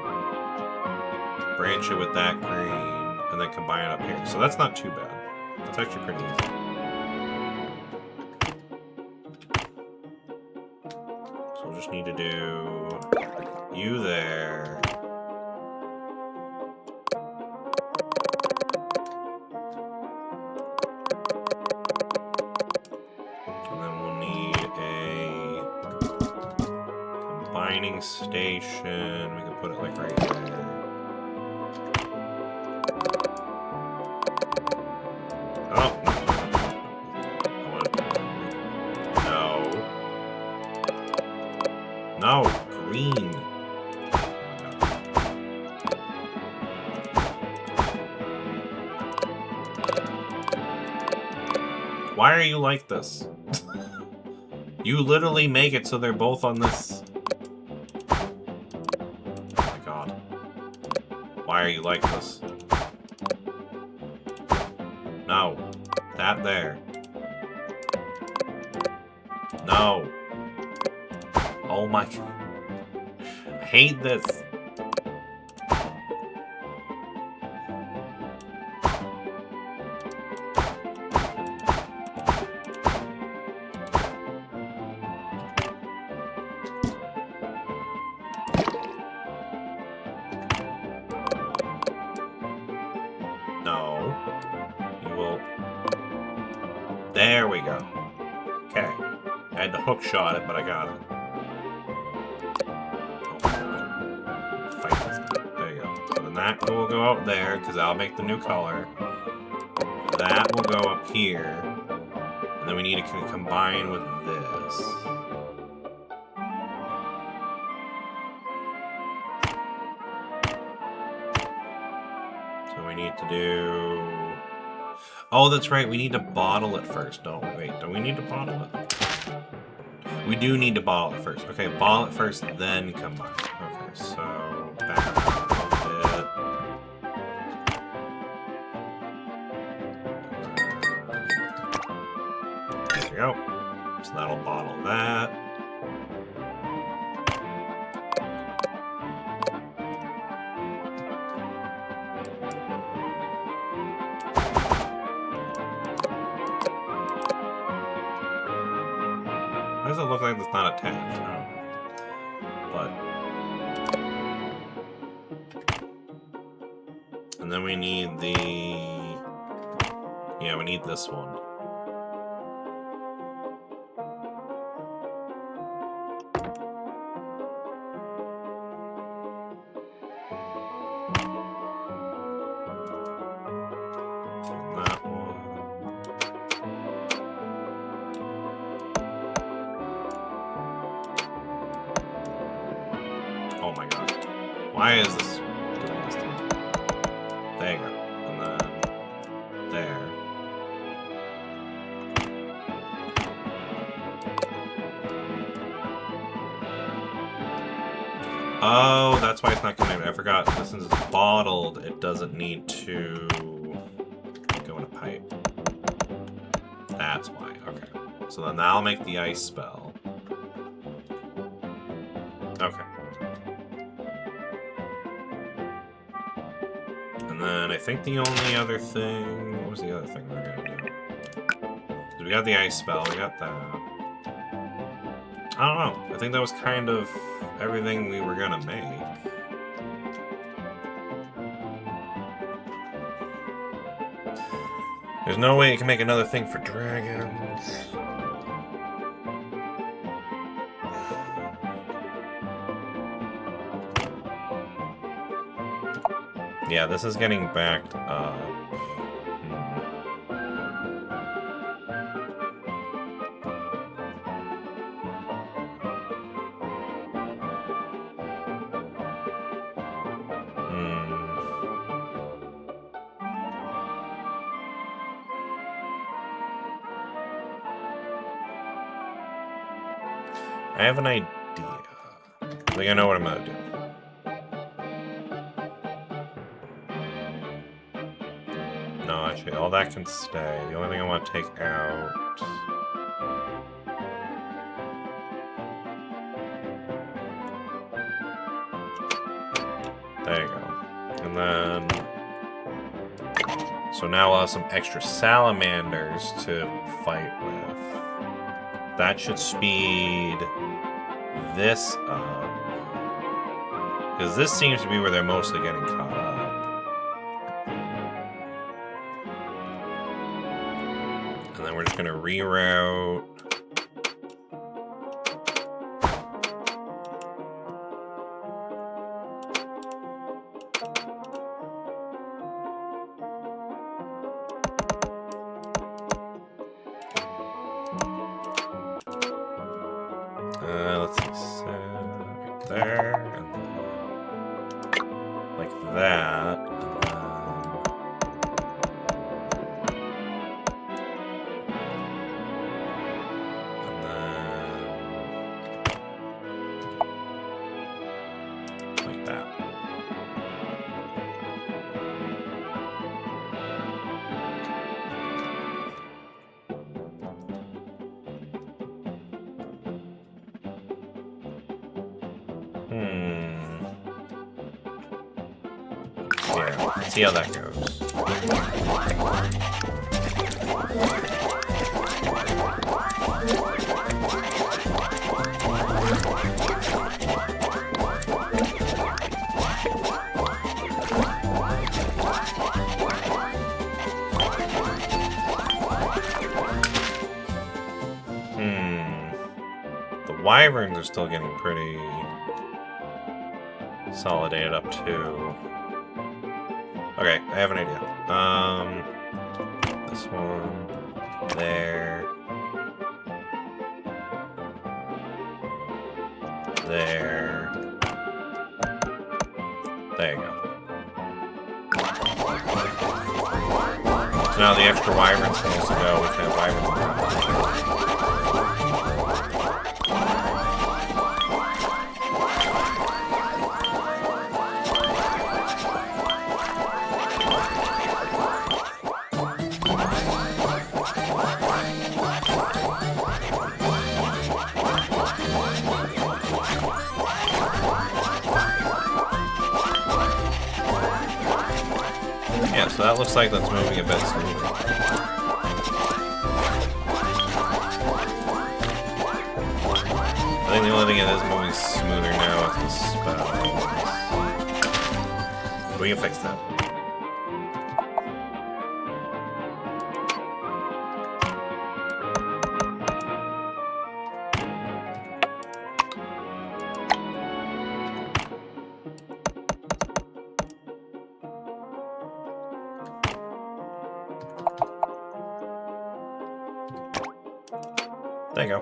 Branch it with that green, and then combine it up here. So that's not too bad. That's actually pretty easy. So we'll just need to do you there. And then we'll need a combining station. We can put it like right there. Oh, no, green. Why are you like this? You literally make it so they're both on this. Oh my god. Why are you like this? No. That there. No. Oh my god. I hate this. No. You will. There we go. Okay. I had to hook shot it, but I got it. That will go out there, because I'll make the new color. That will go up here. And then we need to combine with this. So we need to do... Oh, that's right, we need to bottle it first, don't we? Wait, do we need to bottle it? We do need to bottle it first. Okay, bottle it first, then combine. Okay, so... back up. Go. So that'll bottle that. Why does it look like it's not attached? I don't know. But... And then we need the... Yeah, we need this one. Oh my god. Why is this doing this to me? There you go. And then... there. Oh, that's why it's not connected. I forgot. Since it's bottled, it doesn't need to go in a pipe. That's why. Okay. So then that'll make the ice spell. Okay. And then I think the only other thing... What was the other thing we're gonna do? So we got the ice spell, we got that. I don't know. I think that was kind of everything we were gonna make. There's no way you can make another thing for dragons. Yeah, this is getting backed up. I have an idea. I think I know what I'm gonna do. No, actually, all that can stay. The only thing I want to take out... There you go. And then... So now we'll have some extra salamanders to fight with. That should speed this up. Because this seems to be where they're mostly getting caught up. And then we're just going to reroute. Let's see, so right there, and then like that, and then like that. Yeah, let's see how that goes. The wyverns are still getting pretty solidated up too. Okay, I have an idea. This one there. There. There you go. So now the extra wyverns can also go. We can have wyverns in there. Yeah, so that looks like that's moving a bit smoother. I think the only thing that is moving smoother now is the spells. We can fix that. There you go.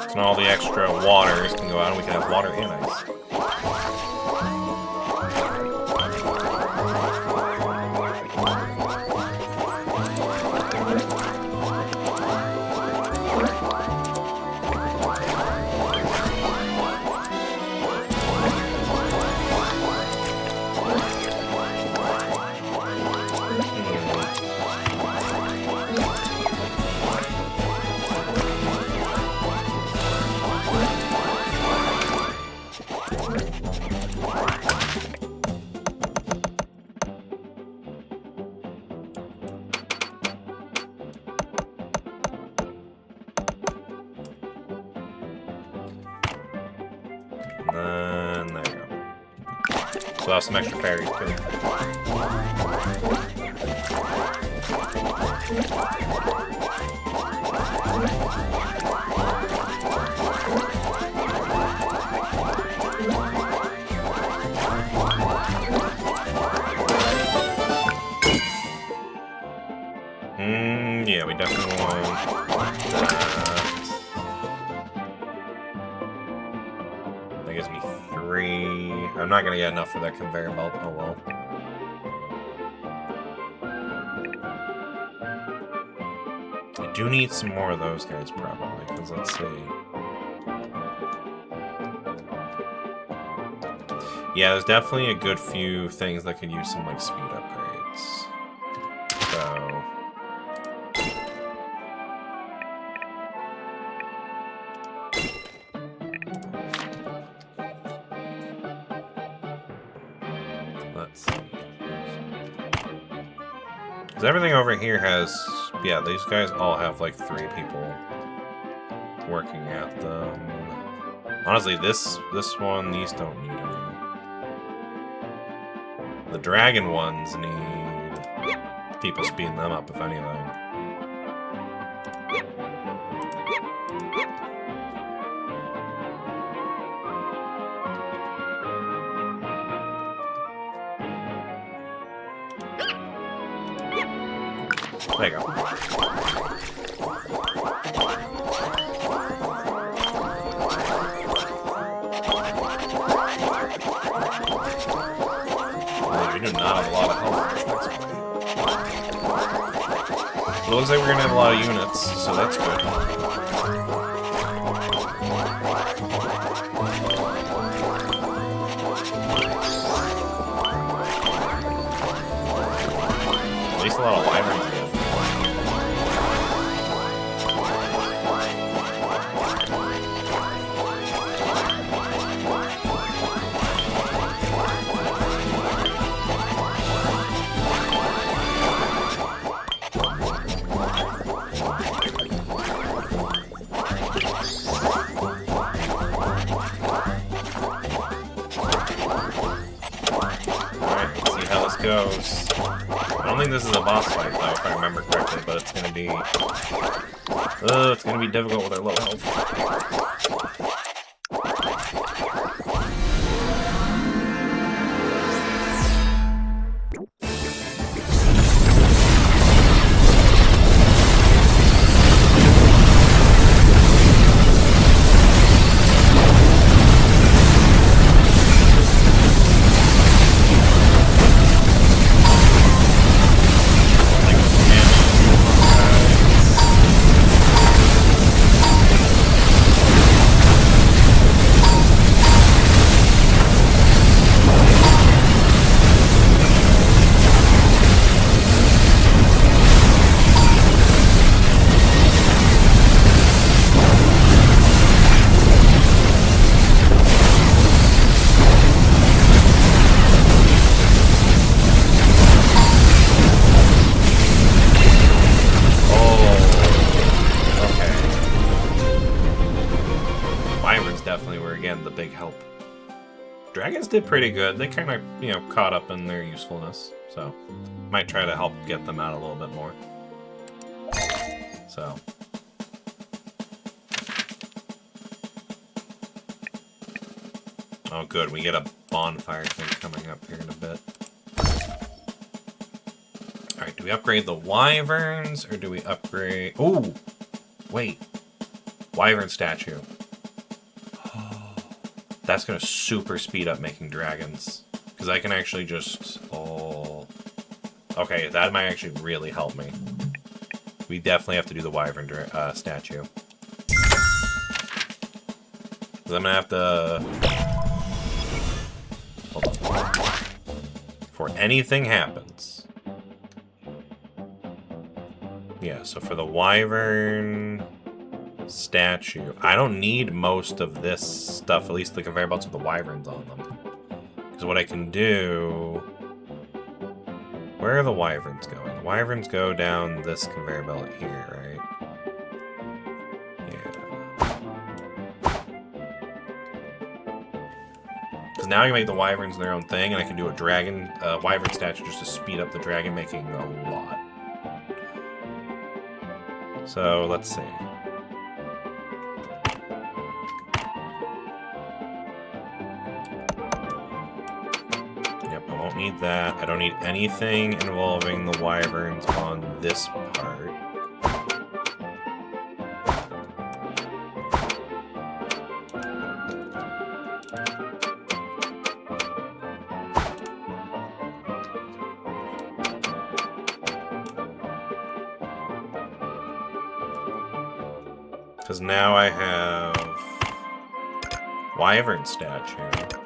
So now all the extra waters can go out and we can have water and ice. And there you go. So that's some extra fairies too. Yeah, we definitely want that. That gives me 3. I'm not gonna get enough for that conveyor belt. Oh well. I do need some more of those guys probably, because let's see. Yeah, there's definitely a good few things that could use some like speed upgrades. So let's see. Because everything over here has... Yeah, these guys all have like 3 people working at them. Honestly, this one, these don't need any. The dragon ones need people speeding them up, if anything. There you go. We do not have a lot of health. It looks like we're gonna have a lot of units, so that's good. At least a lot of wyverns again. Goes. I don't think this is a boss fight though, if I remember correctly, but it's gonna be difficult with our low health. Dragons did pretty good. They kind of, caught up in their usefulness. So, might try to help get them out a little bit more. So. Oh, good. We get a bonfire thing coming up here in a bit. Alright, do we upgrade the wyverns, or do we upgrade... Ooh! Wait. Wyvern statue. That's going to super speed up making dragons. Because I can actually just... Oh... Okay, that might actually really help me. We definitely have to do the wyvern statue. Because I'm going to have to... Hold on. Before anything happens. Yeah, so for the wyvern... statue. I don't need most of this stuff, at least the conveyor belts with the wyverns on them. Because what I can do... Where are the wyverns going? The wyverns go down this conveyor belt here, right? Yeah. Because now I can make the wyverns their own thing, and I can do a dragon, wyvern statue just to speed up the dragon making a lot. So, let's see. Need that. I don't need anything involving the wyverns on this part. Because now I have wyvern statue.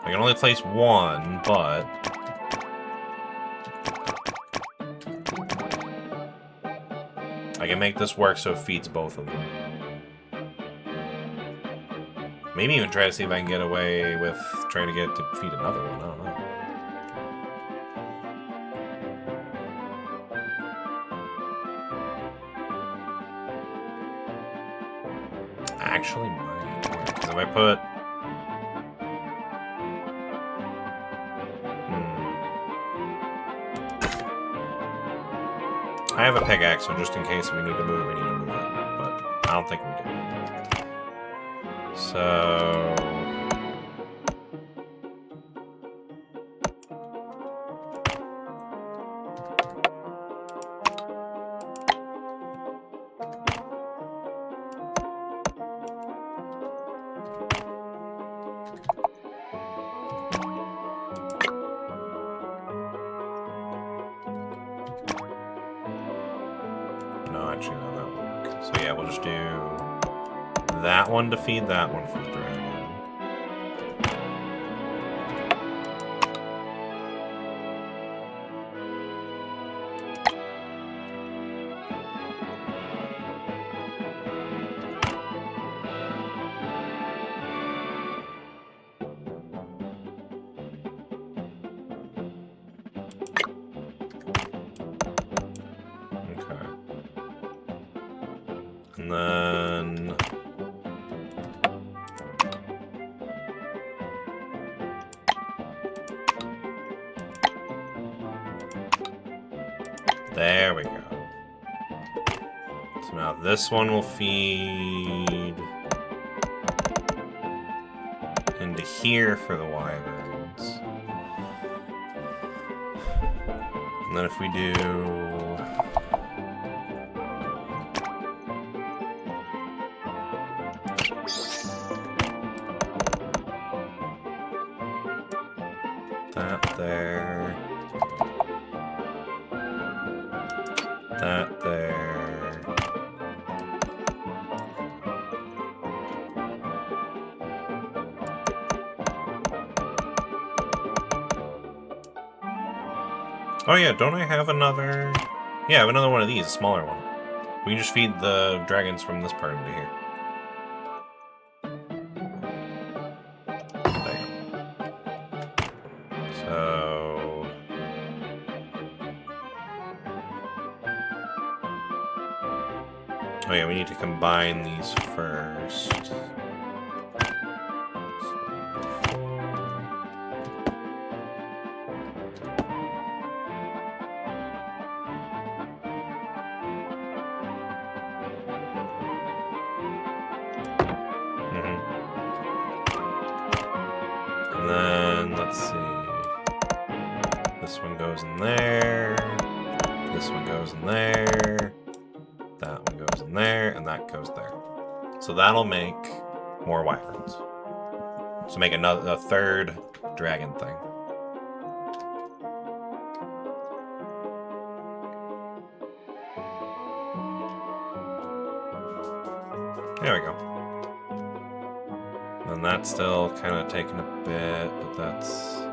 I can only place one, but... I can make this work so it feeds both of them. Maybe even try to see if I can get away with trying to get it to feed another one. I don't know. actually might. Because if I put... I have a pickaxe, so just in case we need to move, we need to move it. But I don't think we do. So... No, actually, no, that won't work. So yeah, we'll just do that one to feed that one for the dragon. And then... There we go. So now this one will feed into here for the wyverns. And then if we do... that there. That there. Oh yeah, don't I have another... Yeah, I have another one of these, a smaller one. We can just feed the dragons from this part into here. So... Oh yeah, we need to combine these first. And then, let's see. This one goes in there. This one goes in there. That one goes in there, and that goes there. So that'll make more wyverns. So make a third dragon thing. There we go. And that's still kind of taking a bit, but that's fine.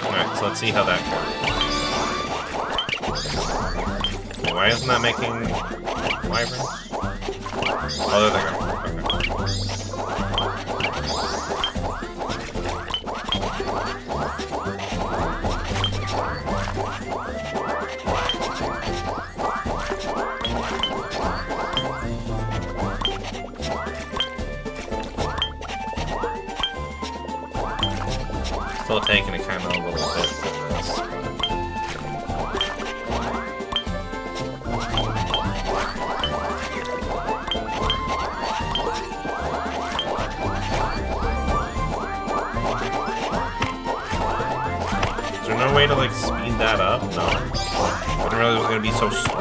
Alright, so let's see how that goes. Wait, why isn't that making wyverns? Oh, there they go. Still taking it kind of a little bit for this. Is there no way to, like, speed that up? No. I didn't realize it was going to be so slow.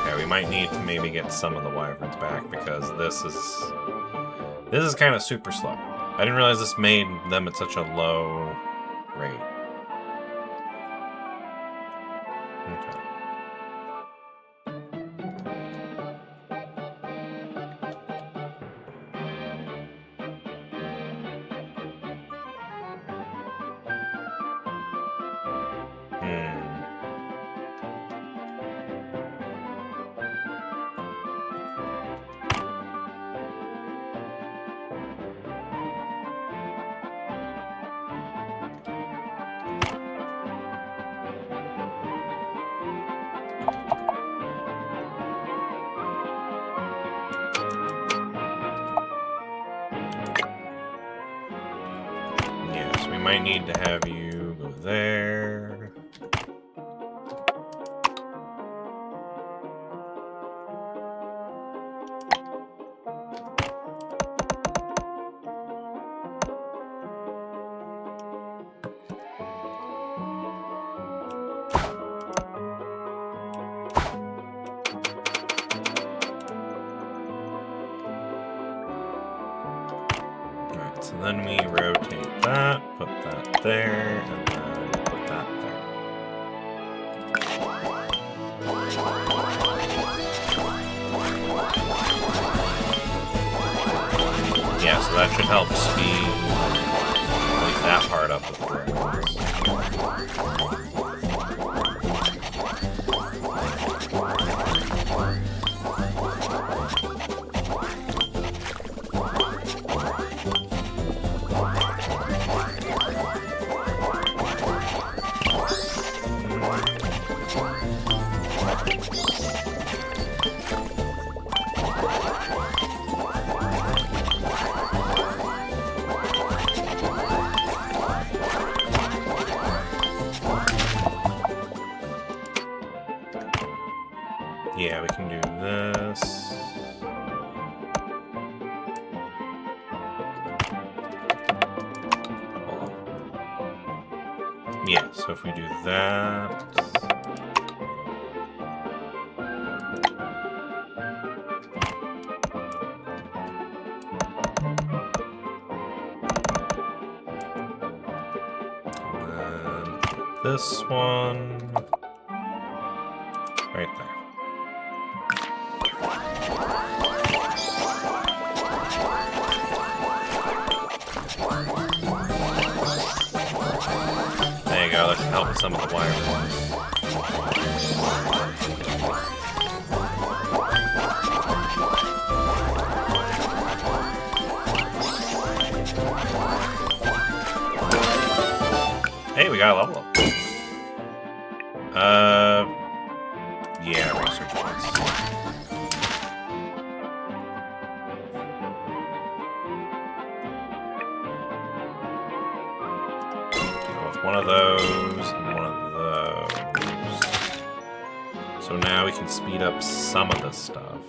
Okay, we might need to maybe get some of the wyverns back, because this is kind of super slow. I didn't realize this made them at such a low rate. Okay. might need to have you go there. So then we rotate that, put that there, and then put that there. Yeah, so that should help speed like that part up with the dragons. Yeah, we can do this. Hold on. Yeah, so if we do that. And then this one. Right there. There you go, that should help with some of the wire ones. Hey, we got a level up. Yeah, research points. One of those and one of those. So now we can speed up some of this stuff.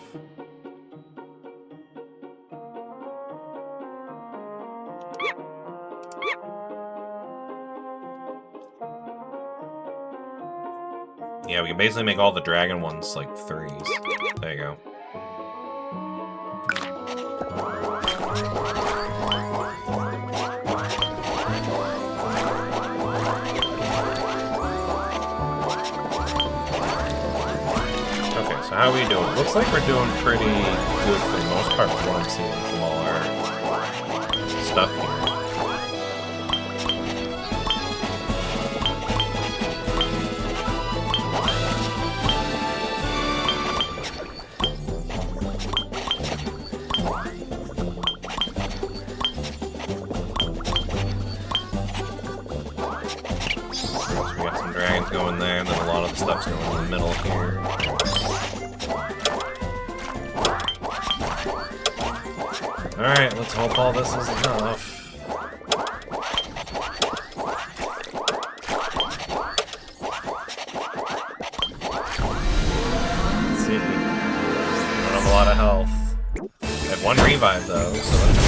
Yeah, we can basically make all the dragon ones like 3s. There you go. So how are we doing? Looks like we're doing pretty good for the most part from what I'm seeing from all our stuff here. So we got some dragons going there, and then a lot of the stuff's going in the middle here. Alright, let's hope all this is enough. Let's see. I don't have a lot of health. I have 1 revive though, so that's...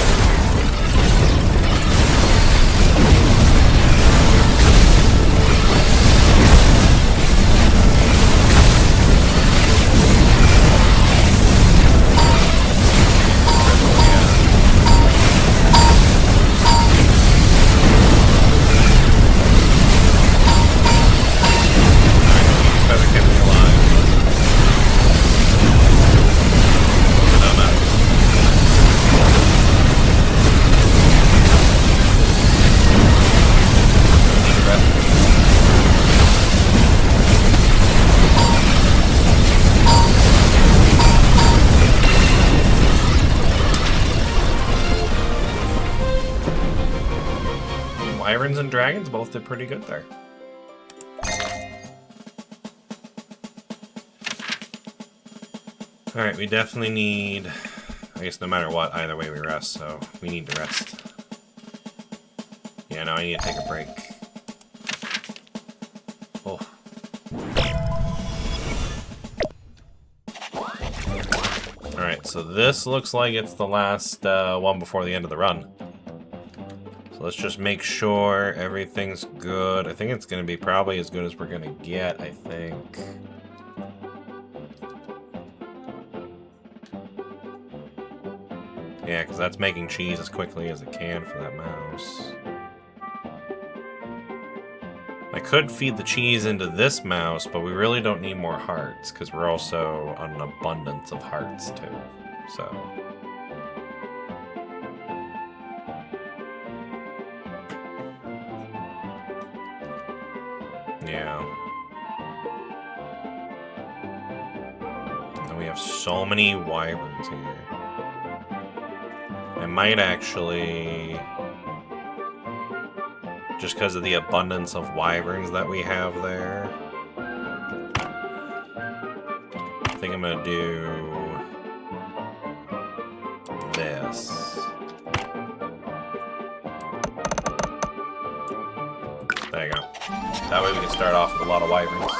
Irons and dragons both did pretty good there. Alright, we definitely need... I guess no matter what, either way we rest, so we need to rest. Yeah, no, now. I need to take a break. Oh. Alright, so this looks like it's the last one before the end of the run. So let's just make sure everything's good. I think it's going to be probably as good as we're going to get, I think. Yeah, because that's making cheese as quickly as it can for that mouse. I could feed the cheese into this mouse, but we really don't need more hearts, because we're also on an abundance of hearts, too. So... yeah. And we have so many wyverns here. I might actually... just because of the abundance of wyverns that we have there. I think I'm gonna do this. There you go. That way we can start off with a lot of wyverns.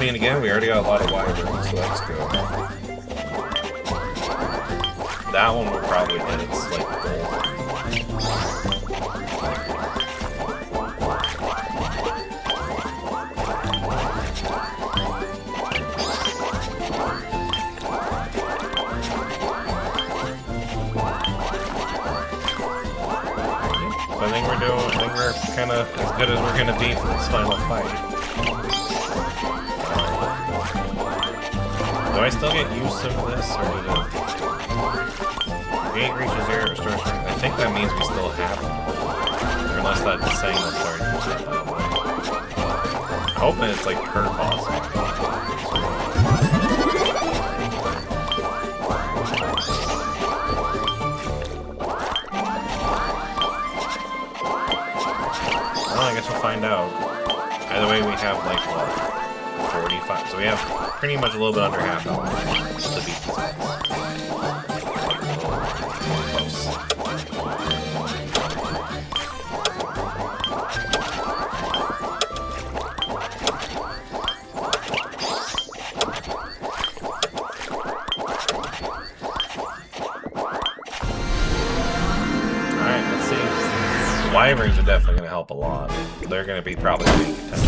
And again, we already got a lot of wyverns, so that's good. That one will probably get its like goal. So I think we're kind of as good as we're gonna be for this final fight. Do I still get use of this, or did it... Gate reaches 0, restores strength. I think that means we still have it. Or unless that's saying that's already used up, I don't know. I'm hoping it's like per boss. Well, I guess we'll find out. Either way, we have like, what, 45, so we have pretty much a little bit under half hour to beat this. Close. Alright, let's see. The wyverns are definitely going to help a lot. They're going to be probably the main contenders.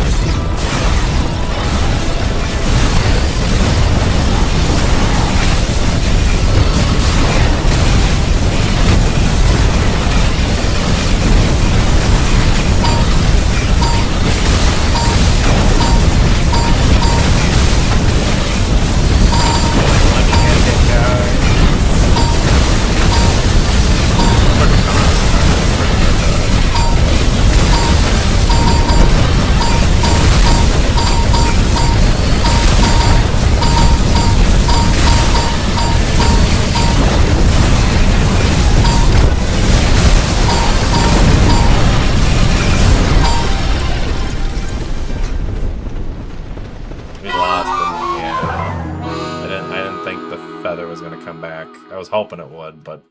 feather was going to come back. I was hoping it would, but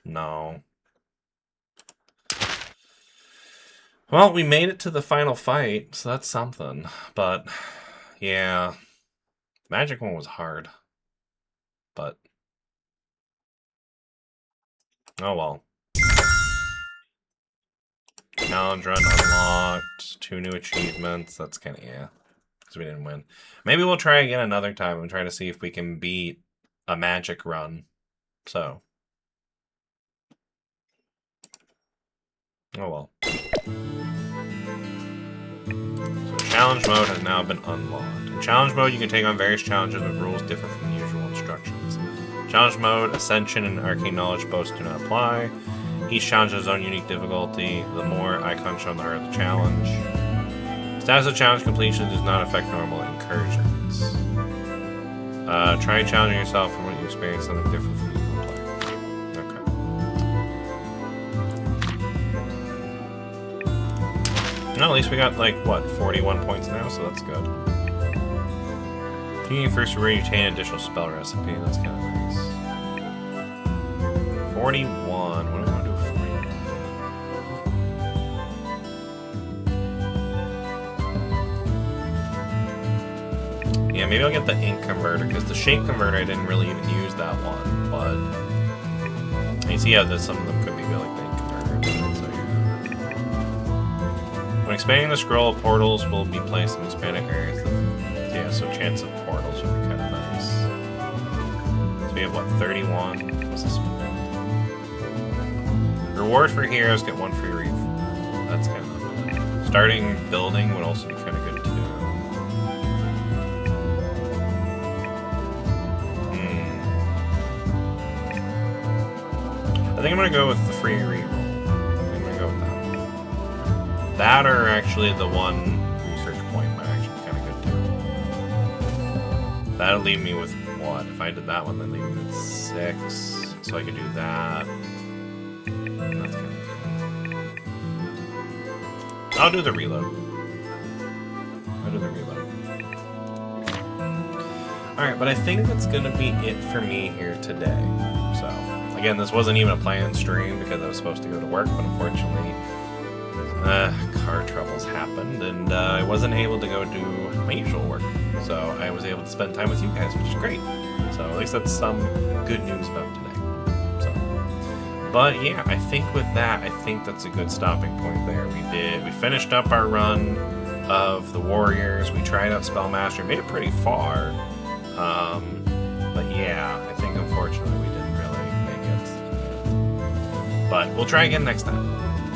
no. Well, we made it to the final fight, so that's something. But, yeah. Magic one was hard. But, oh well. Challenge run unlocked. 2 new achievements. That's kind of, yeah. Because we didn't win. Maybe we'll try again another time and try to see if we can beat a magic run. So. Oh well. So challenge mode has now been unlocked. In challenge mode, you can take on various challenges with rules different from the usual instructions. Challenge mode, Ascension and Arcane Knowledge both do not apply. Each challenge has its own unique difficulty. The more icons shown, the harder the challenge. Status of challenge completion does not affect normal incursions. Try challenging yourself from what you experience something different from usual play. Okay. Well, at least we got, like, what, 41 points now, so that's good. Can you first retain additional spell recipe? That's kind of nice. 41. What do I want to do with 41? Yeah, maybe I'll get the ink converter, because the shape converter I didn't really even use that one, but you see how some of them could be like the ink converter. So, yeah. When expanding the scroll, portals will be placed in expanded areas. Yeah, so chance of portals would be kind of nice. So we have, what, 31? What's this one? Reward for heroes, get 1 free reef. That's kind of bad. Starting building would also be kind of good, too. I think I'm going to go with the free reroll. I think I'm going to go with that one. That or actually the one research point might actually be kind of good too. That'll leave me with what? If I did that one, then leave me with 6. So I could do that. That's kind of good. I'll do the reload. Alright, but I think that's going to be it for me here today. So, again, this wasn't even a planned stream because I was supposed to go to work, but unfortunately, car troubles happened, and I wasn't able to go do my usual work. So I was able to spend time with you guys, which is great. So at least that's some good news about today. So, but yeah, I think with that, I think that's a good stopping point there. We finished up our run of the Warriors. We tried out Spellmaster, made it pretty far. But yeah, I think unfortunately we didn't really make it. But we'll try again next time.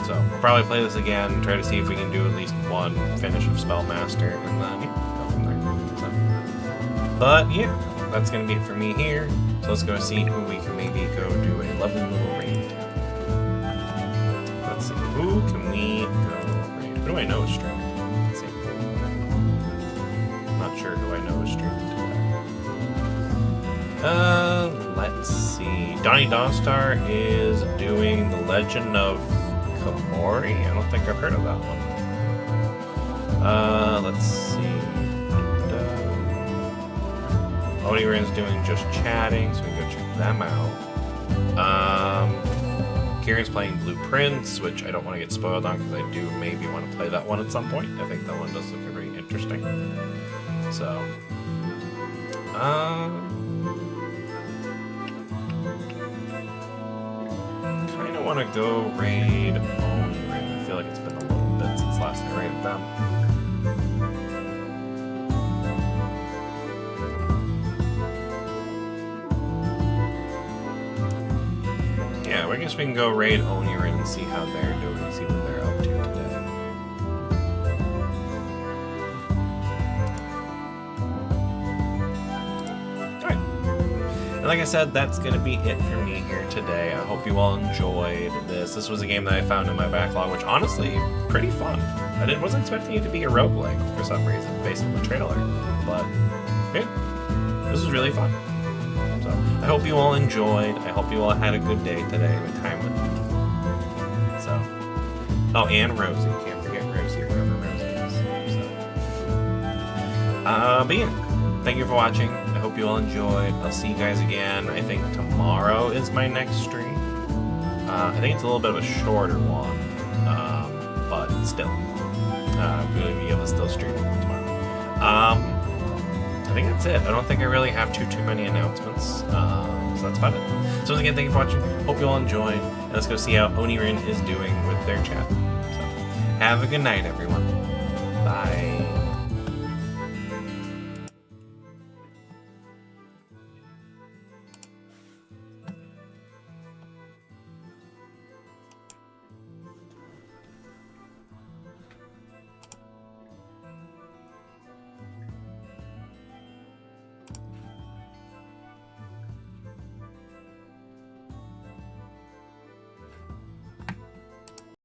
So we'll probably play this again, try to see if we can do at least one finish of Spellmaster, and then yeah, go from there. So, but yeah, that's gonna be it for me here. So let's go see who we can maybe go do a lovely little raid. Let's see, who can we go raid? Who do I know is streaming? Let's see. Not sure who I know is streaming today. Let's see. Donnie Dawstar is doing The Legend of Komori? I don't think I've heard of that one. Let's see. Onirin's doing Just Chatting, so we can go check them out. Kieran's playing Blueprints, which I don't want to get spoiled on because I do maybe want to play that one at some point. I think that one does look very interesting. So, kind of want to go raid Onirin. I feel like it's been a little bit since last I raided them. Yeah, I guess we can go raid Onirin and see how they're doing, see what they're up to today. Alright. And like I said, that's going to be it for me here today. I hope you all enjoyed this. This was a game that I found in my backlog, which honestly, pretty fun. I wasn't expecting it to be a roguelike for some reason, based on the trailer. But, yeah, this was really fun. So, I hope you all enjoyed. I hope you all had a good day today with time with me. So, oh, and Rosie. Can't forget Rosie, wherever Rosie is. So, but yeah, thank you for watching. I hope you all enjoyed. I'll see you guys again. I think tomorrow is my next stream. I think it's a little bit of a shorter one, but still, I'm going to be able to still stream tomorrow. I think that's it. I don't think I really have too many announcements, so that's about it. So once again, thank you for watching. Hope you all enjoyed, and let's go see how Onirin is doing with their chat. So, have a good night, everyone. Bye.